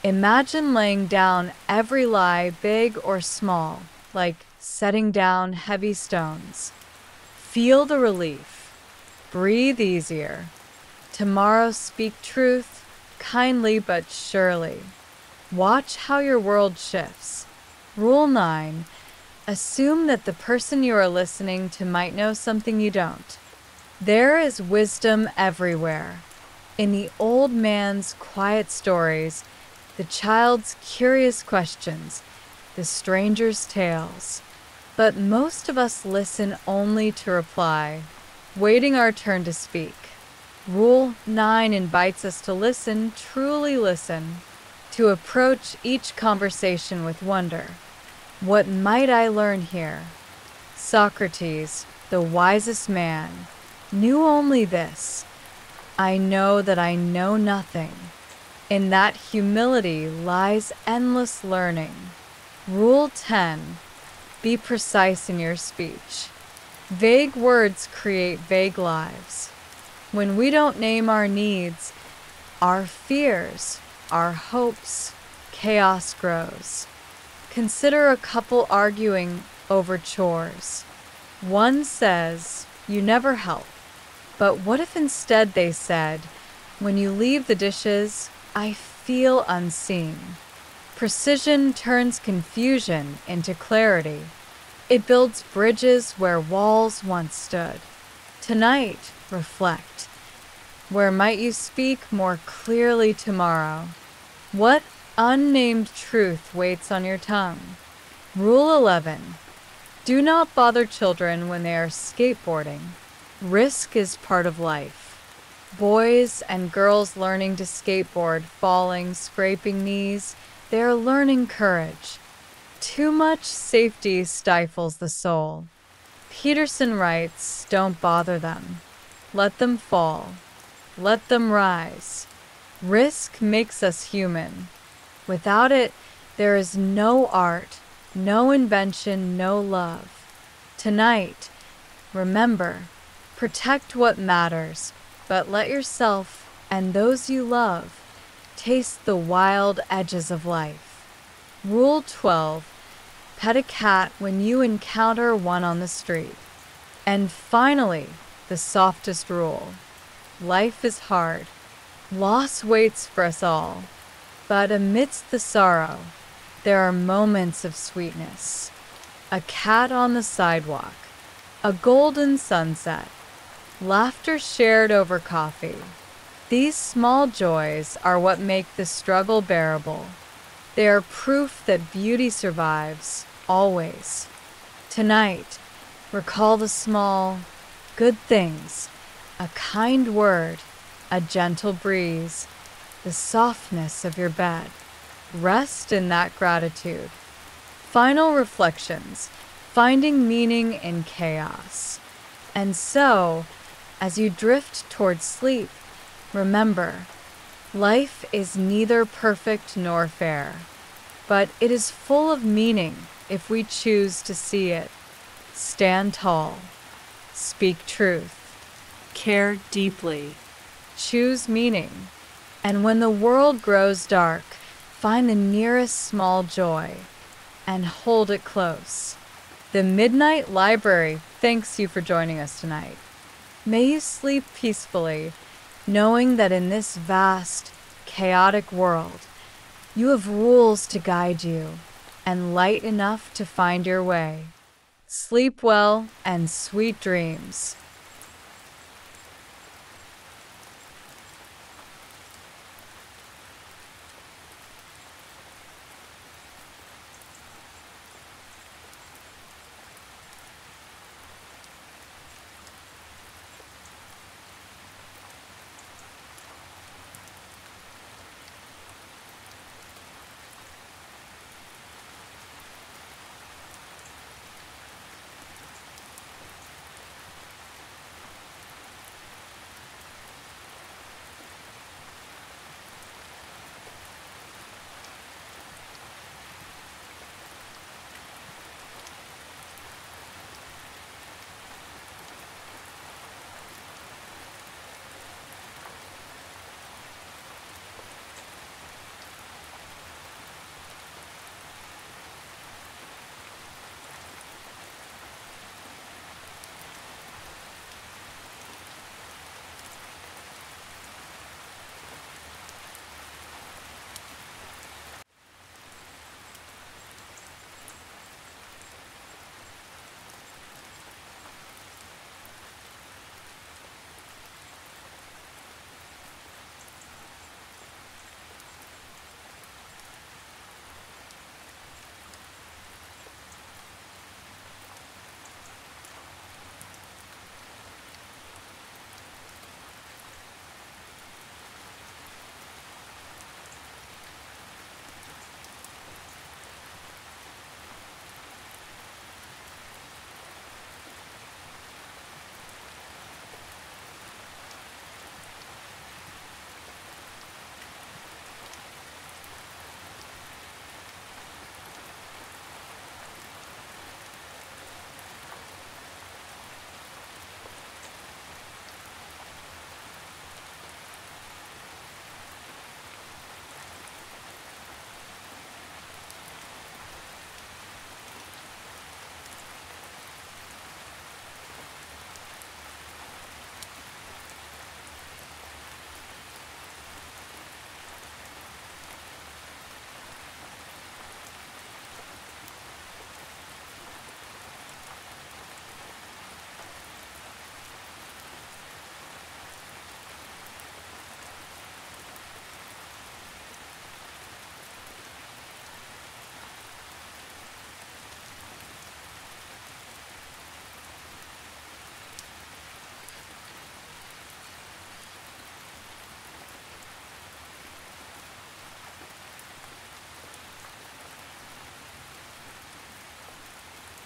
imagine laying down every lie, big or small, like setting down heavy stones. Feel the relief. Breathe easier. Tomorrow speak truth, kindly but surely. Watch how your world shifts. Rule 9. Assume that the person you are listening to might know something you don't. There is wisdom everywhere. In the old man's quiet stories, the child's curious questions, the stranger's tales. But most of us listen only to reply, waiting our turn to speak. Rule 9 invites us to listen, truly listen, to approach each conversation with wonder. What might I learn here? Socrates, the wisest man, knew only this. I know that I know nothing. In that humility lies endless learning. Rule 10. Be precise in your speech. Vague words create vague lives. When we don't name our needs, our fears, our hopes, chaos grows. Consider a couple arguing over chores. One says, "You never help." But what if instead they said, "When you leave the dishes, I feel unseen"? Precision turns confusion into clarity. It builds bridges where walls once stood. Tonight, reflect. Where might you speak more clearly tomorrow? What unnamed truth waits on your tongue? Rule 11. Do not bother children when they are skateboarding. Risk is part of life. Boys and girls learning to skateboard, falling, scraping knees, they are learning courage. Too much safety stifles the soul. Peterson writes, "Don't bother them. Let them fall. Let them rise." Risk makes us human. Without it, there is no art, no invention, no love. Tonight, remember, protect what matters, but let yourself and those you love taste the wild edges of life. Rule 12. Pet a cat when you encounter one on the street. And finally, the softest rule. Life is hard. Loss waits for us all. But amidst the sorrow, there are moments of sweetness. A cat on the sidewalk, a golden sunset, laughter shared over coffee. These small joys are what make the struggle bearable. They are proof that beauty survives, always. Tonight, recall the small, good things, a kind word, a gentle breeze, the softness of your bed. Rest in that gratitude. Final reflections, finding meaning in chaos. And so, as you drift towards sleep, remember, life is neither perfect nor fair, but it is full of meaning if we choose to see it. Stand tall. Speak truth. Care deeply. Choose meaning. And when the world grows dark, find the nearest small joy and hold it close. The Midnight Library thanks you for joining us tonight. May you sleep peacefully, knowing that in this vast, chaotic world, you have rules to guide you and light enough to find your way. Sleep well and sweet dreams.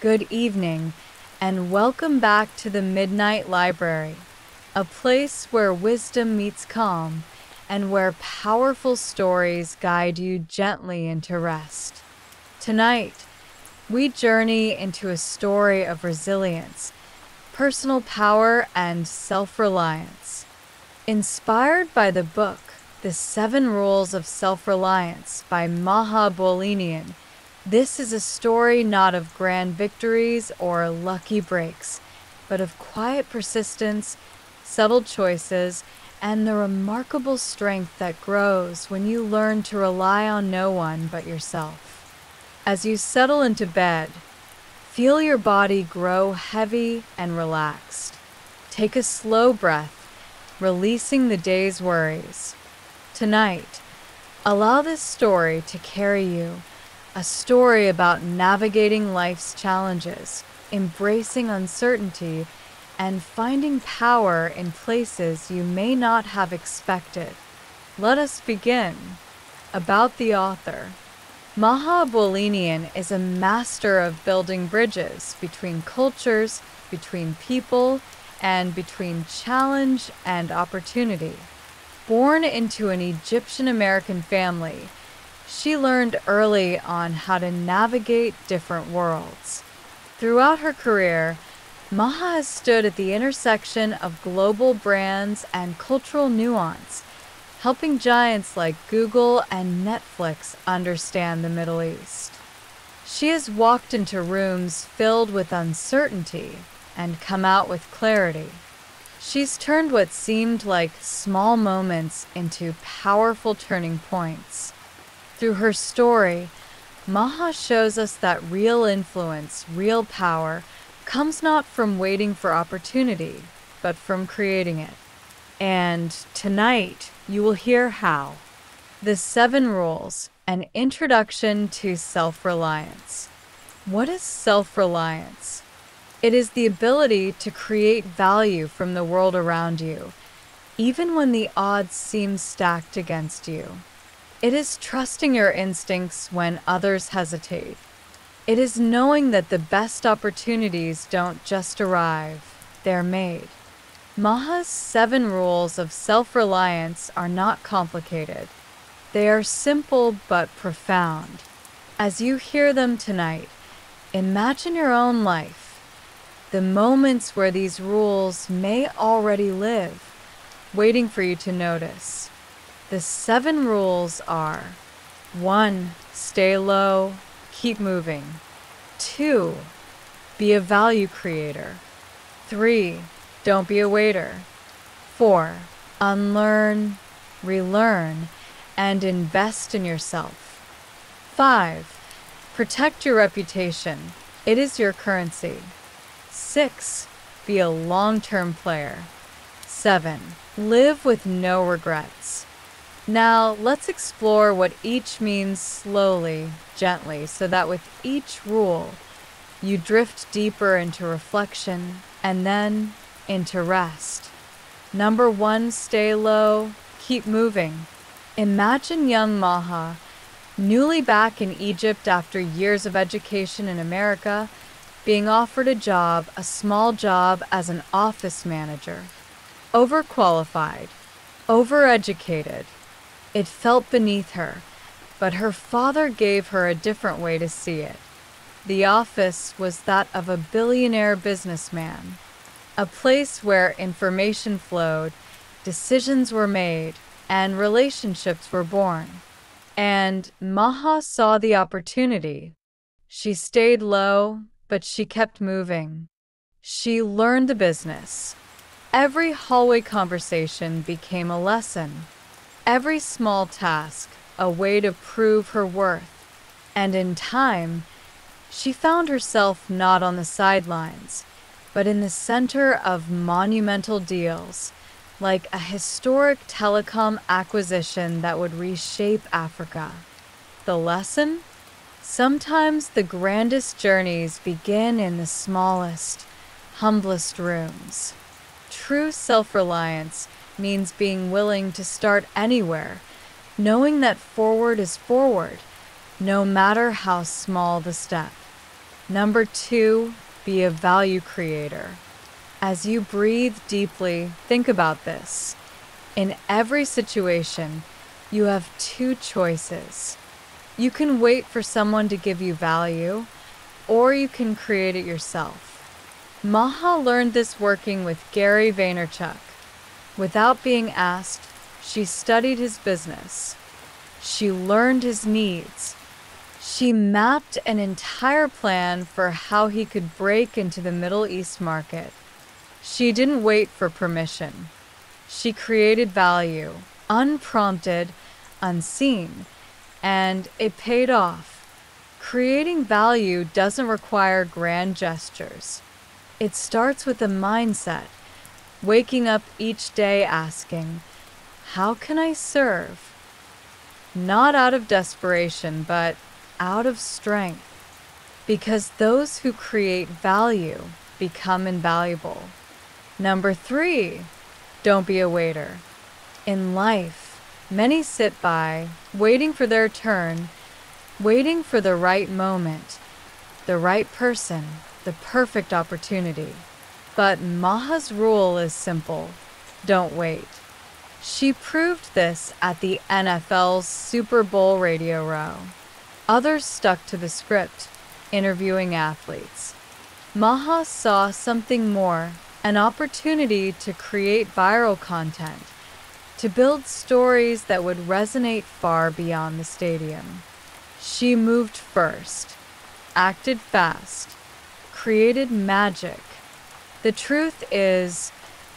good evening, and welcome back to the Midnight Library, a place where wisdom meets calm and where powerful stories guide you gently into rest. Tonight, we journey into a story of resilience, personal power, and self-reliance. Inspired by the book, The 7 Rules of Self-Reliance by Maha Bolinian, this is a story not of grand victories or lucky breaks, but of quiet persistence, subtle choices, and the remarkable strength that grows when you learn to rely on no one but yourself. As you settle into bed, feel your body grow heavy and relaxed. Take a slow breath, releasing the day's worries. Tonight, allow this story to carry you, a story about navigating life's challenges, embracing uncertainty, and finding power in places you may not have expected. Let us begin. About the author. Maha Bolinian is a master of building bridges between cultures, between people, and between challenge and opportunity. Born into an Egyptian-American family, she learned early on how to navigate different worlds. Throughout her career, Maha has stood at the intersection of global brands and cultural nuance, helping giants like Google and Netflix understand the Middle East. She has walked into rooms filled with uncertainty and come out with clarity. She's turned what seemed like small moments into powerful turning points. Through her story, Maha shows us that real influence, real power, comes not from waiting for opportunity, but from creating it. And tonight, you will hear how. The 7 Rules, an introduction to self-reliance. What is self-reliance? It is the ability to create value from the world around you, even when the odds seem stacked against you. It is trusting your instincts when others hesitate. It is knowing that the best opportunities don't just arrive, they're made. Maha's 7 rules of self-reliance are not complicated. They are simple but profound. As you hear them tonight, imagine your own life, the moments where these rules may already live, waiting for you to notice. The 7 rules are: 1. Stay low, keep moving. 2. Be a value creator. 3. Don't be a waiter. 4. Unlearn, relearn, and invest in yourself. 5. Protect your reputation. It is your currency. 6. Be a long-term player. 7. Live with no regrets. Now, let's explore what each means slowly, gently, so that with each rule, you drift deeper into reflection and then into rest. Number 1, stay low, keep moving. Imagine young Maha, newly back in Egypt after years of education in America, being offered a small job as an office manager. Overqualified, overeducated. It felt beneath her, but her father gave her a different way to see it. The office was that of a billionaire businessman, a place where information flowed, decisions were made, and relationships were born. And Maha saw the opportunity. She stayed low, but she kept moving. She learned the business. Every hallway conversation became a lesson. Every small task, a way to prove her worth. And in time, she found herself not on the sidelines, but in the center of monumental deals, like a historic telecom acquisition that would reshape Africa. The lesson? Sometimes the grandest journeys begin in the smallest, humblest rooms. True self-reliance means being willing to start anywhere, knowing that forward is forward, no matter how small the step. Number 2, be a value creator. As you breathe deeply, think about this. In every situation, you have 2 choices. You can wait for someone to give you value, or you can create it yourself. Maha learned this working with Gary Vaynerchuk. Without being asked, she studied his business. She learned his needs. She mapped an entire plan for how he could break into the Middle East market. She didn't wait for permission. She created value, unprompted, unseen, and it paid off. Creating value doesn't require grand gestures. It starts with a mindset, waking up each day asking, how can I serve? Not out of desperation, but out of strength. Because those who create value become invaluable. Number 3, don't be a waiter. In life, many sit by, waiting for their turn, waiting for the right moment, the right person, the perfect opportunity. But Maha's rule is simple: don't wait. She proved this at the NFL's Super Bowl radio row. Others stuck to the script, interviewing athletes. Maha saw something more, an opportunity to create viral content, to build stories that would resonate far beyond the stadium. She moved first, acted fast, created magic. The truth is,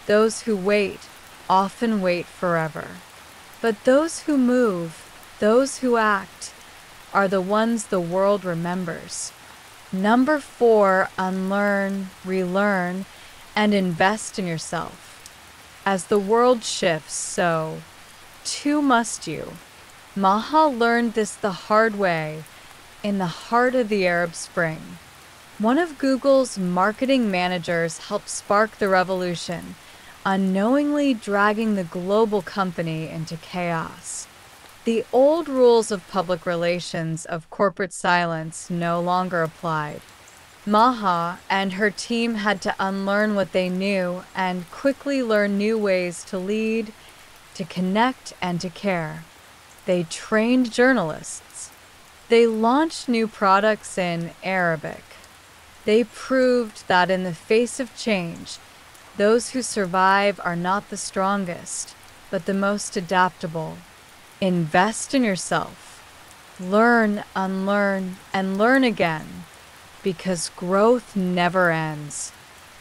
those who wait often wait forever. But those who move, those who act, are the ones the world remembers. Number 4, unlearn, relearn, and invest in yourself. As the world shifts, so too must you. Maha learned this the hard way in the heart of the Arab Spring. One of Google's marketing managers helped spark the revolution, unknowingly dragging the global company into chaos. The old rules of public relations of corporate silence no longer applied. Maha and her team had to unlearn what they knew and quickly learn new ways to lead, to connect, and to care. They trained journalists. They launched new products in Arabic. They proved that in the face of change, those who survive are not the strongest, but the most adaptable. Invest in yourself. Learn, unlearn, and learn again, because growth never ends.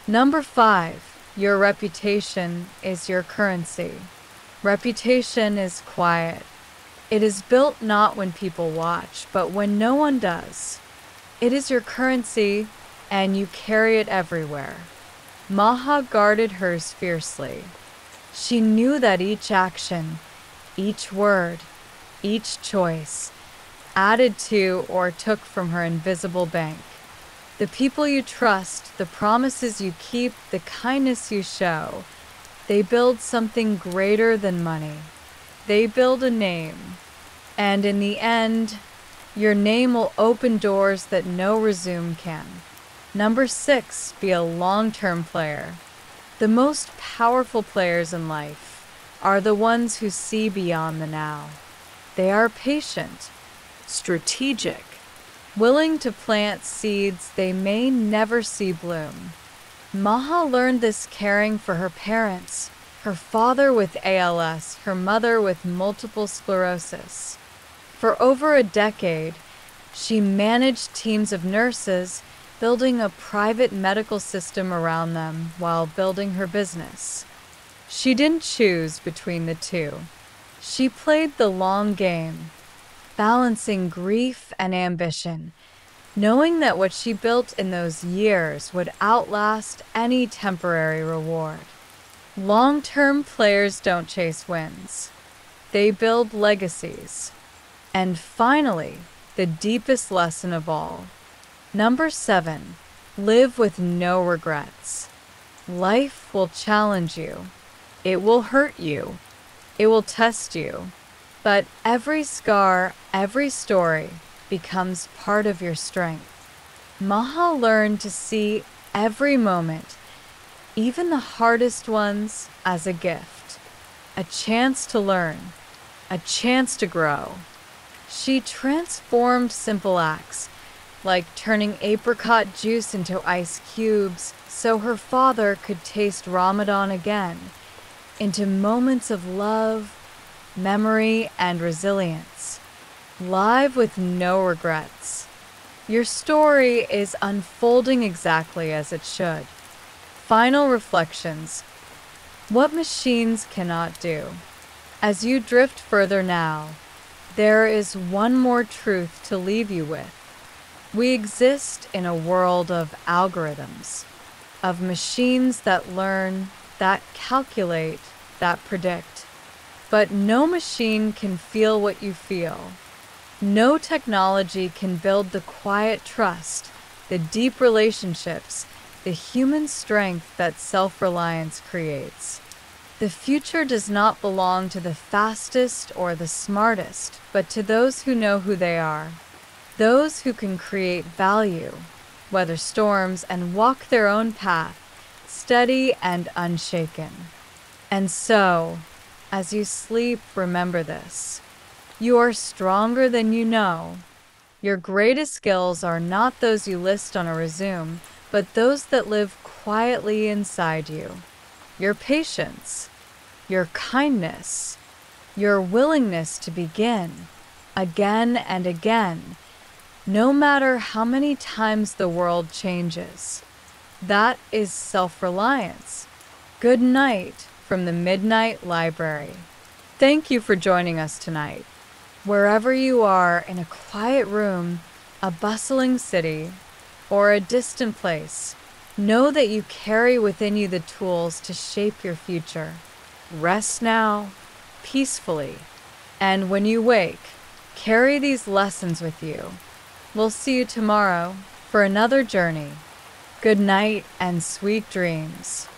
Number 5, your reputation is your currency. Reputation is quiet. It is built not when people watch, but when no one does. It is your currency, and you carry it everywhere. Maha guarded hers fiercely. She knew that each action, each word, each choice, added to or took from her invisible bank. The people you trust, the promises you keep, the kindness you show, they build something greater than money. They build a name. And in the end, your name will open doors that no resume can. Number 6, be a long-term player. The most powerful players in life are the ones who see beyond the now. They are patient, Strategic. willing to plant seeds they may never see bloom. Maha learned this caring for her parents, her father with ALS, her mother with multiple sclerosis. For over a decade, she managed teams of nurses, building a private medical system around them while building her business. She didn't choose between the two. She played the long game, balancing grief and ambition, knowing that what she built in those years would outlast any temporary reward. Long-term players don't chase wins. They build legacies. And finally, the deepest lesson of all. Number 7, live with no regrets. Life will challenge you. It will hurt you. It will test you. But every scar, every story becomes part of your strength. Maha learned to see every moment, even the hardest ones, as a gift, a chance to learn, a chance to grow. She transformed simple acts, like turning apricot juice into ice cubes so her father could taste Ramadan again, into moments of love, memory, and resilience. Live with no regrets. Your story is unfolding exactly as it should. Final reflections. What machines cannot do. As you drift further now, there is one more truth to leave you with. We exist in a world of algorithms, of machines that learn, that calculate, that predict. But no machine can feel what you feel. No technology can build the quiet trust, the deep relationships, the human strength that self-reliance creates. The future does not belong to the fastest or the smartest, but to those who know who they are. Those who can create value, weather storms, and walk their own path, steady and unshaken. And so, as you sleep, remember this. You are stronger than you know. Your greatest skills are not those you list on a resume, but those that live quietly inside you. Your patience, your kindness, your willingness to begin, again and again, no matter how many times the world changes. That is self-reliance. Good night from the Midnight Library. Thank you for joining us tonight. Wherever you are, in a quiet room, a bustling city, or a distant place, know that you carry within you the tools to shape your future. Rest now, peacefully, and when you wake, carry these lessons with you. We'll see you tomorrow for another journey. Good night and sweet dreams.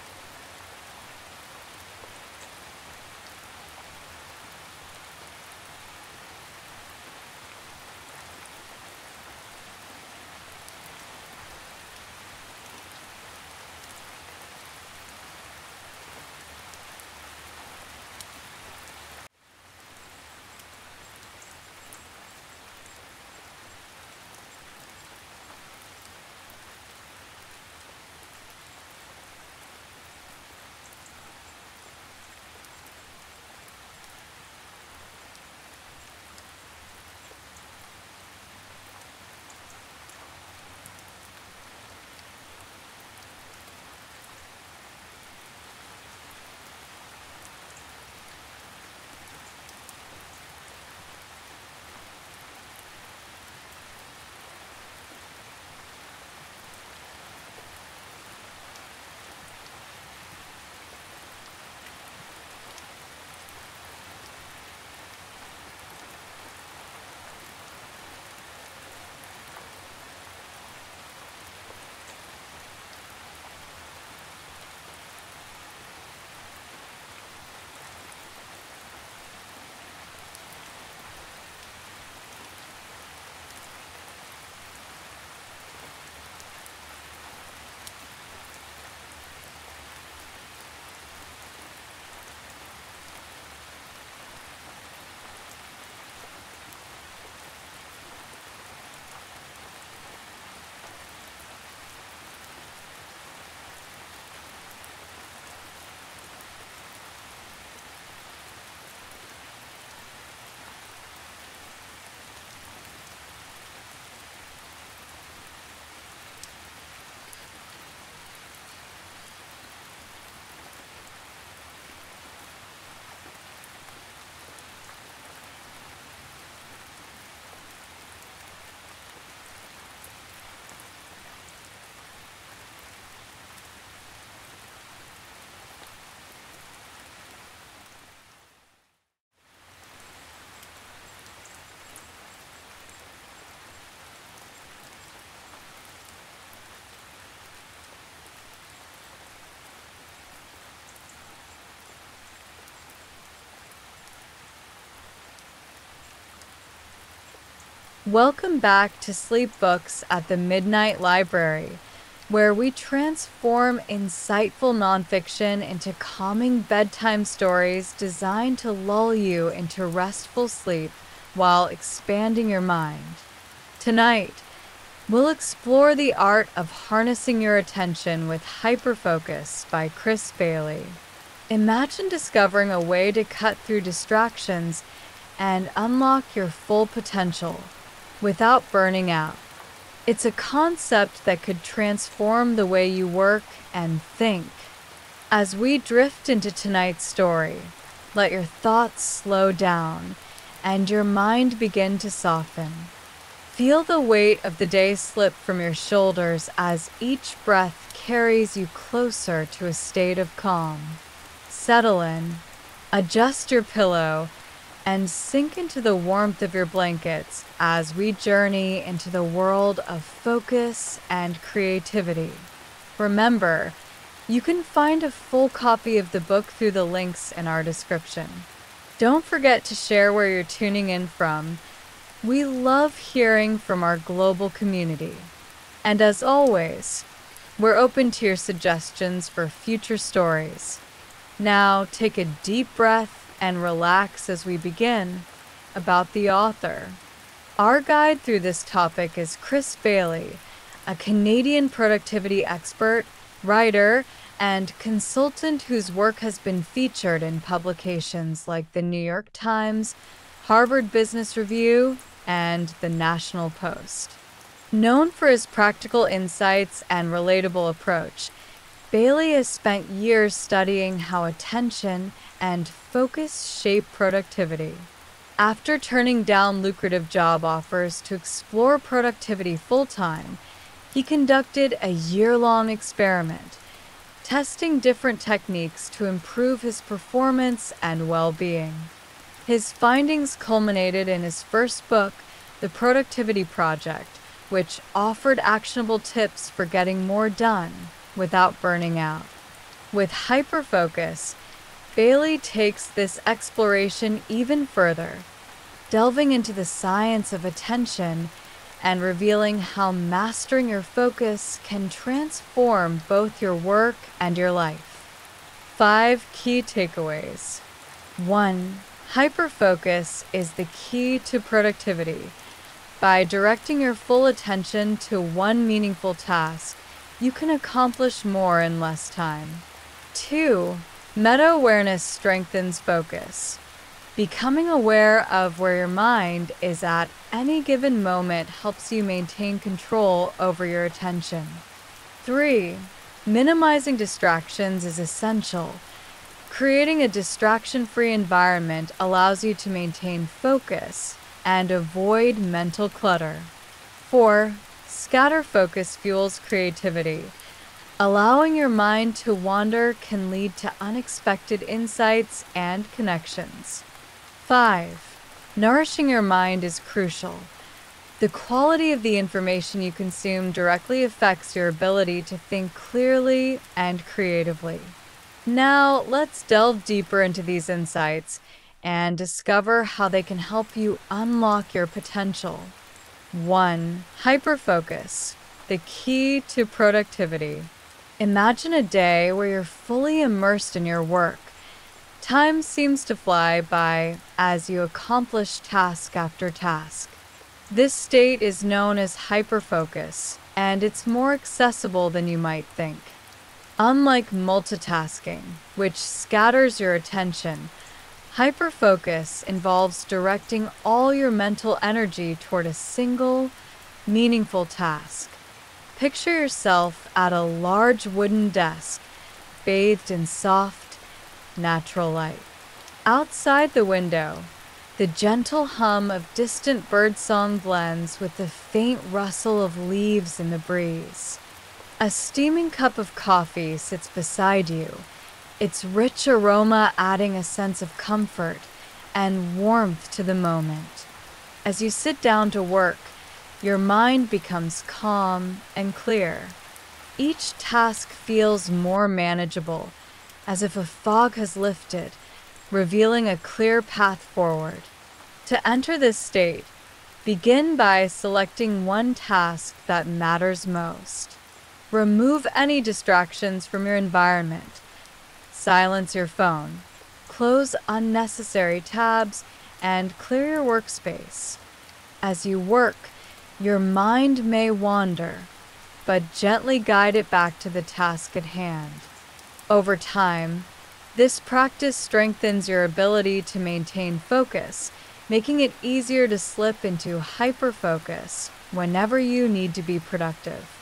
Welcome back to Sleep Books at the Midnight Library, where we transform insightful nonfiction into calming bedtime stories designed to lull you into restful sleep while expanding your mind. Tonight, we'll explore the art of harnessing your attention with Hyperfocus by Chris Bailey. Imagine discovering a way to cut through distractions and unlock your full potential without burning out. It's a concept that could transform the way you work and think. As we drift into tonight's story, let your thoughts slow down and your mind begin to soften. Feel the weight of the day slip from your shoulders as each breath carries you closer to a state of calm. Settle in, adjust your pillow, and sink into the warmth of your blankets as we journey into the world of focus and creativity. Remember, you can find a full copy of the book through the links in our description. Don't forget to share where you're tuning in from. We love hearing from our global community. And as always, we're open to your suggestions for future stories. Now take a deep breath and relax as we begin. About the author. Our guide through this topic is Chris Bailey, a Canadian productivity expert, writer, and consultant whose work has been featured in publications like the New York Times, Harvard Business Review, and the National Post. Known for his practical insights and relatable approach, Bailey has spent years studying how attention and focus shape productivity. After turning down lucrative job offers to explore productivity full-time, he conducted a year-long experiment, testing different techniques to improve his performance and well-being. His findings culminated in his first book, The Productivity Project, which offered actionable tips for getting more done without burning out. With Hyperfocus, Bailey takes this exploration even further, delving into the science of attention and revealing how mastering your focus can transform both your work and your life. 5 key takeaways. 1. Hyperfocus is the key to productivity. By directing your full attention to one meaningful task, you can accomplish more in less time. 2. Meta-awareness strengthens focus. Becoming aware of where your mind is at any given moment helps you maintain control over your attention. 3. Minimizing distractions is essential. Creating a distraction-free environment allows you to maintain focus and avoid mental clutter. 4. Scatter focus fuels creativity. Allowing your mind to wander can lead to unexpected insights and connections. 5. Nourishing your mind is crucial. The quality of the information you consume directly affects your ability to think clearly and creatively. Now, let's delve deeper into these insights and discover how they can help you unlock your potential. 1. Hyperfocus, the key to productivity. Imagine a day where you're fully immersed in your work. Time seems to fly by as you accomplish task after task. This state is known as hyperfocus, and it's more accessible than you might think. Unlike multitasking, which scatters your attention, hyperfocus involves directing all your mental energy toward a single, meaningful task. Picture yourself at a large wooden desk, bathed in soft, natural light. Outside the window, the gentle hum of distant birdsong blends with the faint rustle of leaves in the breeze. A steaming cup of coffee sits beside you, its rich aroma adding a sense of comfort and warmth to the moment. As you sit down to work, your mind becomes calm and clear. Each task feels more manageable, as if a fog has lifted, revealing a clear path forward. To enter this state, Begin by selecting one task that matters most. Remove any distractions from your environment. Silence your phone. Close unnecessary tabs and clear your workspace. As you work, your mind may wander, but gently guide it back to the task at hand. Over time, this practice strengthens your ability to maintain focus, making it easier to slip into hyperfocus whenever you need to be productive.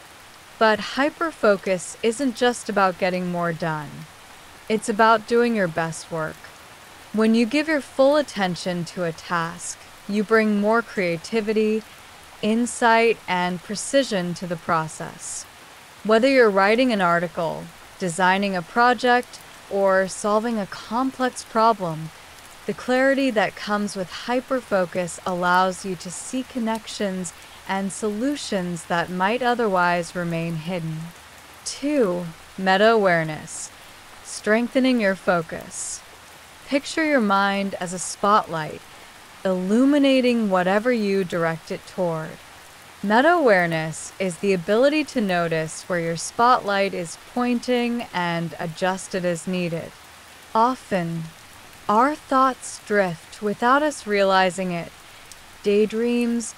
But hyperfocus isn't just about getting more done. It's about doing your best work. When you give your full attention to a task, you bring more creativity, insight, and precision to the process. Whether you're writing an article, designing a project, or solving a complex problem, the clarity that comes with hyperfocus allows you to see connections and solutions that might otherwise remain hidden. 2. Meta-awareness. Strengthening your focus. Picture your mind as a spotlight, illuminating whatever you direct it toward. Meta-awareness is the ability to notice where your spotlight is pointing and adjust it as needed. Often, our thoughts drift without us realizing it. Daydreams,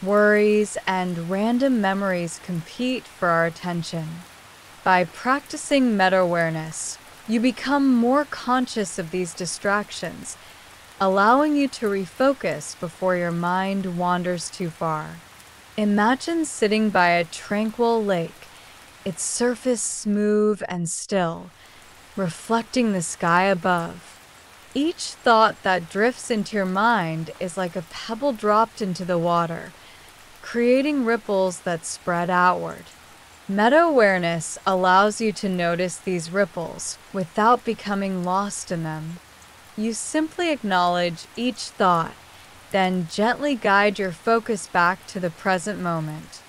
worries, and random memories compete for our attention. By practicing meta-awareness, you become more conscious of these distractions, allowing you to refocus before your mind wanders too far. Imagine sitting by a tranquil lake, its surface smooth and still, reflecting the sky above. Each thought that drifts into your mind is like a pebble dropped into the water, creating ripples that spread outward. Meta-awareness allows you to notice these ripples without becoming lost in them. You simply acknowledge each thought, then gently guide your focus back to the present moment.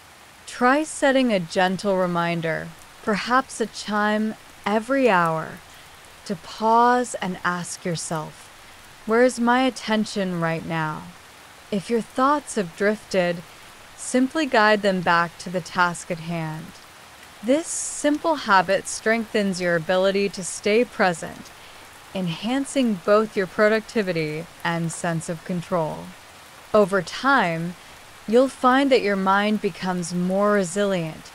Try setting a gentle reminder, perhaps a chime every hour, to pause and ask yourself, where is my attention right now? If your thoughts have drifted, simply guide them back to the task at hand. This simple habit strengthens your ability to stay present, enhancing both your productivity and sense of control. Over time, you'll find that your mind becomes more resilient,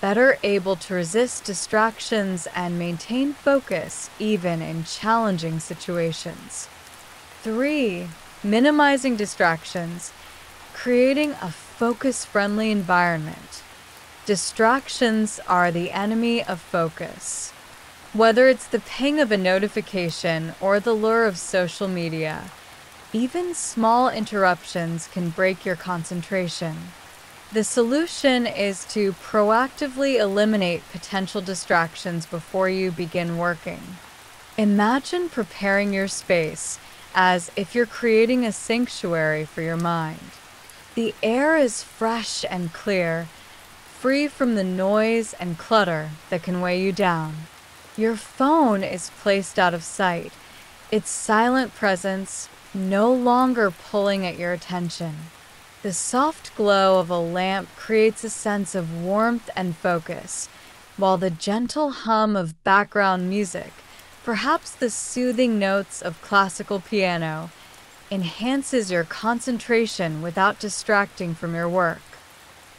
better able to resist distractions and maintain focus even in challenging situations. 3. Minimizing distractions, creating a focus-friendly environment. Distractions are the enemy of focus. Whether it's the ping of a notification or the lure of social media, even small interruptions can break your concentration. The solution is to proactively eliminate potential distractions before you begin working. Imagine preparing your space as if you're creating a sanctuary for your mind. The air is fresh and clear, free from the noise and clutter that can weigh you down. Your phone is placed out of sight, its silent presence no longer pulling at your attention. The soft glow of a lamp creates a sense of warmth and focus, while the gentle hum of background music, perhaps the soothing notes of classical piano, enhances your concentration without distracting from your work.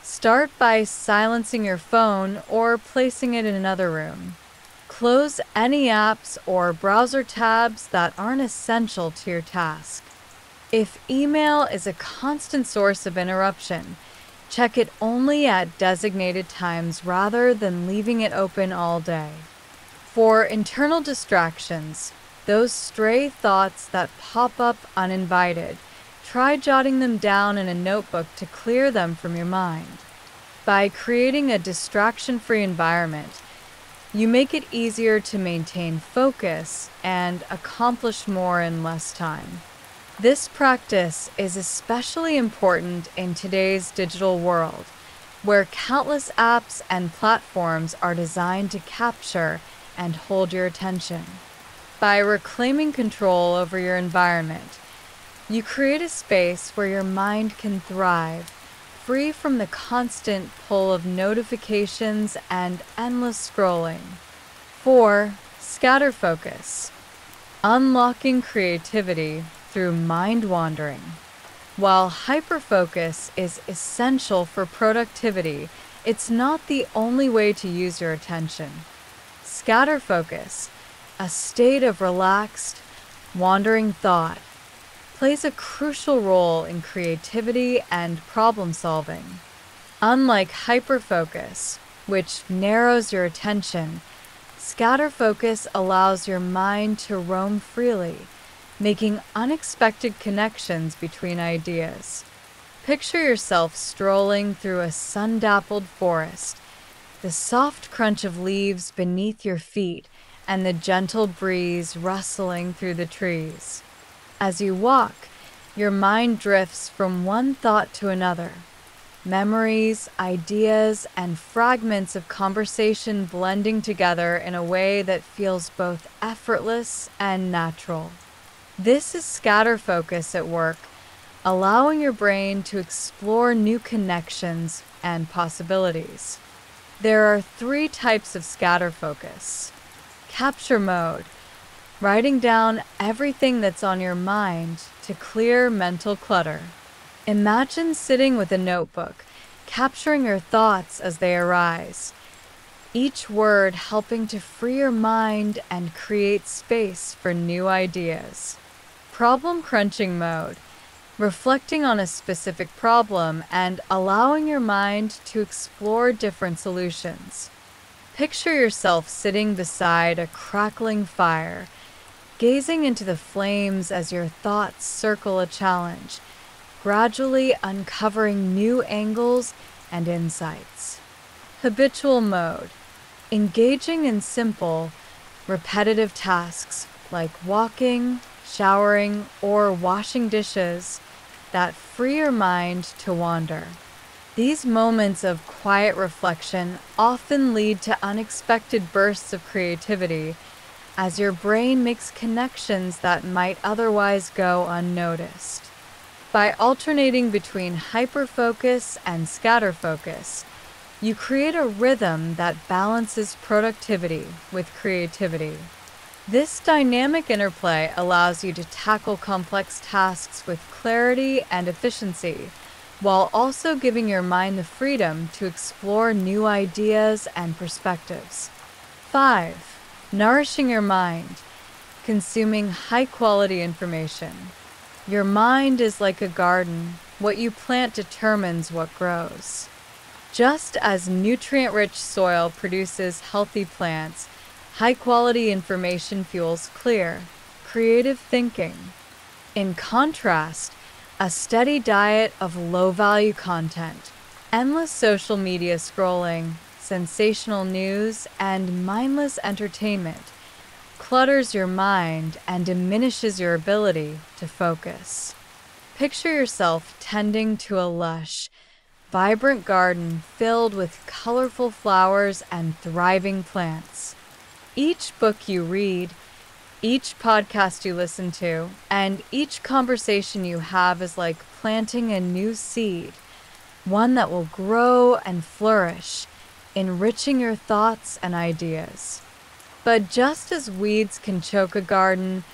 Start by silencing your phone or placing it in another room. Close any apps or browser tabs that aren't essential to your task. If email is a constant source of interruption, check it only at designated times rather than leaving it open all day. For internal distractions, those stray thoughts that pop up uninvited, try jotting them down in a notebook to clear them from your mind. By creating a distraction-free environment, you make it easier to maintain focus and accomplish more in less time. This practice is especially important in today's digital world, where countless apps and platforms are designed to capture and hold your attention. By reclaiming control over your environment, You create a space where your mind can thrive, free from the constant pull of notifications and endless scrolling. 4. Scatter focus. Unlocking creativity through mind wandering. While hyperfocus is essential for productivity, it's not the only way to use your attention. Scatter focus, a state of relaxed, wandering thought, plays a crucial role in creativity and problem solving. Unlike hyperfocus, which narrows your attention, scatter focus allows your mind to roam freely, making unexpected connections between ideas. Picture yourself strolling through a sun-dappled forest, the soft crunch of leaves beneath your feet and the gentle breeze rustling through the trees. As you walk, your mind drifts from one thought to another. Memories, ideas, and fragments of conversation blending together in a way that feels both effortless and natural. This is scatter focus at work, allowing your brain to explore new connections and possibilities. There are 3 types of scatter focus. Capture mode, writing down everything that's on your mind to clear mental clutter. Imagine sitting with a notebook, capturing your thoughts as they arise, each word helping to free your mind and create space for new ideas. Problem crunching mode, reflecting on a specific problem and allowing your mind to explore different solutions. Picture yourself sitting beside a crackling fire, gazing into the flames as your thoughts circle a challenge, gradually uncovering new angles and insights. Habitual mode, engaging in simple, repetitive tasks like walking, showering, or washing dishes that free your mind to wander. These moments of quiet reflection often lead to unexpected bursts of creativity as your brain makes connections that might otherwise go unnoticed. By alternating between hyperfocus and scatter focus, you create a rhythm that balances productivity with creativity. This dynamic interplay allows you to tackle complex tasks with clarity and efficiency, while also giving your mind the freedom to explore new ideas and perspectives. 5. Nourishing your mind, consuming high-quality information. Your mind is like a garden. What you plant determines what grows. Just as nutrient-rich soil produces healthy plants, high-quality information fuels clear, creative thinking. In contrast, a steady diet of low-value content, endless social media scrolling, sensational news, and mindless entertainment clutters your mind and diminishes your ability to focus. Picture yourself tending to a lush, vibrant garden filled with colorful flowers and thriving plants. Each book you read, each podcast you listen to, and each conversation you have is like planting a new seed, one that will grow and flourish, enriching your thoughts and ideas. But just as weeds can choke a garden,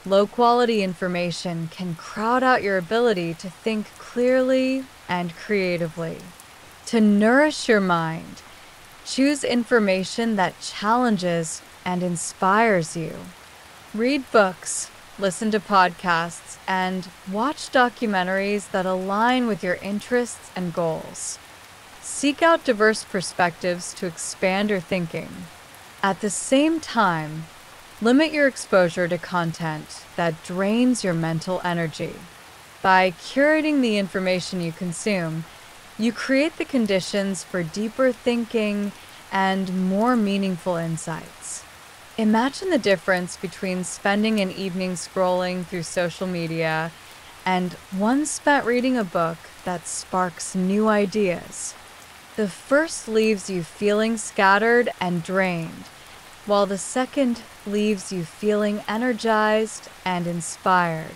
low-quality information can crowd out your ability to think clearly and creatively. To nourish your mind, choose information that challenges and inspires you. Read books, listen to podcasts, and watch documentaries that align with your interests and goals. Seek out diverse perspectives to expand your thinking. At the same time, limit your exposure to content that drains your mental energy. By curating the information you consume, you create the conditions for deeper thinking and more meaningful insights. Imagine the difference between spending an evening scrolling through social media and one spent reading a book that sparks new ideas. The first leaves you feeling scattered and drained, while the second leaves you feeling energized and inspired.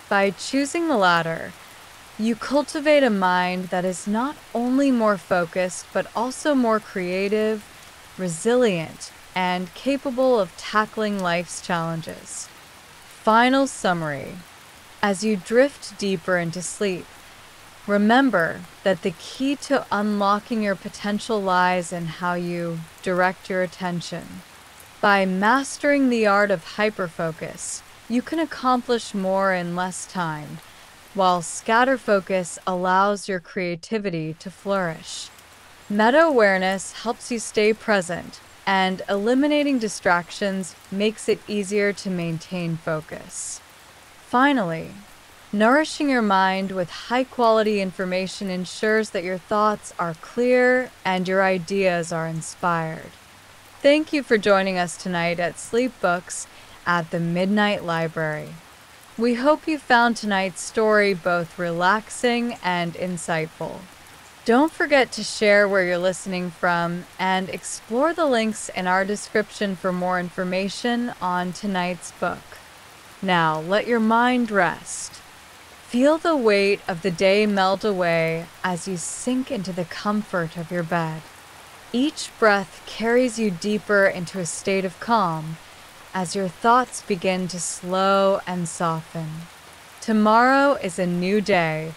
By choosing the latter, you cultivate a mind that is not only more focused, but also more creative, resilient, and capable of tackling life's challenges. Final summary. As you drift deeper into sleep, remember that the key to unlocking your potential lies in how you direct your attention. By mastering the art of hyperfocus, you can accomplish more in less time, while scatter focus allows your creativity to flourish. Meta-awareness helps you stay present, and eliminating distractions makes it easier to maintain focus. Finally, nourishing your mind with high-quality information ensures that your thoughts are clear and your ideas are inspired. Thank you for joining us tonight at Sleep Books at the Midnight Library. We hope you found tonight's story both relaxing and insightful. Don't forget to share where you're listening from and explore the links in our description for more information on tonight's book. Now, let your mind rest. Feel the weight of the day melt away as you sink into the comfort of your bed. Each breath carries you deeper into a state of calm as your thoughts begin to slow and soften. Tomorrow is a new day,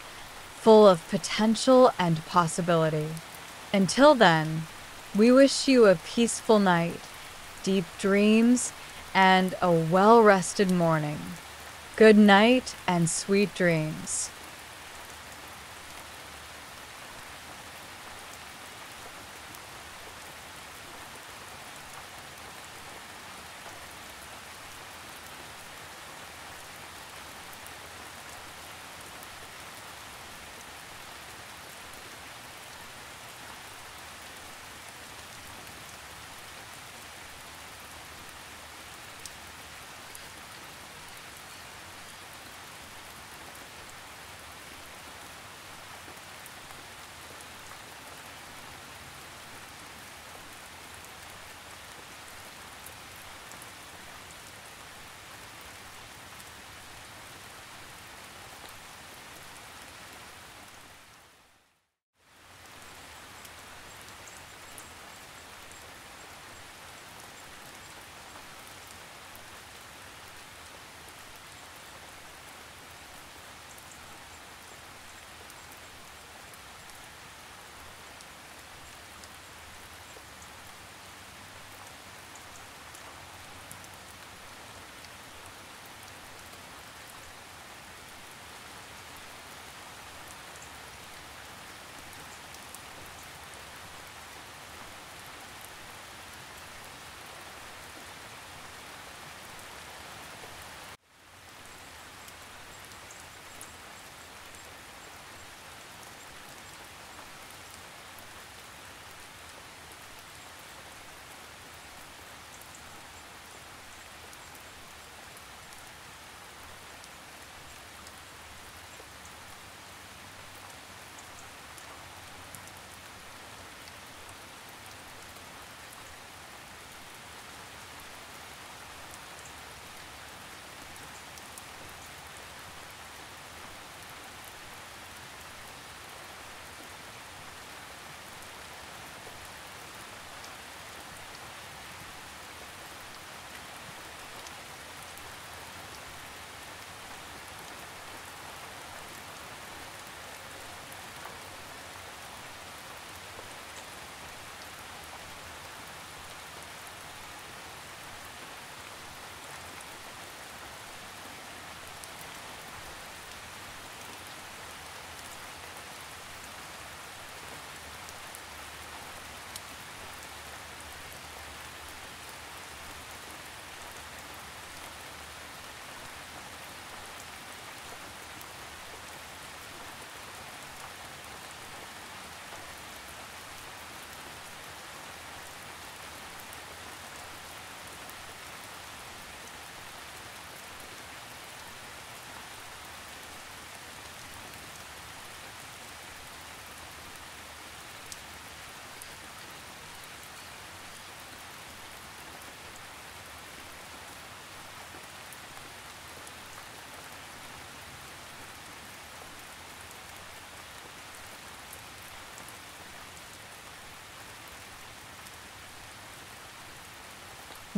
full of potential and possibility. Until then, we wish you a peaceful night, deep dreams, and a well-rested morning. Good night and sweet dreams.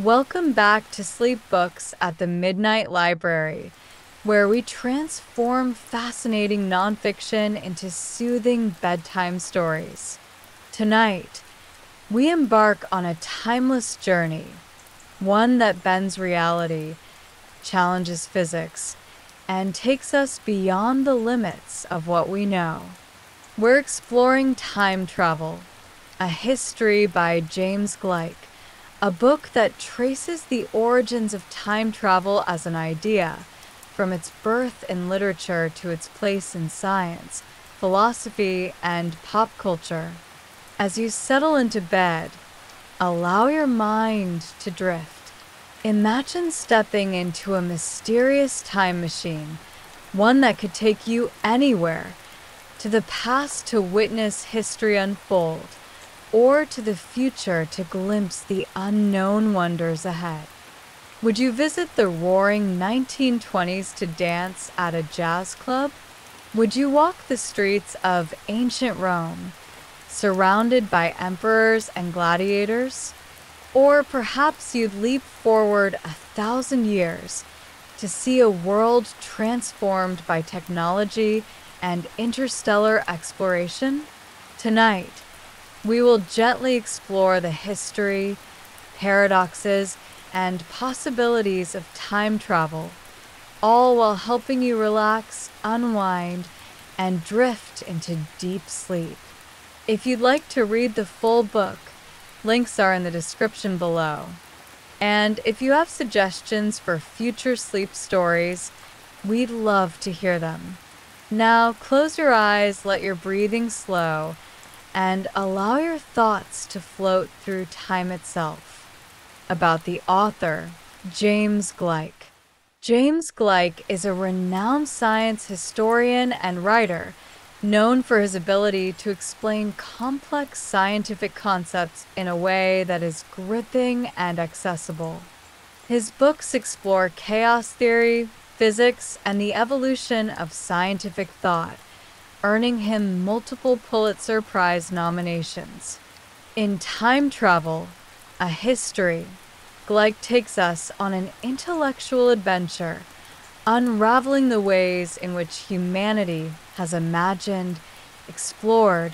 Welcome back to Sleep Books at the Midnight Library, where we transform fascinating nonfiction into soothing bedtime stories. Tonight, we embark on a timeless journey, one that bends reality, challenges physics, and takes us beyond the limits of what we know. We're exploring Time Travel, a history by James Gleick, a book that traces the origins of time travel as an idea, from its birth in literature to its place in science, philosophy, and pop culture. As you settle into bed, allow your mind to drift. Imagine stepping into a mysterious time machine, one that could take you anywhere, to the past to witness history unfold, or to the future to glimpse the unknown wonders ahead. Would you visit the roaring 1920s to dance at a jazz club? Would you walk the streets of ancient Rome, surrounded by emperors and gladiators? Or perhaps you'd leap forward 1,000 years to see a world transformed by technology and interstellar exploration? Tonight, we will gently explore the history, paradoxes, and possibilities of time travel, all while helping you relax, unwind, and drift into deep sleep. If you'd like to read the full book, links are in the description below. And if you have suggestions for future sleep stories, we'd love to hear them. Now close your eyes, let your breathing slow, and allow your thoughts to float through time itself. About the author, James Gleick. James Gleick is a renowned science historian and writer, known for his ability to explain complex scientific concepts in a way that is gripping and accessible. His books explore chaos theory, physics, and the evolution of scientific thought, earning him multiple Pulitzer Prize nominations. In Time Travel, a History, Gleick takes us on an intellectual adventure, unraveling the ways in which humanity has imagined, explored,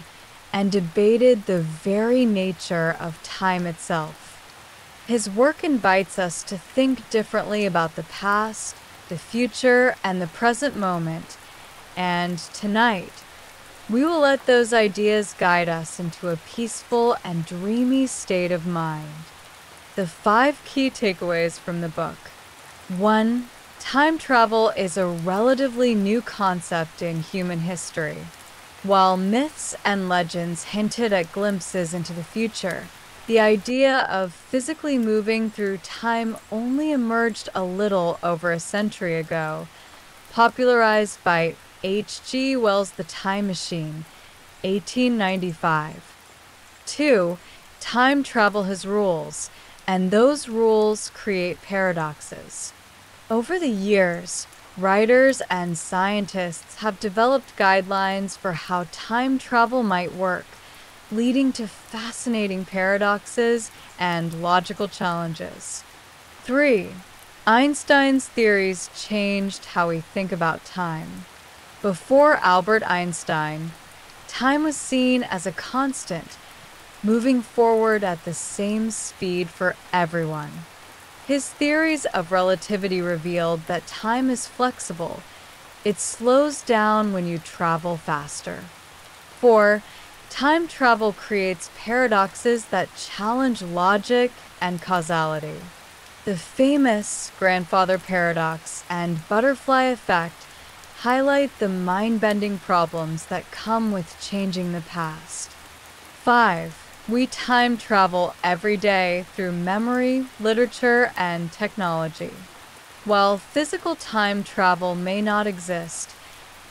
and debated the very nature of time itself. His work invites us to think differently about the past, the future, and the present moment, and tonight, we will let those ideas guide us into a peaceful and dreamy state of mind. The 5 key takeaways from the book. 1. Time travel is a relatively new concept in human history. While myths and legends hinted at glimpses into the future, the idea of physically moving through time only emerged a little over a century ago, popularized by H.G. Wells' The Time Machine, 1895. 2. Time travel has rules, and those rules create paradoxes. Over the years, writers and scientists have developed guidelines for how time travel might work, leading to fascinating paradoxes and logical challenges. 3. Einstein's theories changed how we think about time. Before Albert Einstein, time was seen as a constant, moving forward at the same speed for everyone. His theories of relativity revealed that time is flexible. It slows down when you travel faster. 4. Time travel creates paradoxes that challenge logic and causality. The famous grandfather paradox and butterfly effect highlight the mind-bending problems that come with changing the past. 5. We time travel every day through memory, literature, and technology. While physical time travel may not exist,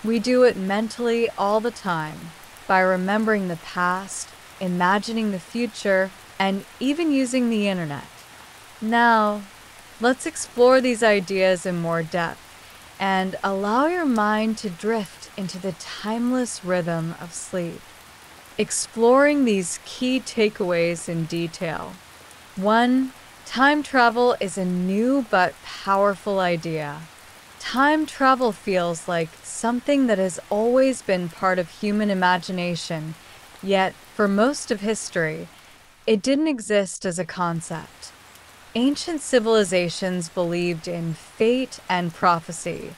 we do it mentally all the time by remembering the past, imagining the future, and even using the internet. Now, let's explore these ideas in more depth and allow your mind to drift into the timeless rhythm of sleep. Exploring these key takeaways in detail. 1. Time travel is a new but powerful idea. Time travel feels like something that has always been part of human imagination, yet, for most of history, it didn't exist as a concept. Ancient civilizations believed in fate and prophecy,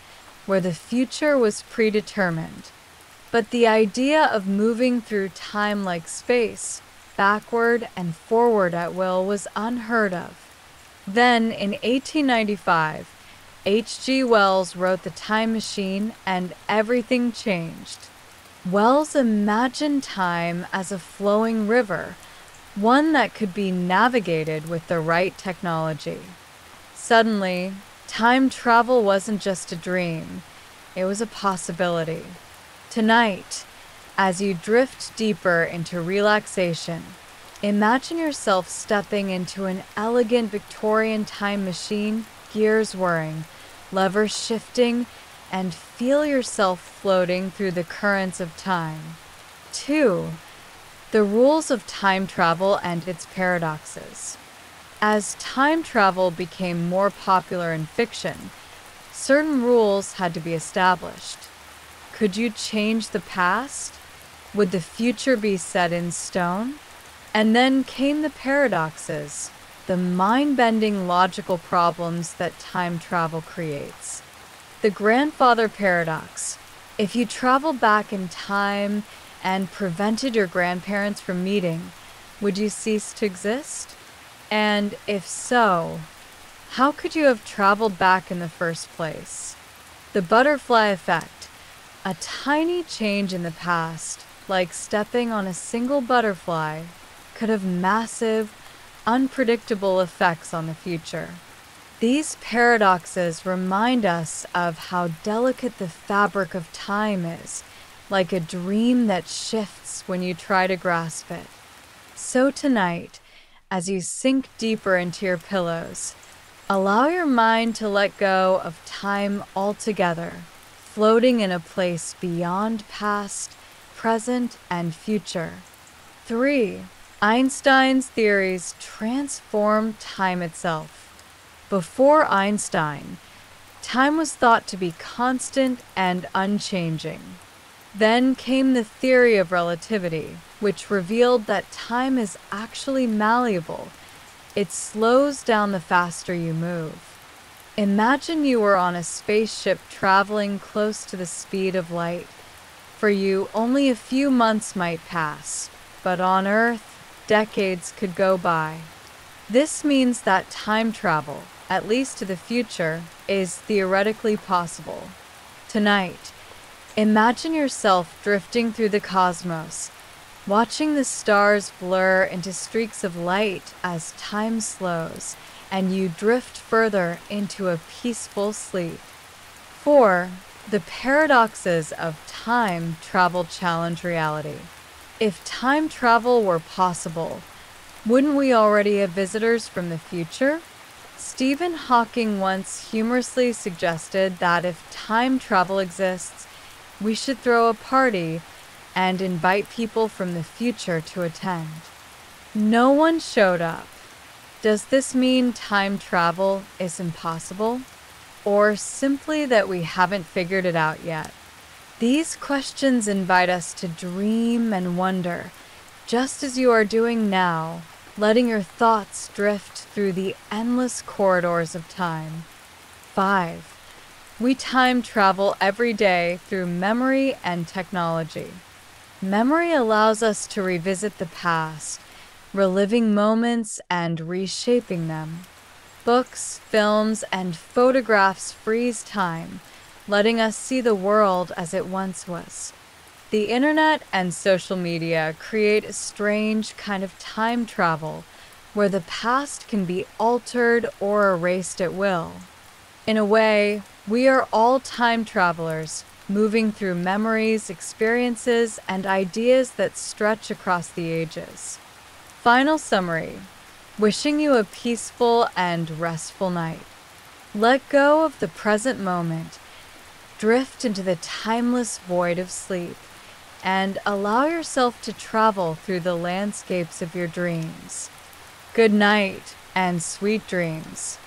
where the future was predetermined. But the idea of moving through time like space, backward and forward at will, was unheard of. Then, in 1895, H.G. Wells wrote The Time Machine, and everything changed. Wells imagined time as a flowing river, one that could be navigated with the right technology. Suddenly, time travel wasn't just a dream, it was a possibility. Tonight, as you drift deeper into relaxation, imagine yourself stepping into an elegant Victorian time machine, gears whirring, levers shifting, and feel yourself floating through the currents of time. 2. The rules of time travel and its paradoxes. As time travel became more popular in fiction, certain rules had to be established. Could you change the past? Would the future be set in stone? And then came the paradoxes, the mind-bending logical problems that time travel creates. The grandfather paradox. If you travel back in time and prevented your grandparents from meeting, would you cease to exist? And if so, how could you have traveled back in the first place? The butterfly effect. A tiny change in the past, like stepping on a single butterfly, could have massive, unpredictable effects on the future. These paradoxes remind us of how delicate the fabric of time is, like a dream that shifts when you try to grasp it. So tonight, as you sink deeper into your pillows, allow your mind to let go of time altogether, floating in a place beyond past, present, and future. 3. Einstein's theories transform time itself. Before Einstein, time was thought to be constant and unchanging. Then came the theory of relativity, which revealed that time is actually malleable. It slows down the faster you move. Imagine you were on a spaceship traveling close to the speed of light. For you, only a few months might pass, but on Earth, decades could go by. This means that time travel, at least to the future, is theoretically possible. Tonight, imagine yourself drifting through the cosmos, watching the stars blur into streaks of light as time slows, and you drift further into a peaceful sleep. 4. The paradoxes of time travel challenge reality. If time travel were possible, wouldn't we already have visitors from the future? Stephen Hawking once humorously suggested that if time travel exists, we should throw a party and invite people from the future to attend. No one showed up. Does this mean time travel is impossible? Or simply that we haven't figured it out yet? These questions invite us to dream and wonder, just as you are doing now, letting your thoughts drift through the endless corridors of time. 5. We time travel every day through memory and technology. Memory allows us to revisit the past, reliving moments and reshaping them. Books, films, and photographs freeze time, letting us see the world as it once was. The internet and social media create a strange kind of time travel where the past can be altered or erased at will. In a way, we are all time travelers, moving through memories, experiences, and ideas that stretch across the ages. Final summary. Wishing you a peaceful and restful night. Let go of the present moment, drift into the timeless void of sleep, and allow yourself to travel through the landscapes of your dreams. Good night, and sweet dreams.